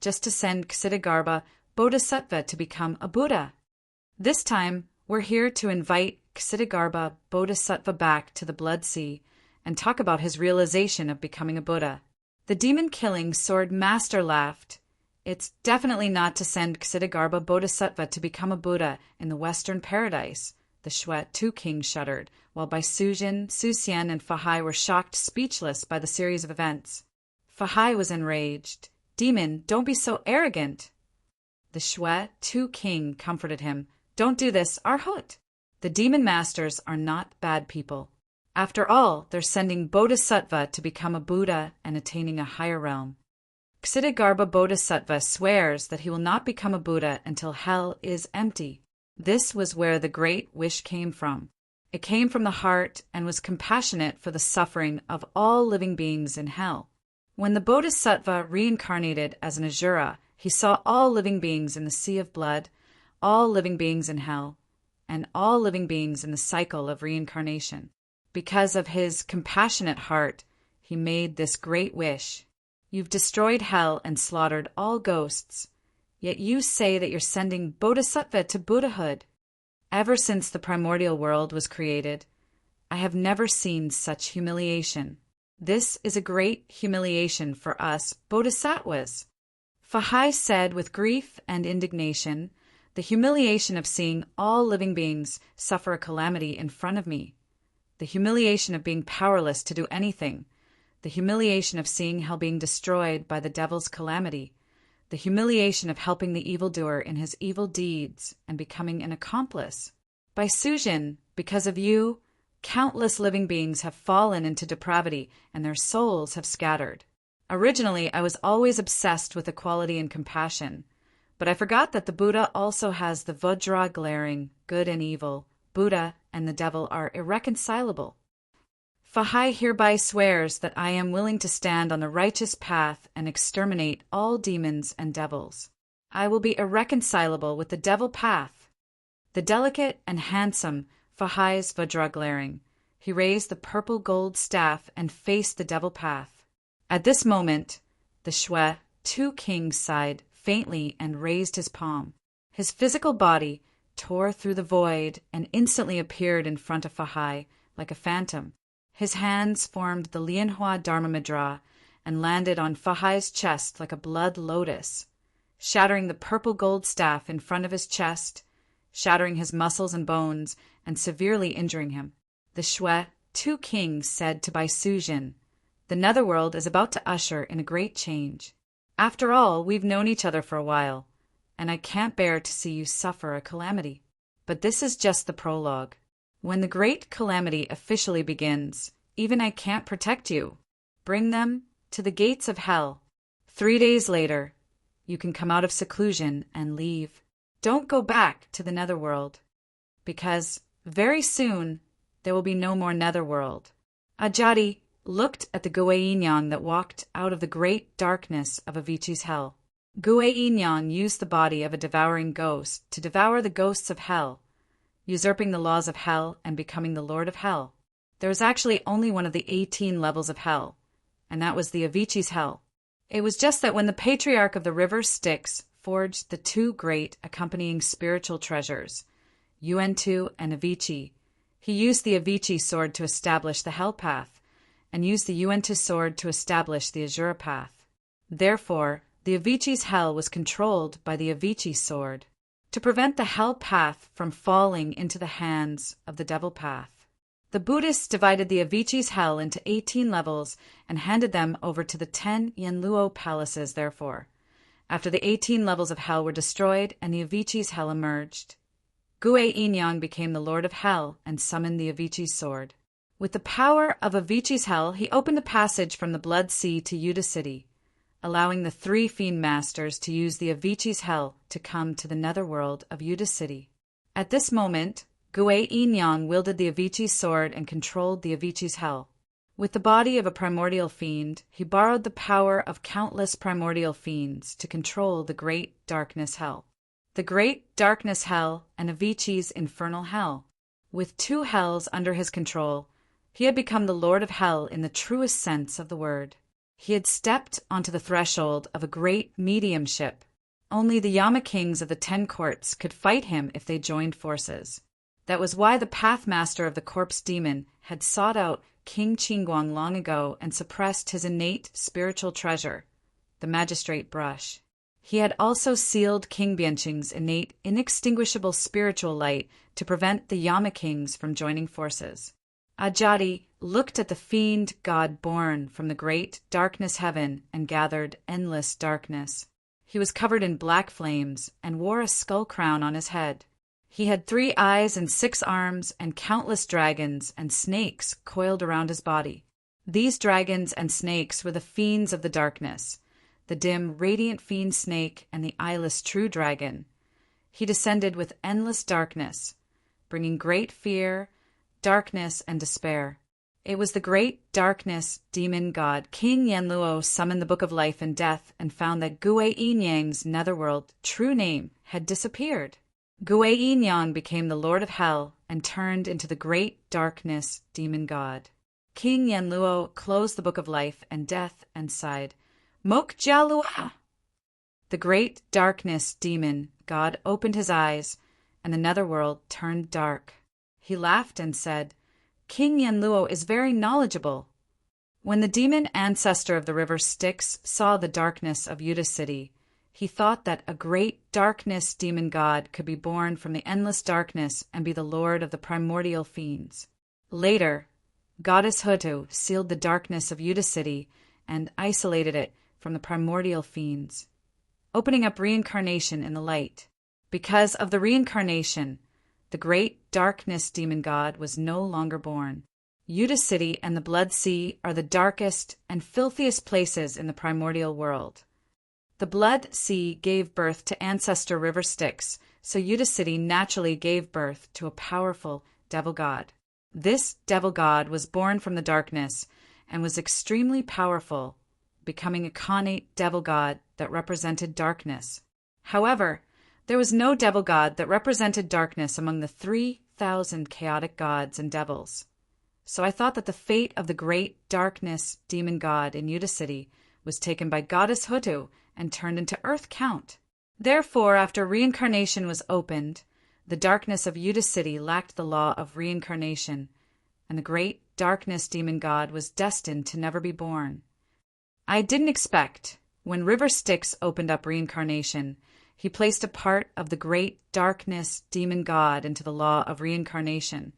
just to send Ksitigarbha Bodhisattva to become a Buddha. This time, we're here to invite Ksitigarbha Bodhisattva back to the Blood Sea and talk about his realization of becoming a Buddha. The demon-killing sword master laughed. It's definitely not to send Ksitigarbha Bodhisattva to become a Buddha in the Western Paradise. The Shui Tu King shuddered, while Bai Sujin, Su Xian, and Fahai were shocked speechless by the series of events. Fahai was enraged. Demon, don't be so arrogant. The Shui Tu King comforted him. Don't do this, Arhut. The demon masters are not bad people. After all, they're sending Bodhisattva to become a Buddha and attaining a higher realm. Ksitigarbha Bodhisattva swears that he will not become a Buddha until hell is empty. This was where the great wish came from. It came from the heart and was compassionate for the suffering of all living beings in hell. When the Bodhisattva reincarnated as an Asura, he saw all living beings in the sea of blood, all living beings in hell, and all living beings in the cycle of reincarnation. Because of his compassionate heart, he made this great wish. You've destroyed hell and slaughtered all ghosts, yet you say that you're sending Bodhisattva to Buddhahood. Ever since the primordial world was created, I have never seen such humiliation. This is a great humiliation for us Bodhisattvas. Fahai said with grief and indignation, the humiliation of seeing all living beings suffer a calamity in front of me. The humiliation of being powerless to do anything. The humiliation of seeing hell being destroyed by the devil's calamity. The humiliation of helping the evildoer in his evil deeds and becoming an accomplice. By Sujin, because of you, countless living beings have fallen into depravity and their souls have scattered. Originally, I was always obsessed with equality and compassion, but I forgot that the Buddha also has the Vajra glaring, good and evil. Buddha and the devil are irreconcilable. Fahai hereby swears that I am willing to stand on the righteous path and exterminate all demons and devils. I will be irreconcilable with the devil path. The delicate and handsome Fahai's Vajra glaring. He raised the purple gold staff and faced the devil path. At this moment, the Shui Tu King sighed faintly and raised his palm. His physical body tore through the void and instantly appeared in front of Fahai like a phantom. His hands formed the Lianhua Dharma Mudra and landed on Fahai's chest like a blood lotus, shattering the purple gold staff in front of his chest, shattering his muscles and bones, and severely injuring him. The Shui Tu King said to Bai Sujin, the netherworld is about to usher in a great change. After all, we've known each other for a while, and I can't bear to see you suffer a calamity. But this is just the prologue. When the great calamity officially begins, even I can't protect you. Bring them to the gates of hell. 3 days later, you can come out of seclusion and leave. Don't go back to the netherworld, because very soon there will be no more netherworld. Ajadi, looked at the Guainyang that walked out of the great darkness of Avicii's hell. Guei used the body of a devouring ghost to devour the ghosts of hell, usurping the laws of hell and becoming the Lord of Hell. There was actually only one of the 18 levels of hell, and that was the Avicii's hell. It was just that when the patriarch of the river Styx forged the two great accompanying spiritual treasures, Uentu and Avicii, he used the Avicii sword to establish the hell path, and used the Uentu sword to establish the Azura path. Therefore, the Avicii's hell was controlled by the Avicii sword, to prevent the hell path from falling into the hands of the devil path. The Buddhists divided the Avicii's hell into 18 levels and handed them over to the 10 Yanluo palaces, therefore, after the 18 levels of hell were destroyed and the Avicii's hell emerged. Guei became the Lord of Hell and summoned the Avicii's sword. With the power of Avicii's hell, he opened the passage from the Blood Sea to Yuta City, allowing the 3 fiend masters to use the Avicii's hell to come to the netherworld of Yuta City. At this moment, Guei wielded the Avicii's sword and controlled the Avicii's hell. With the body of a primordial fiend, he borrowed the power of countless primordial fiends to control the Great Darkness Hell. The Great Darkness Hell and Avicii's infernal hell. With 2 hells under his control, he had become the Lord of Hell in the truest sense of the word. He had stepped onto the threshold of a great mediumship. Only the Yama kings of the 10 courts could fight him if they joined forces. That was why the Pathmaster of the Corpse Demon had sought out King Qingguang long ago and suppressed his innate spiritual treasure, the Magistrate Brush. He had also sealed King Bianqing's innate, inextinguishable spiritual light to prevent the Yama kings from joining forces. Ajati looked at the fiend god born from the great darkness heaven and gathered endless darkness. He was covered in black flames and wore a skull crown on his head. He had 3 eyes and 6 arms and countless dragons and snakes coiled around his body. These dragons and snakes were the fiends of the darkness, the dim, radiant fiend snake and the eyeless true dragon. He descended with endless darkness, bringing great fear, darkness, and despair. It was the great darkness demon god King Yanluo summoned the Book of Life and Death and found that Guei netherworld true name had disappeared. Guei became the Lord of Hell and turned into the great darkness demon god. King Yanluo closed the Book of Life and Death and sighed, "Mok Jalua." The great darkness demon god opened his eyes, and the netherworld turned dark. He laughed and said, "King Yanluo is very knowledgeable." When the demon ancestor of the river Styx saw the darkness of Yuta City, he thought that a great darkness demon god could be born from the endless darkness and be the lord of the primordial fiends. Later, Goddess Hutu sealed the darkness of Yuta City and isolated it from the primordial fiends, opening up reincarnation in the light. Because of the reincarnation, the great darkness demon god was no longer born. Yuta City and the Blood Sea are the darkest and filthiest places in the primordial world. The Blood Sea gave birth to ancestor River Styx, so Yuta City naturally gave birth to a powerful devil god. This devil god was born from the darkness and was extremely powerful, becoming a connate devil god that represented darkness. However, there was no devil god that represented darkness among the 3,000 chaotic gods and devils. So I thought that the fate of the great darkness demon god in Yuta City was taken by Goddess Hutu and turned into Earth Count. Therefore, after reincarnation was opened, the darkness of Yuta City lacked the law of reincarnation, and the great darkness demon god was destined to never be born. I didn't expect, when River Styx opened up reincarnation, he placed a part of the great darkness demon god into the law of reincarnation,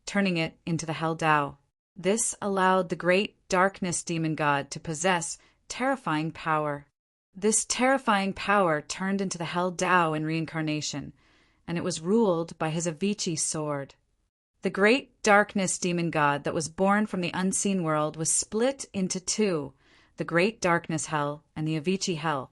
turning it into the Hell Tao. This allowed the great darkness demon god to possess terrifying power. This terrifying power turned into the Hell Tao in reincarnation, and it was ruled by his Avicii sword. The great darkness demon god that was born from the unseen world was split into 2, the great darkness hell and the Avicii hell.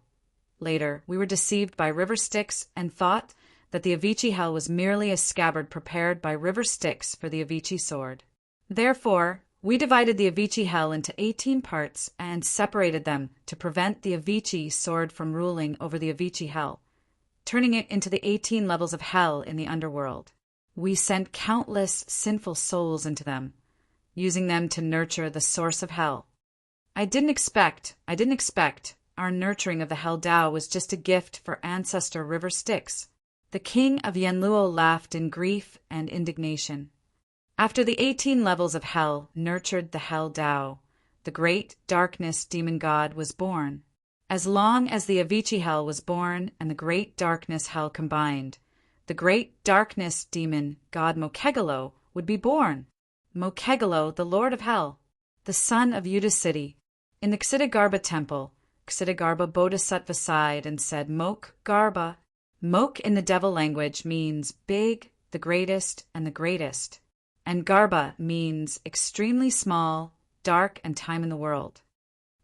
Later, we were deceived by River Styx and thought that the Avicii hell was merely a scabbard prepared by River Styx for the Avicii sword. Therefore, We divided the Avicii hell into 18 parts and separated them to prevent the Avicii sword from ruling over the Avicii hell, turning it into the 18 levels of hell in the underworld. We sent countless sinful souls into them, using them to nurture the source of hell. I didn't expect our nurturing of the Hell Tao was just a gift for ancestor River Styx. The king of Yanluo laughed in grief and indignation. After the 18 levels of hell nurtured the Hell Tao, the great darkness demon god was born. As long as the Avicii hell was born and the great darkness hell combined, the great darkness demon god Mokegalo would be born. Mokegalo, the lord of hell, the son of Udacity. In the Ksitigarbha temple, Ksitigarbha Bodhisattva sighed and said, Mok Garba. Mok in the devil language means big, the greatest, and the greatest. And Garba means extremely small, dark, and time in the world.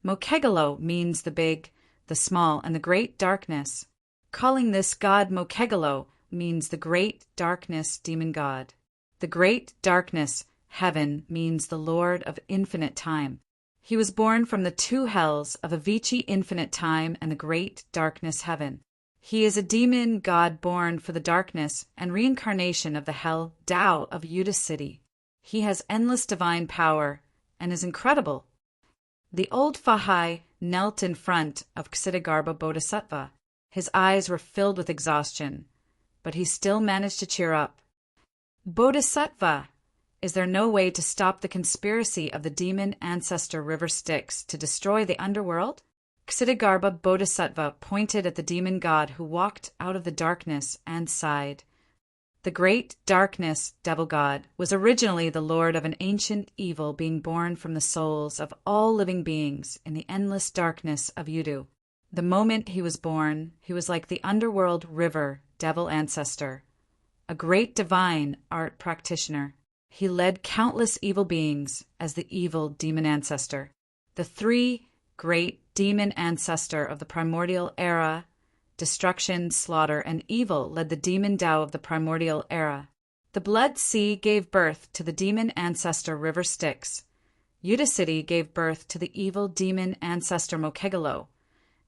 Mokegalo means the big, the small, and the great darkness. Calling this god Mokegalo means the great darkness demon god. The great darkness, heaven, means the lord of infinite time. He was born from the two hells of Avicii infinite time and the great darkness heaven. He is a demon god born for the darkness and reincarnation of the Hell Tao of Udacity. He has endless divine power and is incredible. The old Fahai knelt in front of Ksitigarbha Bodhisattva. His eyes were filled with exhaustion, but he still managed to cheer up. Bodhisattva, is there no way to stop the conspiracy of the demon ancestor River Styx to destroy the underworld? Ksitigarbha Bodhisattva pointed at the demon god who walked out of the darkness and sighed. The great darkness devil god was originally the lord of an ancient evil being born from the souls of all living beings in the endless darkness of Udu. The moment he was born, he was like the underworld river devil ancestor, a great divine art practitioner. He led countless evil beings as the evil demon ancestor. The three great demon ancestor of the primordial era, destruction, slaughter, and evil, led the demon Tao of the primordial era. The blood sea gave birth to the demon ancestor River Styx. Udacity gave birth to the evil demon ancestor Mokegalo,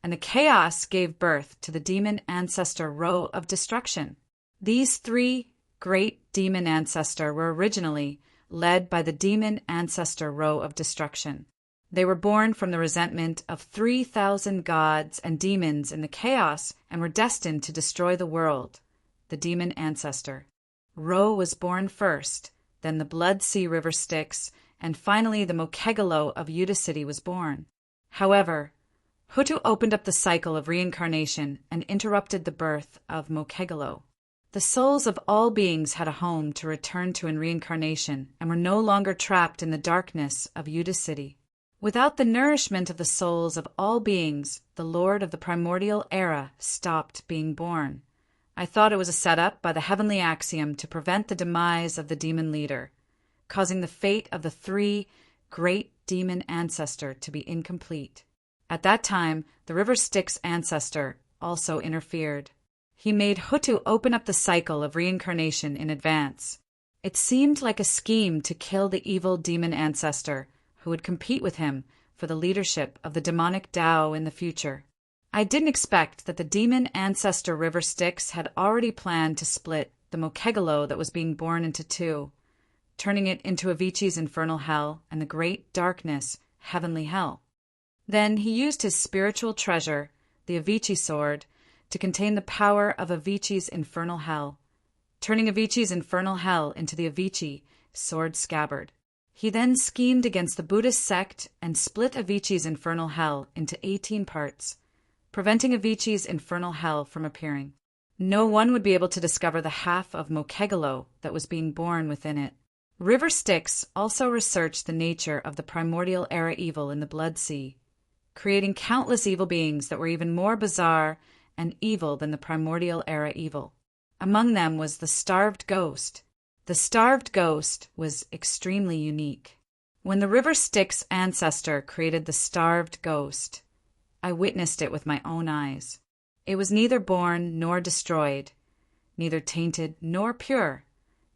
and the chaos gave birth to the demon ancestor Ro of destruction. These three great demon ancestor were originally led by the demon ancestor Ro of destruction. They were born from the resentment of 3,000 gods and demons in the chaos and were destined to destroy the world, the demon ancestor. Ro was born first, then the blood sea River Styx, and finally the Mokegalo of Udacity was born. However, Hutu opened up the cycle of reincarnation and interrupted the birth of Mokegalo. The souls of all beings had a home to return to in reincarnation and were no longer trapped in the darkness of Udacity. Without the nourishment of the souls of all beings, the Lord of the primordial era stopped being born. I thought it was a setup by the heavenly axiom to prevent the demise of the demon leader, causing the fate of the three great demon ancestor to be incomplete. At that time, the River Styx ancestor also interfered. He made Hutu open up the cycle of reincarnation in advance. It seemed like a scheme to kill the evil demon ancestor who would compete with him for the leadership of the demonic Tao in the future. I didn't expect that the demon ancestor River Styx had already planned to split the Mokegalo that was being born into two, turning it into Avicii's infernal hell and the great darkness, heavenly hell. Then he used his spiritual treasure, the Avicii sword, to contain the power of Avicii's infernal hell, turning Avicii's infernal hell into the Avicii sword scabbard. He then schemed against the Buddhist sect and split Avicii's infernal hell into 18 parts, preventing Avicii's infernal hell from appearing. No one would be able to discover the half of Mokegalo that was being born within it. River Styx also researched the nature of the primordial era evil in the Blood Sea, creating countless evil beings that were even more bizarre and evil than the primordial era evil. Among them was the Starved Ghost. The Starved Ghost was extremely unique. When the River Styx ancestor created the Starved Ghost, I witnessed it with my own eyes. It was neither born nor destroyed, neither tainted nor pure,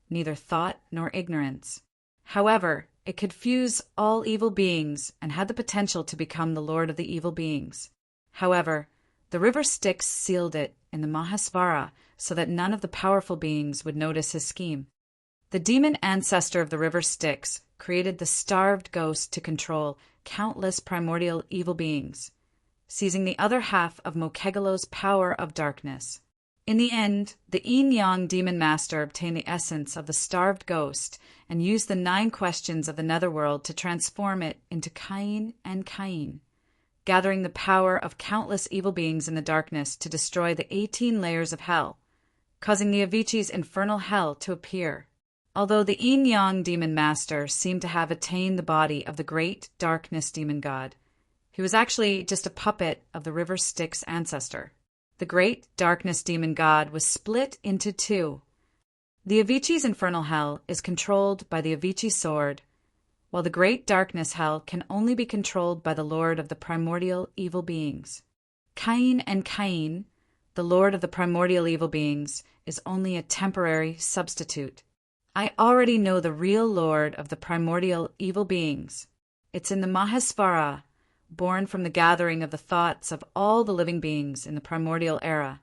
neither thought nor ignorance. However, It could fuse all evil beings and had the potential to become the lord of the evil beings. However, the river Styx sealed it in the Mahasvara so that none of the powerful beings would notice his scheme. The demon ancestor of the river Styx created the starved ghost to control countless primordial evil beings, seizing the other half of Mokegalo's power of darkness. In the end, the Yin-Yang demon master obtained the essence of the starved ghost and used the 9 questions of the netherworld to transform it into Cain and Cain, gathering the power of countless evil beings in the darkness to destroy the 18 layers of hell, causing the Avicii's infernal hell to appear. Although the Yin-Yang demon master seemed to have attained the body of the great darkness demon god, he was actually just a puppet of the river Styx ancestor. The great darkness demon god was split into 2. The Avicii's infernal hell is controlled by the Avicii sword, while the great darkness hell can only be controlled by the lord of the primordial evil beings. Cain and Cain, the lord of the primordial evil beings, is only a temporary substitute. I already know the real lord of the primordial evil beings. It's in the Mahasvara, born from the gathering of the thoughts of all the living beings in the primordial era,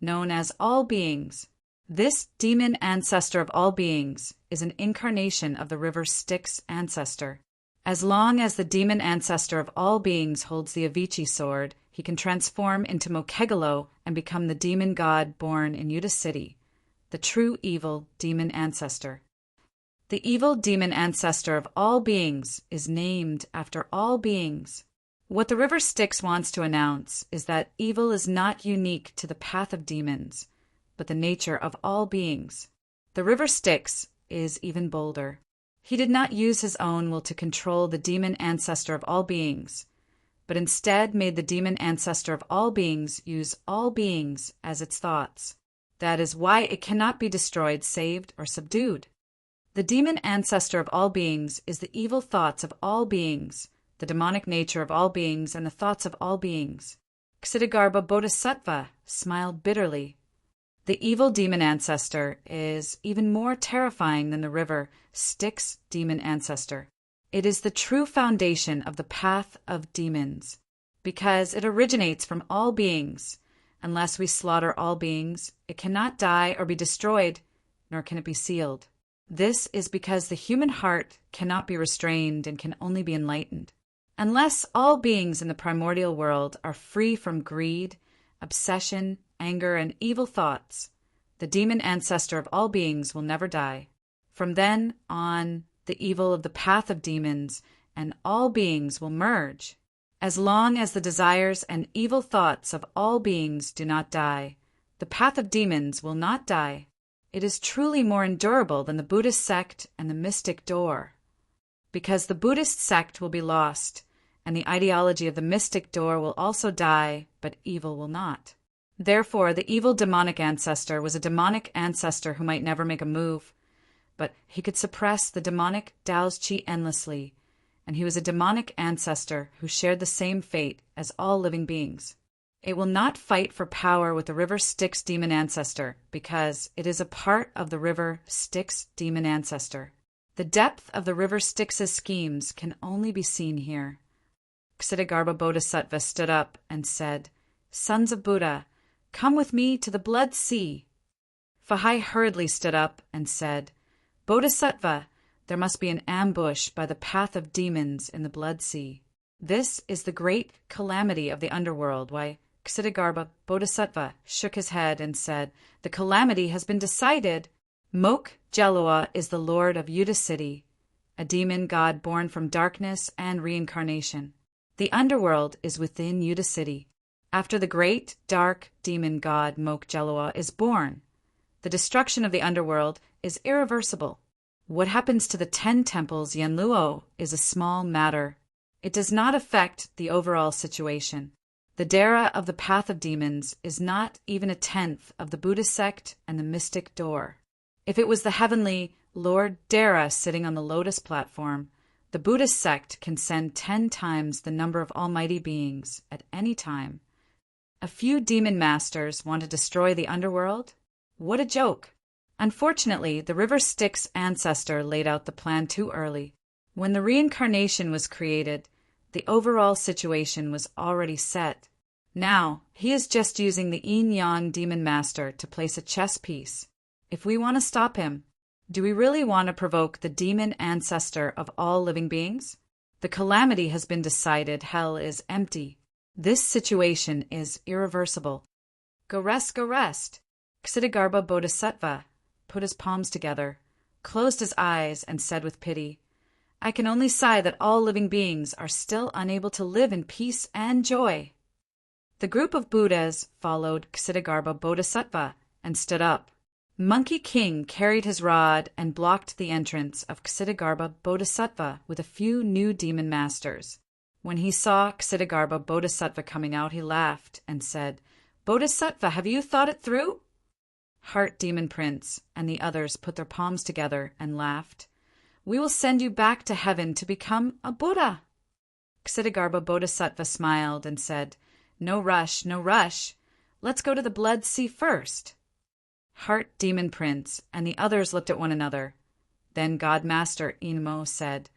known as all beings. This demon ancestor of all beings is an incarnation of the river Styx ancestor. As long as the demon ancestor of all beings holds the Avicii sword, he can transform into Mokegalo and become the demon god born in Yuta City, the true evil demon ancestor. The evil demon ancestor of all beings is named after all beings. What the river Styx wants to announce is that evil is not unique to the path of demons, but the nature of all beings. The river Styx is even bolder. He did not use his own will to control the demon ancestor of all beings, but instead made the demon ancestor of all beings use all beings as its thoughts. That is why it cannot be destroyed, saved, or subdued. The demon ancestor of all beings is the evil thoughts of all beings, the demonic nature of all beings, and the thoughts of all beings. Ksitigarbha Bodhisattva smiled bitterly. The evil demon ancestor is even more terrifying than the river Styx demon ancestor. It is the true foundation of the path of demons, because it originates from all beings. Unless we slaughter all beings, it cannot die or be destroyed, nor can it be sealed. This is because the human heart cannot be restrained and can only be enlightened. Unless all beings in the primordial world are free from greed, obsession, anger, and evil thoughts, the demon ancestor of all beings will never die. From then on, the evil of the path of demons and all beings will merge. As long as the desires and evil thoughts of all beings do not die, the path of demons will not die. It is truly more endurable than the Buddhist sect and the mystic door, because the Buddhist sect will be lost, and the ideology of the mystic door will also die, but evil will not. Therefore, the evil demonic ancestor was a demonic ancestor who might never make a move, but he could suppress the demonic Tao's Qi endlessly, and he was a demonic ancestor who shared the same fate as all living beings. It will not fight for power with the river Styx demon ancestor because it is a part of the river Styx demon ancestor. The depth of the river Styx's schemes can only be seen here. Ksitigarbha Bodhisattva stood up and said, "Sons of Buddha, come with me to the blood sea." Fahai hurriedly stood up and said, "Bodhisattva, there must be an ambush by the path of demons in the blood sea. This is the great calamity of the underworld." Why, Ksitigarbha Bodhisattva shook his head and said, "The calamity has been decided. Mok Jalua is the lord of Yuta City, a demon god born from darkness and reincarnation. The underworld is within Yuta City. After the great, dark demon god Mok Jalua is born, the destruction of the underworld is irreversible. What happens to the 10 temples Yanluo is a small matter. It does not affect the overall situation. The Dara of the Path of Demons is not even a 10th of the Buddhist sect and the mystic door. If it was the heavenly Lord Dara sitting on the lotus platform, the Buddhist sect can send 10 times the number of almighty beings at any time. A few demon masters want to destroy the underworld? What a joke! Unfortunately, the river Styx ancestor laid out the plan too early. When the reincarnation was created, the overall situation was already set. Now, he is just using the yin-yang demon master to place a chess piece. If we want to stop him, do we really want to provoke the demon ancestor of all living beings? The calamity has been decided. Hell is empty. This situation is irreversible. Go rest, go rest. Ksitigarbha Bodhisattva put his palms together, closed his eyes, and said with pity, I can only sigh that all living beings are still unable to live in peace and joy. The group of Buddhas followed Ksitigarbha Bodhisattva and stood up. Monkey King carried his rod and blocked the entrance of Ksitigarbha Bodhisattva with a few new demon masters. When he saw Ksitigarbha Bodhisattva coming out, he laughed and said, Bodhisattva, have you thought it through? Heart Demon Prince and the others put their palms together and laughed. We will send you back to heaven to become a Buddha. Ksitigarbha Bodhisattva smiled and said, No rush, no rush. Let's go to the Blood Sea first. Heart Demon Prince and the others looked at one another. Then God Master Inmo said,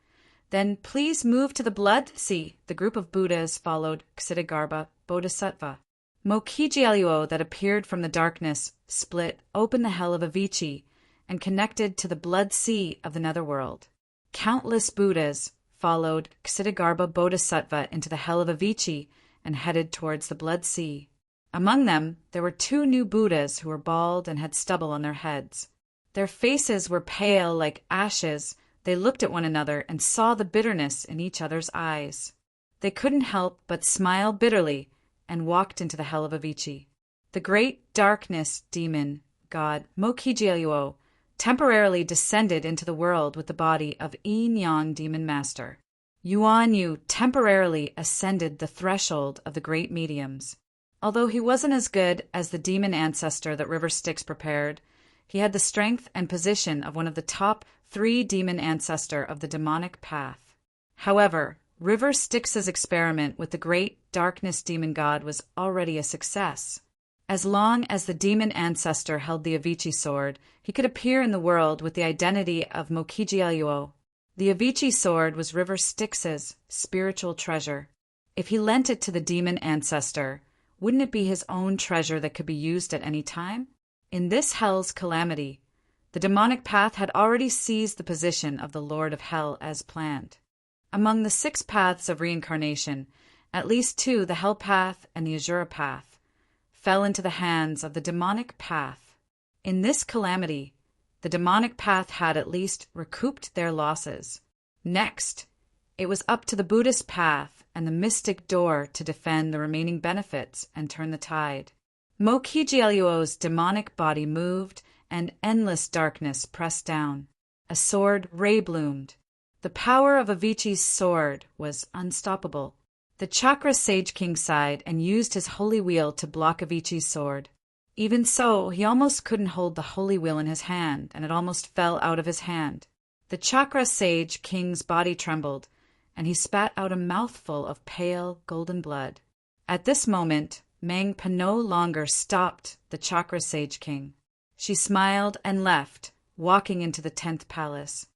Then please move to the Blood Sea. The group of Buddhas followed Ksitigarbha Bodhisattva. Mokijialuo that appeared from the darkness split open the hell of Avicii and connected to the Blood Sea of the Netherworld. Countless Buddhas followed Ksitigarbha Bodhisattva into the hell of Avicii and headed towards the Blood Sea. Among them, there were 2 new Buddhas who were bald and had stubble on their heads. Their faces were pale like ashes. They looked at one another and saw the bitterness in each other's eyes. They couldn't help but smile bitterly and walked into the hell of Avicii. The great darkness demon, god Mokijialuo, temporarily descended into the world with the body of Yin-Yang demon master. Yuan Yu temporarily ascended the threshold of the great mediums. Although he wasn't as good as the demon ancestor that River Styx prepared, he had the strength and position of one of the top 3 demon ancestor of the demonic path. However, River Styx's experiment with the great darkness demon god was already a success. As long as the demon ancestor held the Avicii sword, he could appear in the world with the identity of Mokijialuo. The Avicii sword was River Styx's spiritual treasure. If he lent it to the demon ancestor, wouldn't it be his own treasure that could be used at any time? In this hell's calamity, the demonic path had already seized the position of the Lord of Hell as planned. Among the 6 paths of reincarnation, at least 2, the Hell path and the Azura path, fell into the hands of the demonic path. In this calamity, the demonic path had at least recouped their losses. Next, it was up to the Buddhist path and the mystic door to defend the remaining benefits and turn the tide. Mokijialuo's demonic body moved and endless darkness pressed down. A sword ray bloomed. The power of Avicii's sword was unstoppable. The Chakra Sage King sighed and used his holy wheel to block Avicii's sword. Even so, he almost couldn't hold the holy wheel in his hand, and it almost fell out of his hand. The Chakra Sage King's body trembled, and he spat out a mouthful of pale golden blood. At this moment, Mangpa no longer stopped the Chakra Sage King. She smiled and left, walking into the 10th palace.